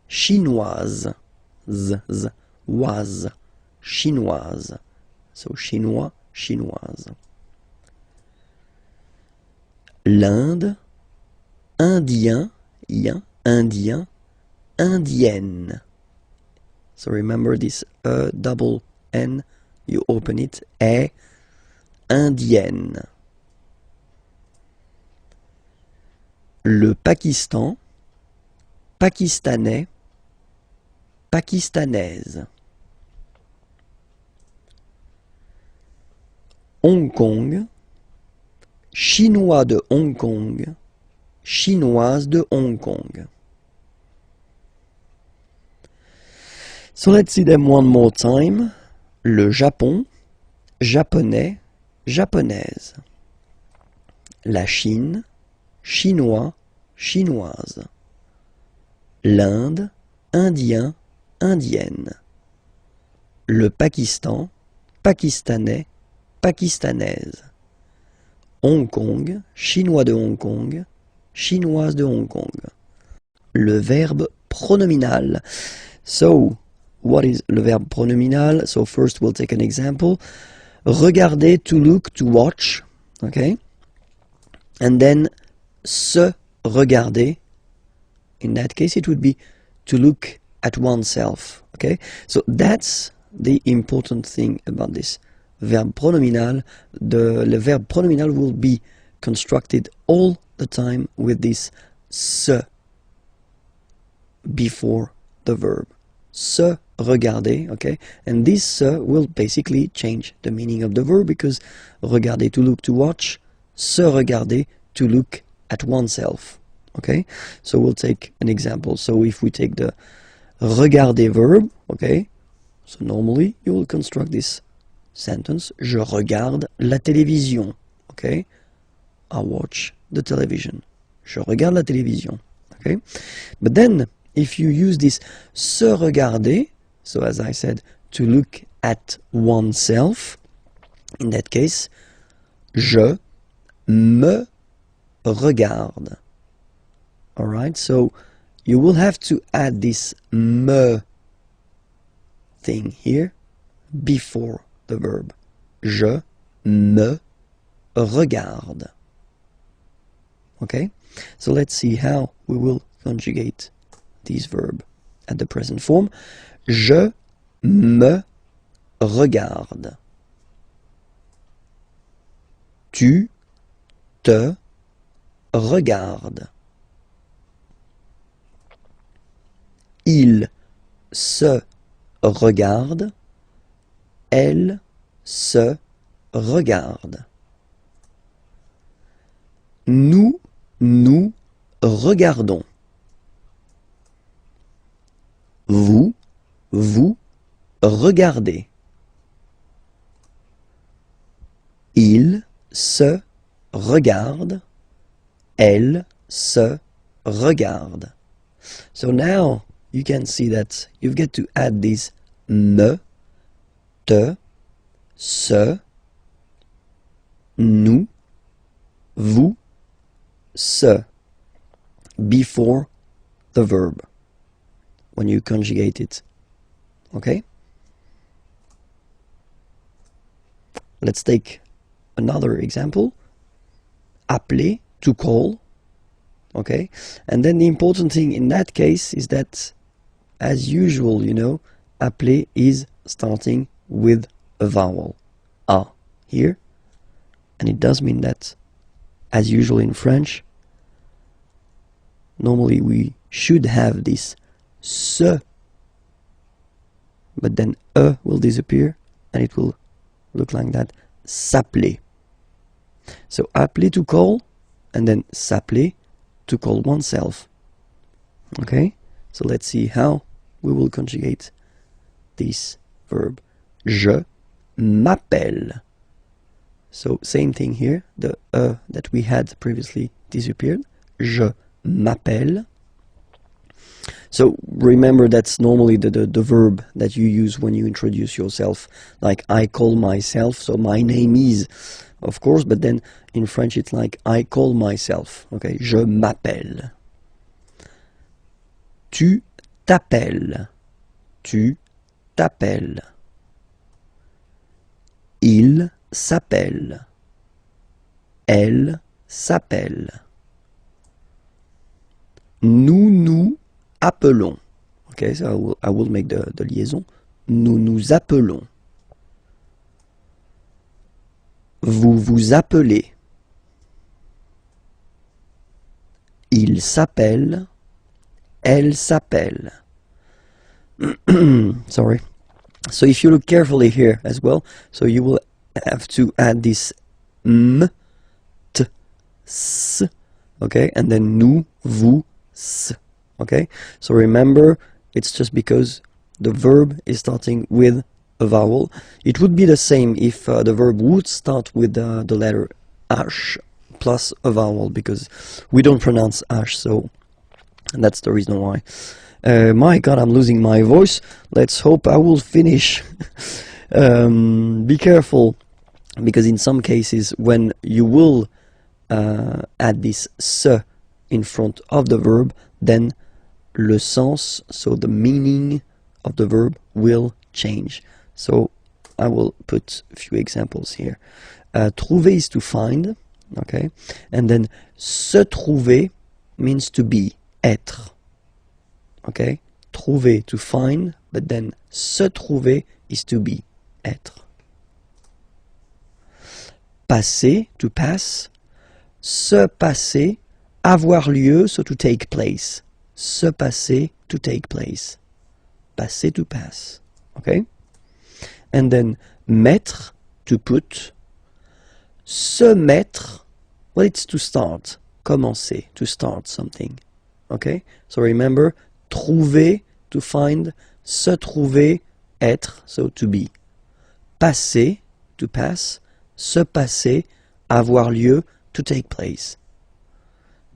chinoise, z, z, was, chinoise. So chinois, chinoise. L'Inde, indien, yen, indien, indienne. So remember this double N, you open it, indienne. Le Pakistan, pakistanais, pakistanaise. Hong Kong, chinois de Hong Kong, chinoise de Hong Kong. So let's see them one more time. Le Japon, japonais, japonaise. La Chine, chinois, chinoise. L'Inde, indien, indienne. Le Pakistan, pakistanais, pakistanaise. Hong Kong, chinois de Hong Kong, chinoise de Hong Kong. Le verbe pronominal. So, what is le verbe pronominal? So first we'll take an example. Regarder, to look, to watch. Okay? And then se regarder. In that case it would be to look at oneself. Okay? So that's the important thing about this verb pronominal. Le verbe pronominal will be constructed all the time with this se before the verb. Se regarder, okay? And this se will basically change the meaning of the verb because regarder, to look, to watch, se regarder, to look at oneself, okay? So we'll take an example. So if we take the regarder verb, okay? So normally you will construct this sentence, je regarde la télévision, okay? I watch the television. Je regarde la télévision, okay? But then if you use this se regarder, so as I said, to look at oneself, in that case, je me regarde. Alright, so you will have to add this me thing here before the verb. Je me regarde. Okay, so let's see how we will conjugate this verb at the present form. Je me regarde. Tu te regardes. Il se regarde. Elle se regarde. Nous nous regardons. Vous, vous regardez. Il se regarde. Elle se regarde. So now you can see that you've got to add this me, te, se, nous, vous, se before the verb when you conjugate it. Okay? Let's take another example. Appeler, to call. Okay? And then the important thing in that case is that, as usual, you know, appeler is starting with a vowel. A here. And it does mean that, as usual in French, normally we should have this se, but then e will disappear and it will look like that, s'appeler. So appeler, to call, and then s'appeler, to call oneself. Okay, so let's see how we will conjugate this verb. Je m'appelle. So same thing here, the e that we had previously disappeared. Je m'appelle. So remember, that's normally the verb that you use when you introduce yourself. Like I call myself, so my name is, of course, but then in French it's like I call myself. Okay, je m'appelle. Tu t'appelles. Tu t'appelles. Il s'appelle. Elle s'appelle. Nous nous appelons. Okay, so I will make the liaison. Nous nous appelons. Vous vous appelez. Il s'appelle. Elle s'appelle. Sorry. So if you look carefully here as well, so you will have to add this m, t, s, okay, and then nous, vous, s, okay. So remember, it's just because the verb is starting with a vowel. It would be the same if the verb would start with the letter h plus a vowel, because we don't pronounce h, so that's the reason why. My God, I'm losing my voice. Let's hope I will finish. Be careful, because in some cases when you will add this se in front of the verb, then le sens, so the meaning of the verb, will change. So I will put a few examples here. Trouver is to find, okay, and then se trouver means to be, être. Okay, trouver, to find, but then se trouver is to be, être. Passer, to pass. Se passer, avoir lieu, so to take place. Se passer, to take place. Passer, to pass. Okay? And then mettre, to put. Se mettre, well, it's to start. Commencer, to start something. Okay? So remember, trouver, to find. Se trouver, être, so to be. Passer, to pass. Se passer, avoir lieu, to take place.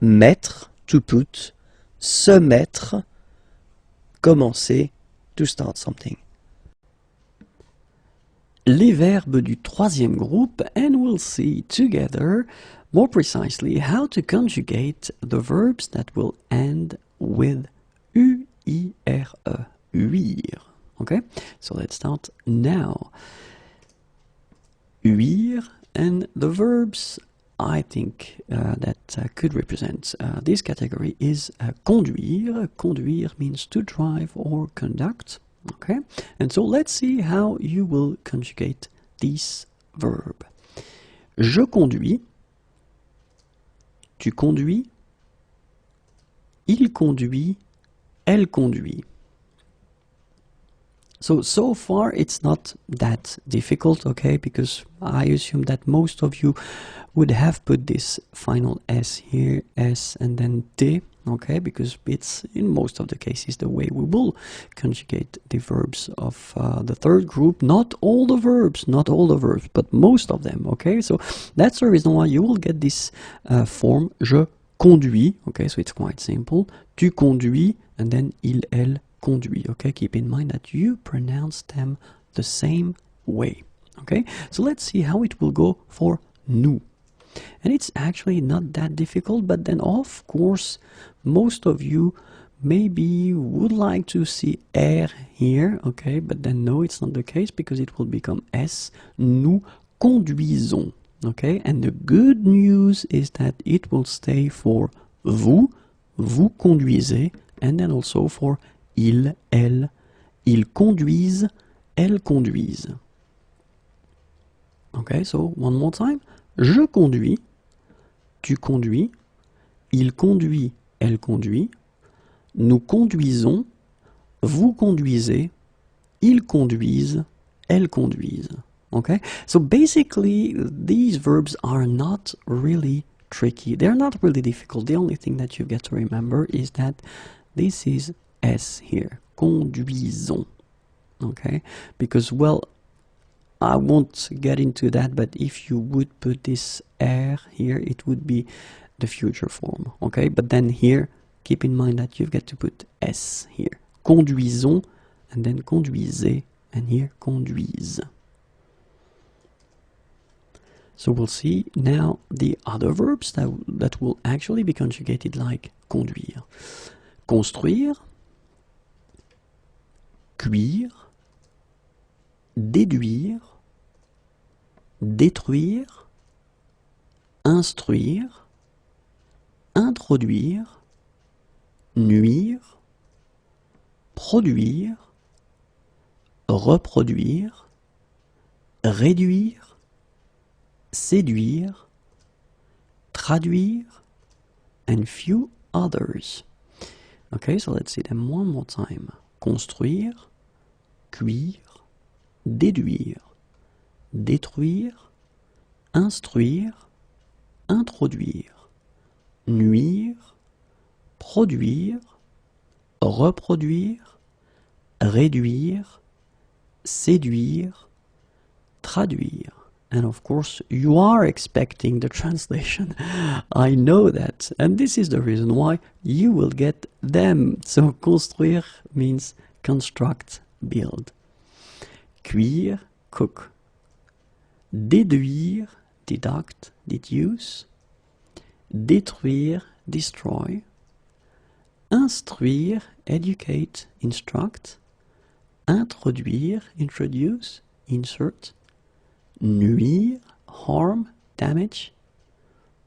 Mettre, to put. Se mettre, commencer, to start something. Les verbes du troisième groupe, and we'll see together more precisely how to conjugate the verbs that will end with uire, uire. Okay, so let's start now. Uire, and the verbs I think that could represent this category is conduire. Conduire means to drive or conduct. Okay, and so let's see how you will conjugate this verb. Je conduis. Tu conduis. Il conduit. Elle conduit. So far it's not that difficult, okay, because I assume that most of you would have put this final S here, S and then T, okay, because it's in most of the cases the way we will conjugate the verbs of the third group. Not all the verbs, but most of them, okay, so that's the reason why you will get this form, je conduis, okay, so it's quite simple, tu conduis, and then il, elle conduit, okay, keep in mind that you pronounce them the same way, okay, so let's see how it will go for nous. And it's actually not that difficult, but then of course most of you maybe would like to see R here, okay, but then no, it's not the case, because it will become S. Nous conduisons, okay, and the good news is that it will stay for vous, vous conduisez, and then also for il, elle, ils conduisent, elles conduisent. Okay, so one more time. Je conduis, tu conduis, il conduit, elle conduit, nous conduisons, vous conduisez, ils conduisent, elles conduisent. Okay, so basically these verbs are not really tricky. They're not really difficult. The only thing that you get to remember is that this is S here, conduisons. Okay, because, well, I won't get into that, but if you would put this R here, it would be the future form, okay? But then here, keep in mind that you've got to put S here. Conduisons, and then conduisez, and here, conduise. So we'll see now the other verbs that will actually be conjugated like conduire. Construire, cuire, déduire, détruire, instruire, introduire, nuire, produire, reproduire, réduire, séduire, traduire, and few others. Okay, so let's see them one more time. Construire, cuire, déduire, détruire, instruire, introduire, nuire, produire, reproduire, réduire, séduire, traduire. And of course, you are expecting the translation. I know that. And this is the reason why you will get them. So, construire means construct, build. Cuire, cook. Déduire, deduct, deduce. Détruire, destroy. Instruire, educate, instruct. Introduire, introduce, insert. Nuire, harm, damage.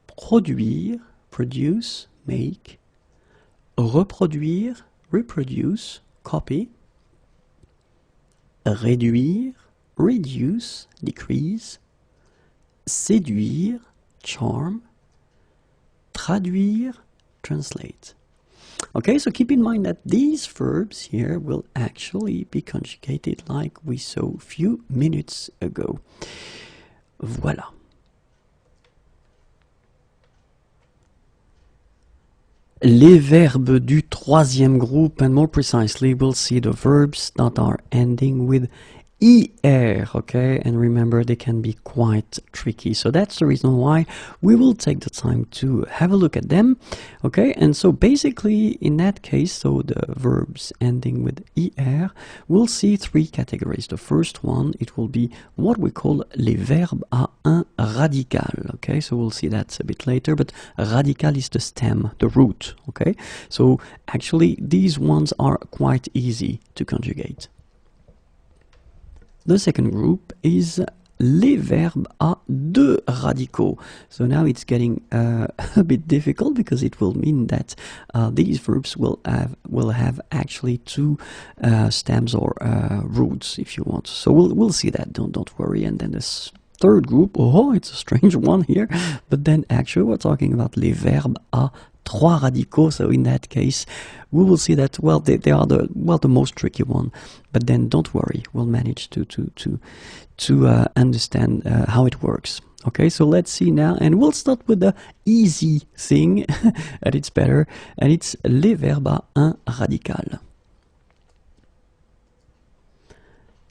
Produire, produce, make. Reproduire, reproduce, copy. Réduire, reduce, decrease. Séduire, charm. Traduire, translate. Okay, so keep in mind that these verbs here will actually be conjugated like we saw a few minutes ago. Voilà. Les verbes du troisième groupe, and more precisely, we'll see the verbs that are ending with ER, okay? And remember, they can be quite tricky. So that's the reason why we will take the time to have a look at them, okay? And so basically, in that case, so the verbs ending with ER, we'll see three categories. The first one, it will be what we call les verbes à un radical, okay? So we'll see that a bit later, but radical is the stem, the root, okay? So actually, these ones are quite easy to conjugate. The second group is les verbes à deux radicaux. So now it's getting a bit difficult because it will mean that these verbs will have actually two stems or roots, if you want. So we'll see that. Don't worry. And then this third group, oh, it's a strange one here. But then actually we're talking about les verbes à trois radicaux. So in that case, we will see that, well, they are the most tricky one. But then don't worry, we'll manage to understand how it works. Okay, so let's see now, and we'll start with the easy thing, and it's better, and it's les verbes à un radical.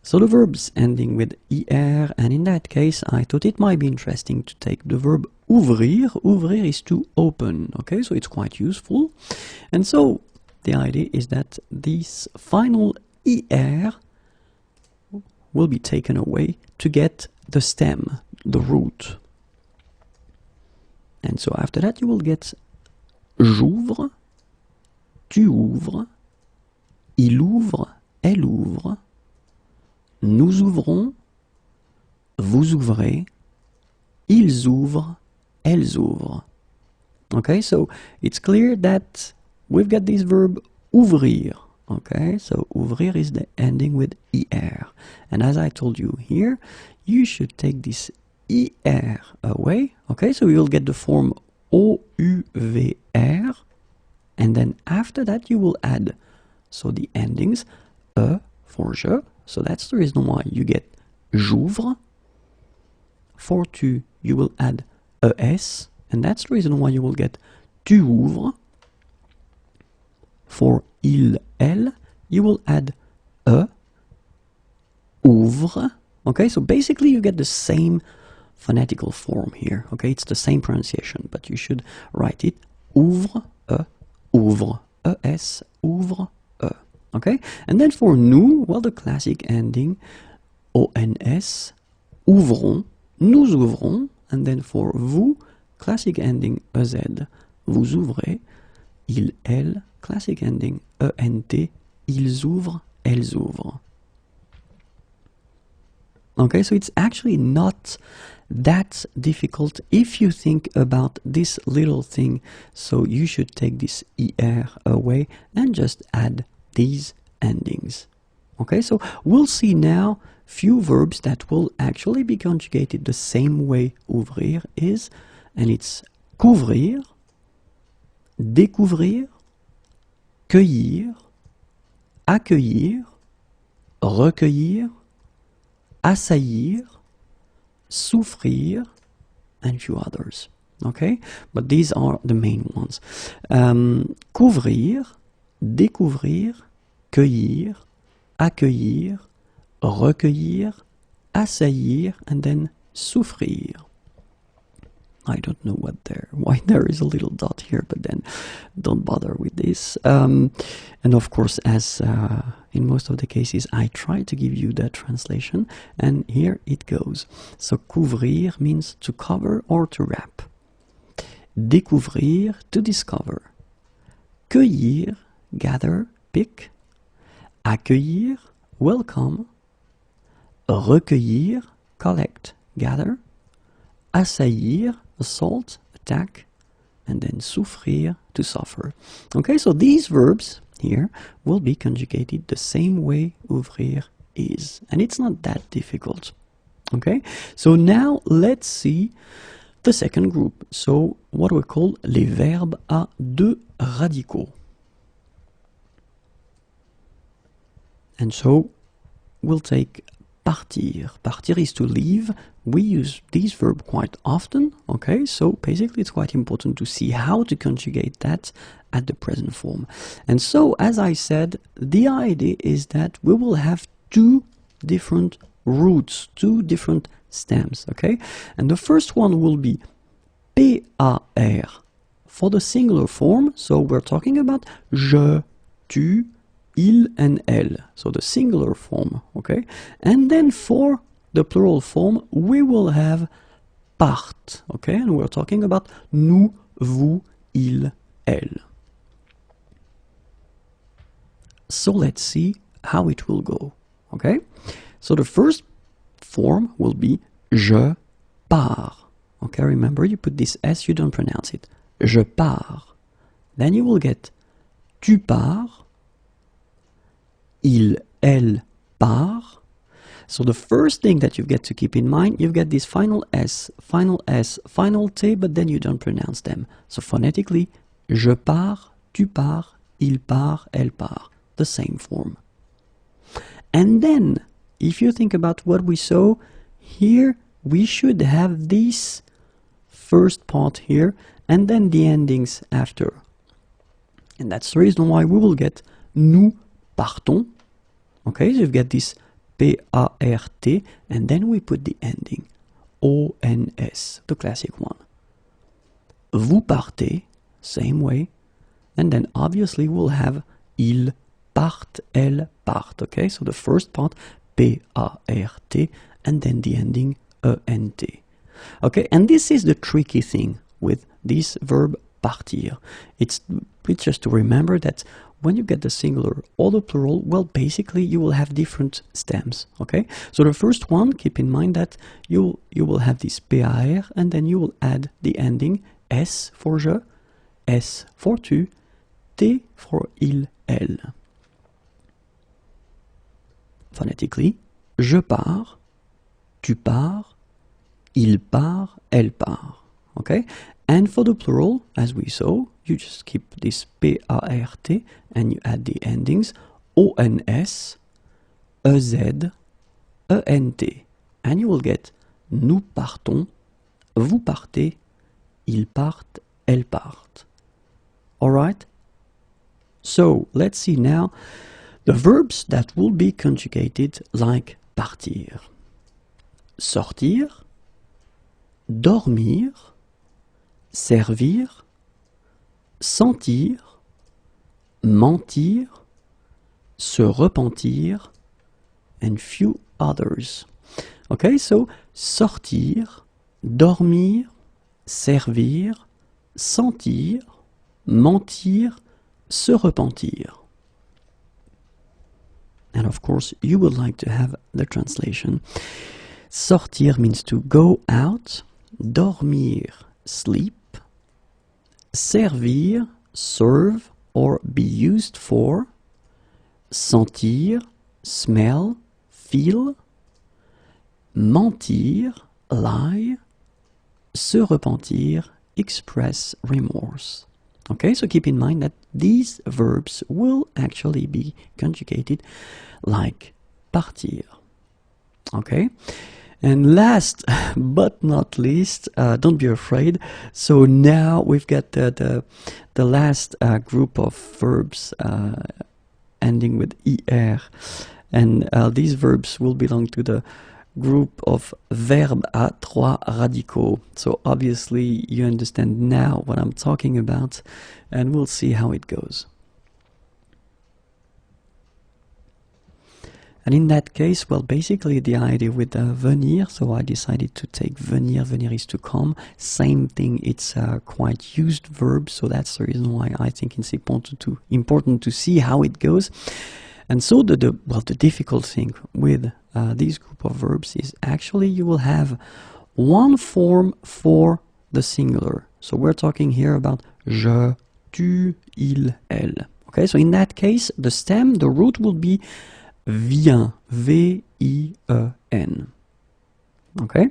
So the verbs ending with ER, and in that case, I thought it might be interesting to take the verb ouvrir. Ouvrir is to open, okay, so it's quite useful. And so the idea is that this final ER will be taken away to get the stem, the root. And so after that, you will get j'ouvre, tu ouvres, il ouvre, elle ouvre, nous ouvrons, vous ouvrez, ils ouvrent, elles ouvrent. Okay, so it's clear that we've got this verb ouvrir. Okay, so ouvrir is the ending with ER. And as I told you here, you should take this ER away. Okay, so you'll get the form OUVR. And then after that, you will add, so the endings, E for je. So that's the reason why you get j'ouvre. For tu, you will add ES. And that's the reason why you will get tu ouvres. For il, elle, you will add E, ouvre. Okay, so basically you get the same phonetical form here. Okay, it's the same pronunciation, but you should write it ouvre, E, ouvre, ES, ouvre, E. Okay, and then for nous, well, the classic ending ONS, ouvrons, nous ouvrons, and then for vous, classic ending EZ, vous ouvrez, il, elle, classic ending ENT, ils ouvrent, elles ouvrent. Okay, so it's actually not that difficult if you think about this little thing. So you should take this ER away and just add these endings. Okay, so we'll see now few verbs that will actually be conjugated the same way ouvrir is, and it's couvrir, découvrir, cueillir, accueillir, recueillir, assaillir, souffrir, and a few others. Okay, but these are the main ones. Couvrir, découvrir, cueillir, accueillir, recueillir, assaillir, and then souffrir. I don't know why there is a little dot here, but then don't bother with this. And of course, as in most of the cases, I try to give you the translation, and here it goes. So couvrir means to cover or to wrap. Découvrir, to discover. Cueillir, gather, pick. Accueillir, welcome. Recueillir, collect, gather. Assaillir, assault, attack. And then souffrir, to suffer. Okay, so these verbs here will be conjugated the same way ouvrir is. And it's not that difficult. Okay, so now let's see the second group. So what we call les verbes à deux radicaux. And so we'll take partir. Partir is to leave. We use this verb quite often, okay? So basically it's quite important to see how to conjugate that at the present form. And so, as I said, the idea is that we will have two different roots, two different stems, okay? And the first one will be PAR for the singular form. So we're talking about je, tu, il and elle, so the singular form, okay? And then for the plural form, we will have part, okay? And we're talking about nous, vous, il, elle. So let's see how it will go, okay? So the first form will be je pars, okay? Remember, you put this S, you don't pronounce it. Je pars. Then you will get tu pars, il, elle, part. So the first thing that you get to keep in mind, you've got this final S, final T, but then you don't pronounce them. So phonetically, je pars, tu pars, il part, elle part. The same form. And then, if you think about what we saw, here we should have this first part here, and then the endings after. And that's the reason why we will get nous partons. Okay, so you've got this P-A-R-T, and then we put the ending O-N-S, the classic one. Vous partez, same way, and then obviously we'll have ils partent, elles partent. Okay, so the first part P-A-R-T, and then the ending E-N-T. Okay, and this is the tricky thing with this verb partir. It's just to remember that when you get the singular or the plural, well, basically you will have different stems, okay? So the first one, keep in mind that you will have this PAR, and then you will add the ending S for je, S for tu, T for il, elle. Phonetically, je pars, tu pars, il part, elle part, okay? And for the plural, as we saw, you just keep this P-A-R-T and you add the endings O-N-S, E-Z, E-N-T. And you will get nous partons, vous partez, ils partent, elles partent. Alright? So, let's see now the verbs that will be conjugated like partir. Sortir, dormir, servir, sentir, mentir, se repentir, and few others. Okay, so sortir, dormir, servir, sentir, mentir, se repentir. And of course, you would like to have the translation. Sortir means to go out, dormir, sleep, servir, serve or be used for, sentir, smell, feel, mentir, lie, se repentir, express remorse. Okay, so keep in mind that these verbs will actually be conjugated like partir. Okay, and last but not least, don't be afraid. So now we've got the last group of verbs ending with er, and these verbs will belong to the group of verbes à trois radicaux. So obviously you understand now what I'm talking about, and we'll see how it goes. And in that case, well, basically the idea with venir, so I decided to take venir. Venir is to come. Same thing, it's a quite used verb, so that's the reason why I think it's important to see how it goes. And so the difficult thing with this group of verbs is actually you will have one form for the singular. So we're talking here about je, tu, il, elle. Okay, so in that case, the stem, the root will be vient, V-I-E-N. Okay,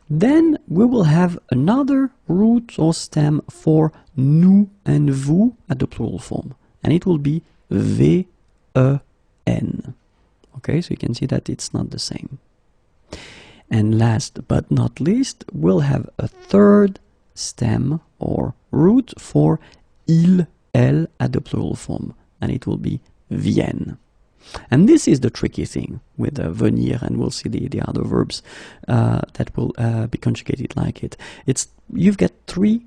then we will have another root or stem for nous and vous at the plural form, and it will be V-E-N. Okay, so you can see that it's not the same. And last but not least, we'll have a third stem or root for il, elle at the plural form, and it will be viennent. And this is the tricky thing with venir, and we'll see the other verbs that will be conjugated like it. You've got three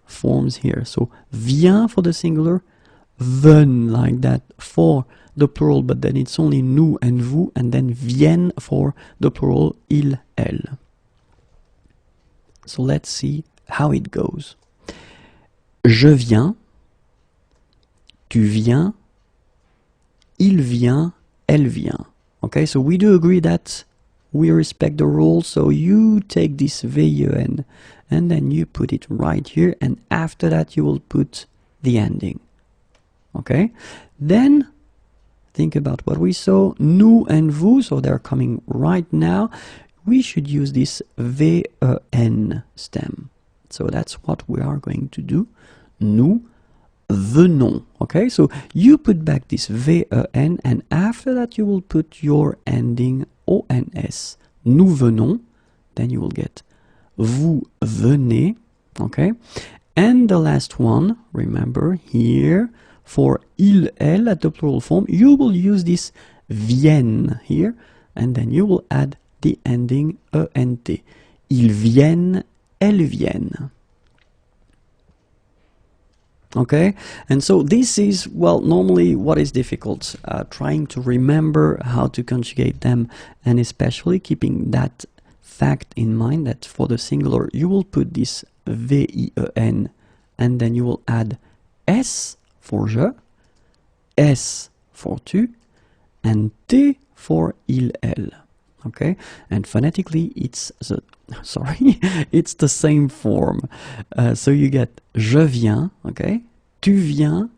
forms here. So vient for the singular, ven like that for the plural, but then it's only nous and vous, and then viennent for the plural, il, elle. So let's see how it goes. Je viens, tu viens, il vient, elle vient. Okay, so we do agree that we respect the rule, so you take this VEN and then you put it right here, and after that you will put the ending. Okay, then think about what we saw, nous and vous, so they're coming right now. We should use this VEN stem. So that's what we are going to do. Nous venons. Okay, so you put back this VEN, and after that you will put your ending ONS. Nous venons, then you will get vous venez. Okay, and the last one, remember here, for il, elle at the plural form, you will use this viennent here, and then you will add the ending ENT. Ils viennent, elles viennent. Okay, and so this is, well, normally what is difficult, trying to remember how to conjugate them, and especially keeping that fact in mind that for the singular you will put this VIEN, and then you will add S for je, S for tu, and T for il, elle. Okay, and phonetically it's it's the same form. So you get je viens, okay, tu viens,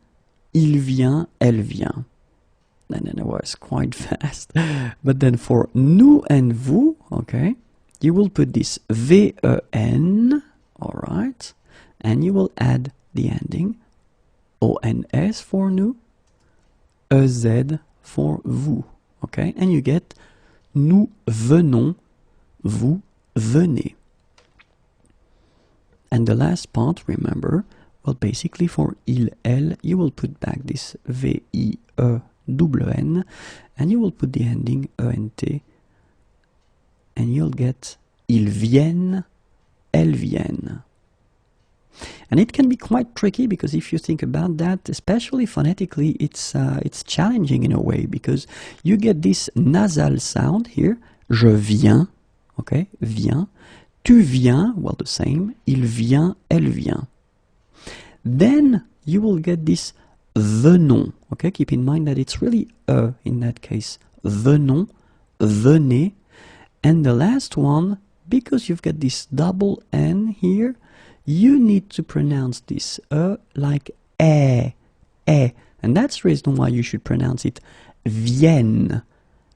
il vient, elle vient. And then it was quite fast. But then for nous and vous, okay, you will put this VEN, all right, and you will add the ending ONS for nous, EZ for vous, okay, and you get nous venons, vous venez. And the last part, remember, well, basically for il, elle, you will put back this VIEN, and you will put the ending ENT, and you'll get ils viennent, elles viennent. And it can be quite tricky, because if you think about that, especially phonetically, it's challenging in a way, because you get this nasal sound here, je viens, okay, viens, Tu viens, well, the same. Il vient, elle vient. Then you will get this venons. Okay, keep in mind that it's really in that case. Venons, venez. And the last one, because you've got this double N here, you need to pronounce this like eh. And that's the reason why you should pronounce it viennent,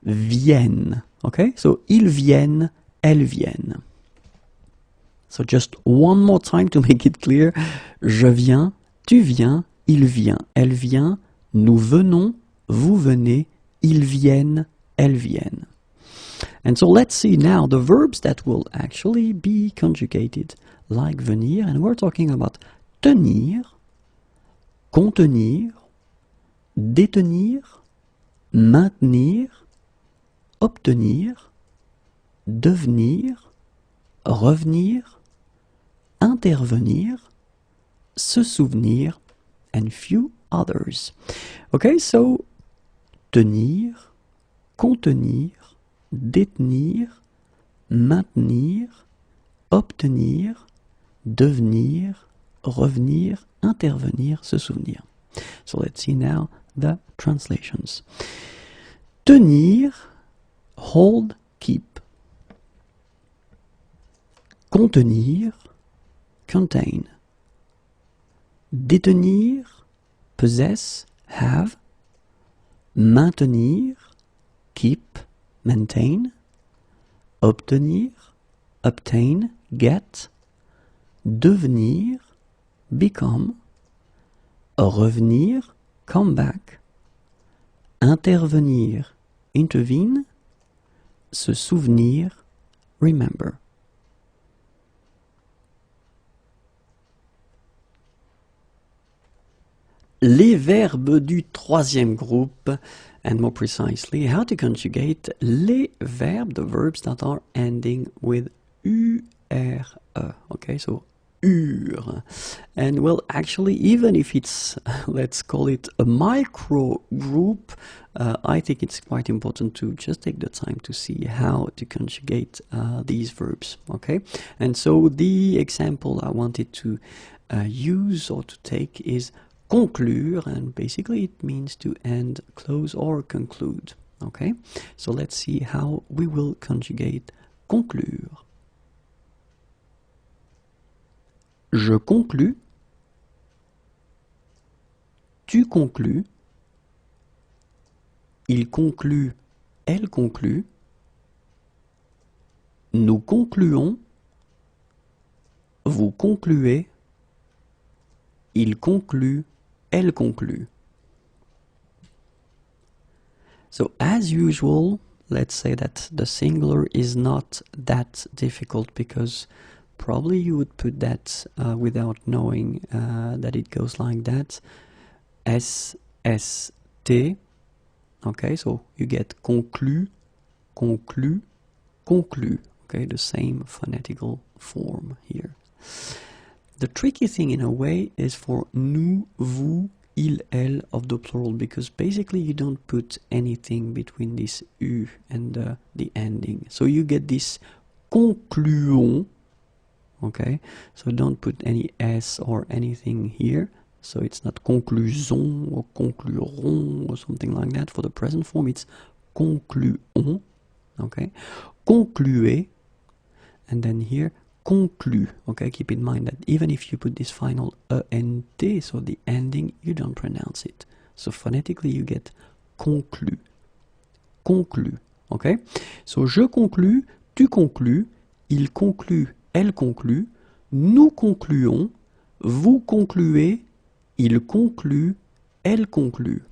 viennent. Okay, so ils viennent, elles viennent. So just one more time to make it clear. Je viens, tu viens, il vient, elle vient, nous venons, vous venez, ils viennent, elles viennent. And so let's see now the verbs that will actually be conjugated like venir. And we're talking about tenir, contenir, détenir, maintenir, obtenir, devenir, revenir, intervenir, se souvenir, and few others. Okay, so tenir, contenir, détenir, maintenir, obtenir, devenir, revenir, intervenir, se souvenir. So let's see now the translations. Tenir, hold, keep. Contenir, contain. Détenir, possess, have. Maintenir, keep, maintain. Obtenir, obtain, get. Devenir, become. Revenir, come back. Intervenir, intervene. Se souvenir, remember. Les verbes du troisième groupe, and more precisely, how to conjugate les verbes, the verbs that are ending with ure. Okay, so ur. And well, actually, even if it's, let's call it a micro group, I think it's quite important to just take the time to see how to conjugate these verbs. Okay, and so the example I wanted to use or to take is conclure, and basically it means to end, close, or conclude. Okay, so let's see how we will conjugate conclure. Je conclus, tu conclus, il conclut, elle conclut, nous concluons, vous concluez, il conclut, elle conclut. So as usual, let's say that the singular is not that difficult because probably you would put that without knowing that it goes like that. S-S-T. Okay, so you get conclu, conclu, conclu. Okay, the same phonetical form here. The tricky thing in a way is for nous, vous, il, elle of the plural, because basically you don't put anything between this u and the ending. So you get this concluons. Okay, so don't put any s or anything here. So it's not conclusion or conclurons or something like that. For the present form, it's concluons. Okay, concluez, and then here conclu. Okay, keep in mind that even if you put this final ent, so the ending, you don't pronounce it. So phonetically, you get conclu, conclu. Okay, so je conclus, tu conclus, il conclut, elle conclut, nous concluons, vous concluez, il conclut, elle conclut.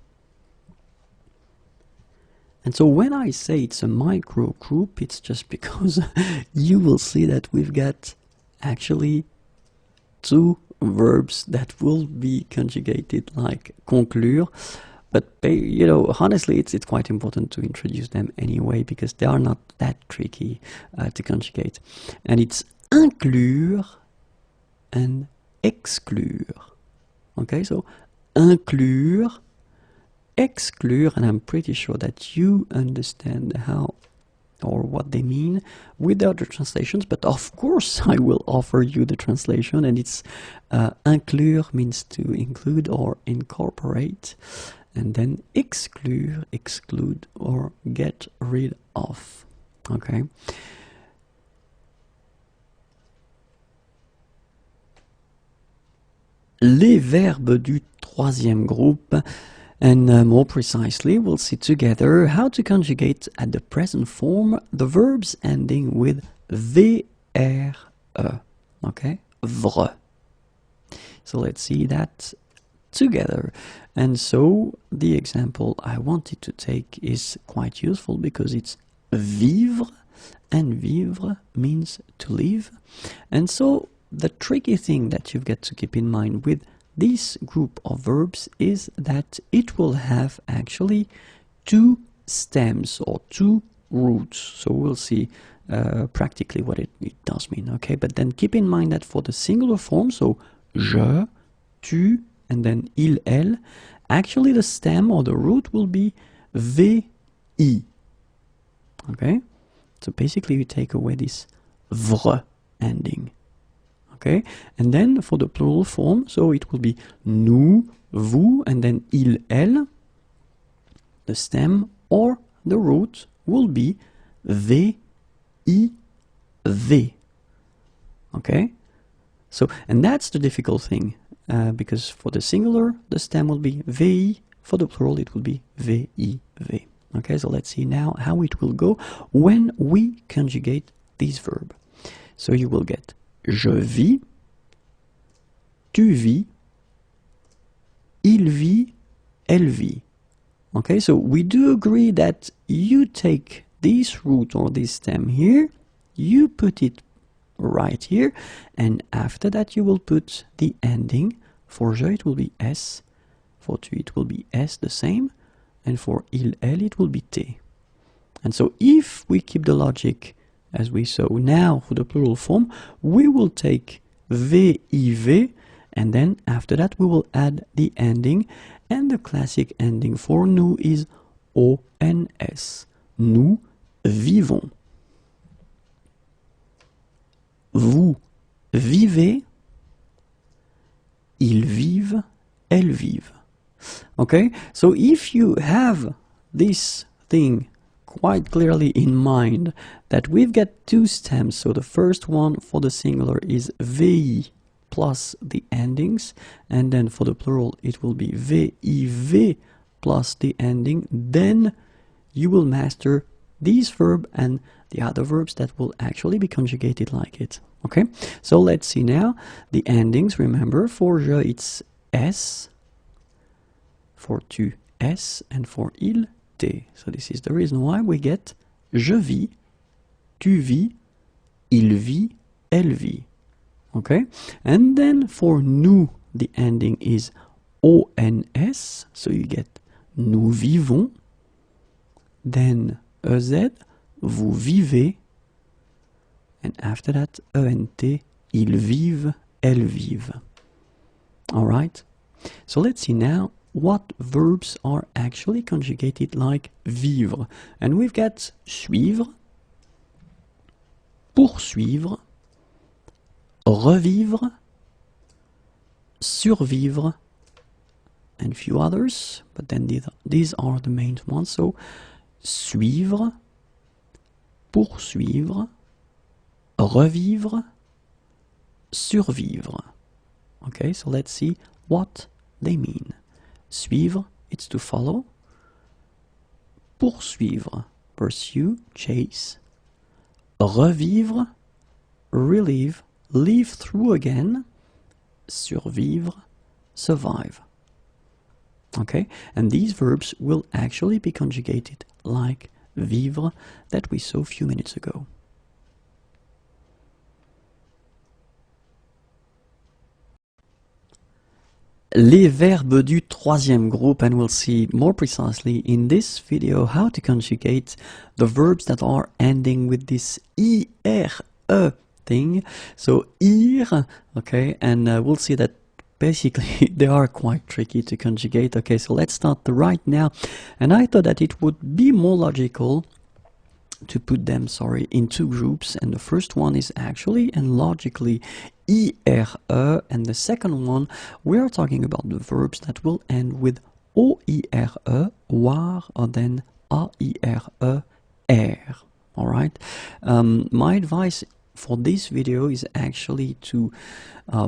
And so when I say it's a micro group, it's just because you will see that we've got actually two verbs that will be conjugated like conclure. But you know, honestly, it's quite important to introduce them anyway because they are not that tricky to conjugate. And it's inclure and exclure. Okay, so inclure, exclure, and I'm pretty sure that you understand how or what they mean with the other translations, but of course I will offer you the translation, and it's inclure means to include or incorporate, and then exclure, exclude or get rid of. Okay. Les verbes du troisième groupe, and more precisely, we'll see together how to conjugate at the present form the verbs ending with VRE. Okay, vre. So let's see that together. And so the example I wanted to take is quite useful because it's vivre, and vivre means to live. And so the tricky thing that you've got to keep in mind with this group of verbs is that it will have actually two stems or two roots. So we'll see practically what it does mean. Okay, but then keep in mind that for the singular form, so je, tu, and then il, elle, actually the stem or the root will be vi. Okay, so basically you take away this vre ending. Okay, and then for the plural form, so it will be nous, vous, and then il, elle. The stem or the root will be v, i, v. Okay, so, and that's the difficult thing, because for the singular, the stem will be vi, for the plural, it will be vi, v. Okay, so let's see now how it will go when we conjugate this verb. So you will get je vis, tu vis, il vit, elle vit. Okay, so we do agree that you take this root or this stem here, you put it right here, and after that you will put the ending. For je it will be s, for tu it will be s, the same, and for il, elle it will be t. And so if we keep the logic as we saw now for the plural form, we will take VIV, and then after that we will add the ending, and the classic ending for nous is ONS. Nous vivons. Vous vivez. Ils vivent. Elles vivent. Okay, so if you have this thing quite clearly in mind that we've got two stems, so the first one for the singular is VI plus the endings, and then for the plural it will be VIV plus the ending, then you will master this verb and the other verbs that will actually be conjugated like it. Okay, so let's see now the endings. Remember, for je it's S, for tu S, and for il T. So this is the reason why we get je vis, tu vis, il vit, elle vit. Okay, and then for nous the ending is ONS, so you get nous vivons, then EZ, vous vivez, and after that ENT, ils vivent, elles vivent. Alright, so let's see now what verbs are actually conjugated like vivre. And we've got suivre, poursuivre, revivre, survivre, and a few others, but then these are the main ones. So suivre, poursuivre, revivre, survivre. Okay, so let's see what they mean. Suivre, it's to follow. Poursuivre, pursue, chase. Revivre, relive, live through again. Survivre, survive. Okay, and these verbs will actually be conjugated like vivre that we saw a few minutes ago. Les verbes du troisième groupe, and we'll see more precisely in this video how to conjugate the verbs that are ending with this IRE thing. So ir, okay, and we'll see that basically they are quite tricky to conjugate. Okay, so let's start right now, and I thought that it would be more logical to put them, in two groups, and the first one is actually and logically IRE, and the second one, we are talking about the verbs that will end with OIRE, war, or then AIRE, air. Alright? My advice for this video is actually to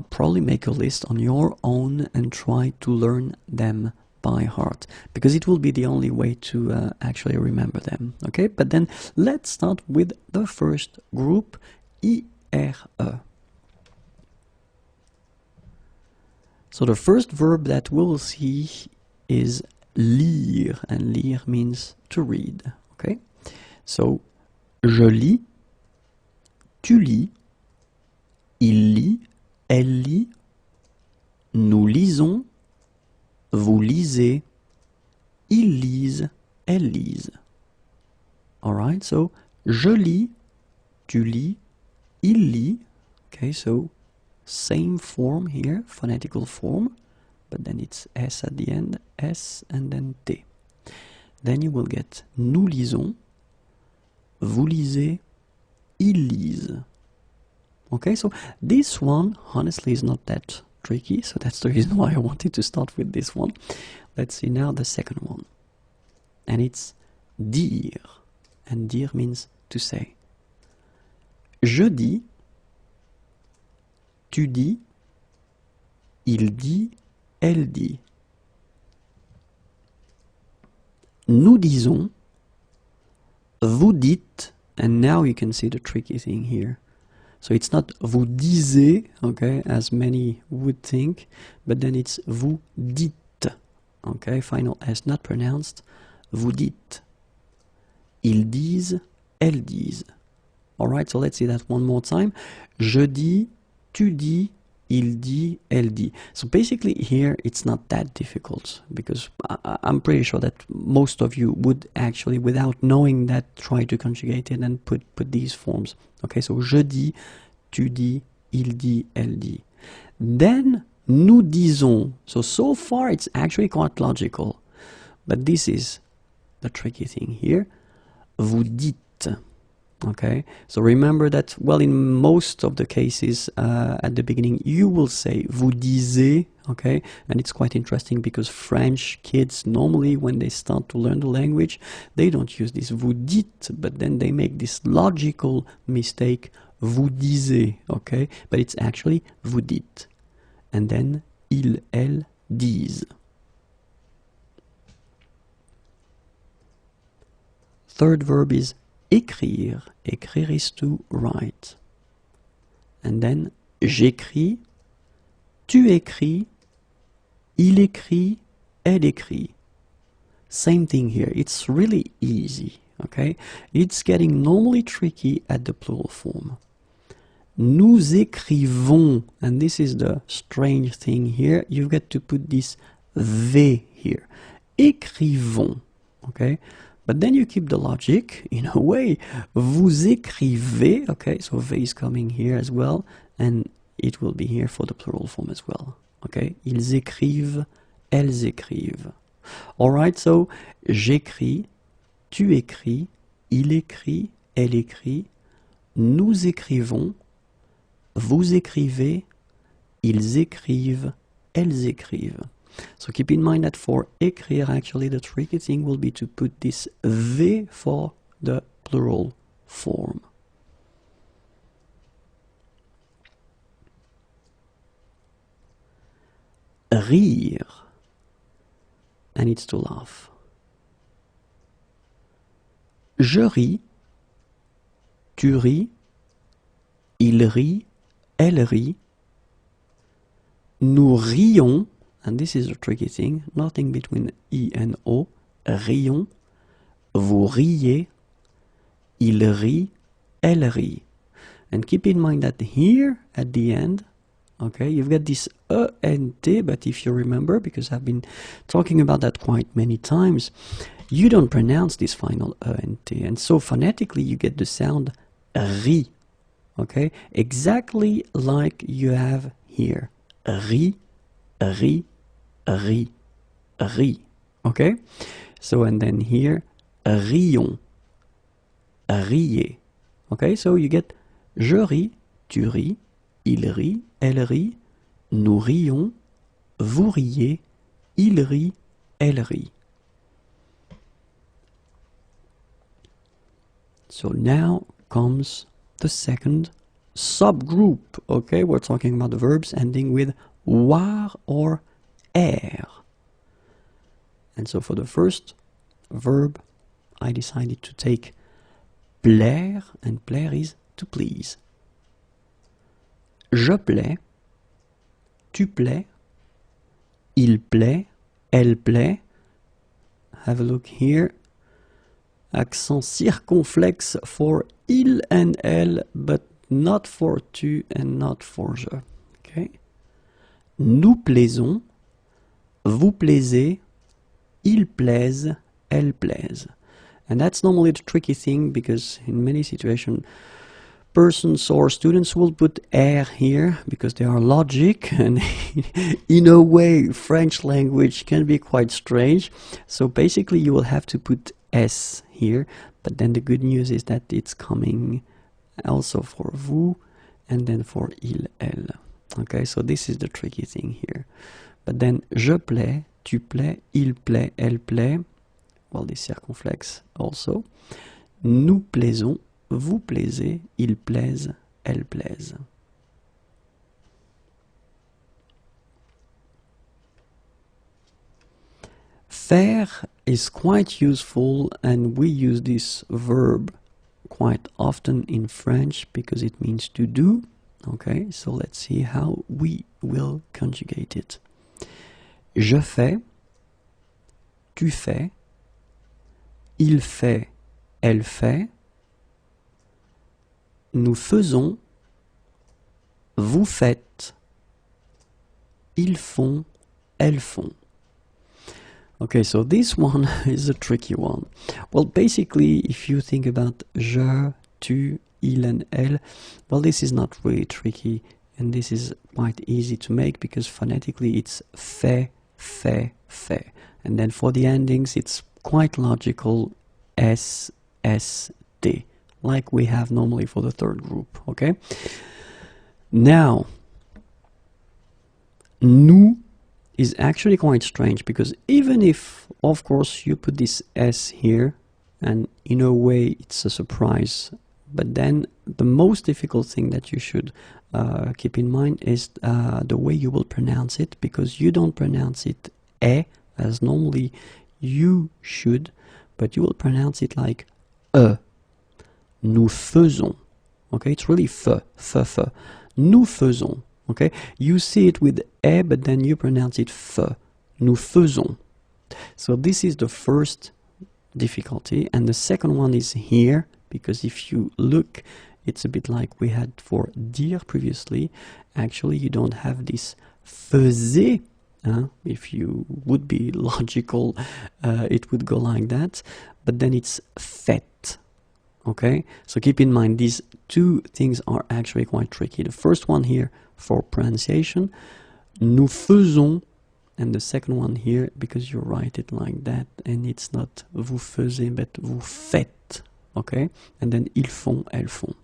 probably make a list on your own and try to learn them by heart, because it will be the only way to actually remember them. Okay, but then let's start with the first group, IRE. So the first verb that we'll see is lire, and lire means to read. Okay, so je lis, tu lis, il lit, elle lit, nous lisons, vous lisez, ils lisent, elles lisent. Alright, so je lis, tu lis, il lit. Okay, so same form here, phonetical form, but then it's S at the end, S and then T. Then you will get nous lisons, vous lisez, ils lisent. Okay, so this one honestly is not that tricky, so that's the reason why I wanted to start with this one. Let's see now the second one, and it's dire, and dire means to say. Je dis, tu dis, il dit, elle dit. Nous disons, vous dites, and now you can see the tricky thing here. So it's not vous disiez, okay, as many would think, but then it's vous dites, okay, final S not pronounced, vous dites. Ils disent, elles disent. Alright, so let's see that one more time. Je dis, tu dis, il dit, elle dit. So basically here it's not that difficult, because I'm pretty sure that most of you would actually, without knowing that, try to conjugate it and put these forms. Okay, so je dis, tu dis, il dit, elle dit. Then nous disons. So far it's actually quite logical, but this is the tricky thing here. Vous dites. Okay, so remember that, well, in most of the cases at the beginning you will say vous disiez, okay, and it's quite interesting because French kids normally, when they start to learn the language, they don't use this vous dites, but then they make this logical mistake, vous disiez, okay, but it's actually vous dites, and then ils, elles disent. Third verb is écrire. Écrire is to write. And then j'écris, tu écris, il écrit, elle écrit. Same thing here. It's really easy, okay? It's getting normally tricky at the plural form. Nous écrivons, and this is the strange thing here. You've got to put this V here. Écrivons, okay? But then you keep the logic, in a way. Vous écrivez, okay, so V is coming here as well, and it will be here for the plural form as well, okay? Ils écrivent, elles écrivent. Alright, so j'écris, tu écris, il écrit, elle écrit, nous écrivons, vous écrivez, ils écrivent, elles écrivent. So keep in mind that for écrire, actually the tricky thing will be to put this V for the plural form. Rire, and it's to laugh. Je ris, tu ris, il rit, elle rit, nous rions. And this is a tricky thing, nothing between I and O, rions, vous riez, il rit, elle rit. And keep in mind that here at the end, okay, you've got this E and T, but if you remember, because I've been talking about that quite many times, you don't pronounce this final E and T, and so phonetically you get the sound ri, okay, exactly like you have here, ri, ri, ri, ri, okay? So, and then here, rions, riez. Okay, so you get je ris, tu ris, il rit, elle rit, nous rions, vous riez, il rit, elle rit. So now comes the second subgroup. Okay, we're talking about the verbs ending with war or er. And so for the first verb, I decided to take plaire, and plaire is to please. Je plais, tu plais, il plaît, elle plaît. Have a look here. Accent circonflexe for il and elle, but not for tu and not for je. Okay. Nous plaisons, vous plaisez, il plaise, elle plaise. And that's normally the tricky thing, because in many situations persons or students will put er here because they are logic, and in a way French language can be quite strange. So basically you will have to put s here, but then the good news is that it's coming also for vous and then for il, elle. Okay, so this is the tricky thing here. But then je plais, tu plais, il plaît, elle plaît. Well, this circonflexe also. Nous plaisons, vous plaisez, il plaise, elle plaise. Faire is quite useful, and we use this verb quite often in French because it means to do. Okay, so let's see how we will conjugate it. Je fais, tu fais, il fait, elle fait, nous faisons, vous faites, ils font, elles font. Okay, so this one is a tricky one. Well, basically, if you think about je, tu, il and elle, well, this is not really tricky, and this is quite easy to make because phonetically it's fait, fait, fait. And then for the endings, it's quite logical, s, s, t, like we have normally for the third group, okay? Now, nous is actually quite strange because even if, of course, you put this s here, and in a way it's a surprise, but then the most difficult thing that you should keep in mind is the way you will pronounce it, because you don't pronounce it e as normally you should, but you will pronounce it like e. Nous faisons. Okay, it's really fe, fe, fe. Nous faisons. Okay, you see it with e, but then you pronounce it fe. Nous faisons. So this is the first difficulty, and the second one is here, because if you look, it's a bit like we had for dire previously. Actually, you don't have this faisait. If you would be logical, it would go like that, but then it's fait. Okay, so keep in mind these two things are actually quite tricky. The first one here for pronunciation, nous faisons, and the second one here because you write it like that and it's not vous faisiez but vous faites. Okay, and then ils font, elles font.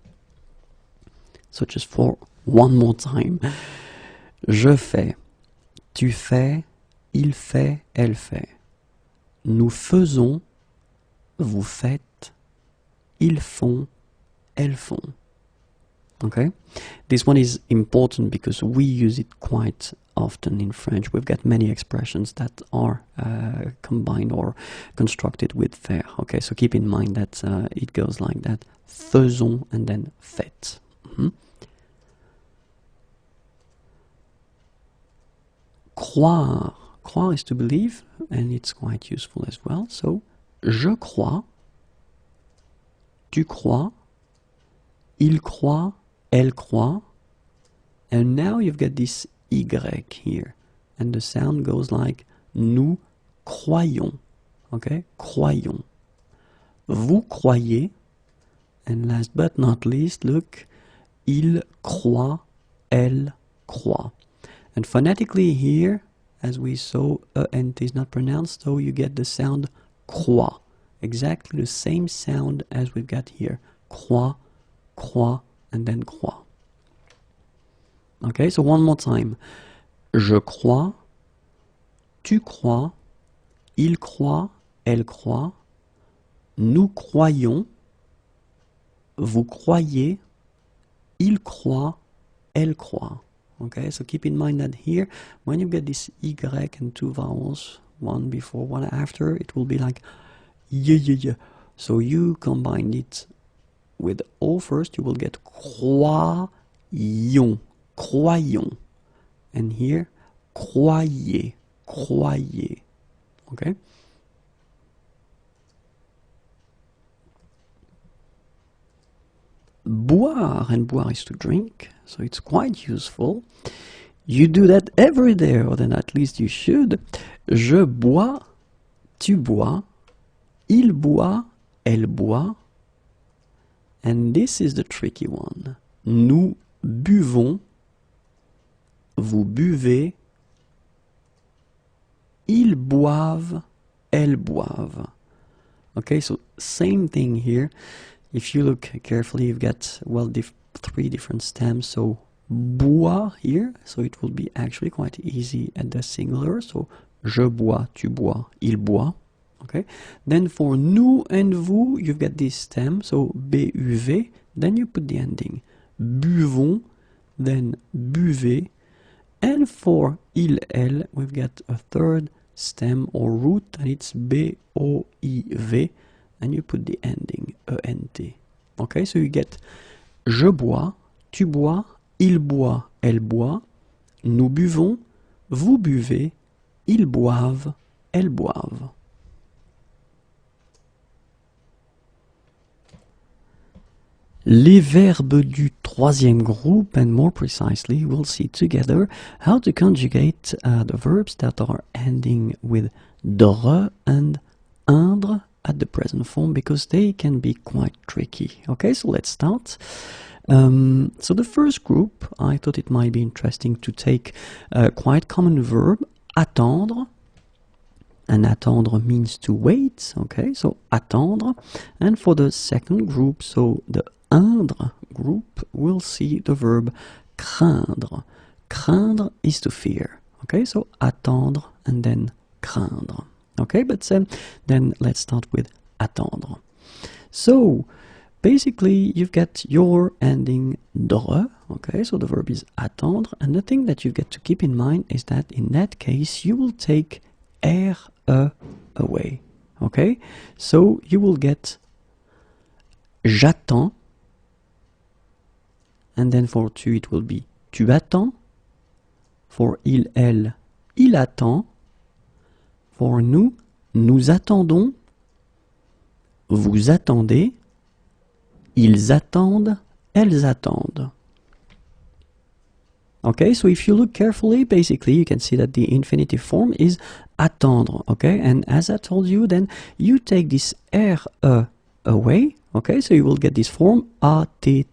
So just for one more time, je fais, tu fais, il fait, elle fait. Nous faisons, vous faites, ils font, elles font. Okay, this one is important because we use it quite often in French. We've got many expressions that are combined or constructed with faire. Okay, so keep in mind that it goes like that: faisons and then faites. Croire. Croire is to believe, and it's quite useful as well. So, je crois, tu crois, il croit, elle croit, and now you've got this Y here, and the sound goes like nous croyons. Okay, croyons. Vous croyez, and last but not least, look, il croit, elle croit. And phonetically here, as we saw, and is not pronounced, so you get the sound croix. exactly the same sound as we've got here. Croix, croix, and then croix. Okay, so one more time. Je crois, tu crois, il croit, elle croit, nous croyons, vous croyez, il croit, elle croit. Okay, so keep in mind that here, when you get this Y and two vowels, one before, one after, it will be like yeah. So you combine it with O first, you will get croyons, croyons. And here, croyez, croyez. Okay? Boire, and boire is to drink, so it's quite useful. You do that every day, or then at least you should. Je bois, tu bois, il boit, elle boit. And this is the tricky one. Nous buvons, vous buvez, ils boivent, elles boivent. Okay, so same thing here. If you look carefully, you've got, well, three different stems. So bois here, so it will be actually quite easy at the singular. So je bois, tu bois, il boit. Okay. Then for nous and vous, you've got this stem. So buv, then you put the ending. Buvons, then buvez. And for il, elle, we've got a third stem or root, and it's boiv, and you put the ending ent. Okay, so you get je bois, tu bois, il boit, elle boit, nous buvons, vous buvez, ils boivent, elles boivent. Les verbes du troisième groupe, and more precisely, we'll see together how to conjugate the verbs that are ending with dre and indre at the present form, because they can be quite tricky. Okay, so let's start. So the first group, I thought it might be interesting to take a quite common verb, attendre. And attendre means to wait, okay, so attendre. And for the second group, so the indre group, we'll see the verb craindre. Craindre is to fear, okay, so attendre and then craindre. Okay, but then let's start with attendre. So basically you've got your ending dre, okay, so the verb is attendre, and the thing that you've got to keep in mind is that in that case you will take re away, okay, so you will get j'attends, and then for tu it will be tu attends, for il, elle, il attend, for nous, nous attendons, vous attendez, ils attendent, elles attendent. Okay, so if you look carefully, basically you can see that the infinitive form is attendre, okay, and as I told you, then you take this re away, okay, so you will get this form attend,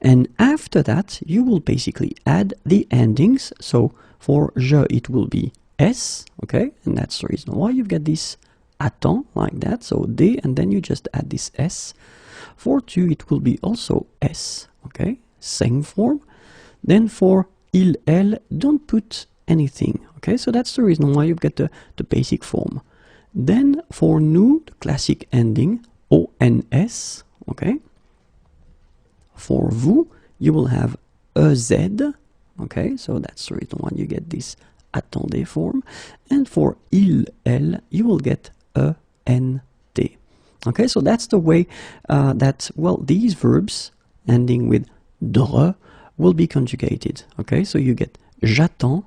and after that you will basically add the endings. So for je it will be s, okay, and that's the reason why you've got this attend like that, so d, and then you just add this s. For tu it will be also s, okay, same form. Then for il, elle, don't put anything, okay, so that's the reason why you've got the basic form. Then for nous, the classic ending ons, okay. For vous, you will have ez, okay, so that's the reason why you get this attendez form. And for il, elle, you will get ent. Okay, so that's the way that, well, these verbs ending with dre will be conjugated. Okay, so you get j'attends,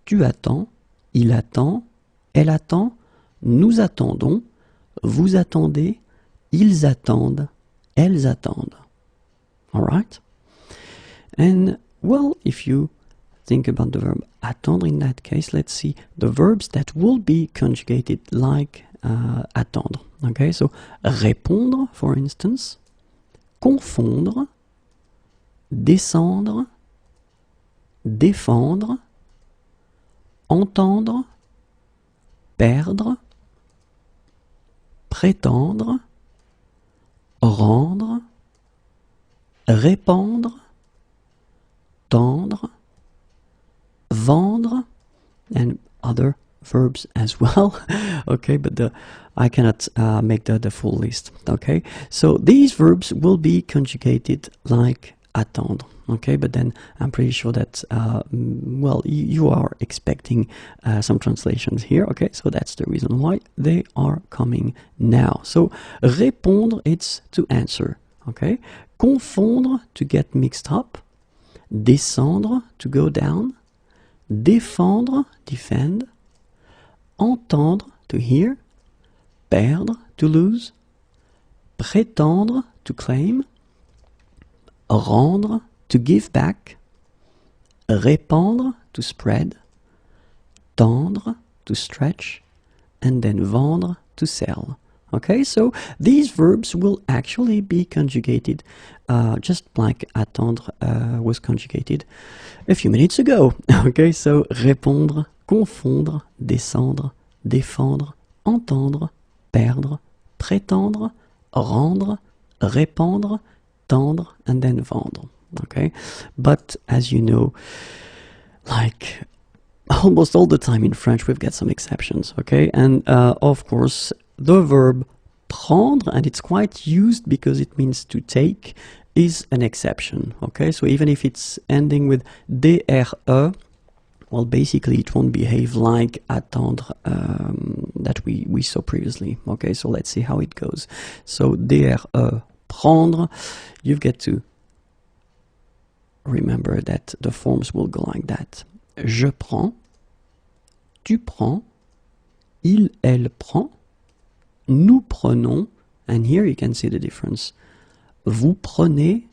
tu attends, il attend, elle attend, nous attendons, vous attendez, ils attendent, elles attendent. All right? And, well, if you think about the verb attendre in that case, let's see the verbs that will be conjugated like attendre. Okay, so répondre, for instance, confondre, descendre, défendre, entendre, perdre, prétendre, rendre, répandre, tendre, vendre, and other verbs as well. Okay, but I cannot make the full list. Okay, so these verbs will be conjugated like attendre. Okay, but then I'm pretty sure that well, you are expecting some translations here. Okay, so that's the reason why they are coming now. So répondre, it's to answer. Okay, confondre, to get mixed up. Descendre, to go down. Défendre, defend. Entendre, to hear. Perdre, to lose. Prétendre, to claim. Rendre, to give back. Répandre, to spread. Tendre, to stretch. And then vendre, to sell. Okay, so these verbs will actually be conjugated just like attendre was conjugated a few minutes ago. Okay, so répondre, confondre, descendre, défendre, entendre, perdre, prétendre, rendre, répandre, tendre, and then vendre. Okay, but as you know, like almost all the time in French, we've got some exceptions. Okay, and of course, the verb prendre, and it's quite used because it means to take, is an exception. Okay, so even if it's ending with dre, well, basically it won't behave like attendre that we saw previously. Okay, so let's see how it goes. So dre, prendre, you've got to remember that the forms will go like that. Je prends, tu prends, il, elle prend, nous prenons, and here you can see the difference. Vous prenez,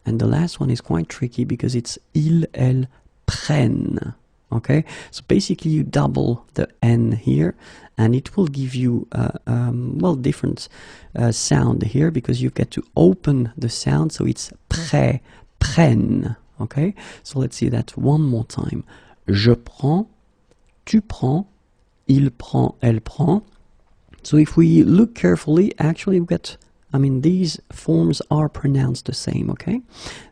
and the last one is quite tricky because it's ils, elles prennent. Okay, so basically you double the N here, and it will give you well, different sound here because you've got to open the sound, so it's prêt, prennent. Okay, so let's see that one more time. Je prends, tu prends, il prend, elle prend. So if we look carefully, actually we've got, I mean, these forms are pronounced the same, okay?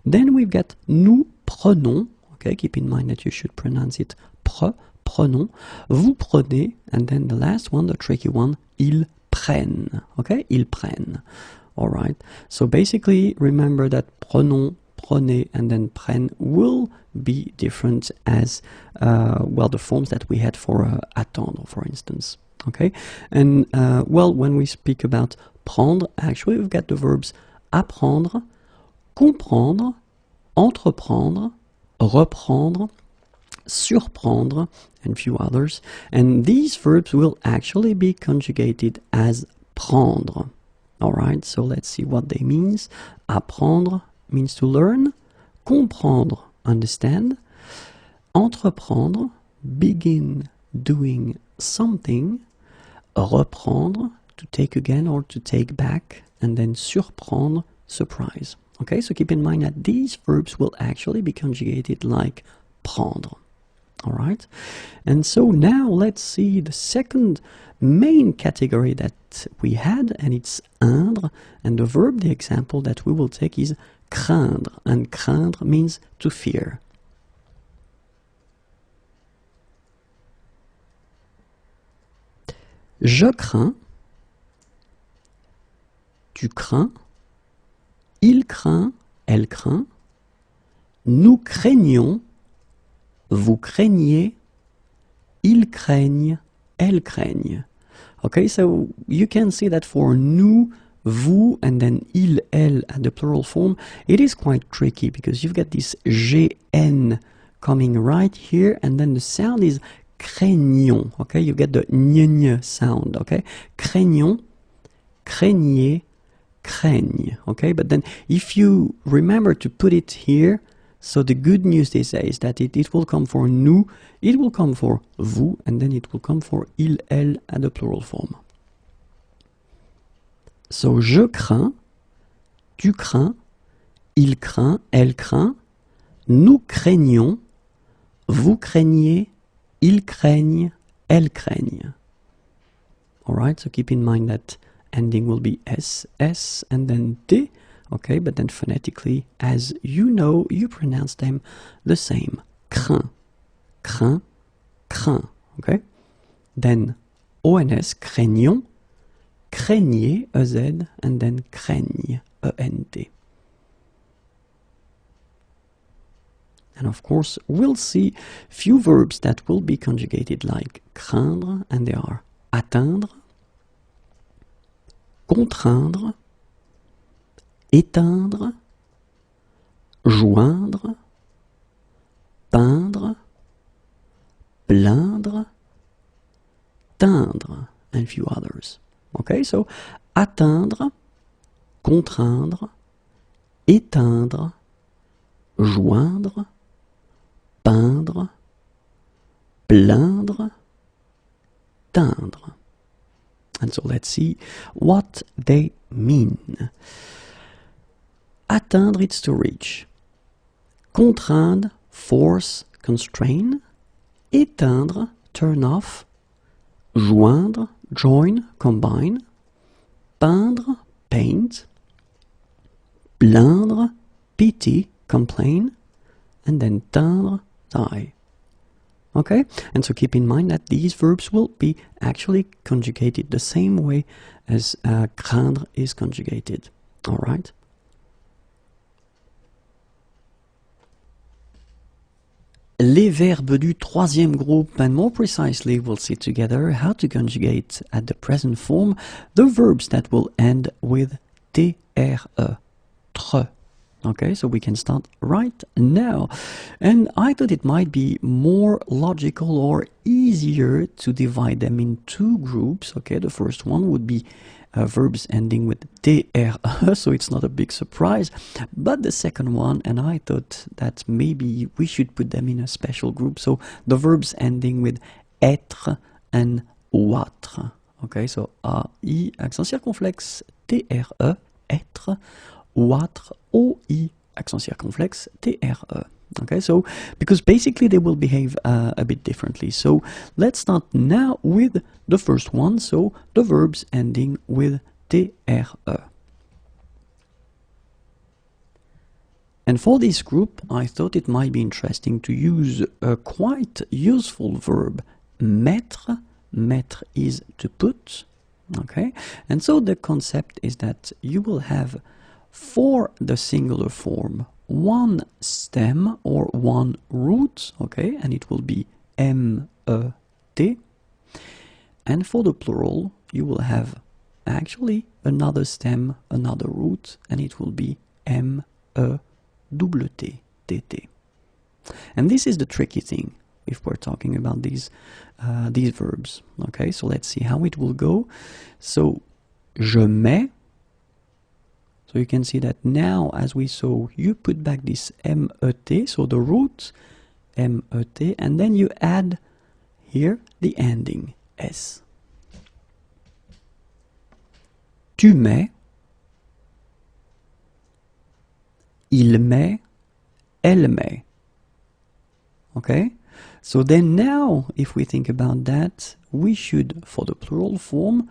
Then we've got nous prenons, okay? Keep in mind that you should pronounce it prenons. Vous prenez, and then the last one, the tricky one, ils prennent, okay? Ils prennent, all right? So basically, remember that prenons, prenez, and then prennent will be different as, well, the forms that we had for attendre, for instance. Okay, and well, when we speak about prendre, actually we've got the verbs apprendre, comprendre, entreprendre, reprendre, surprendre, and a few others. And these verbs will actually be conjugated as prendre. All right, so let's see what they mean. Apprendre means to learn, comprendre, understand, entreprendre, begin doing something, reprendre, to take again or to take back, and then surprendre, surprise. Okay, so keep in mind that these verbs will actually be conjugated like prendre. All right, and so now let's see the second main category that we had, and it's indre, and the verb, the example that we will take is craindre, and craindre means to fear. Je crains, tu crains, il craint, elle craint, nous craignons, vous craignez, ils craignent, elles craignent. Okay, so you can see that for nous, vous, and then il, elle at the plural form, it is quite tricky because you've got this gn coming right here, and then the sound is craignons, okay? You get the ñ sound, okay? Craignons, craignez, craignent, okay? But then if you remember to put it here, so the good news they say is that it will come for nous, it will come for vous, and then it will come for il, elle at the plural form. So je crains, tu crains, il craint, elle craint, nous craignons, vous craignez, ils craignent, elles craignent. All right, so keep in mind that ending will be S, S, and then T, okay, but then phonetically, as you know, you pronounce them the same. Crin, crin, crin, okay? Then ONS, craignons, craignez, EZ, and then craigne, ENT. And of course, we'll see few verbs that will be conjugated like craindre, and they are atteindre, contraindre, éteindre, joindre, peindre, plaindre, teindre, and few others. Okay, so atteindre, contraindre, éteindre, joindre, peindre, plaindre, teindre. And so let's see what they mean. Atteindre, it's to reach. Contraindre, force, constrain. Éteindre, turn off. Joindre, join, combine. Peindre, paint. Plaindre, pity, complain. And then teindre, dye. Okay, and so keep in mind that these verbs will be actually conjugated the same way as craindre is conjugated. All right. Les verbes du troisième groupe, and more precisely, we'll see together how to conjugate at the present form the verbs that will end with tre, tre. Okay, so we can start right now. And I thought it might be more logical or easier to divide them in two groups. Okay, the first one would be verbs ending with tre, so it's not a big surprise. But the second one, and I thought that maybe we should put them in a special group. So the verbs ending with être and ouatre. Okay, so A-I, accent circonflexe, T-R-E, être, ouatre, O-I, accent circonflexe, T-R-E. Okay, so because basically they will behave a bit differently. So let's start now with the first one, so the verbs ending with T-R-E. And for this group, I thought it might be interesting to use a quite useful verb, mettre. Mettre is to put, okay? And so the concept is that you will have, for the singular form, one stem or one root, okay, and it will be M-E-T. And for the plural, you will have actually another stem, another root, and it will be M-E-T-T, T-T. And this is the tricky thing if we're talking about these verbs, okay? So let's see how it will go. So, je mets. So you can see that now, as we saw, you put back this M-E-T, so the root, M-E-T, and then you add here the ending, S. Tu mets, il met, elle met. Okay? So then now, if we think about that, we should, for the plural form,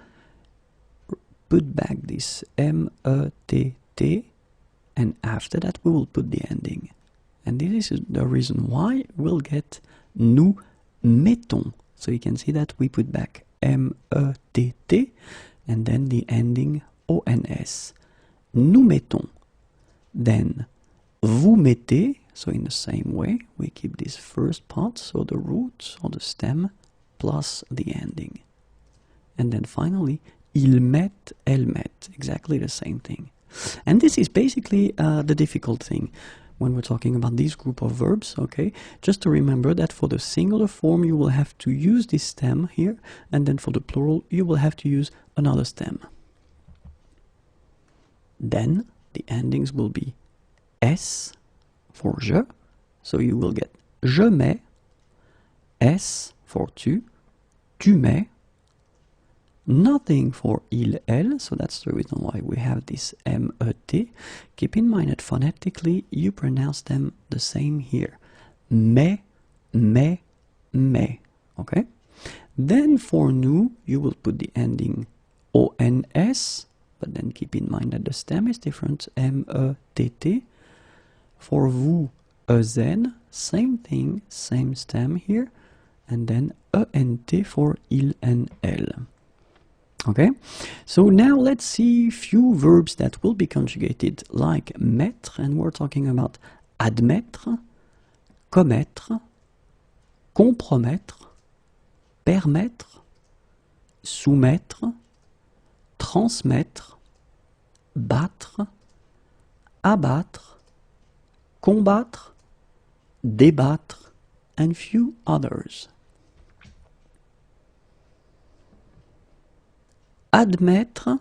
put back this M-E-T-T, and after that we will put the ending. And this is the reason why we'll get nous mettons. So you can see that we put back M-E-T-T, and then the ending O-N-S. Nous mettons. Then vous mettez, so in the same way, we keep this first part, so the root or the stem, plus the ending. And then finally, il met, elle met, exactly the same thing. And this is basically the difficult thing when we're talking about this group of verbs, okay? Just to remember that for the singular form, you will have to use this stem here, and then for the plural, you will have to use another stem. Then the endings will be S for je, so you will get je mets, S for tu, tu mets, nothing for il, elle, so that's the reason why we have this M-E-T. Keep in mind that phonetically you pronounce them the same here. Mais, mais, okay? Then for nous, you will put the ending O-N-S, but then keep in mind that the stem is different, M-E-T-T. For vous, E-Z, same thing, same stem here, and then E-N-T for il and elle. Okay, so now let's see a few verbs that will be conjugated like mettre, and we're talking about admettre, commettre, compromettre, permettre, soumettre, transmettre, battre, abattre, combattre, débattre, and few others. Admettre,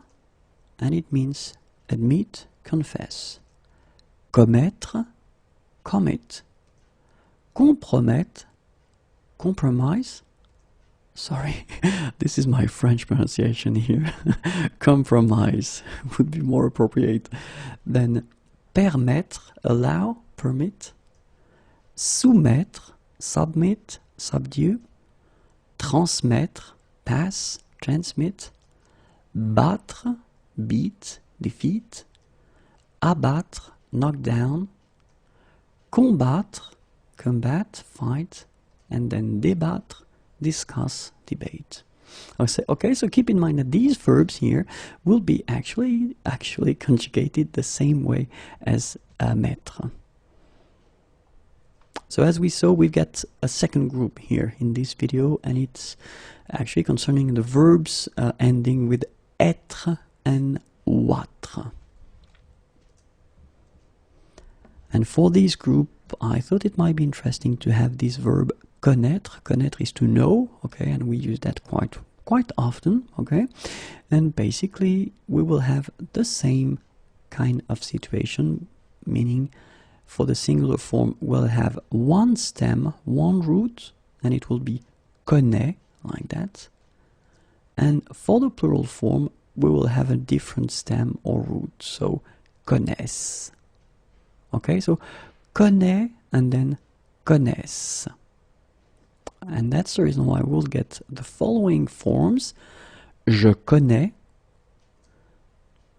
and it means admit, confess. Commettre, commit. Compromettre, compromise. Sorry, this is my French pronunciation here. Compromise would be more appropriate. Then permettre, allow, permit. Soumettre, submit, subdue. Transmettre, pass, transmit. Battre, beat, defeat. Abattre, knock down. Combattre, combat, fight. And then débattre, discuss, debate. Okay, so keep in mind that these verbs here will be actually conjugated the same way as mettre. So as we saw, we've got a second group here in this video, and it's actually concerning the verbs ending with être and ouatre. And for this group, I thought it might be interesting to have this verb connaître. Connaître is to know, okay, and we use that quite often, okay. And basically, we will have the same kind of situation, meaning for the singular form, we'll have one stem, one root, and it will be connaît, like that. And for the plural form, we will have a different stem or root, so connaissent. Okay, so connaît and then connaissent. And that's the reason why we'll get the following forms. Je connais,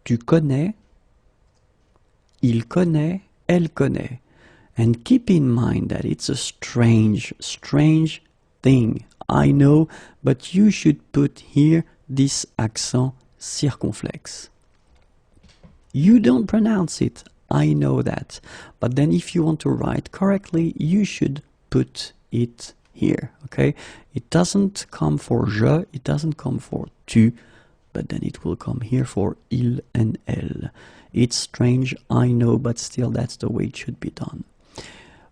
tu connais, il connaît, elle connaît. And keep in mind that it's a strange thing. I know, but you should put here this accent circonflexe. You don't pronounce it, I know that. But then if you want to write correctly, you should put it here, okay? It doesn't come for je, it doesn't come for tu, but then it will come here for il and elle. It's strange, I know, but still that's the way it should be done.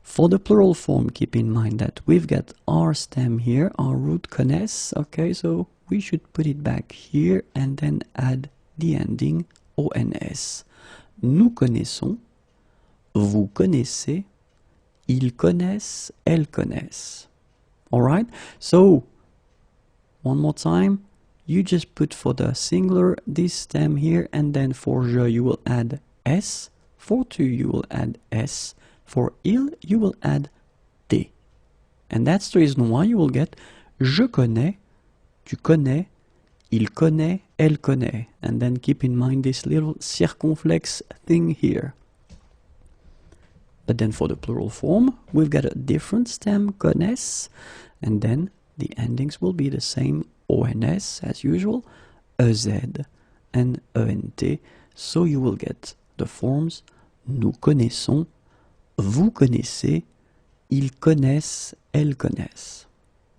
For the plural form, keep in mind that we've got our stem here, our root connaissent, okay, so we should put it back here and then add the ending ons. Nous connaissons, vous connaissez, ils connaissent, elles connaissent. Alright, so one more time, you just put for the singular this stem here, and then for je you will add s, for tu you will add s, for il you will add t. And that's the reason why you will get je connais, tu connais, il connaît, elle connaît. And then keep in mind this little circumflex thing here. But then for the plural form, we've got a different stem, connaissent, and then the endings will be the same, ons as usual, ez and ent. So you will get the forms nous connaissons, vous connaissez, ils connaissent, elles connaissent.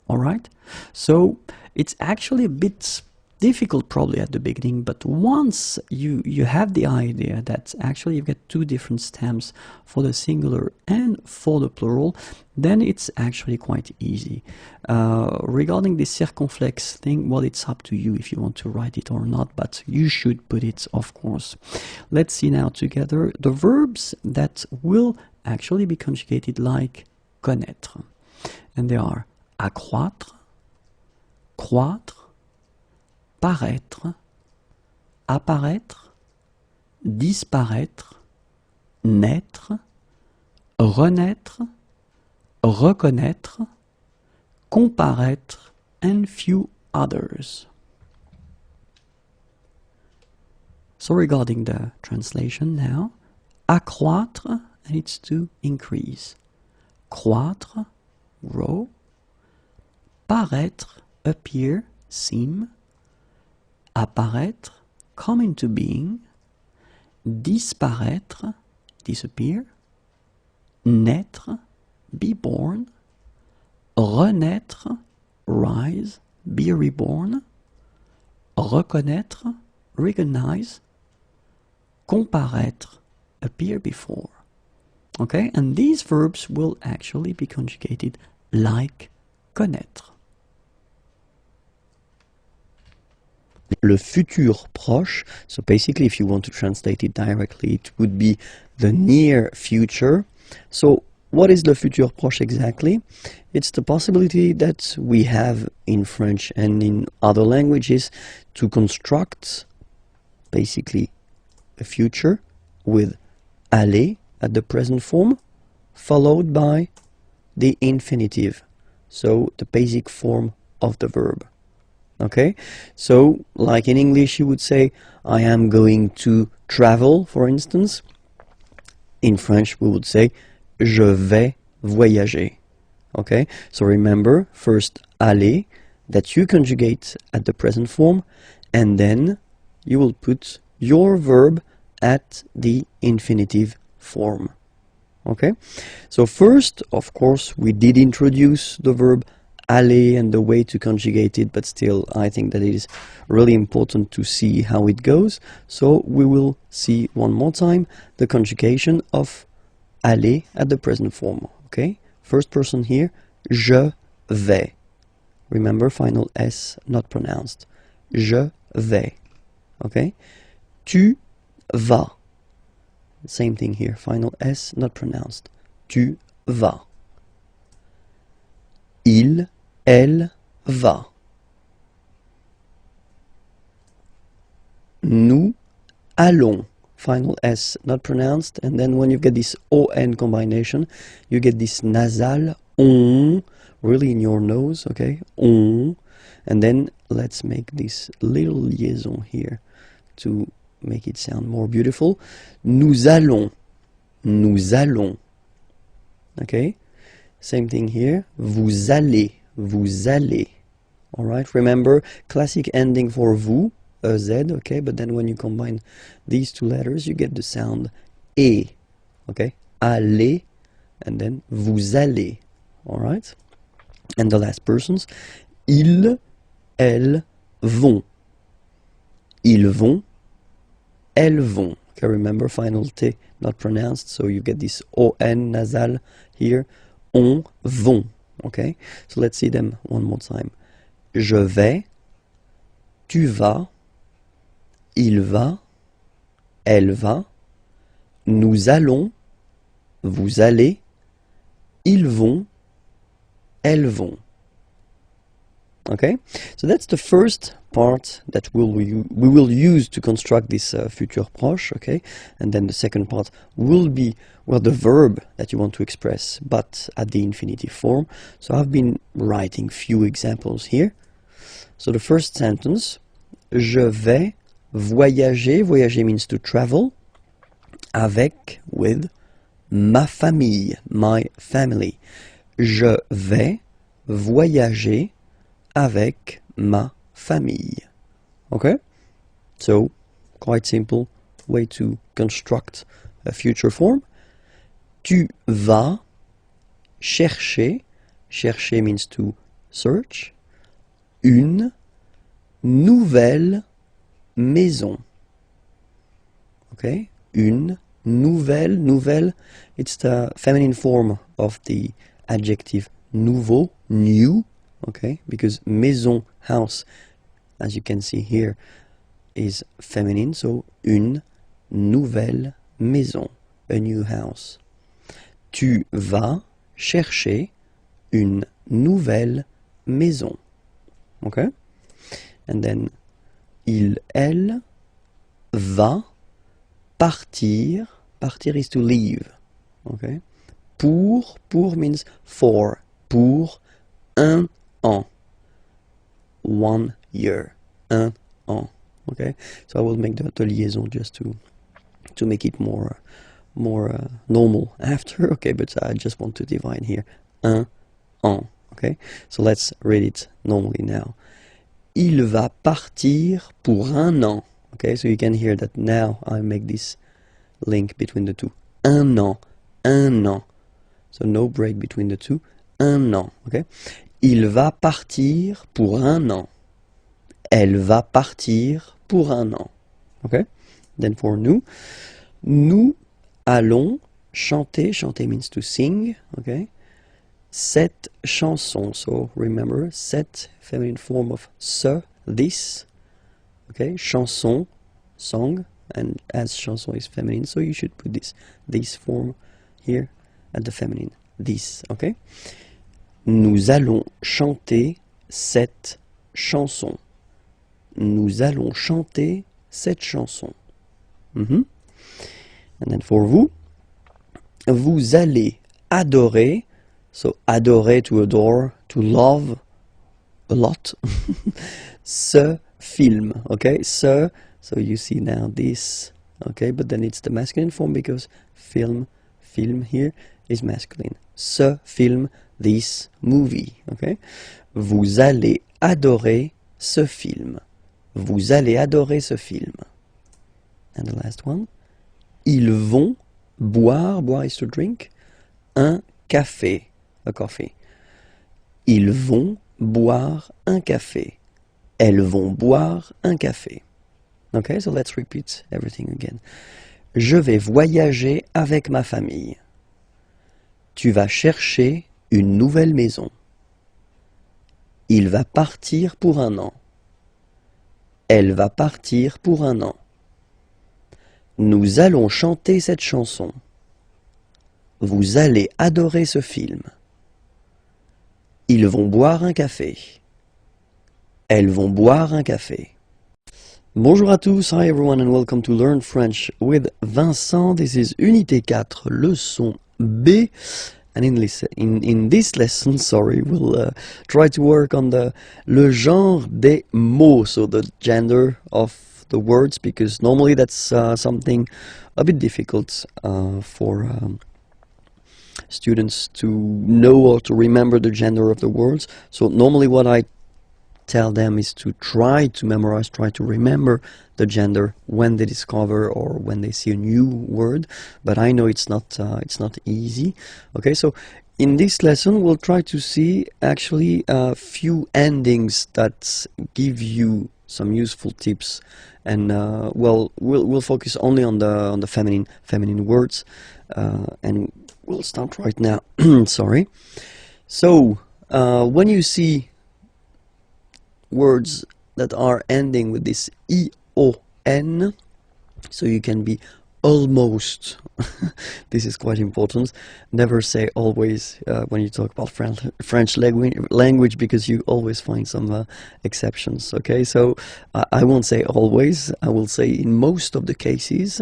Alright? So it's actually a bit difficult probably at the beginning, but once you have the idea that actually you've got two different stems for the singular and for the plural, then it's actually quite easy. Regarding the circumflex thing, well, it's up to you if you want to write it or not, but you should put it, of course. Let's see now together the verbs that will actually be conjugated like connaître. And they are accroître, croître, paraître, apparaître, disparaître, naître, renaître, reconnaître, comparaître, and few others. So regarding the translation now, accroître, and it's to increase. Croître, grow. Paraître, appear, seem. Apparaître, come into being. Disparaître, disappear. Naître, be born. Renaître, rise, be reborn. Reconnaître, recognize. Comparaître, appear before. Okay, and these verbs will actually be conjugated like connaître. Le futur proche, so basically if you want to translate it directly, it would be the near future. So what is le futur proche exactly? It's the possibility that we have in French and in other languages to construct basically a future with aller at the present form followed by the infinitive, so the basic form of the verb. Okay, so like in English you would say I am going to travel, for instance. In French we would say je vais voyager. Okay, so remember, first aller that you conjugate at the present form, and then you will put your verb at the infinitive form. Okay, so first, of course, we did introduce the verb aller and the way to conjugate it, but still I think that it is really important to see how it goes. So we will see one more time the conjugation of aller at the present form. Okay, first person here, je vais. Remember, final S not pronounced. Je vais. Okay, tu vas. Same thing here, final S not pronounced. Tu vas. Il, elle va. Nous allons. Final S not pronounced, and then when you get this ON combination, you get this nasal on, really in your nose, okay? On. And then let's make this little liaison here to make it sound more beautiful. Nous allons. Nous allons. Okay? Same thing here. Vous allez. Vous allez. Alright? Remember, classic ending for vous, a Z, okay? But then when you combine these two letters, you get the sound E. Okay? Allez. And then vous allez. Alright? And the last persons. Ils, elles vont. Ils vont. Elles vont. Okay, remember, final T not pronounced, so you get this ON nasal here. On vont. Okay, so let's see them one more time. Je vais. Tu vas. Il va. Elle va. Nous allons. Vous allez. Ils vont. Elles vont. Okay, so that's the first part that we will use to construct this futur proche, okay? And then the second part will be, well, the verb that you want to express, but at the infinitive form. So I've been writing few examples here. So the first sentence, je vais voyager. Voyager means to travel. Avec, with, ma famille, my family. Je vais voyager avec ma famille. Okay? So, quite simple way to construct a future form. Tu vas chercher. Chercher means to search. Une nouvelle maison. Okay? Une nouvelle. Nouvelle, it's the feminine form of the adjective nouveau, new. Okay, because maison, house, as you can see here, is feminine, so une nouvelle maison, a new house. Tu vas chercher une nouvelle maison. Okay, and then il, elle va partir. Partir is to leave. Okay, pour means for. Pour un an. 1 year. Un an. Okay, so I will make the liaison just to make it more normal after. Okay, but I just want to divide here. Un an. Okay, so let's read it normally now. Il va partir pour un an. Okay, so you can hear that now I make this link between the two. Un an, un an. So no break between the two. Un an. Okay, il va partir pour un an. Elle va partir pour un an. Okay, then for nous allons chanter. Chanter means to sing. Okay. Cette chanson, so remember, cette feminine form of ce, this, okay, chanson, song, and as chanson is feminine, so you should put this form here at the feminine, this, okay. Nous allons chanter cette chanson. Nous allons chanter cette chanson. And then for vous allez adorer. So adorer, to adore, to love a lot. Ce film, okay? So you see now this, okay? But then it's the masculine form because film here is masculine. Ce film, this movie, okay? Vous allez adorer ce film. Vous allez adorer ce film. And the last one. Ils vont boire, boire is to drink, un café. A coffee. Ils vont boire un café. Elles vont boire un café. Okay, so let's repeat everything again. Je vais voyager avec ma famille. Tu vas chercher une nouvelle maison. Il va partir pour un an. Elle va partir pour un an. Nous allons chanter cette chanson. Vous allez adorer ce film. Ils vont boire un café. Elles vont boire un café. Bonjour à tous, hi everyone and welcome to Learn French with Vincent. This is Unité 4, leçon B. And in this lesson, we'll try to work on le genre des mots, so the gender of the words, because normally that's something a bit difficult for students to know or to remember the gender of the words. So normally what I tell them is to try to memorize, try to remember the gender when they discover or when they see a new word, but I know it's not easy. Okay, so in this lesson we'll try to see actually a few endings that give you some useful tips, and well, we'll focus only on the feminine words, and we'll start right now. Sorry. So when you see words that are ending with this ion, so you can be almost. This is quite important. Never say always when you talk about French language, because you always find some exceptions. Okay, so I won't say always. I will say in most of the cases.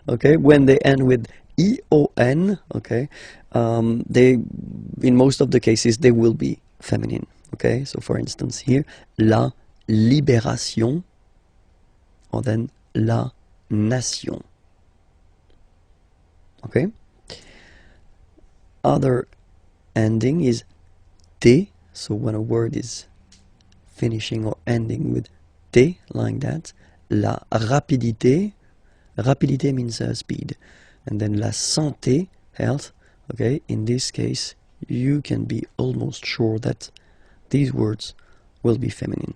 Okay, when they end with ion, okay, in most of the cases they will be feminine. Okay, so for instance here, la libération, or then la nation. Okay. Other ending is t, so when a word is finishing or ending with t, like that. La rapidité, rapidité means speed, and then la santé, health. Okay, in this case you can be almost sure that these words will be feminine.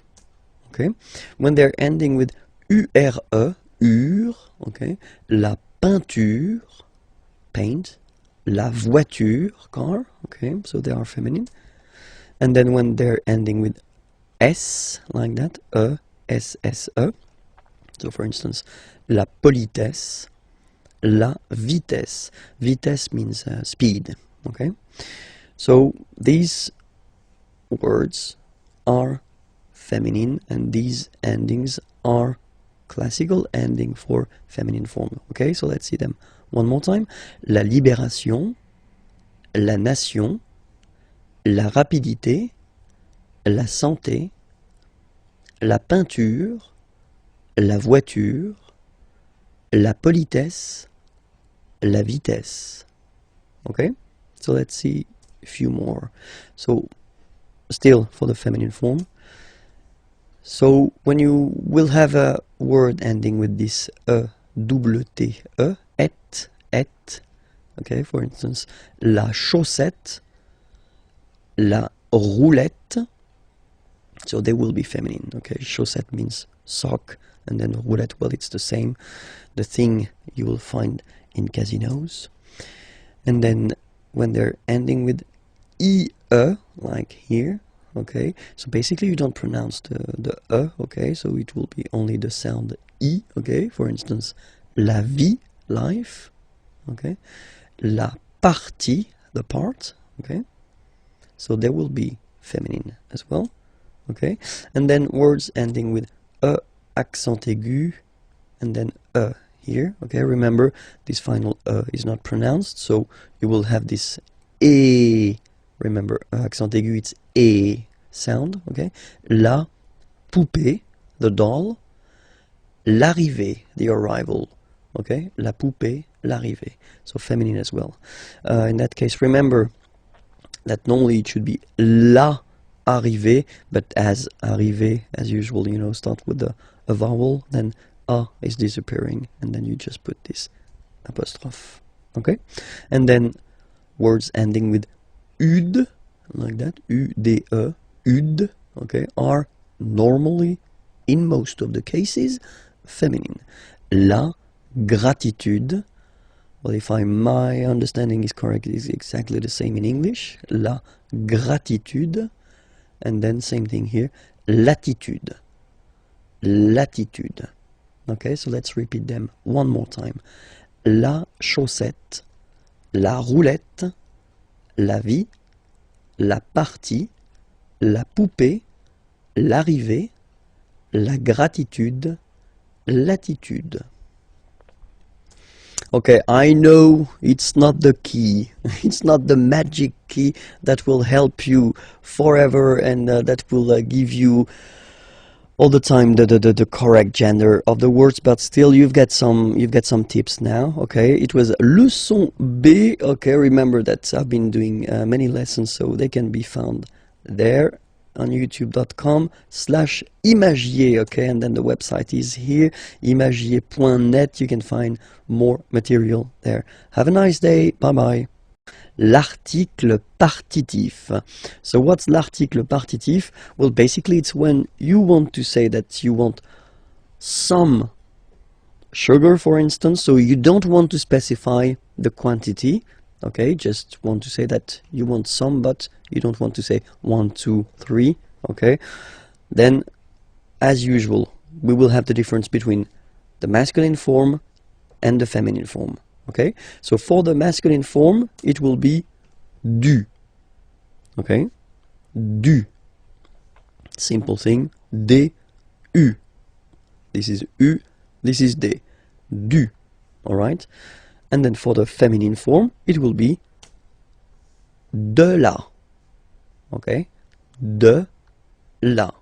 Okay, when they're ending with ure, ur, okay, la peinture, paint, la voiture, car, okay, so they are feminine. And then when they're ending with s, like that, s, so for instance, la politesse, la vitesse. Vitesse means speed, okay? So these words are feminine, and these endings are classical ending for feminine form. Okay, so let's see them one more time. La libération, la nation, la rapidité, la santé, la peinture, la voiture, la politesse, la vitesse. Okay, so let's see a few more. So still for the feminine form. So when you will have a word ending with this double T, et, okay, for instance, la chaussette, la roulette, so they will be feminine, okay. Chaussette means sock, and then roulette, well, it's the same, the thing you will find in casinos. And then when they're ending with ie, like here, okay, so basically you don't pronounce the okay, so it will be only the sound i, okay. For instance, la vie, life, okay, la partie, the part, okay, so they will be feminine as well, okay. And then words ending with accent aigu, and then here, okay. Remember, this final is not pronounced, so you will have this e. Remember, accent aigu, it's e sound, okay. La poupée, the doll. L'arrivée, the arrival, okay. La poupée, l'arrivée, so feminine as well. In that case, remember that normally it should be la arrivée, but as arrivée, as usual, you know, start with a vowel, then a is disappearing, and then you just put this apostrophe, okay. And then words ending with ud, like that, ude, ud, okay, are normally, in most of the cases, feminine. La gratitude, well, if my understanding is correct, it is exactly the same in English. La gratitude, and then same thing here, latitude, latitude. Okay, so let's repeat them one more time. La chaussette, la roulette, la vie, la partie, la poupée, l'arrivée, la gratitude, latitude. Okay, I know it's not the key, it's not the magic key that will help you forever and that will give you all the time the correct gender of the words, but still you've got some tips now. Okay, it was leçon B. Okay, remember that I've been doing many lessons, so they can be found there on youtube.com/imagier. Okay, and then the website is here, imagier.net. You can find more material there. Have a nice day. Bye bye. L'article partitif. So what's l'article partitif? Well, basically it's when you want to say that you want some sugar, for instance, so you don't want to specify the quantity, okay, just want to say that you want some, but you don't want to say 1, 2, 3, okay. Then, as usual, we will have the difference between the masculine form and the feminine form. Okay, so for the masculine form, it will be du. Okay, du. Simple thing. D, u. This is u. This is d. Du. All right. And then for the feminine form, it will be de la. Okay, de la.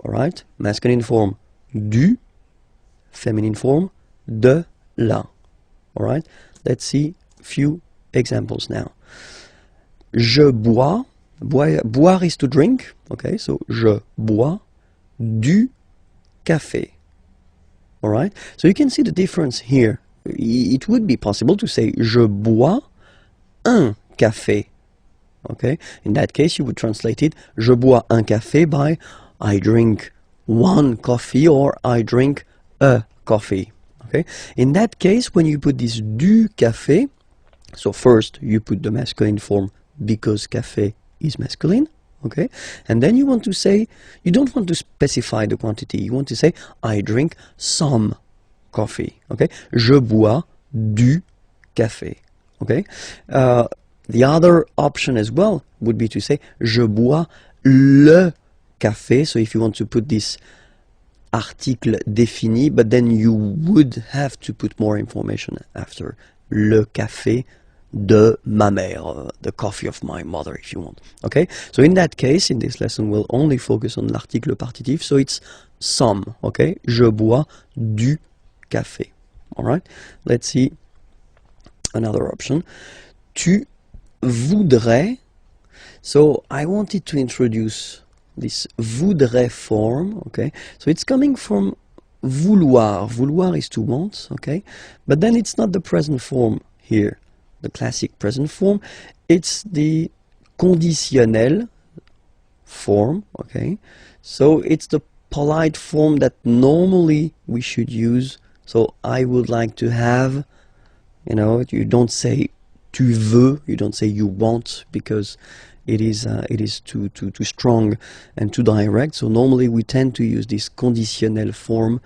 All right. Masculine form du. Feminine form de la. All right, let's see a few examples now. Je bois, boire is to drink, okay, so je bois du café. All right, so you can see the difference here. It would be possible to say je bois un café, okay. In that case, you would translate it, je bois un café by I drink one coffee or I drink a coffee. Okay. In that case, when you put this du café, so first you put the masculine form because café is masculine, okay, and then you want to say, you don't want to specify the quantity, you want to say, I drink some coffee, okay, je bois du café, okay. The other option as well would be to say, je bois le café, so if you want to put this article défini, but then you would have to put more information after. Le café de ma mère, the coffee of my mother, if you want. Okay, so in that case, in this lesson, we'll only focus on l'article partitif, so it's some, okay? Je bois du café. All right? Let's see another option. Tu voudrais. So I wanted to introduce this voudrais form, okay? So it's coming from vouloir. Vouloir is to want, okay? But then it's not the present form here, the classic present form. It's the conditionnel form, okay? So it's the polite form that normally we should use. So I would like to have, you know, you don't say tu veux, you don't say you want, because it is too strong and too direct. So normally we tend to use this conditionnel form.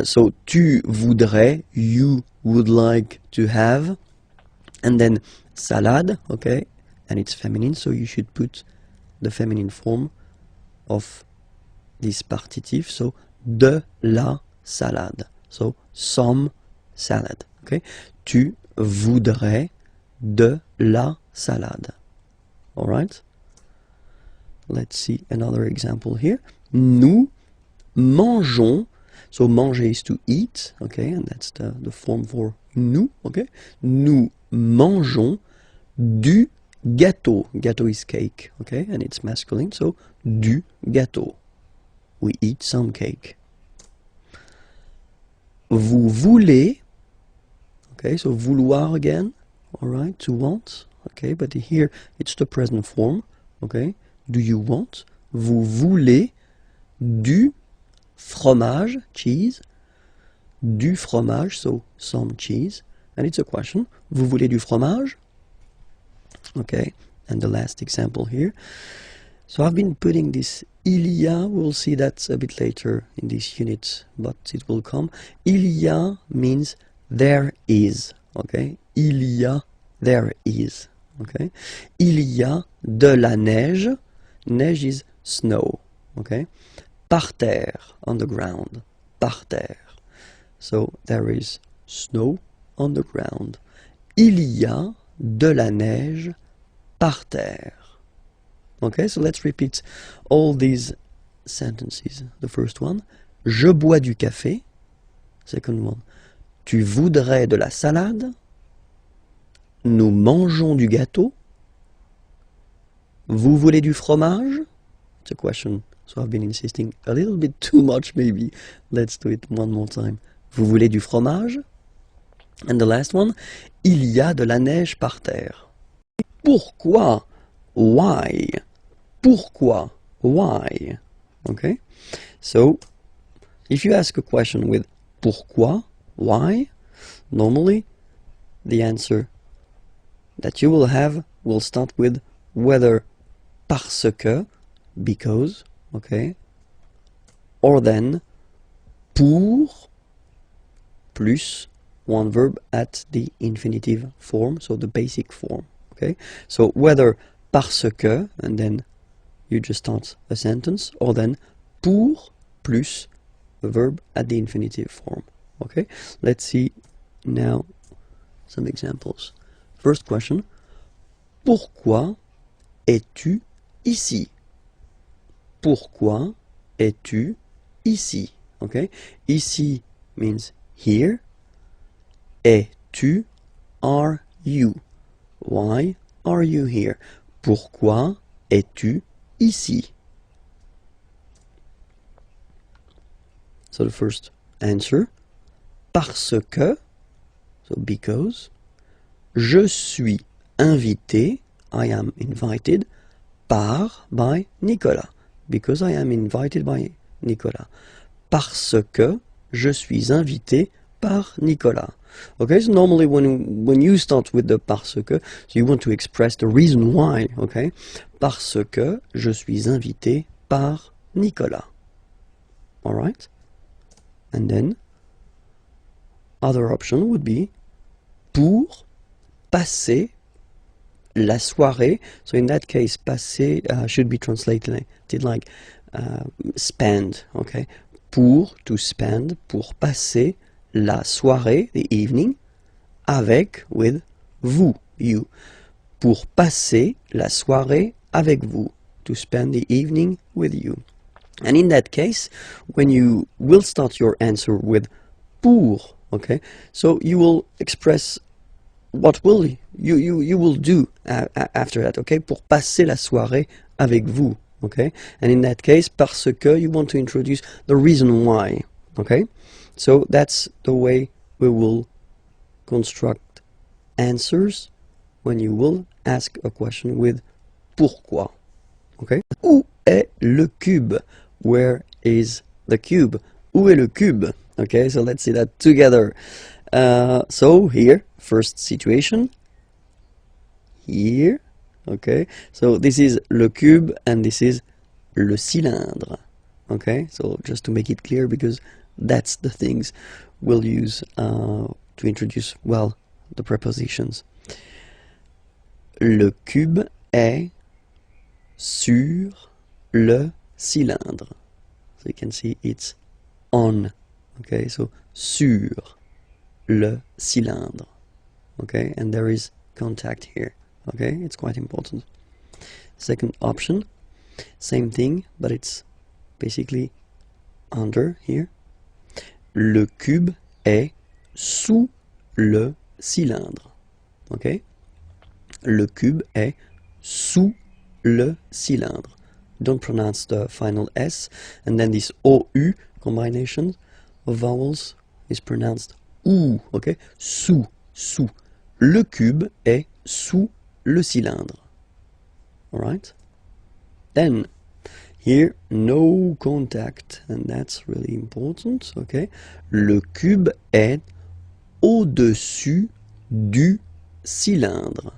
So tu voudrais, you would like to have, and then salade, okay, and it's feminine, so you should put the feminine form of this partitive, so de la salade, so some salad, okay. Tu voudrais de la salade. All right. Let's see another example here. Nous mangeons. So manger is to eat, okay, and that's the form for nous, okay. Nous mangeons du gâteau. Gâteau is cake, okay, and it's masculine, so du gâteau. We eat some cake. Vous voulez, okay, so vouloir again, all right, to want, okay, but here it's the present form, okay. Do you want? Vous voulez du fromage, cheese, du fromage, so some cheese, and it's a question. Vous voulez du fromage? Okay, and the last example here. So I've been putting this il y a, we'll see that a bit later in this unit, but it will come. Il y a means there is, okay? Il y a, there is, okay? Il y a de la neige. Neige is snow, okay? Par terre, on the ground, par terre. So there is snow on the ground. Il y a de la neige par terre. Okay, so let's repeat all these sentences. The first one, je bois du café. Second one, tu voudrais de la salade. Nous mangeons du gâteau. Vous voulez du fromage? It's a question, so I've been insisting a little bit too much maybe. Let's do it one more time. Vous voulez du fromage? And the last one, il y a de la neige par terre. Pourquoi? Why? Pourquoi? Why? Okay? So, if you ask a question with pourquoi? Why? Normally, the answer that you will have will start with whether parce que, because, okay? Or then pour plus one verb at the infinitive form, so the basic form, okay? So whether parce que, and then you just start a sentence, or then pour plus a verb at the infinitive form, okay? Let's see now some examples. First question, pourquoi es-tu ici? Pourquoi es-tu ici? Okay? Ici means here. Es-tu, are you? Why are you here? Pourquoi es-tu ici? So the first answer, parce que, so because, je suis invité, I am invited, by Nicolas, because I am invited by Nicolas. Parce que je suis invité par Nicolas. Okay, so normally when you start with the parce que, so you want to express the reason why, okay? Parce que je suis invité par Nicolas. All right? And then other option would be pour passer la soirée. So in that case, passer should be translated like spend, okay? Pour, to spend, pour passer la soirée, the evening, avec, with, vous, you. Pour passer la soirée avec vous, to spend the evening with you. And in that case, when you will start your answer with pour, okay, so you will express what will you will do after that, okay, pour passer la soirée avec vous, okay, and in that case, parce que, you want to introduce the reason why, okay, so that's the way we will construct answers when you will ask a question with pourquoi, okay. Où est le cube? Where is the cube? Où est le cube? Okay, so let's see that together. So here, first situation, here, okay, so this is le cube and this is le cylindre, okay, so just to make it clear, because that's the things we'll use to introduce, well, the prepositions. Le cube est sur le cylindre. So you can see it's on, okay, so sur le cylindre, okay, and there is contact here, okay, it's quite important. Second option, same thing, but it's basically under here. Le cube est sous le cylindre, okay, le cube est sous le cylindre. Don't pronounce the final S, and then this OU combination of vowels is pronounced OU, okay? Sous, sous. Le cube est sous le cylindre. Alright? Then, here, no contact, and that's really important, okay? Le cube est au-dessus du cylindre.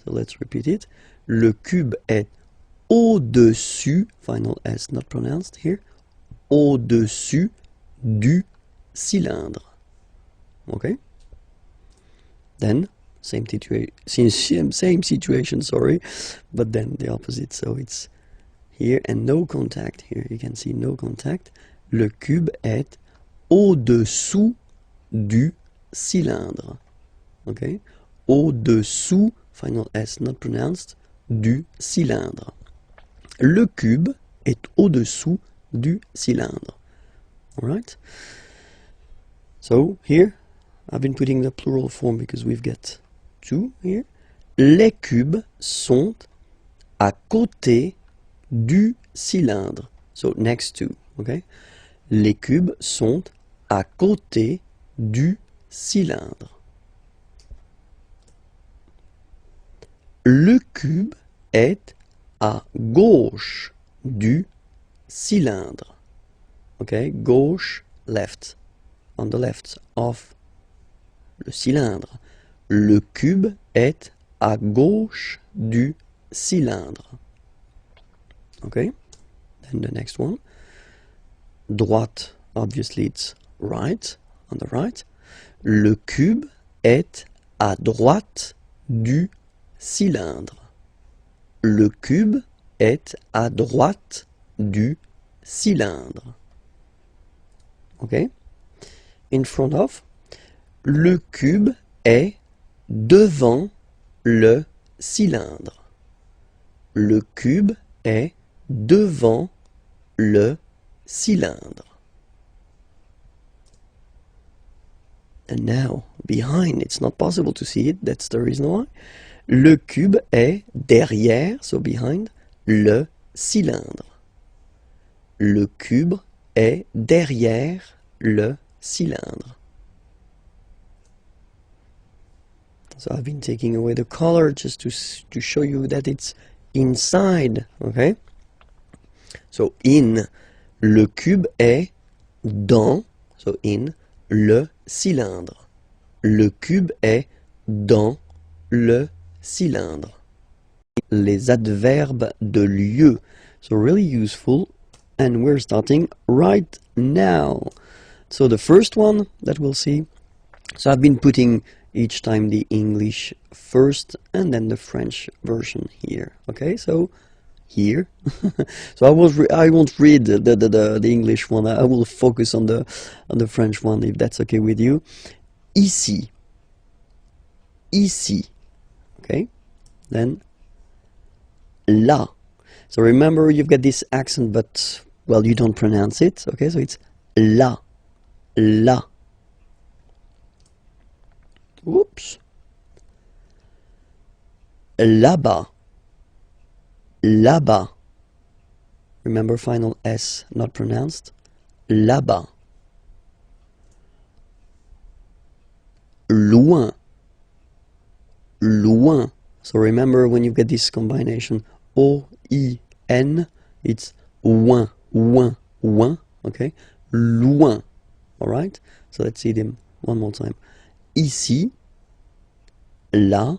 So let's repeat it. Le cube est au-dessus, final S not pronounced here, au-dessus du cylindre. Okay? Then, same situation, sorry, but then the opposite, so it's here and no contact here. You can see no contact. Le cube est au-dessous du cylindre. Okay? Au-dessous, final S not pronounced, du cylindre. Le cube est au-dessous du cylindre. Alright? So here, I've been putting the plural form because we've got two here. Les cubes sont à côté du cylindre. So next to, okay? Les cubes sont à côté du cylindre. Le cube est à gauche du cylindre. Okay, gauche, left, on the left of le cylindre. Le cube est à gauche du cylindre. Okay, then the next one. Droite, obviously it's right, on the right. Le cube est à droite du cylindre. Le cube est à droite du cylindre. Okay? In front of. Le cube est devant le cylindre. Le cube est devant le cylindre. And now, behind, it's not possible to see it, that's the reason why. Le cube est derrière, so behind, le cylindre. Le cube est derrière le cylindre. So I've been taking away the color just to show you that it's inside, okay? So in, le cube est dans, so in, le cylindre. Le cube est dans le cylindre. Les adverbes de lieu. So really useful, and we're starting right now. So the first one that we'll see, so I've been putting each time the English first and then the French version here. Okay, so here. So I won't read the English one. I will focus on the French one if that's okay with you. Ici. Ici. Okay, then là. So remember, you've got this accent, but well, you don't pronounce it, okay, so it's la, la. Oops. Là-bas, là-bas. Remember, final S not pronounced. Là-bas. Loin, loin. So remember, when you get this combination O-I-N, it's ouin, ouin, ouin, okay? Loin, all right? So let's see them one more time. Ici, là,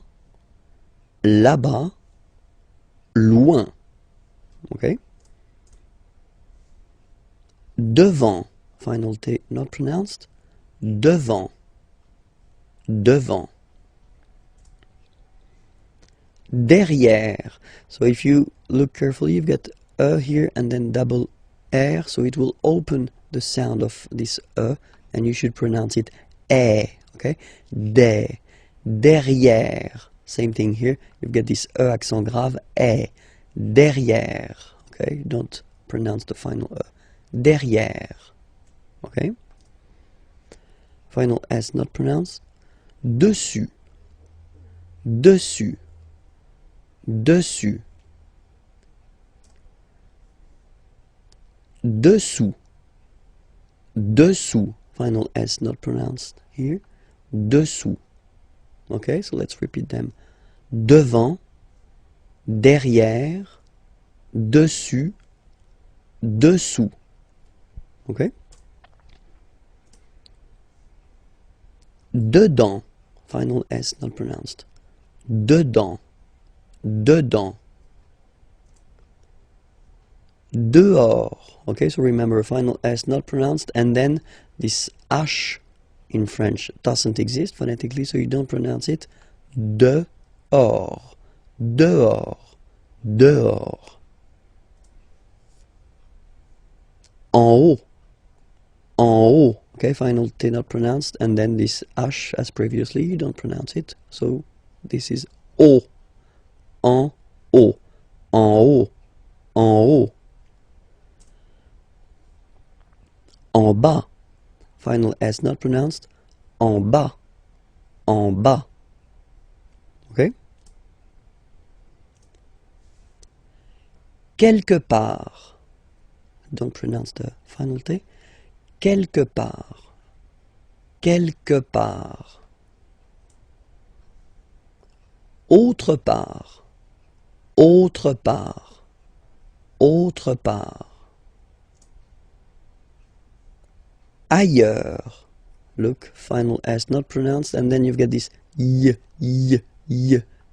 là-bas, loin, okay? Devant, final T not pronounced. Devant, devant. Derrière. So if you look carefully, you've got E here and then double R, so it will open the sound of this E, and you should pronounce it E, okay? De, derrière. Same thing here, you've got this E accent grave, E, derrière, okay? Don't pronounce the final E. Derrière, okay? Final S not pronounced. Dessus, dessus. Dessus, dessous, dessous, final S not pronounced here, dessous. Okay, so let's repeat them. Devant, derrière, dessus, dessous. Okay? Dedans, final S not pronounced. Dedans. Dedans. Dehors. Okay, so remember, final S not pronounced, and then this H in French doesn't exist phonetically, so you don't pronounce it. Dehors. Dehors. Dehors. En haut. En haut. Okay, final T not pronounced, and then this H as previously, you don't pronounce it, so this is haut. En haut, en haut, en haut. En bas, final S not pronounced. En bas, en bas. Okay? Quelque part. Don't pronounce the final T. Quelque part. Quelque part. Autre part. Autre part, autre part. Ailleurs. Look, final S not pronounced, and then you've got this y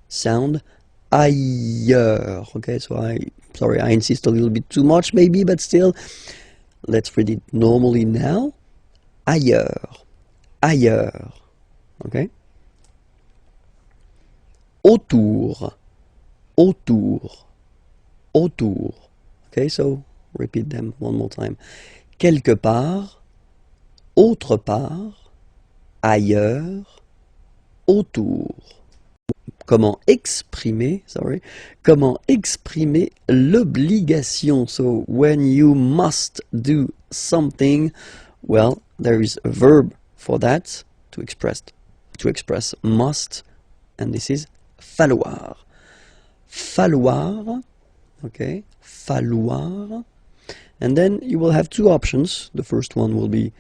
sound. Ailleurs. Okay, so sorry, I insist a little bit too much maybe, but still, let's read it normally now. Ailleurs, ailleurs. Okay. Autour. Autour, autour. Okay, so repeat them one more time. Quelque part, autre part, ailleurs, autour. Comment exprimer, comment exprimer l'obligation. So when you must do something, well, there is a verb for that to express must, and this is falloir. Falloir, okay, falloir, and then you will have two options. The first one will be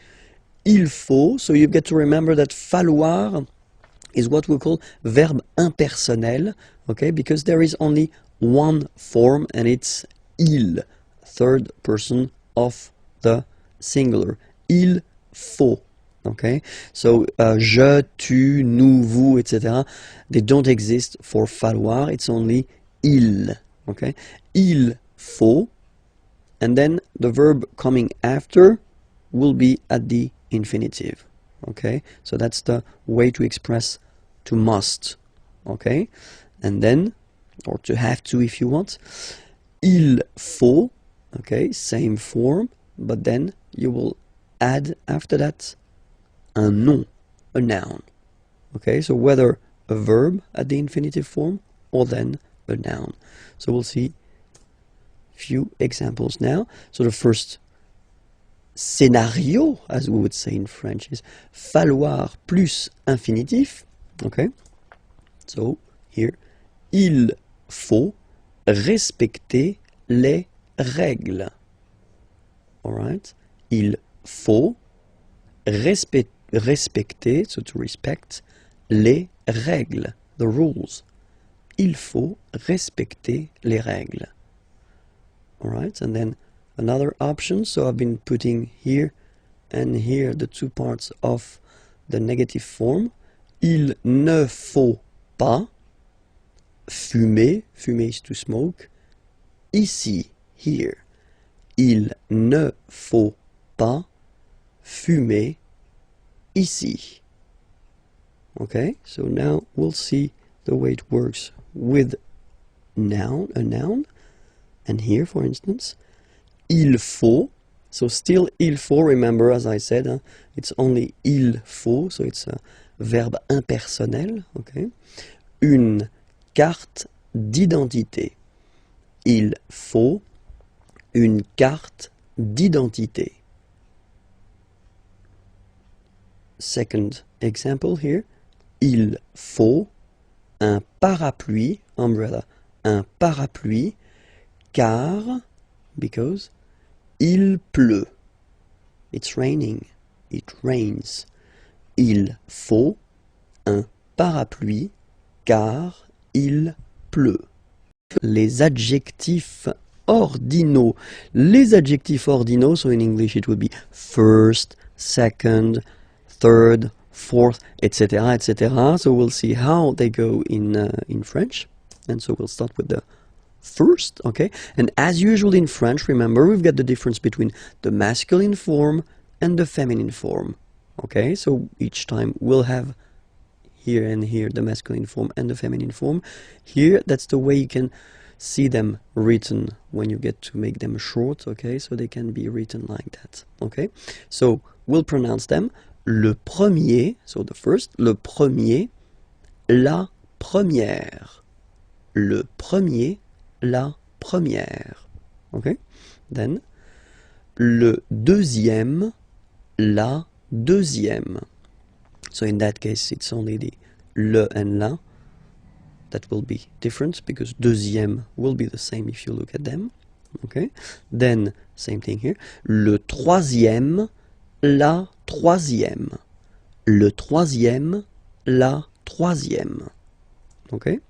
il faut, so you've got to remember that falloir is what we call verb impersonnel, okay, because there is only one form and it's il, third person of the singular. Il faut. Okay, so je, tu, nous, vous, etc. They don't exist for falloir. It's only il. Okay, il faut, and then the verb coming after will be at the infinitive. Okay, so that's the way to express to must. Okay, and then, or to have to if you want, il faut. Okay, same form, but then you will add after that un nom, a noun. Okay, so whether a verb at the infinitive form or then a noun. So we'll see few examples now. So the first scénario, as we would say in French, is falloir plus infinitif. Okay, so here, il faut respecter les règles. All right, il faut respecter, so to respect, les règles, the rules. Il faut respecter les règles. All right, and then another option, so I've been putting here and here the two parts of the negative form. Il ne faut pas fumer, fumer is to smoke, ici, here. Il ne faut pas fumer ici. Okay, so now we'll see the way it works with a noun. And here, for instance, il faut, so still il faut, remember, as I said, it's only il faut, so it's a verbe impersonnel, okay? Une carte d'identité. Il faut une carte d'identité. Second example here, il faut un parapluie, umbrella, un parapluie, car, because, il pleut. It's raining. It rains. Il faut un parapluie, car il pleut. Les adjectifs ordinaux. Les adjectifs ordinaux, so in English it would be first, second, third, fourth, etc., etc. So we'll see how they go in French. And so we'll start with the first, okay? And as usual in French, remember, we've got the difference between the masculine form and the feminine form, okay? So each time we'll have here and here the masculine form and the feminine form. Here, that's the way you can see them written when you get to make them short, okay? So they can be written like that, okay? So we'll pronounce them. Le premier, so the first, le premier, la première. Le premier, la première. Okay? Then, le deuxième, la deuxième. So in that case, it's only the le and la that will be different, because deuxième will be the same if you look at them. Okay? Then, same thing here. Le troisième, la troisième. Le troisième, la troisième. Okay?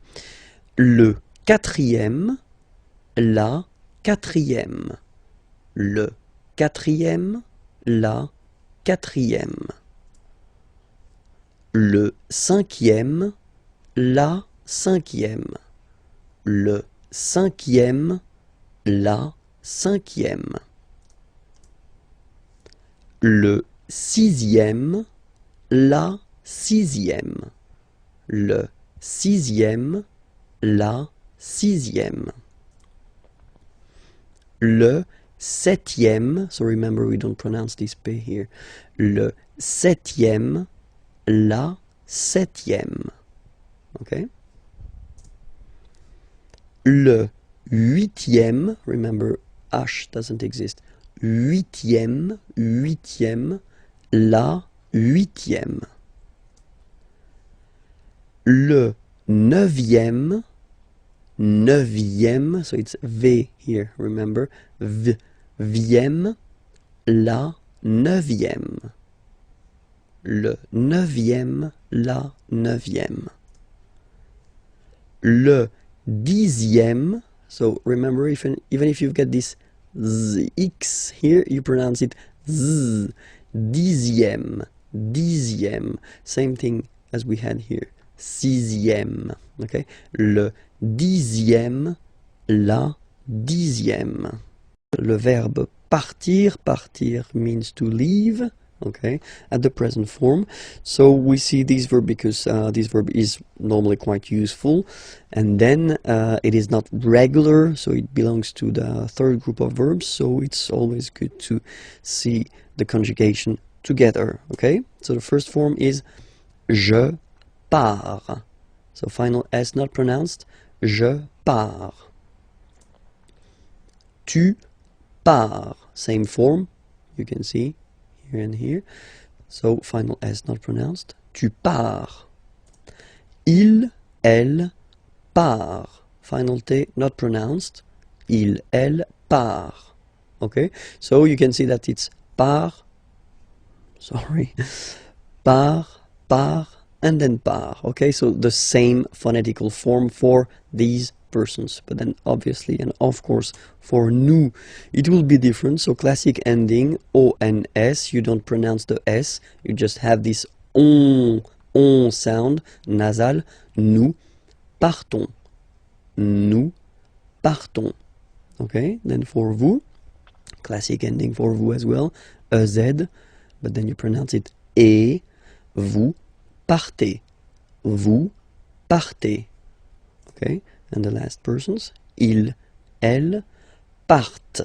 Le quatrième, la quatrième. Le quatrième, la quatrième. Le cinquième, la cinquième. Le cinquième, la cinquième. Le sixième, la sixième. Le sixième, la sixième. Le septième, so remember we don't pronounce this P here. Le septième, la septième. Okay? Le huitième, remember H doesn't exist. Huitième, huitième, la huitième. Le neuvième, neuvième, so it's V here, remember, vième, la neuvième. Le neuvième, la neuvième. Le dixième, so remember, even if you've got this X here, you pronounce it Z. Dixième, dixième. Same thing as we had here. Sixième. Okay? Le dixième, la dixième. Le verbe partir, partir means to leave, okay, at the present form. So we see this verb because this verb is normally quite useful, and then it is not regular, so it belongs to the third group of verbs, so it's always good to see the conjugation together, okay? So the first form is je pars. So final S not pronounced, je pars. Tu pars. Same form, you can see here and here. So final S not pronounced. Tu pars. Il, elle, part. Final T not pronounced. Il, elle, part. Okay, so you can see that it's part, sorry, part, part, and then part. Okay, so the same phonetical form for these persons, but then obviously and of course for nous it will be different. So classic ending ONS, you don't pronounce the S, you just have this on sound nasal. Nous partons. Nous partons. Okay, then for vous, classic ending for vous as well, EZ, but then you pronounce it et, vous partez. Vous partez. Okay, and the last persons, il, elle, partent.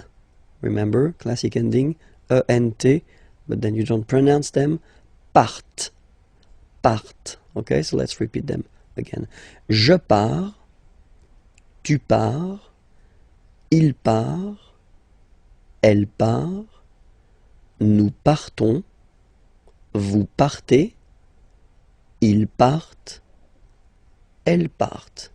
Remember, classic ending, ENT, but then you don't pronounce them, partent. Partent. Okay, so let's repeat them again. Je pars, tu pars, il part, elle part, nous partons, vous partez, ils partent, elles partent.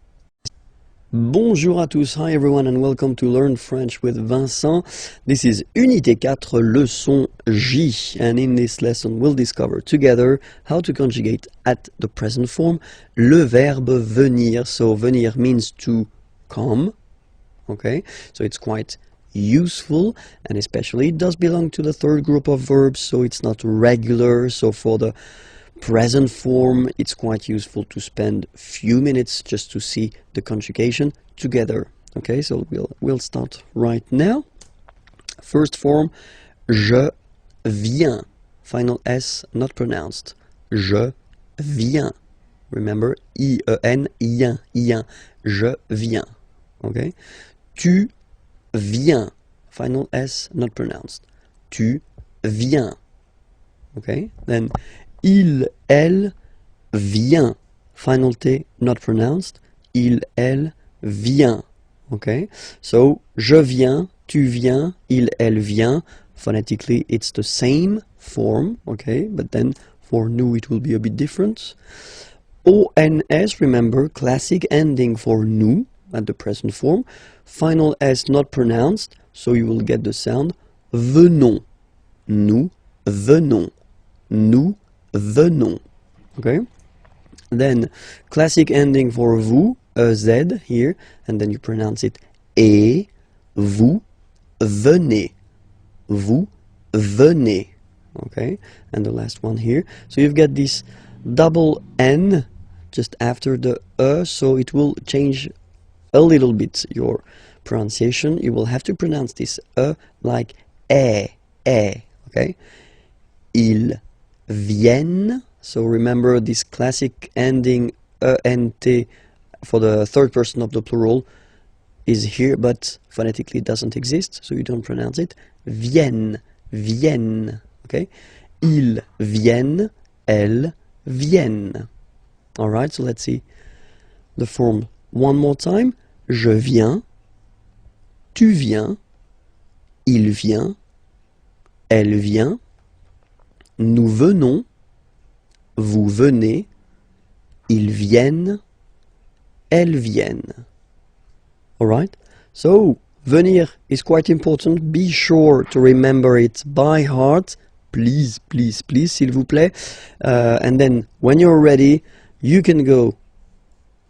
Bonjour à tous, hi everyone and welcome to Learn French with Vincent. This is Unité 4, leçon J, and in this lesson we'll discover together how to conjugate at the present form le verbe venir. So venir means to come, okay, so it's quite useful, and especially it does belong to the third group of verbs, so it's not regular. So for the present form it's quite useful to spend a few minutes just to see the conjugation together. Okay, so we'll start right now. First form, je viens, final S not pronounced. Je viens, remember, I-E-N, ien, je viens. Okay, tu viens, final S not pronounced. Tu viens. Okay, then il, elle, vient, final T not pronounced. Il, elle, vient. Okay, so je viens, tu viens, il, elle vient. Phonetically it's the same form, okay, but then for nous it will be a bit different. ONS, remember, classic ending for nous at the present form. Final S not pronounced, so you will get the sound venons. Nous venons. Nous venons. Okay, then classic ending for vous, Z here, and then you pronounce it et, vous venez. Vous venez. Okay, and the last one here, so you've got this double N just after the so it will change a little bit your pronunciation. You will have to pronounce this like eh, okay. Ils viennent, so remember this classic ending ENT for the third person of the plural is here, but phonetically it doesn't exist, so you don't pronounce it. Viennent, viennent, okay. Ils viennent, elles viennent. Alright, so let's see the form one more time. Je viens, tu viens, il vient, elle vient, nous venons, vous venez, ils viennent, elles viennent. Alright, so venir is quite important. Be sure to remember it by heart. Please, please, please, s'il vous plaît. And then when you're ready, you can go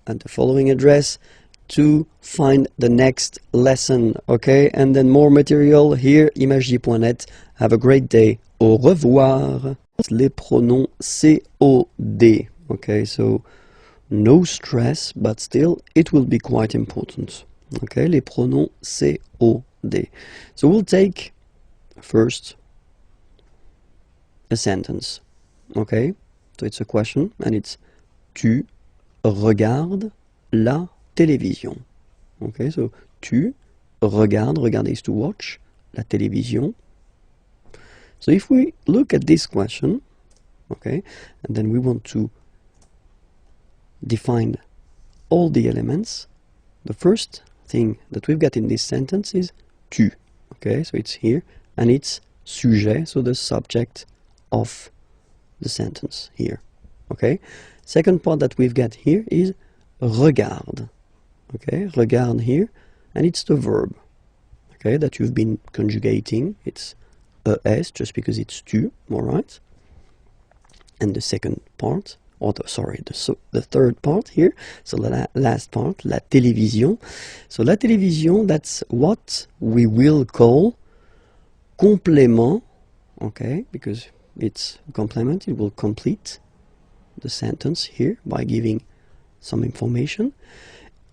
at the following address to find the next lesson, okay? And then more material here, imagej.net. Have a great day. Au revoir. Les pronoms COD, okay? So no stress, but still it will be quite important, okay? Les pronoms COD. So we'll take first a sentence, okay? So it's a question, and it's tu regardes la télévision. Okay, so tu regardes, regarder is to watch, la télévision. So if we look at this question, okay, and then we want to define all the elements, the first thing that we've got in this sentence is tu. Okay, so it's here, and it's sujet, so the subject of the sentence here. Okay, second part that we've got here is regarde. Okay, regarde here, and it's the verb. Okay, that you've been conjugating. It's es just because it's tu, all right? And the second part, or the third part here, so the last part, la télévision. So la télévision, that's what we will call complément, okay, because it's a complement, it will complete the sentence here by giving some information.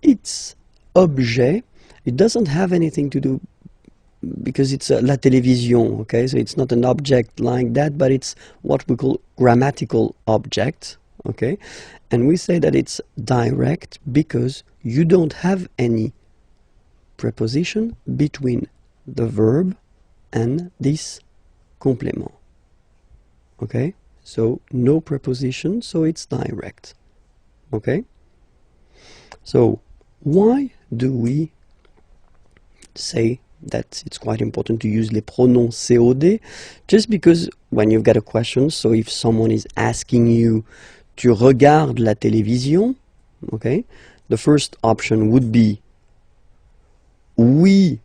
It's objet, it doesn't have anything to do because it's la télévision, okay, so it's not an object like that, but it's what we call grammatical object, okay, and we say that it's direct because you don't have any preposition between the verb and this complément, okay, so no preposition, so it's direct, okay. So why do we say that it's quite important to use les pronoms COD? Just because when you've got a question, so if someone is asking you, tu regardes la télévision, okay, the first option would be oui,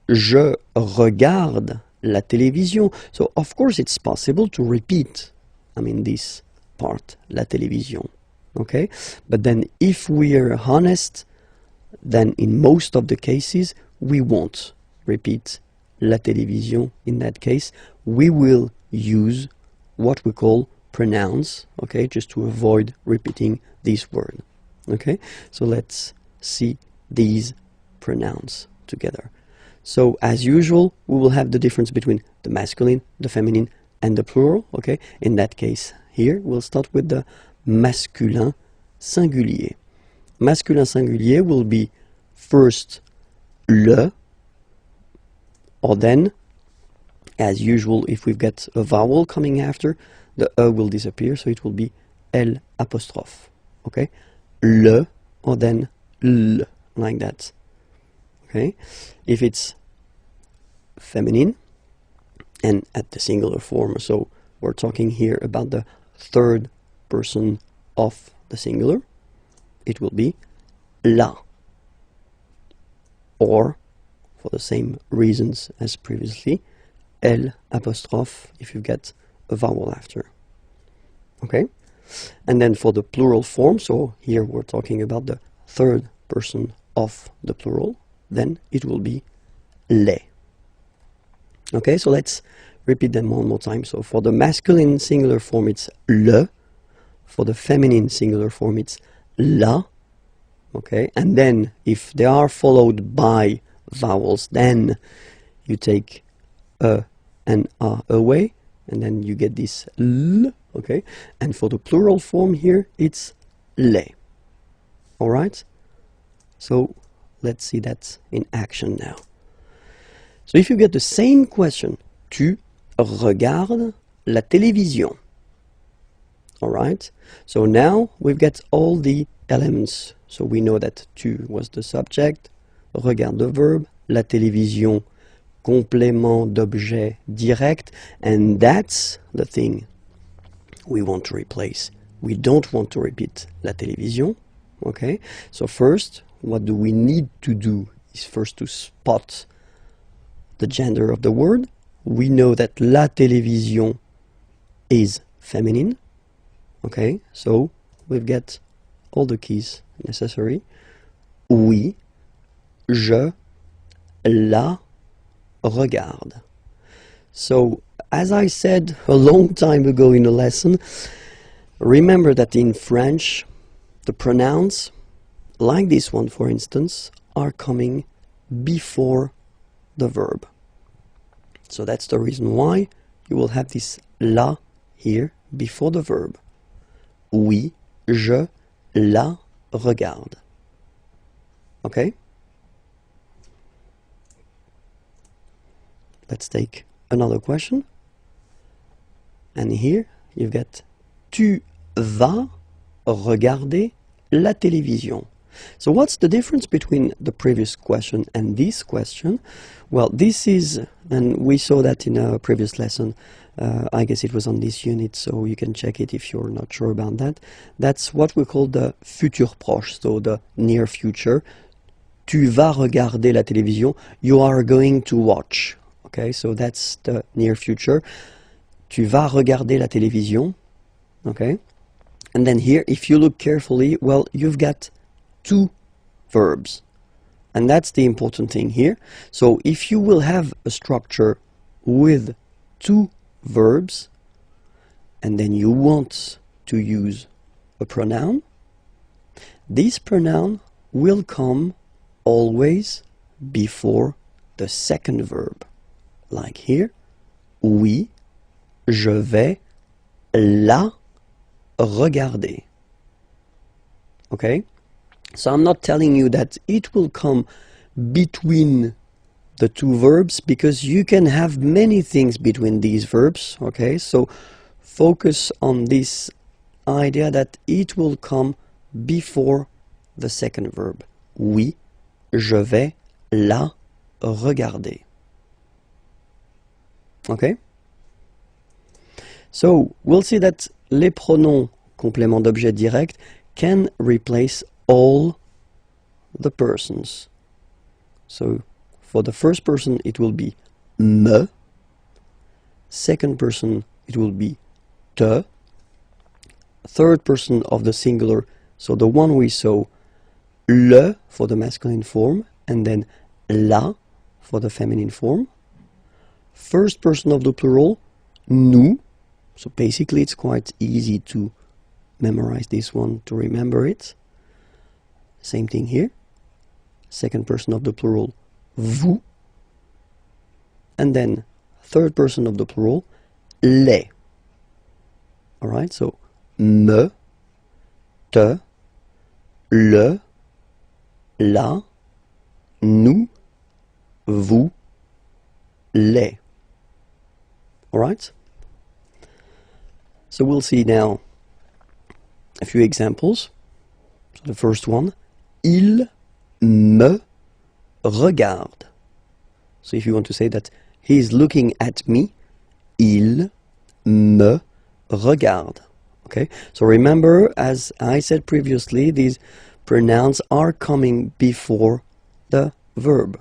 je regarde la télévision. So of course it's possible to repeat, I mean, this part, la télévision, okay, but then if we are honest, then in most of the cases we won't repeat la télévision. In that case, we will use what we call pronouns, okay, just to avoid repeating this word, okay. So let's see these pronouns together. So as usual, we will have the difference between the masculine, the feminine, and the plural, okay. In that case here, we'll start with the masculin singulier. Masculin singulier will be first le, or then, as usual, if we've got a vowel coming after, the E will disappear, so it will be L apostrophe, okay? Le, or then L, like that, okay? If it's feminine, and at the singular form, so we're talking here about the third person of the singular, it will be la, or for the same reasons as previously, L apostrophe if you get a vowel after, okay. And then for the plural form, so here we're talking about the third person of the plural, then it will be les. Okay, so let's repeat them one more time. So for the masculine singular form it's le, for the feminine singular form it's la, okay, and then if they are followed by vowels, then you take a and a away, and then you get this l, okay, and for the plural form here it's les. All right, so let's see that in action now. So if you get the same question, tu regardes la télévision, all right, so now we've got all the elements. So we know that tu was the subject, regarde the verb, la télévision complément d'objet direct, and that's the thing we want to replace. We don't want to repeat la télévision, okay? So first, what do we need to do is first to spot the gender of the word. We know that la télévision is feminine, okay? So we've got all the keys necessary. Oui, je la regarde. So as I said a long time ago in a lesson, remember that in French the pronouns, like this one for instance, are coming before the verb. So that's the reason why you will have this la here before the verb. Oui, je la regarde. Okay? Let's take another question. And here you've got tu vas regarder la télévision. So what's the difference between the previous question and this question? Well, this is, and we saw that in a previous lesson, I guess it was on this unit, so you can check it if you're not sure about that. That's what we call the futur proche, so the near future. Tu vas regarder la télévision, you are going to watch. Okay, so that's the near future. Tu vas regarder la télévision. Okay, and then here, if you look carefully, well, you've got two verbs. And that's the important thing here. So if you will have a structure with two verbs, and then you want to use a pronoun, this pronoun will come always before the second verb. Like here, oui, je vais la regarder. Okay? So I'm not telling you that it will come between the two verbs, because you can have many things between these verbs, okay? So focus on this idea that it will come before the second verb. Oui, je vais la regarder. Okay? So we'll see that les pronoms complément d'objet direct can replace all the persons. So for the first person it will be me, second person it will be te, third person of the singular, so the one we saw, le for the masculine form, and then la for the feminine form. First person of the plural, nous, so basically it's quite easy to memorize this one, to remember it. Same thing here. Second person of the plural, vous. And then third person of the plural, les. Alright, so me, te, le, la, nous, vous, les. Alright? So we'll see now a few examples. So the first one, il me regarde. So if you want to say that he's looking at me, il me regarde. Okay, so remember, as I said previously, these pronouns are coming before the verb.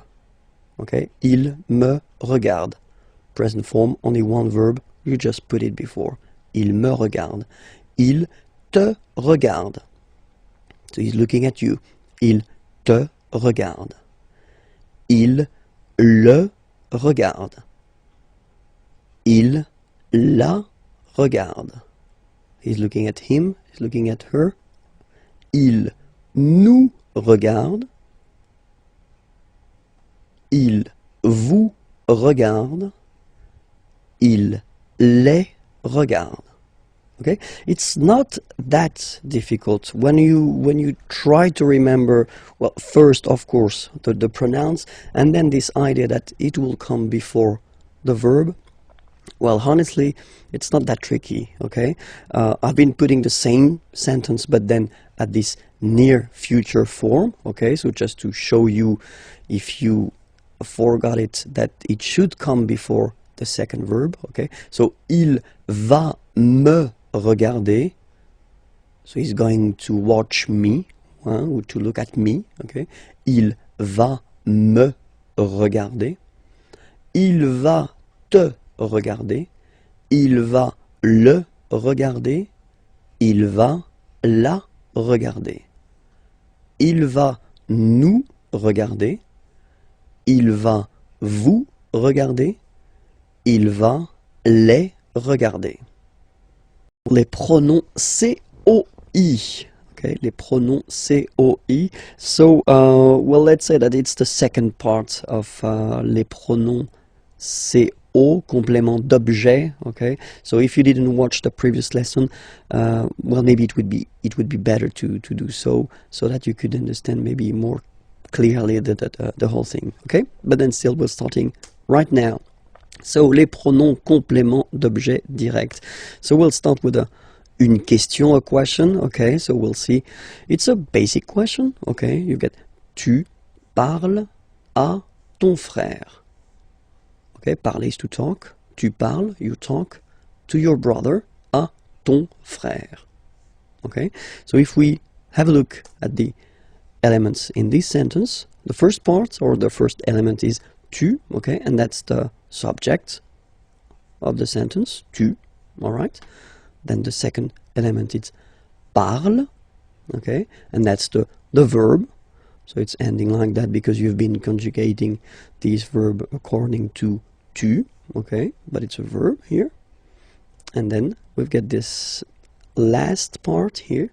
Okay, il me regarde. Present form, only one verb, you just put it before. Il me regarde. Il te regarde. So he's looking at you. Il te regarde. Il le regarde. Il la regarde. He's looking at him, he's looking at her. Il nous regarde. Il vous regarde. Il les regarde. Okay, it's not that difficult when you try to remember, well, first of course the pronouns, and then this idea that it will come before the verb. Well, honestly, it's not that tricky. Okay, I've been putting the same sentence but then at this near future form. Okay, so just to show you, if you forgot it, that it should come before the second verb. Okay, so il va me regarder, so he's going to watch me, or to look at me. Okay, il va me regarder. Il va te regarder. Il va le regarder. Il va la regarder. Il va nous regarder. Il va vous regarder. Il va les regarder. Les pronoms COI. Okay, les pronoms COI. So, well, let's say that it's the second part of les pronoms CO, complément d'objet. Okay, so if you didn't watch the previous lesson, well, maybe it would be better to do so that you could understand maybe more clearly the whole thing. Okay, but then still we're starting right now. So, les pronoms complément d'objet direct. So we'll start with a une question, a question, okay, so we'll see. It's a basic question, okay, you get tu parles à ton frère. Okay, parler is to talk, tu parles, you talk to your brother, à ton frère. Okay, so if we have a look at the elements in this sentence, the first part or the first element is tu, okay, and that's the subject of the sentence, tu, all right. Then the second element is parle, okay, and that's the verb. So it's ending like that because you've been conjugating this verb according to tu, okay, but it's a verb here. And then we've got this last part here,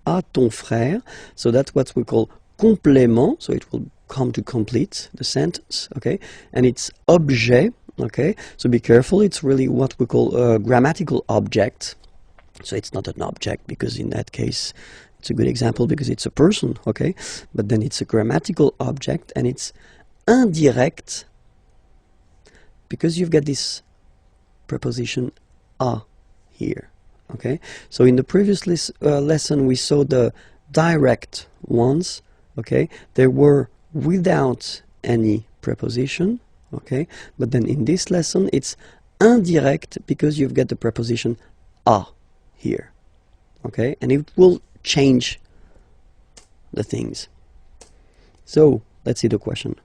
à ton frère. So that's what we call complément, so it will come to complete the sentence, okay, and it's objet, okay, so be careful, it's really what we call a grammatical object. So it's not an object because in that case it's a good example because it's a person, okay, but then it's a grammatical object and it's indirect because you've got this preposition à here, okay. So in the previous lesson we saw the direct ones, okay, they were without any preposition, okay, but then in this lesson it's indirect because you've got the preposition à here, okay, and it will change the things. So let's see the question.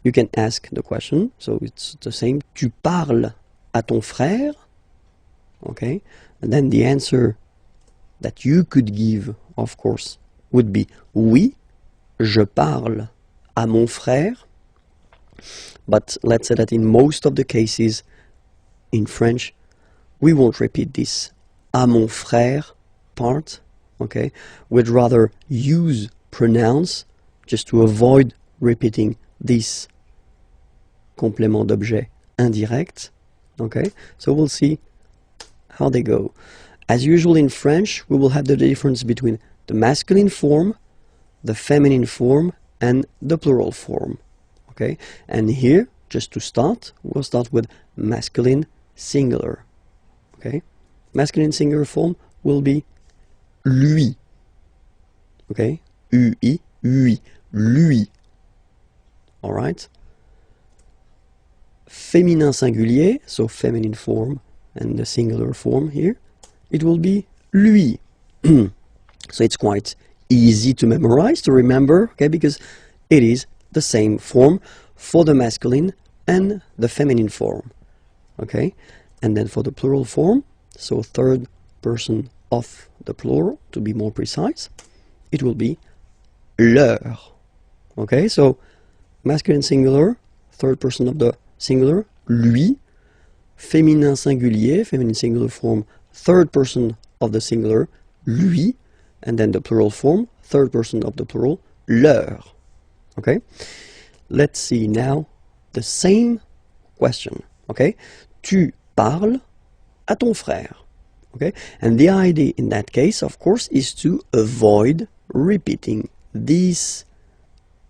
You can ask the question, so it's the same, tu parles à ton frère, okay, and then the answer that you could give, of course, would be oui, je parle à mon frère. But let's say that in most of the cases in French we won't repeat this à mon frère part, okay, we'd rather use pronouns just to avoid repeating this complément d'objet indirect, okay. So we'll see how they go. As usual in French we will have the difference between the masculine form, the feminine form and the plural form, okay, and here just to start we'll start with masculine singular, okay. Masculine singular form will be lui, okay, ui, lui, lui, all right. Féminin singulier, so feminine form and the singular form here, it will be lui. So it's quite easy to memorize, to remember, okay, because it is the same form for the masculine and the feminine form, okay. And then for the plural form, so third person of the plural, to be more precise, it will be leur, okay. So masculine singular, third person of the singular, lui. Féminin singulier, feminine singular form, third person of the singular, lui. And then the plural form, third person of the plural, leur, okay. Let's see now the same question, okay. Tu parles à ton frère, okay. And the idea in that case, of course, is to avoid repeating this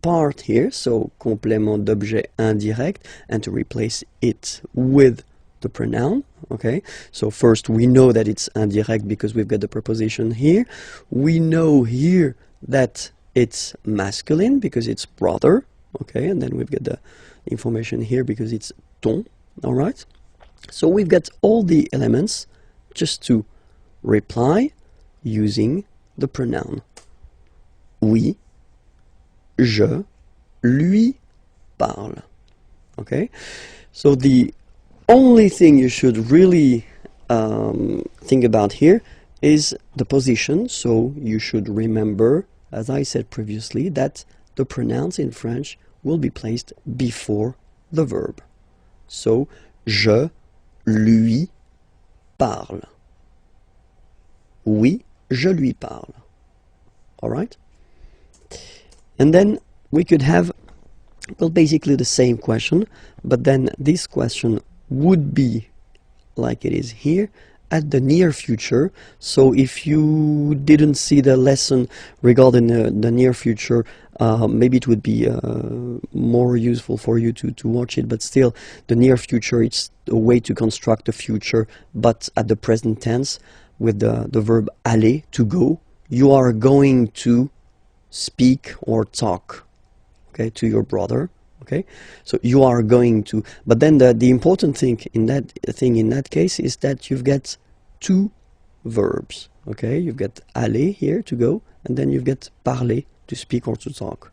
part here, so complément d'objet indirect, and to replace it with the pronoun, okay. So first we know that it's indirect because we've got the preposition here. We know here that it's masculine because it's brother, okay, and then we've got the information here because it's ton, all right. So we've got all the elements just to reply using the pronoun. Oui, je lui parle, okay. So the only thing you should really think about here is the position. So you should remember, as I said previously, that the pronouns in French will be placed before the verb. So je lui parle. Oui, je lui parle. All right? And then we could have, well, basically the same question, but then this question would be like it is here at the near future. So if you didn't see the lesson regarding the near future, maybe it would be more useful for you to watch it, but still the near future, it's a way to construct the future but at the present tense. with the verb aller, to go. You are going to speak or talk, okay, to your brother. Okay, so you are going to, but then the important thing in that case is that you've got two verbs. Okay, you've got aller here, to go, and then you've got parler, to speak or to talk.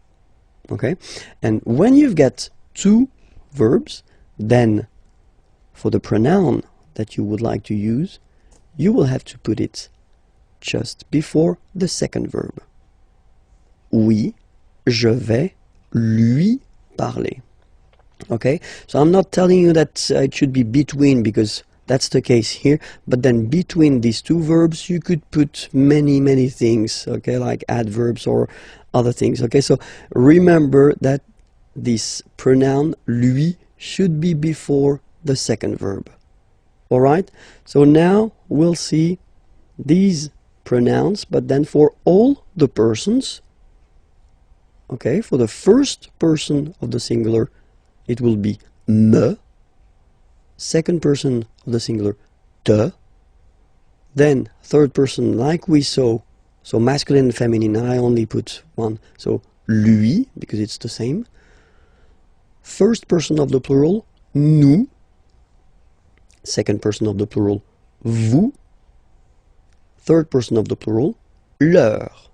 Okay, and when you've got two verbs, then for the pronoun that you would like to use, you will have to put it just before the second verb. Oui, je vais lui parler. Okay, so I'm not telling you that it should be between, because that's the case here, but then between these two verbs you could put many things, okay, like adverbs or other things. Okay, so remember that this pronoun lui should be before the second verb. All right, so now we'll see these pronouns, but then for all the persons. Okay, for the first person of the singular, it will be me. Second person of the singular, te. Then third person, like we saw, so masculine and feminine, I only put one, so lui, because it's the same. First person of the plural, nous. Second person of the plural, vous. Third person of the plural, leur.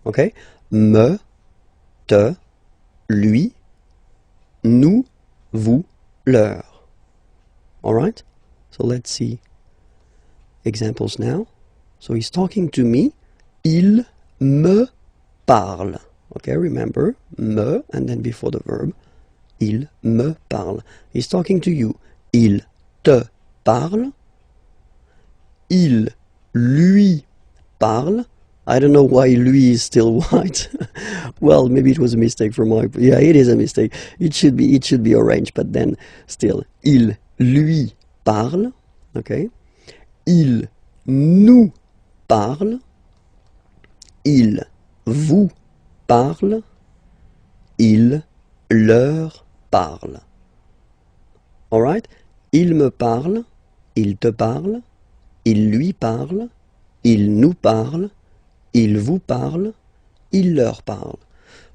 Okay, me, te, lui, nous, vous, leur. All right, so let's see examples now. So he's talking to me. Il me parle. Okay, remember, me, and then before the verb, il me parle. He's talking to you. Il te parle. Il lui parle. I don't know why lui is still white. Well, maybe it was a mistake from my... Yeah, it is a mistake. It should be orange, but then still. Il lui parle. Okay. Il nous parle. Il vous parle. Il leur parle. All right? Il me parle. Il te parle. Il lui parle. Il nous parle. Il vous parle. Il leur parle.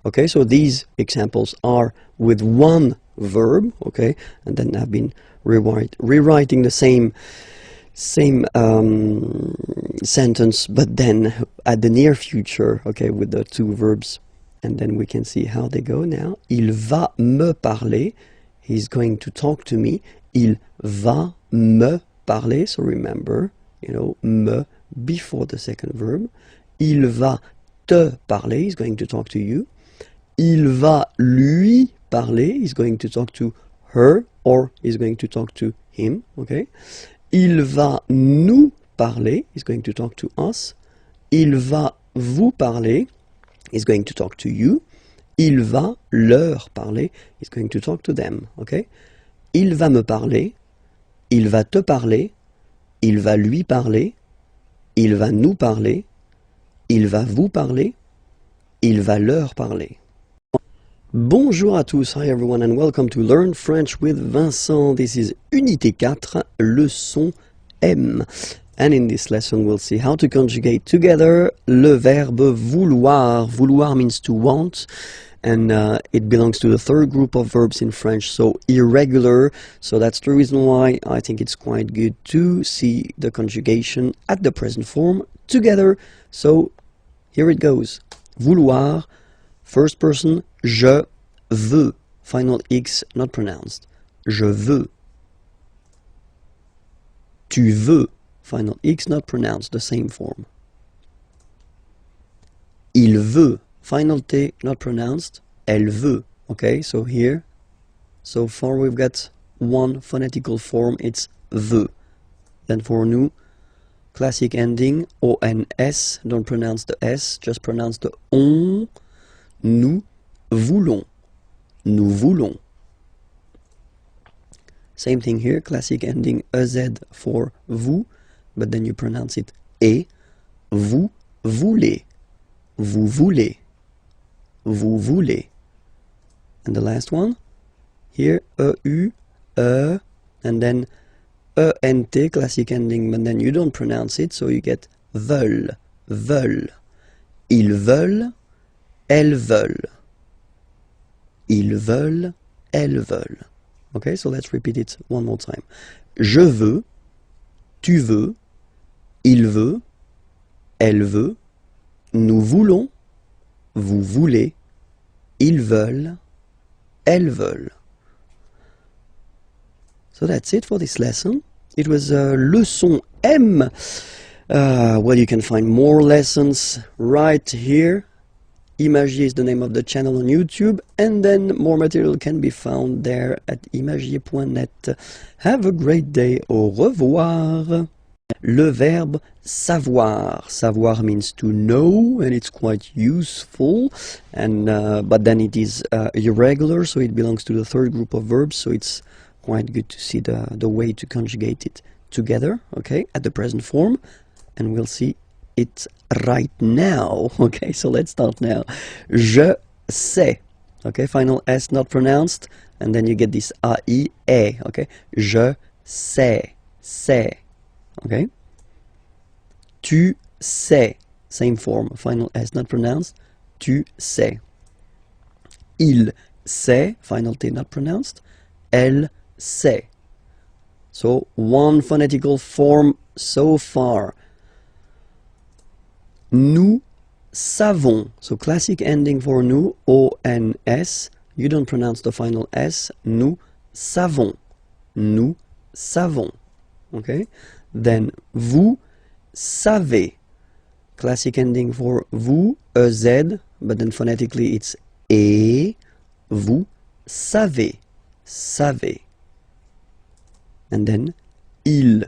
Okay, so these examples are with one verb, okay, and then I've been rewriting the same sentence, but then at the near future, okay, with the two verbs, and then we can see how they go now. Il va me parler. He's going to talk to me. Il va me parler. So remember, you know, me before the second verb. Il va te parler. He's going to talk to you. Il va lui parler. He's going to talk to her, or he's going to talk to him. Okay. Il va nous parler. He's going to talk to us. Il va vous parler. He's going to talk to you. Il va leur parler. He's going to talk to them. Okay. Il va me parler. Il va te parler. Il va lui parler. Il va nous parler. Il va vous parler. Il va leur parler. Bonjour à tous, hi everyone, and welcome to Learn French with Vincent. This is Unité 4, leçon M. And in this lesson we'll see how to conjugate together le verbe vouloir. Vouloir means to want, and it belongs to the third group of verbs in French, so irregular. So that's the reason why I think it's quite good to see the conjugation at the present form together. So here it goes. Vouloir, first person, je veux, final X not pronounced. Je veux. Tu veux, final X not pronounced, the same form. Il veut, final T not pronounced. Elle veut. Okay, so here, so far we've got one phonetical form, it's veut. Then for nous, classic ending, ONS, don't pronounce the S, just pronounce the on. Nous voulons. Nous voulons. Same thing here, classic ending EZ for vous, but then you pronounce it et. Vous voulez. Vous voulez. Vous voulez. And the last one, here, EU, and then E-N-T, classic ending, but then you don't pronounce it, so you get veulent, veulent. Ils veulent, elles veulent. Ils veulent, elles veulent. Okay, so let's repeat it one more time. Je veux, tu veux, il veut, elle veut, nous voulons, vous voulez, ils veulent, elles veulent. So that's it for this lesson. It was leçon M. Well, you can find more lessons right here. Imagier is the name of the channel on YouTube, and then more material can be found there at imagier.net. Have a great day. Au revoir. Le verbe savoir. Savoir means to know, and it's quite useful. And but then it is irregular, so it belongs to the third group of verbs. So it's quite good to see the way to conjugate it together. Okay, at the present form, and we'll see it right now. Okay, so let's start now. Je sais. Okay, final S not pronounced, and then you get this A-I, E. Okay, je sais, sais. Okay, tu sais, same form, final S not pronounced, tu sais. Il sait, final T not pronounced, elle sait. So one phonetical form so far. Nous savons, so classic ending for nous, O-N-S, you don't pronounce the final S, nous savons, nous savons, okay? Then vous savez, classic ending for vous, E-Z, but then phonetically it's E, vous savez, savez. And then il,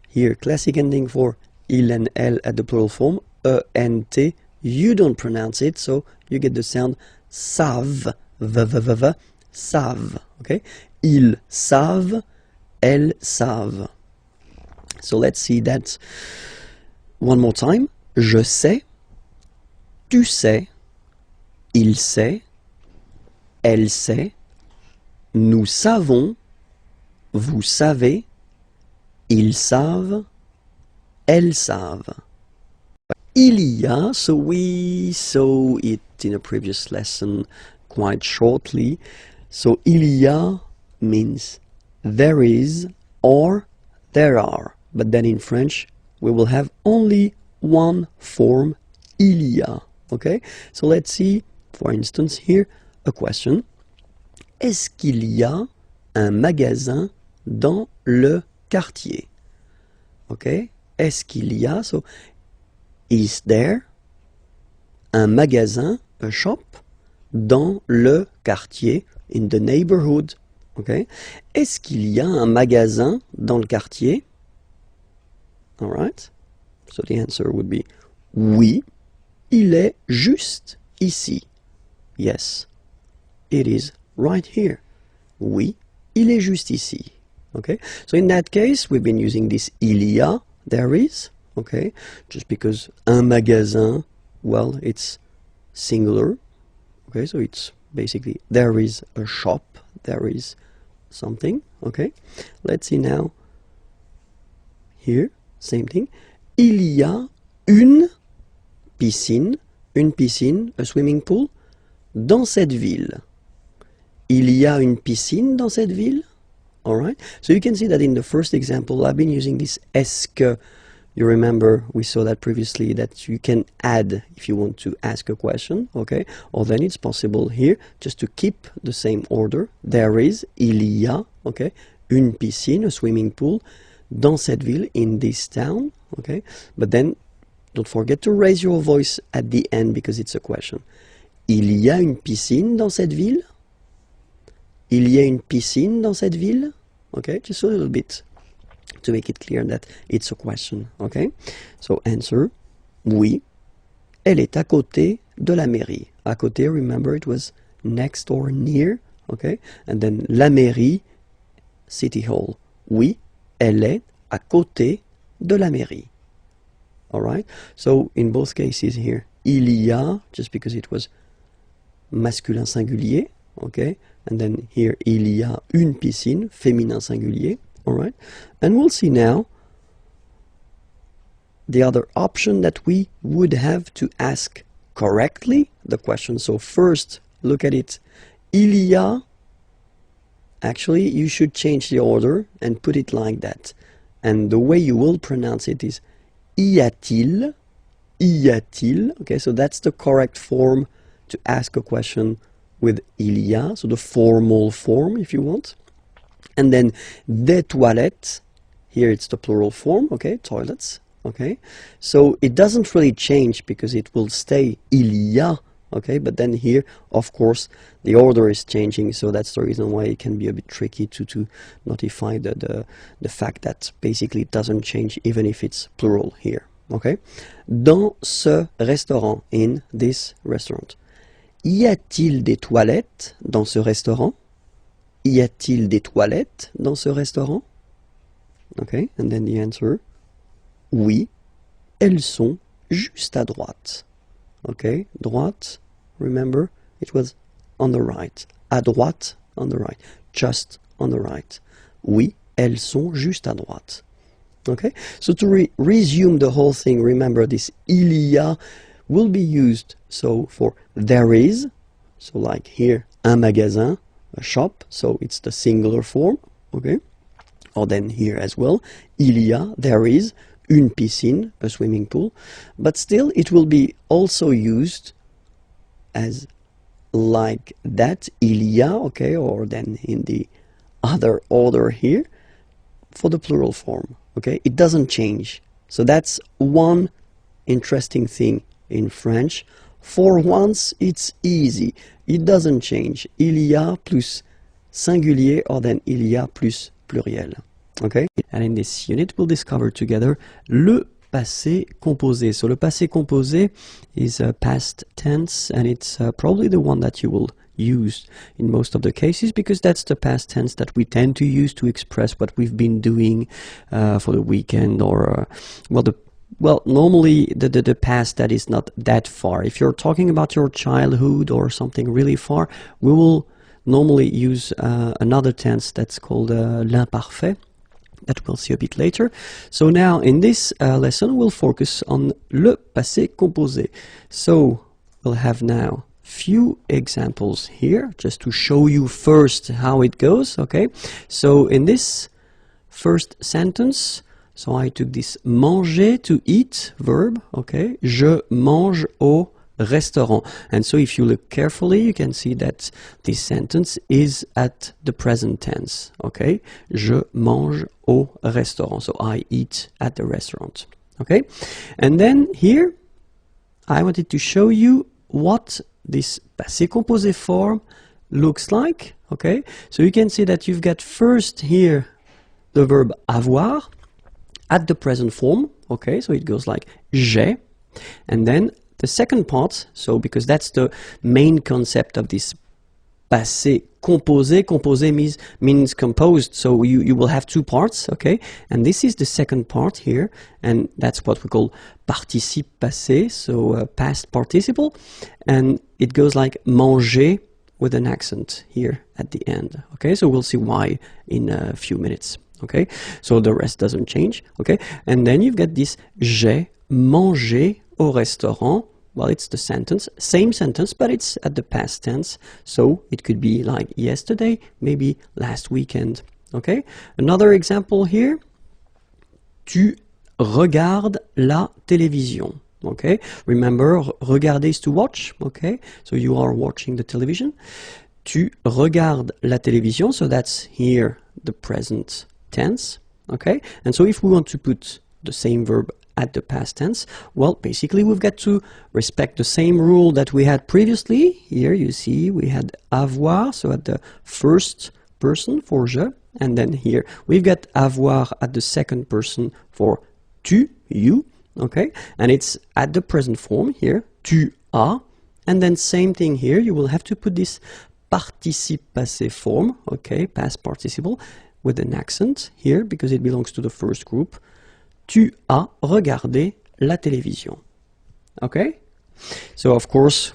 here classic ending for il and elle at the plural form, E-N-T, you don't pronounce it, so you get the sound savent, v-v-v-v, savent, okay? Ils savent, elles savent. So let's see that one more time. Je sais, tu sais, il sait, elle sait, nous savons, vous savez, ils savent, elles savent. Il y a, so we saw it in a previous lesson quite shortly. So il y a means there is or there are. But then in French, we will have only one form, il y a. Okay? So let's see, for instance, here, a question. Est-ce qu'il y a un magasin dans le quartier? Okay? Est-ce qu'il y a? So, is there un magasin, a shop, dans le quartier, in the neighborhood? Okay? Est-ce qu'il y a un magasin dans le quartier? All right. So the answer would be oui, il est juste ici. Yes, it is right here. Oui, il est juste ici. Okay. So in that case, we've been using this il y a, there is. Okay. Just because un magasin, well, it's singular. Okay. So it's basically there is a shop, there is something. Okay. Let's see now. Here. Same thing. Il y a une piscine, a swimming pool, dans cette ville. Il y a une piscine dans cette ville. All right. So you can see that in the first example, I've been using this est-ce que. You remember we saw that previously that you can add if you want to ask a question, okay? Or then it's possible here just to keep the same order. There is, il y a, okay? Une piscine, a swimming pool, dans cette ville, in this town, okay? But then don't forget to raise your voice at the end because it's a question. Il y a une piscine dans cette ville? Il y a une piscine dans cette ville? Okay, just a little bit to make it clear that it's a question, okay? So answer, oui, elle est à côté de la mairie. À côté, remember it was next or near, okay? And then la mairie, city hall. Oui, elle est à côté de la mairie. All right? So in both cases here, il y a, just because it was masculin singulier, okay? And then here, il y a une piscine, féminin singulier. all right? And we'll see now the other option that we would have to ask correctly the question. So first, look at it. Il y a, actually, you should change the order and put it like that. And the way you will pronounce it is y a-t-il, y a-t-il. Okay, so that's the correct form to ask a question with il y a, so the formal form if you want. And then des toilettes, here it's the plural form, okay, toilets. Okay, so it doesn't really change because it will stay il y a, okay, but then here, of course, the order is changing, so that's the reason why it can be a bit tricky to notify the fact that basically it doesn't change even if it's plural here, okay. Dans ce restaurant, in this restaurant. Y a-t-il des toilettes dans ce restaurant? Y a-t-il des toilettes dans ce restaurant? Okay, and then the answer. Oui, elles sont juste à droite. Okay, droite, remember, it was on the right. À droite, on the right. Just on the right. Oui, elles sont juste à droite. Okay, so to resume the whole thing, remember this il y a will be used so for there is, so like here, un magasin, a shop, so it's the singular form, okay? Or then here as well, il y a, there is, une piscine, a swimming pool, but still it will be also used as like that, il y a, okay, or then in the other order here for the plural form, okay? It doesn't change. So that's one interesting thing in French. For once, it's easy. It doesn't change. Il y a plus singulier or then il y a plus pluriel. Okay, and in this unit we'll discover together le passé composé. So le passé composé is a past tense, and it's probably the one that you will use in most of the cases because that's the past tense that we tend to use to express what we've been doing for the weekend or normally the past that is not that far. If you're talking about your childhood or something really far, we will normally use another tense that's called l'imparfait, that we'll see a bit later. So now in this lesson we'll focus on le passé composé. So we'll have now few examples here just to show you first how it goes, okay? So in this first sentence, so I took this manger, to eat verb, okay? Je mange au restaurant. And so if you look carefully, you can see that this sentence is at the present tense, okay? Je mange au restaurant. So I eat at the restaurant, okay? And then here, I wanted to show you what this passé composé form looks like, okay? So you can see that you've got first here the verb avoir at the present form, okay? So it goes like j'ai, and then the second part, so because that's the main concept of this passé composé. Composé means composed, so you will have two parts, okay? And this is the second part here, and that's what we call participe passé, so past participle, and it goes like manger with an accent here at the end, okay? So we'll see why in a few minutes, okay? So the rest doesn't change, okay? And then you've got this j'ai mangé au restaurant. Well, it's the sentence, same sentence, but it's at the past tense. So it could be like yesterday, maybe last weekend. Okay? Another example here. Tu regardes la télévision. Okay? Remember, regarder is to watch. Okay? So you are watching the television. Tu regardes la télévision. So that's here the present tense. Okay? And so if we want to put the same verb at the past tense, well, basically we've got to respect the same rule that we had previously. Here you see we had avoir, so at the first person for je, and then here we've got avoir at the second person for tu, you, okay? And it's at the present form here, tu as, and then same thing here, you will have to put this participe passé form, okay, past participle, with an accent here because it belongs to the first group. Tu as regardé la télévision. Okay? So of course,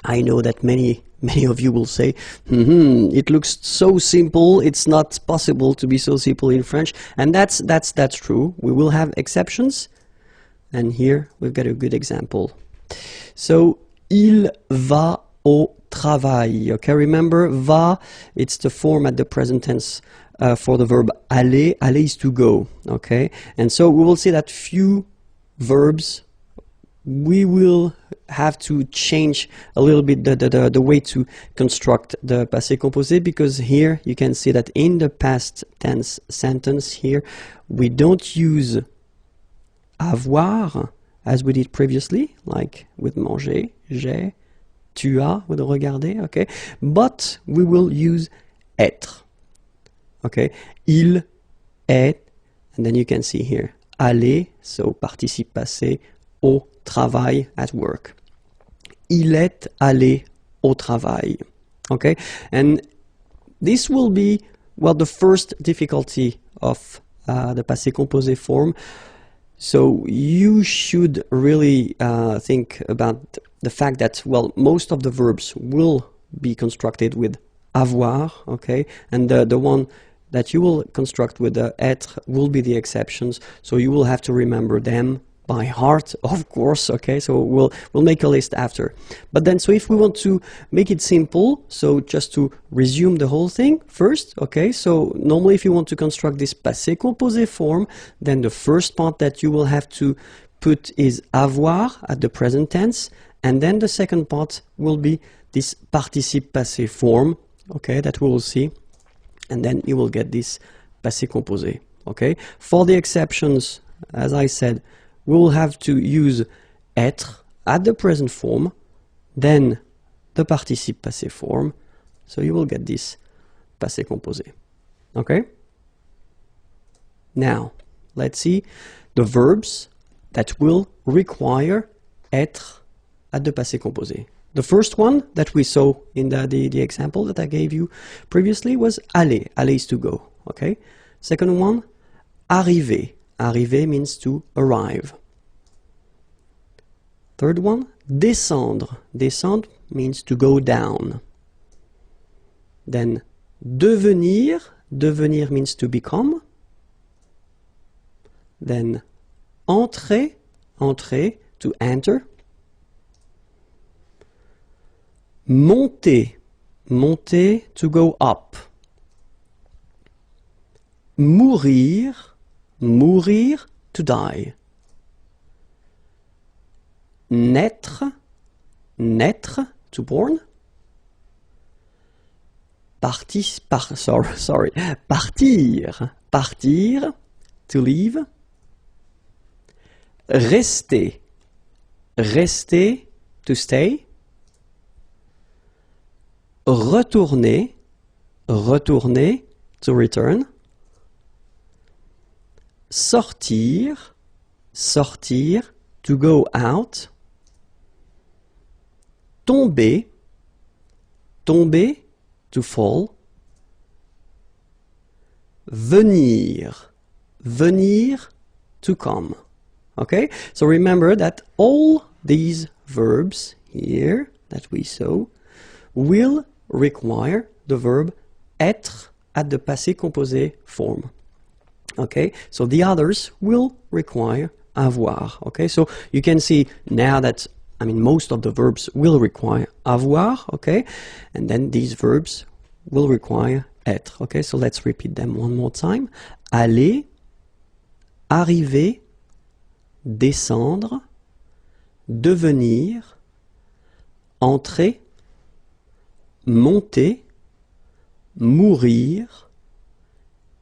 I know that many Many of you will say, it looks so simple, it's not possible to be so simple in French. And that's true. We will have exceptions. And here we've got a good example. So, il va au travail. Okay, remember, va, it's the form at the present tense for the verb aller. Aller is to go. Okay, and so we will see that few verbs, we will have to change a little bit the way to construct the passé composé, because here you can see that in the past tense sentence here, we don't use avoir as we did previously, like with manger, j'ai, tu as, with regarder, okay? But we will use être, okay? Il est, and then you can see here, aller, so participe passé, au travail, at work. Il est allé au travail. Okay, and this will be, well, the first difficulty of the passé composé form. So you should really think about the fact that, well, most of the verbs will be constructed with avoir, okay, and the one that you will construct with the être will be the exceptions. So you will have to remember them by heart, of course, okay, so we'll make a list after. But then, so if we want to make it simple, so just to resume the whole thing first, okay, so normally if you want to construct this passé composé form, then the first part that you will have to put is avoir at the present tense, and then the second part will be this participe passé form, okay, that we will see, and then you will get this passé composé, okay. For the exceptions, as I said, we will have to use être at the present form, then the participe passé form, so you will get this passé composé. Okay? Now, let's see the verbs that will require être at the passé composé. The first one that we saw in the example that I gave you previously was aller. Aller is to go. Okay? Second one, arriver. Arriver means to arrive. Third one, descendre. Descendre means to go down. Then devenir. Devenir means to become. Then entrer. Entrer, to enter. Monter. Monter, to go up. Mourir. Mourir, to die. Naître. Naître, to born. Partir. Partir, to leave. Rester. Rester, to stay. Retourner. Retourner, to return. Sortir. Sortir, to go out. Tomber. Tomber, to fall. Venir. Venir, to come. Okay? So remember that all these verbs here that we saw will require the verb être at the passé composé form. Okay? So the others will require avoir. Okay? So you can see now that, I mean, most of the verbs will require avoir. Okay? And then these verbs will require être. Okay? So let's repeat them one more time. Aller, arriver, descendre, devenir, entrer, monter, mourir,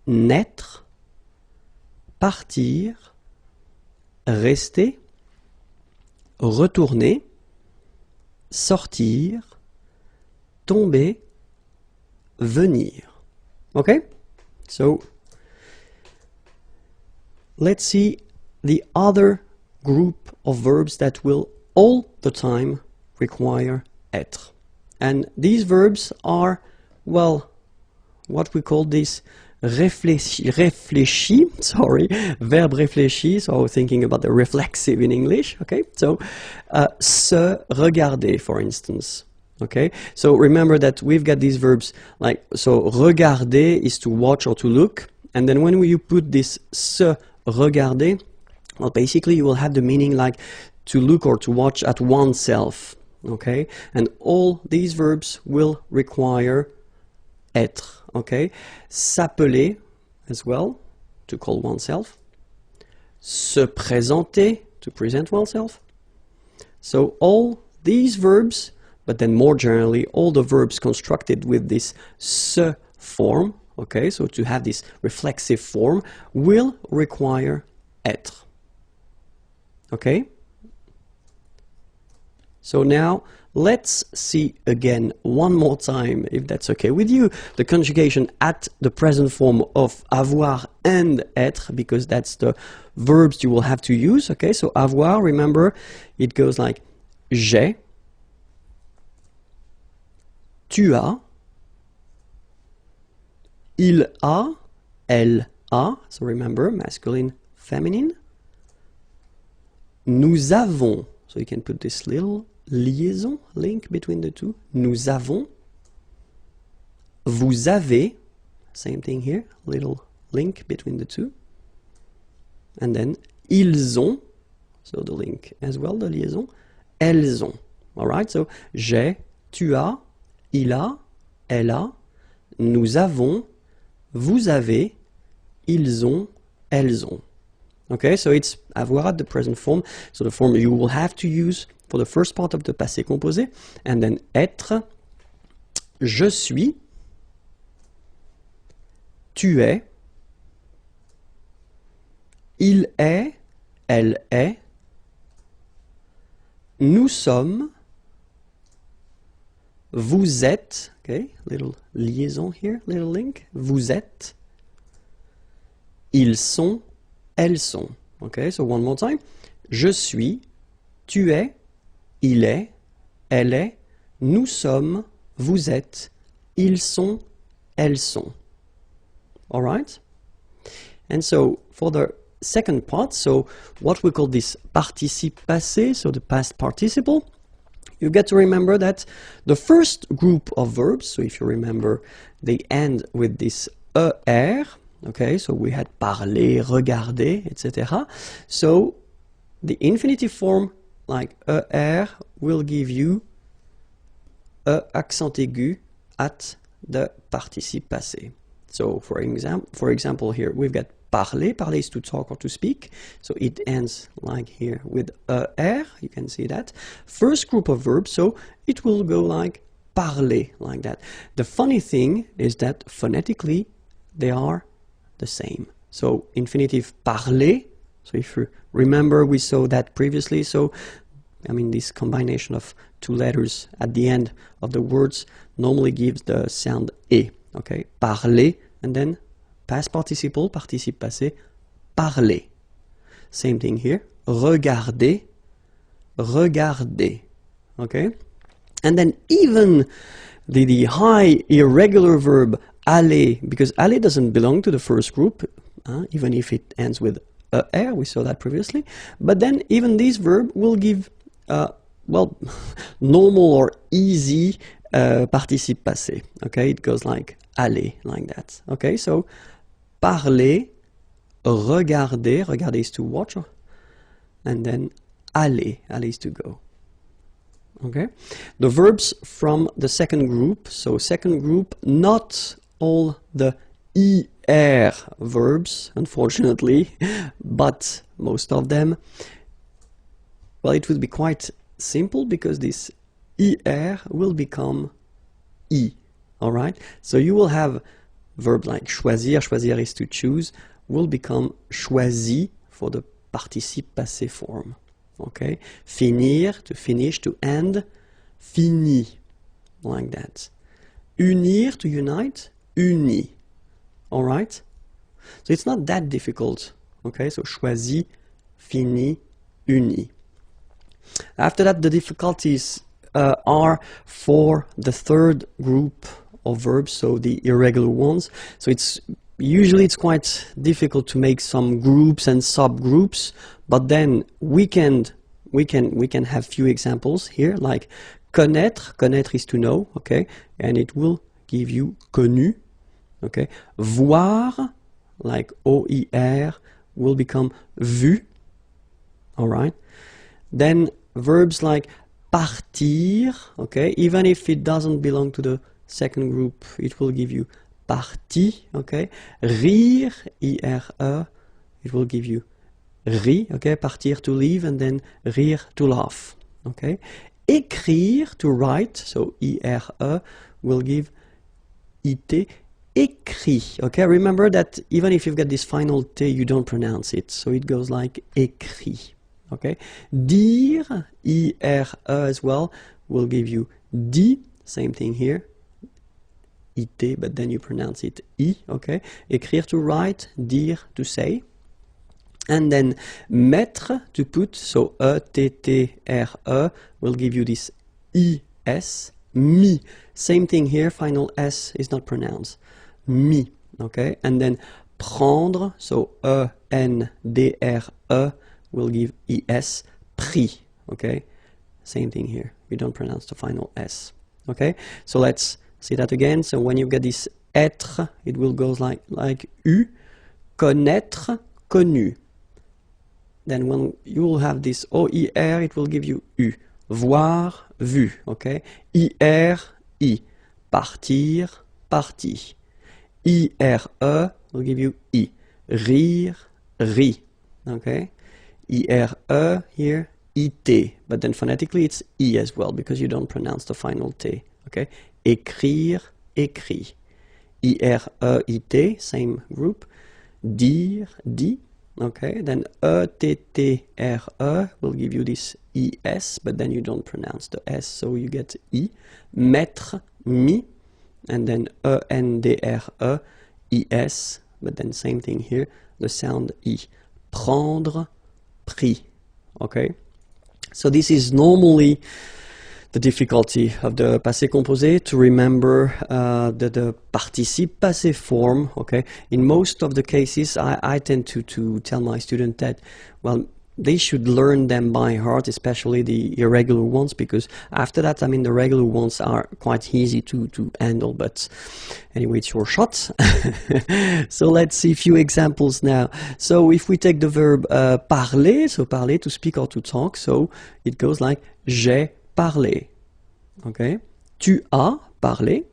naître, partir, rester, retourner, sortir, tomber, venir. Okay? So let's see the other group of verbs that will all the time require être. And these verbs are, well, what we call this réfléchi, sorry, verb réfléchi, so thinking about the reflexive in English, okay? So, se regarder, for instance, Okay, so remember that we've got these verbs like, so regarder is to watch or to look, and then when you put this se regarder, well, basically you will have the meaning like to look or to watch at oneself. Okay, and all these verbs will require être. Okay, s'appeler as well, to call oneself, se présenter, to present oneself. So all these verbs, but then more generally, all the verbs constructed with this se form, okay, so to have this reflexive form, will require être. Okay? So now, let's see again one more time, if that's okay with you, the conjugation at the present form of avoir and être, because that's the verbs you will have to use, okay? So avoir, remember, it goes like j'ai, tu as, il a, elle a, so remember, masculine, feminine. Nous avons, so you can put this little liaison, link between the two. Nous avons. Vous avez, same thing here, little link between the two. And then ils ont, so the link as well, the liaison. Elles ont. All right, so j'ai, tu as, il a, elle a, nous avons, vous avez, ils ont, elles ont. Okay, so it's avoir at the present form, so the form you will have to use for the first part of the passé composé, and then être, je suis, tu es, il est, elle est, nous sommes, vous êtes, okay, little liaison here, little link, vous êtes, ils sont, elles sont. Okay, so one more time. Je suis, tu es, il est, elle est, nous sommes, vous êtes, ils sont, elles sont. All right? And so for the second part, so what we call this participe passé, so the past participle, you get to remember that the first group of verbs, so if you remember, they end with this er, okay, so we had parler, regarder, etc. So the infinitive form, like er, will give you accent aigu at the participe passé. So for example here, we've got parler. Parler is to talk or to speak. So it ends like here with er, you can see that. First group of verbs, so it will go like parler, like that. The funny thing is that phonetically, they are the same. So infinitive parler, so if you remember, we saw that previously, so I mean this combination of two letters at the end of the words normally gives the sound e, okay? Parler, and then past participle, participe passé, parler. Same thing here, regarder, regarder, okay? And then even the high irregular verb aller, because aller doesn't belong to the first group, even if it ends with er, we saw that previously, but then even this verb will give, well, normal or easy participe passé, okay? It goes like aller, like that, okay? So, parler, regarder, regarder is to watch, and then aller, aller is to go. Okay, the verbs from the second group, so second group, not all the er verbs, unfortunately, but most of them. Well, it will be quite simple because this er will become I, all right? So you will have verbs like choisir, choisir is to choose, will become choisi for the participe passé form. Okay, finir, to finish, to end, fini, like that. Unir, to unite, uni, all right? So it's not that difficult, okay? So choisi, fini, uni. After that, the difficulties are for the third group of verbs, so the irregular ones. So usually it's quite difficult to make some groups and subgroups, but then we can have few examples here, like Connaître, connaître is to know, okay? And it will give you connu, okay? Voir, like O-I-R, will become vu, all right? Then verbs like partir, okay? Even if it doesn't belong to the second group, it will give you parti, okay? Rire, I-R-E, it will give you ri, okay? Partir to leave, and then rire to laugh, okay? Écrire to write, so I-R-E will give it, écrit, okay? Remember that even if you've got this final T, you don't pronounce it, so it goes like écrit, okay? Dire, I-R-E as well, will give you dit, same thing here, it, but then you pronounce it I, okay? Écrire to write, dire to say. And then mettre to put, so E-T-T-R-E will give you this I-S, mi. Same thing here, final S is not pronounced. Mi, okay? And then prendre, so E-N-D-R-E will give I-S, pris, okay? Same thing here, we don't pronounce the final S, okay? So let's see that again. So when you get this être, it will go like U, connaître, connu. Then when you will have this O-I-R, it will give you U. Voir, vu, okay? I-R, I. Partir, parti. I-R-E will give you I. Rire, ri, okay? I-R-E here, I-T. But then phonetically it's I as well, because you don't pronounce the final T, okay? Écrire, écrit. I-R-E-I-T, same group. Dire, dit. Okay, then E-T-T-R-E will give you this I-S, but then you don't pronounce the S, so you get I. Mettre, mi, and then E-N-D-R-E, I-S, but then same thing here, the sound I. Prendre, pris, okay? So this is normally the difficulty of the passé composé, to remember the participe passé form, okay? In most of the cases, I tend to tell my students that, well, they should learn them by heart, especially the irregular ones, because after that, I mean, the regular ones are quite easy to handle, but anyway, it's your shot. So let's see a few examples now. So if we take the verb parler, so parler, to speak or to talk, so it goes like j'ai parlé, okay? Tu as parlé.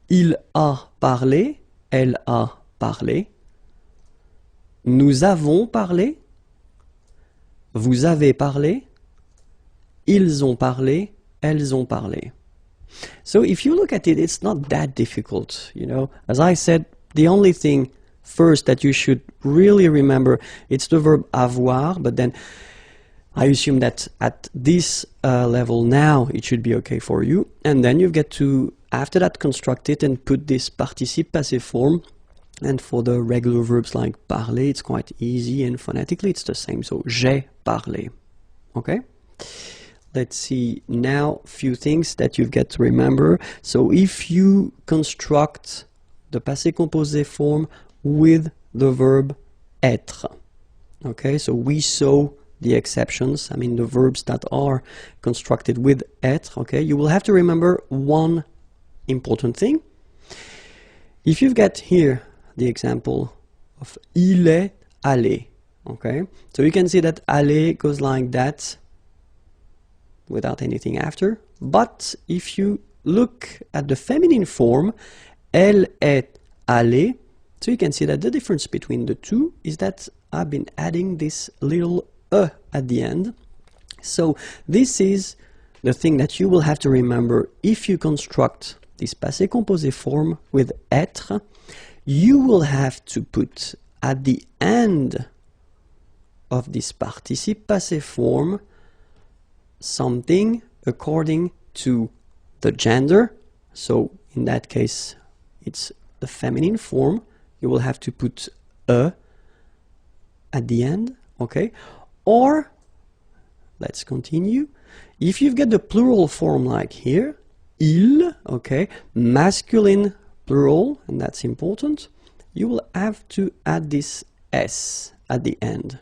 Il a parlé. Elle a parlé. Nous avons parlé. Vous avez parlé. Ils ont parlé. Elles ont parlé. So if you look at it, it's not that difficult, you know. As I said, the only thing first that you should really remember, it's the verb avoir, but then I assume that at this level now it should be okay for you, and then you get to, after that, construct it and put this participe passé form. And for the regular verbs like parler, it's quite easy, and phonetically it's the same, so j'ai parlé, okay? Let's see now a few things that you've got to remember. So if you construct the passé composé form with the verb être, okay, so we saw the exceptions, I mean the verbs that are constructed with être, okay, you will have to remember one important thing. If you've got here the example of il est allé, okay, so you can see that aller goes like that without anything after, but if you look at the feminine form, elle est allée, so you can see that the difference between the two is that I've been adding this little at the end. So this is the thing that you will have to remember if you construct this passé composé form with être. You will have to put at the end of this participe passé form something according to the gender. So in that case it's the feminine form. You will have to put a at the end, okay? Or, let's continue, if you've got the plural form like here, il, okay, masculine plural, and that's important, you will have to add this S at the end.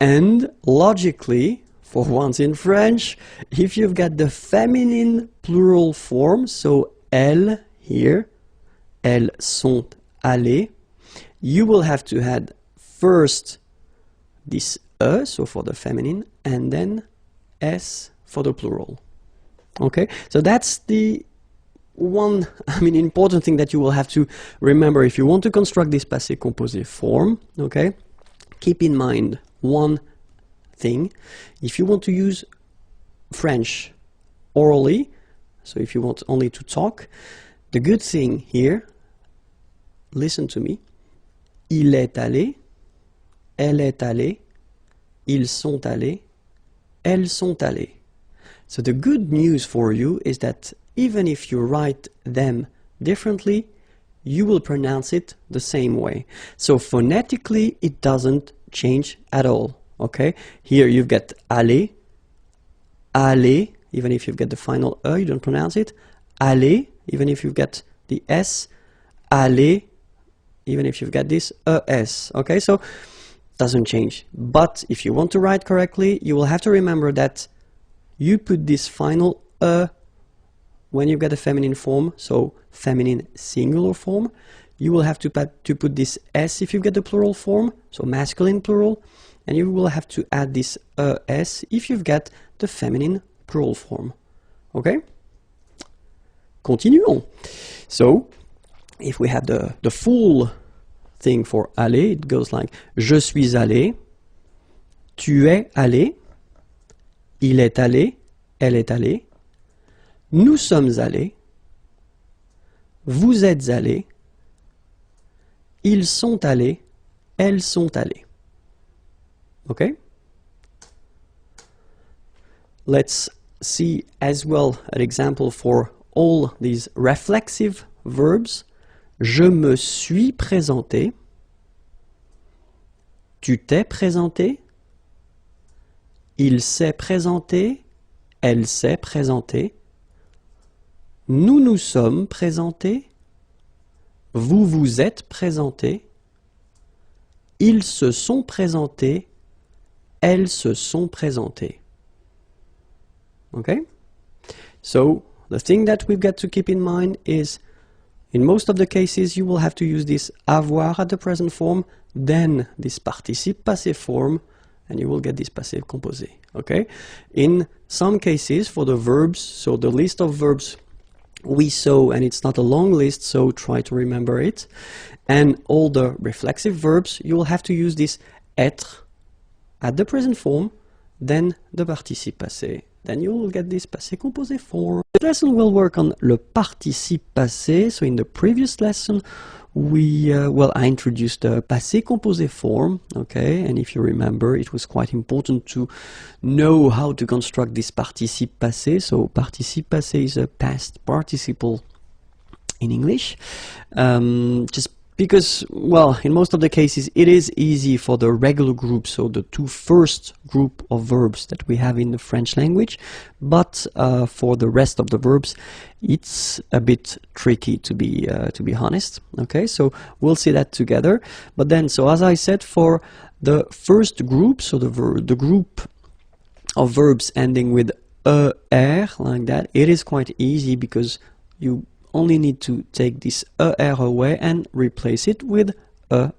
And logically, for once in French, if you've got the feminine plural form, so elles here, elles sont allées, you will have to add first this E, so for the feminine, and then S for the plural. Okay, so that's the one, important thing that you will have to remember if you want to construct this passé composé form. Okay, keep in mind one thing. If you want to use French orally, so if you want only to talk, the good thing here, listen to me, il est allé, elle est allée, ils sont allés, elles sont allées. So the good news for you is that even if you write them differently, you will pronounce it the same way. So phonetically, it doesn't change at all. Okay, here you've got aller, aller, even if you've got the final E, you don't pronounce it. Aller, even if you've got the S. Aller, even if you've got this ES. Okay, so doesn't change. But if you want to write correctly, you will have to remember that you put this final E when you get a feminine form, so feminine singular form. You will have to put this S if you get the plural form, so masculine plural. And you will have to add this ES if you've got the feminine plural form. Okay? Continuons. So, if we have the full thing for aller, it goes like je suis allé, tu es allé, il est allé, elle est allée, nous sommes allés, vous êtes allés, ils sont allés, elles sont allées. Okay? Let's see as well an example for all these reflexive verbs. Je me suis présenté. Tu t'es présenté. Il s'est présenté. Elle s'est présentée. Nous nous sommes présentés. Vous vous êtes présentés. Ils se sont présentés. Elles se sont présentées. Okay? So, the thing that we've got to keep in mind is, in most of the cases, you will have to use this avoir at the present form, then this participe passé form, and you will get this passé composé. Okay? In some cases, for the verbs, so the list of verbs we saw, and it's not a long list, so try to remember it. And all the reflexive verbs, you will have to use this être at the present form, then the participe passé. Then you will get this passé composé form. This lesson will work on le participe passé. So in the previous lesson, I introduced the passé composé form, okay? And if you remember, it was quite important to know how to construct this participe passé. So participe passé is a past participle in English. Just because, well, in most of the cases, it is easy for the regular group, so the two first group of verbs that we have in the French language, but for the rest of the verbs, it's a bit tricky, to be honest. Okay, so we'll see that together. But then, so as I said, for the first group, so the group of verbs ending with er, like that, it is quite easy because you only need to take this er away and replace it with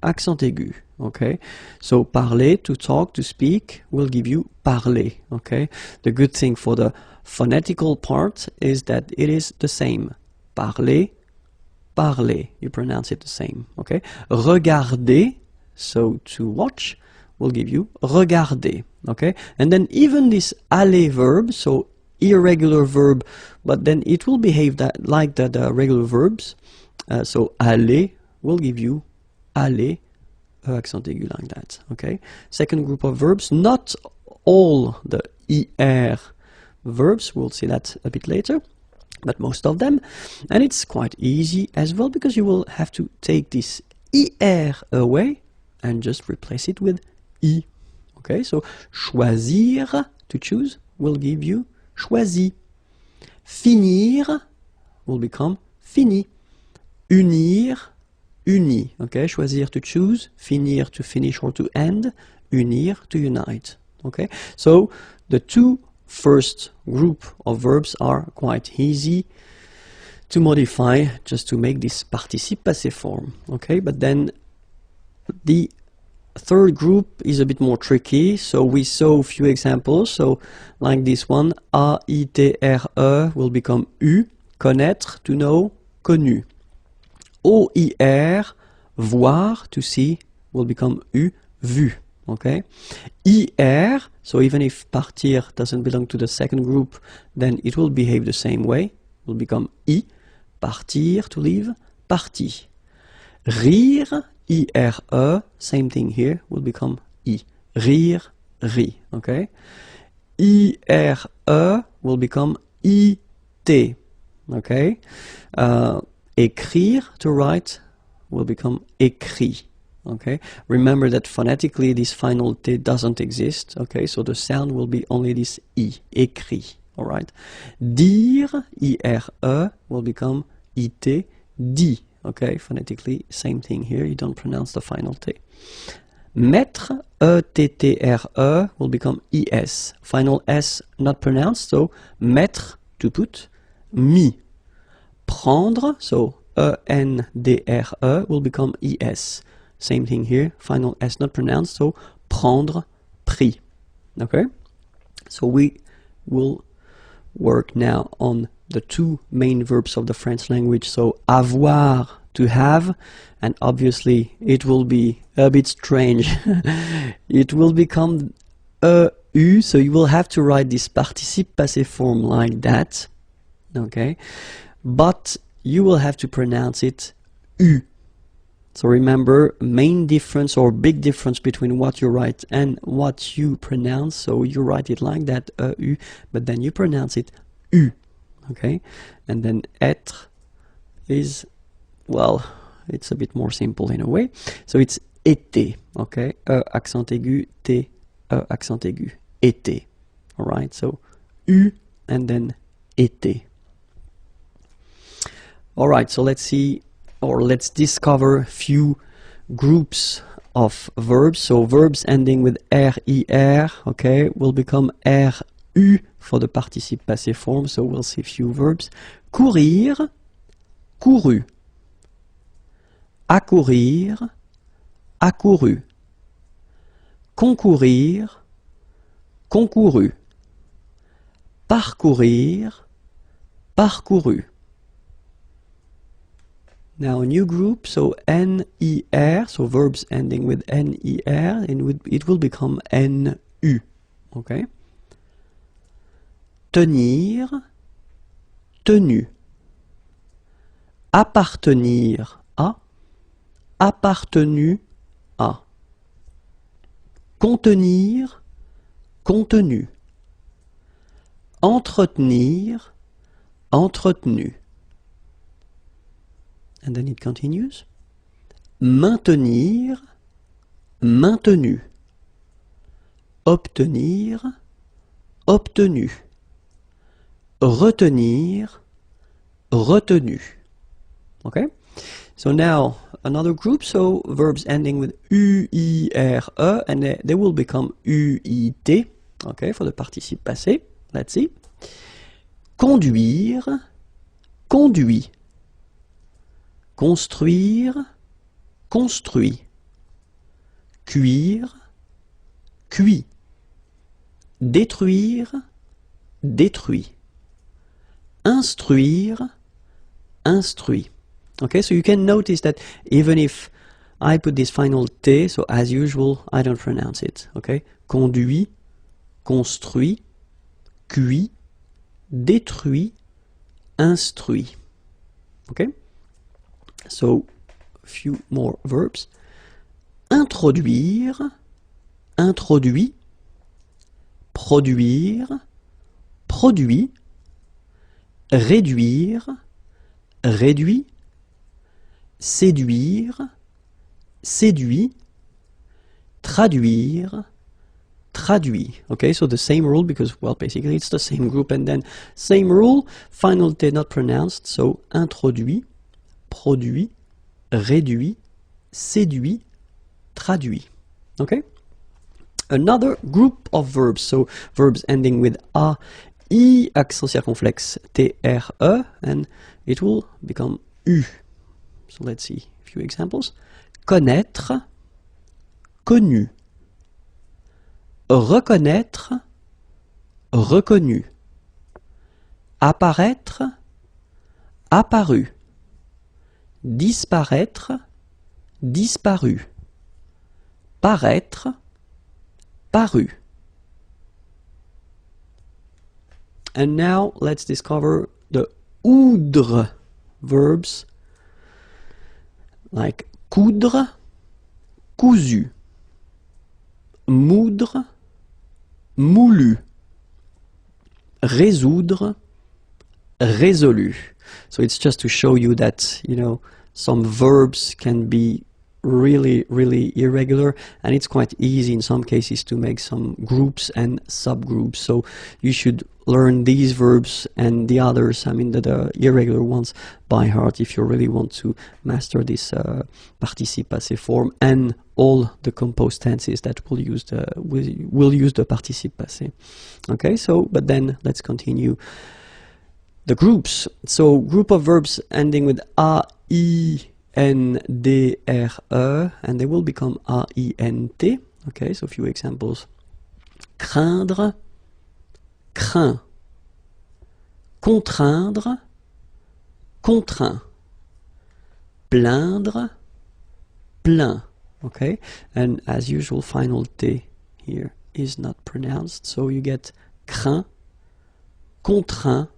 accent aigu. Okay, so parler, to talk, to speak, will give you parler. Okay, the good thing for the phonetical part is that it is the same. Parler, parler, you pronounce it the same. Okay, regarder, so to watch, will give you regarder. Okay, and then even this aller verb, so irregular verb, but then it will behave like the regular verbs. So aller will give you aller, accent aigu like that. Okay. Second group of verbs, not all the er verbs. We'll see that a bit later, but most of them, and it's quite easy as well because you will have to take this er away and just replace it with I. Okay. So choisir, to choose, will give you choisi. Finir will become fini. Unir, uni. Okay, choisir to choose, finir to finish or to end, unir to unite. Okay, so the two first group of verbs are quite easy to modify just to make this participe passé form. Okay, but then the third group is a bit more tricky, so we saw a few examples. So like this one, A-I-T-R-E will become U, connaître, to know, connu. O-I-R, voir, to see, will become U, vu. Okay, I-R, so even if partir doesn't belong to the second group, then it will behave the same way. It will become I, partir, to leave, parti. Rire, I-R-E, same thing here, will become I. Rire, ri, okay? I-R-E will become I-T, okay? Écrire, to write, will become écrit, okay? Remember that phonetically this final T doesn't exist, okay? So the sound will be only this I, écrit, all right? Dire, I-R-E, will become I-T, dit. Okay, phonetically, same thing here. You don't pronounce the final T. Mettre, E-T-T-R-E, will become I-S. Final S not pronounced, so mettre, to put, mis. Prendre, so E-N-D-R-E, will become I-S. Same thing here. Final S not pronounced, so prendre, pris. Okay? So we will work now on the two main verbs of the French language, so avoir, to have, and obviously it will be a bit strange. It will become EU, so you will have to write this participe passé form like that, okay? But you will have to pronounce it U. So remember, main difference or big difference between what you write and what you pronounce. So you write it like that, EU, but then you pronounce it U. Okay, and then être is, well, it's a bit more simple in a way. So it's été, okay, accent aigu, T, accent aigu, été. All right, so U and then été. All right, so let's see, or let's discover a few groups of verbs. So verbs ending with RIR, okay, will become RU for the participe passé form, so we'll see a few verbs. Courir, couru. Accourir, accouru. Concourir, concouru. Parcourir, parcouru. Now a new group, so NER, so verbs ending with NER, and it will become NU, okay? Tenir, tenu. Appartenir à, appartenu à. Contenir, contenu. Entretenir, entretenu. And then it continues. Maintenir, maintenu. Obtenir, obtenu. Retenir, retenu. Okay? So now another group, so verbs ending with U-I-R-E, and they will become U-I-T, okay, for the participe passé. Let's see. Conduire, conduit. Construire, construit. Cuire, cuit. Détruire, détruit. Instruire, instruit. Okay, so you can notice that even if I put this final T, so as usual, I don't pronounce it. Okay, conduit, construit, cuit, détruit, instruit. Okay, so a few more verbs. Introduire, introduit. Produire, produit. Réduire, réduit. Séduire, séduit. Traduire, traduit. Okay, so the same rule, because, well, basically it's the same group, and then same rule, final T not pronounced, so introduit, produit, réduit, séduit, traduit. Okay? Another group of verbs, so verbs ending with a, I, accent circonflexe, T-R-E, and it will become U. So let's see a few examples. Connaître, connu. Reconnaître, reconnu. Apparaître, apparu. Disparaître, disparu. Paraître, paru. And now let's discover the oudre verbs like coudre, cousu, moudre, moulu, résoudre, résolu. So it's just to show you that, you know, some verbs can be really irregular, and it's quite easy in some cases to make some groups and subgroups. So you should learn these verbs and the others, I mean the irregular ones, by heart if you really want to master this participe passé form and all the composed tenses that will use the participe passé. Okay, so but then let's continue the groups. So group of verbs ending with a, I, N, D, R, E, and they will become A, I, N, T. Okay, so a few examples. Craindre, craint. Contraindre, contraint. Plaindre, plaint. Okay, and as usual, final T here is not pronounced, so you get craint, contraint,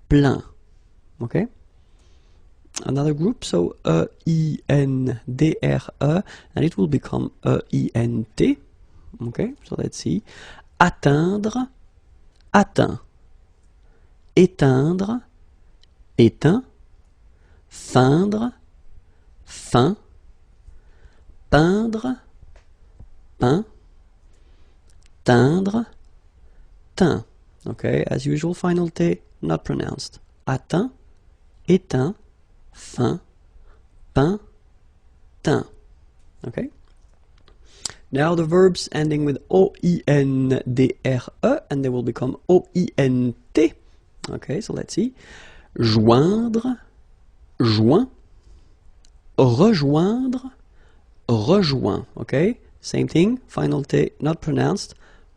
plaint. Okay. Another group, so E-I-N-D-R-E, and it will become E-I-N-T. Okay, so let's see. Atteindre, atteint. Éteindre, éteint. Feindre, feint. Peindre, peint. Teindre, teint. Okay, as usual, final T not pronounced. Atteint, éteint, fin, peint, teint. Okay. Now the verbs ending with O-I-N-D-R-E, and they will become O-I-N-T. Okay, so let's see. Joindre, joint. Rejoindre, rejoint. Okay, same thing. Final T not pronounced.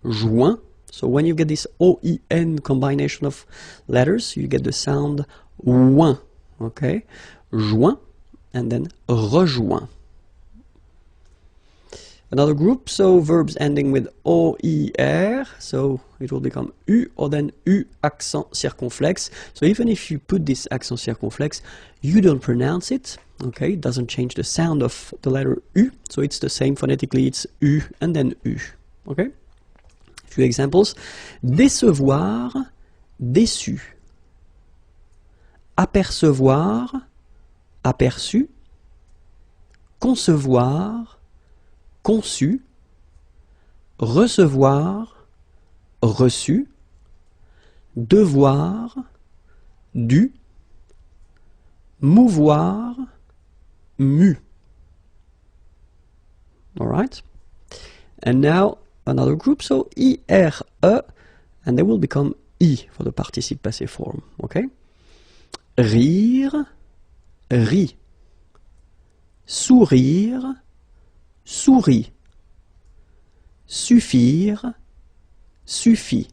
Joint. So when you get this O-I-N combination of letters, you get the sound ouin. Okay, joint, and then rejoint. Another group, so verbs ending with O-I-R, so it will become U, or then U accent circonflexe. So even if you put this accent circonflexe, you don't pronounce it, okay, it doesn't change the sound of the letter U, so it's the same phonetically, it's U and then U, okay. A few examples. Décevoir, déçu. Apercevoir, aperçu. Concevoir, conçu. Recevoir, reçu. Devoir, dû. Mouvoir, mu. All right. And now another group, so I-R-E, and they will become I for the participe passé form, okay? Rire, rit. Sourire, sourit. Suffire, suffit.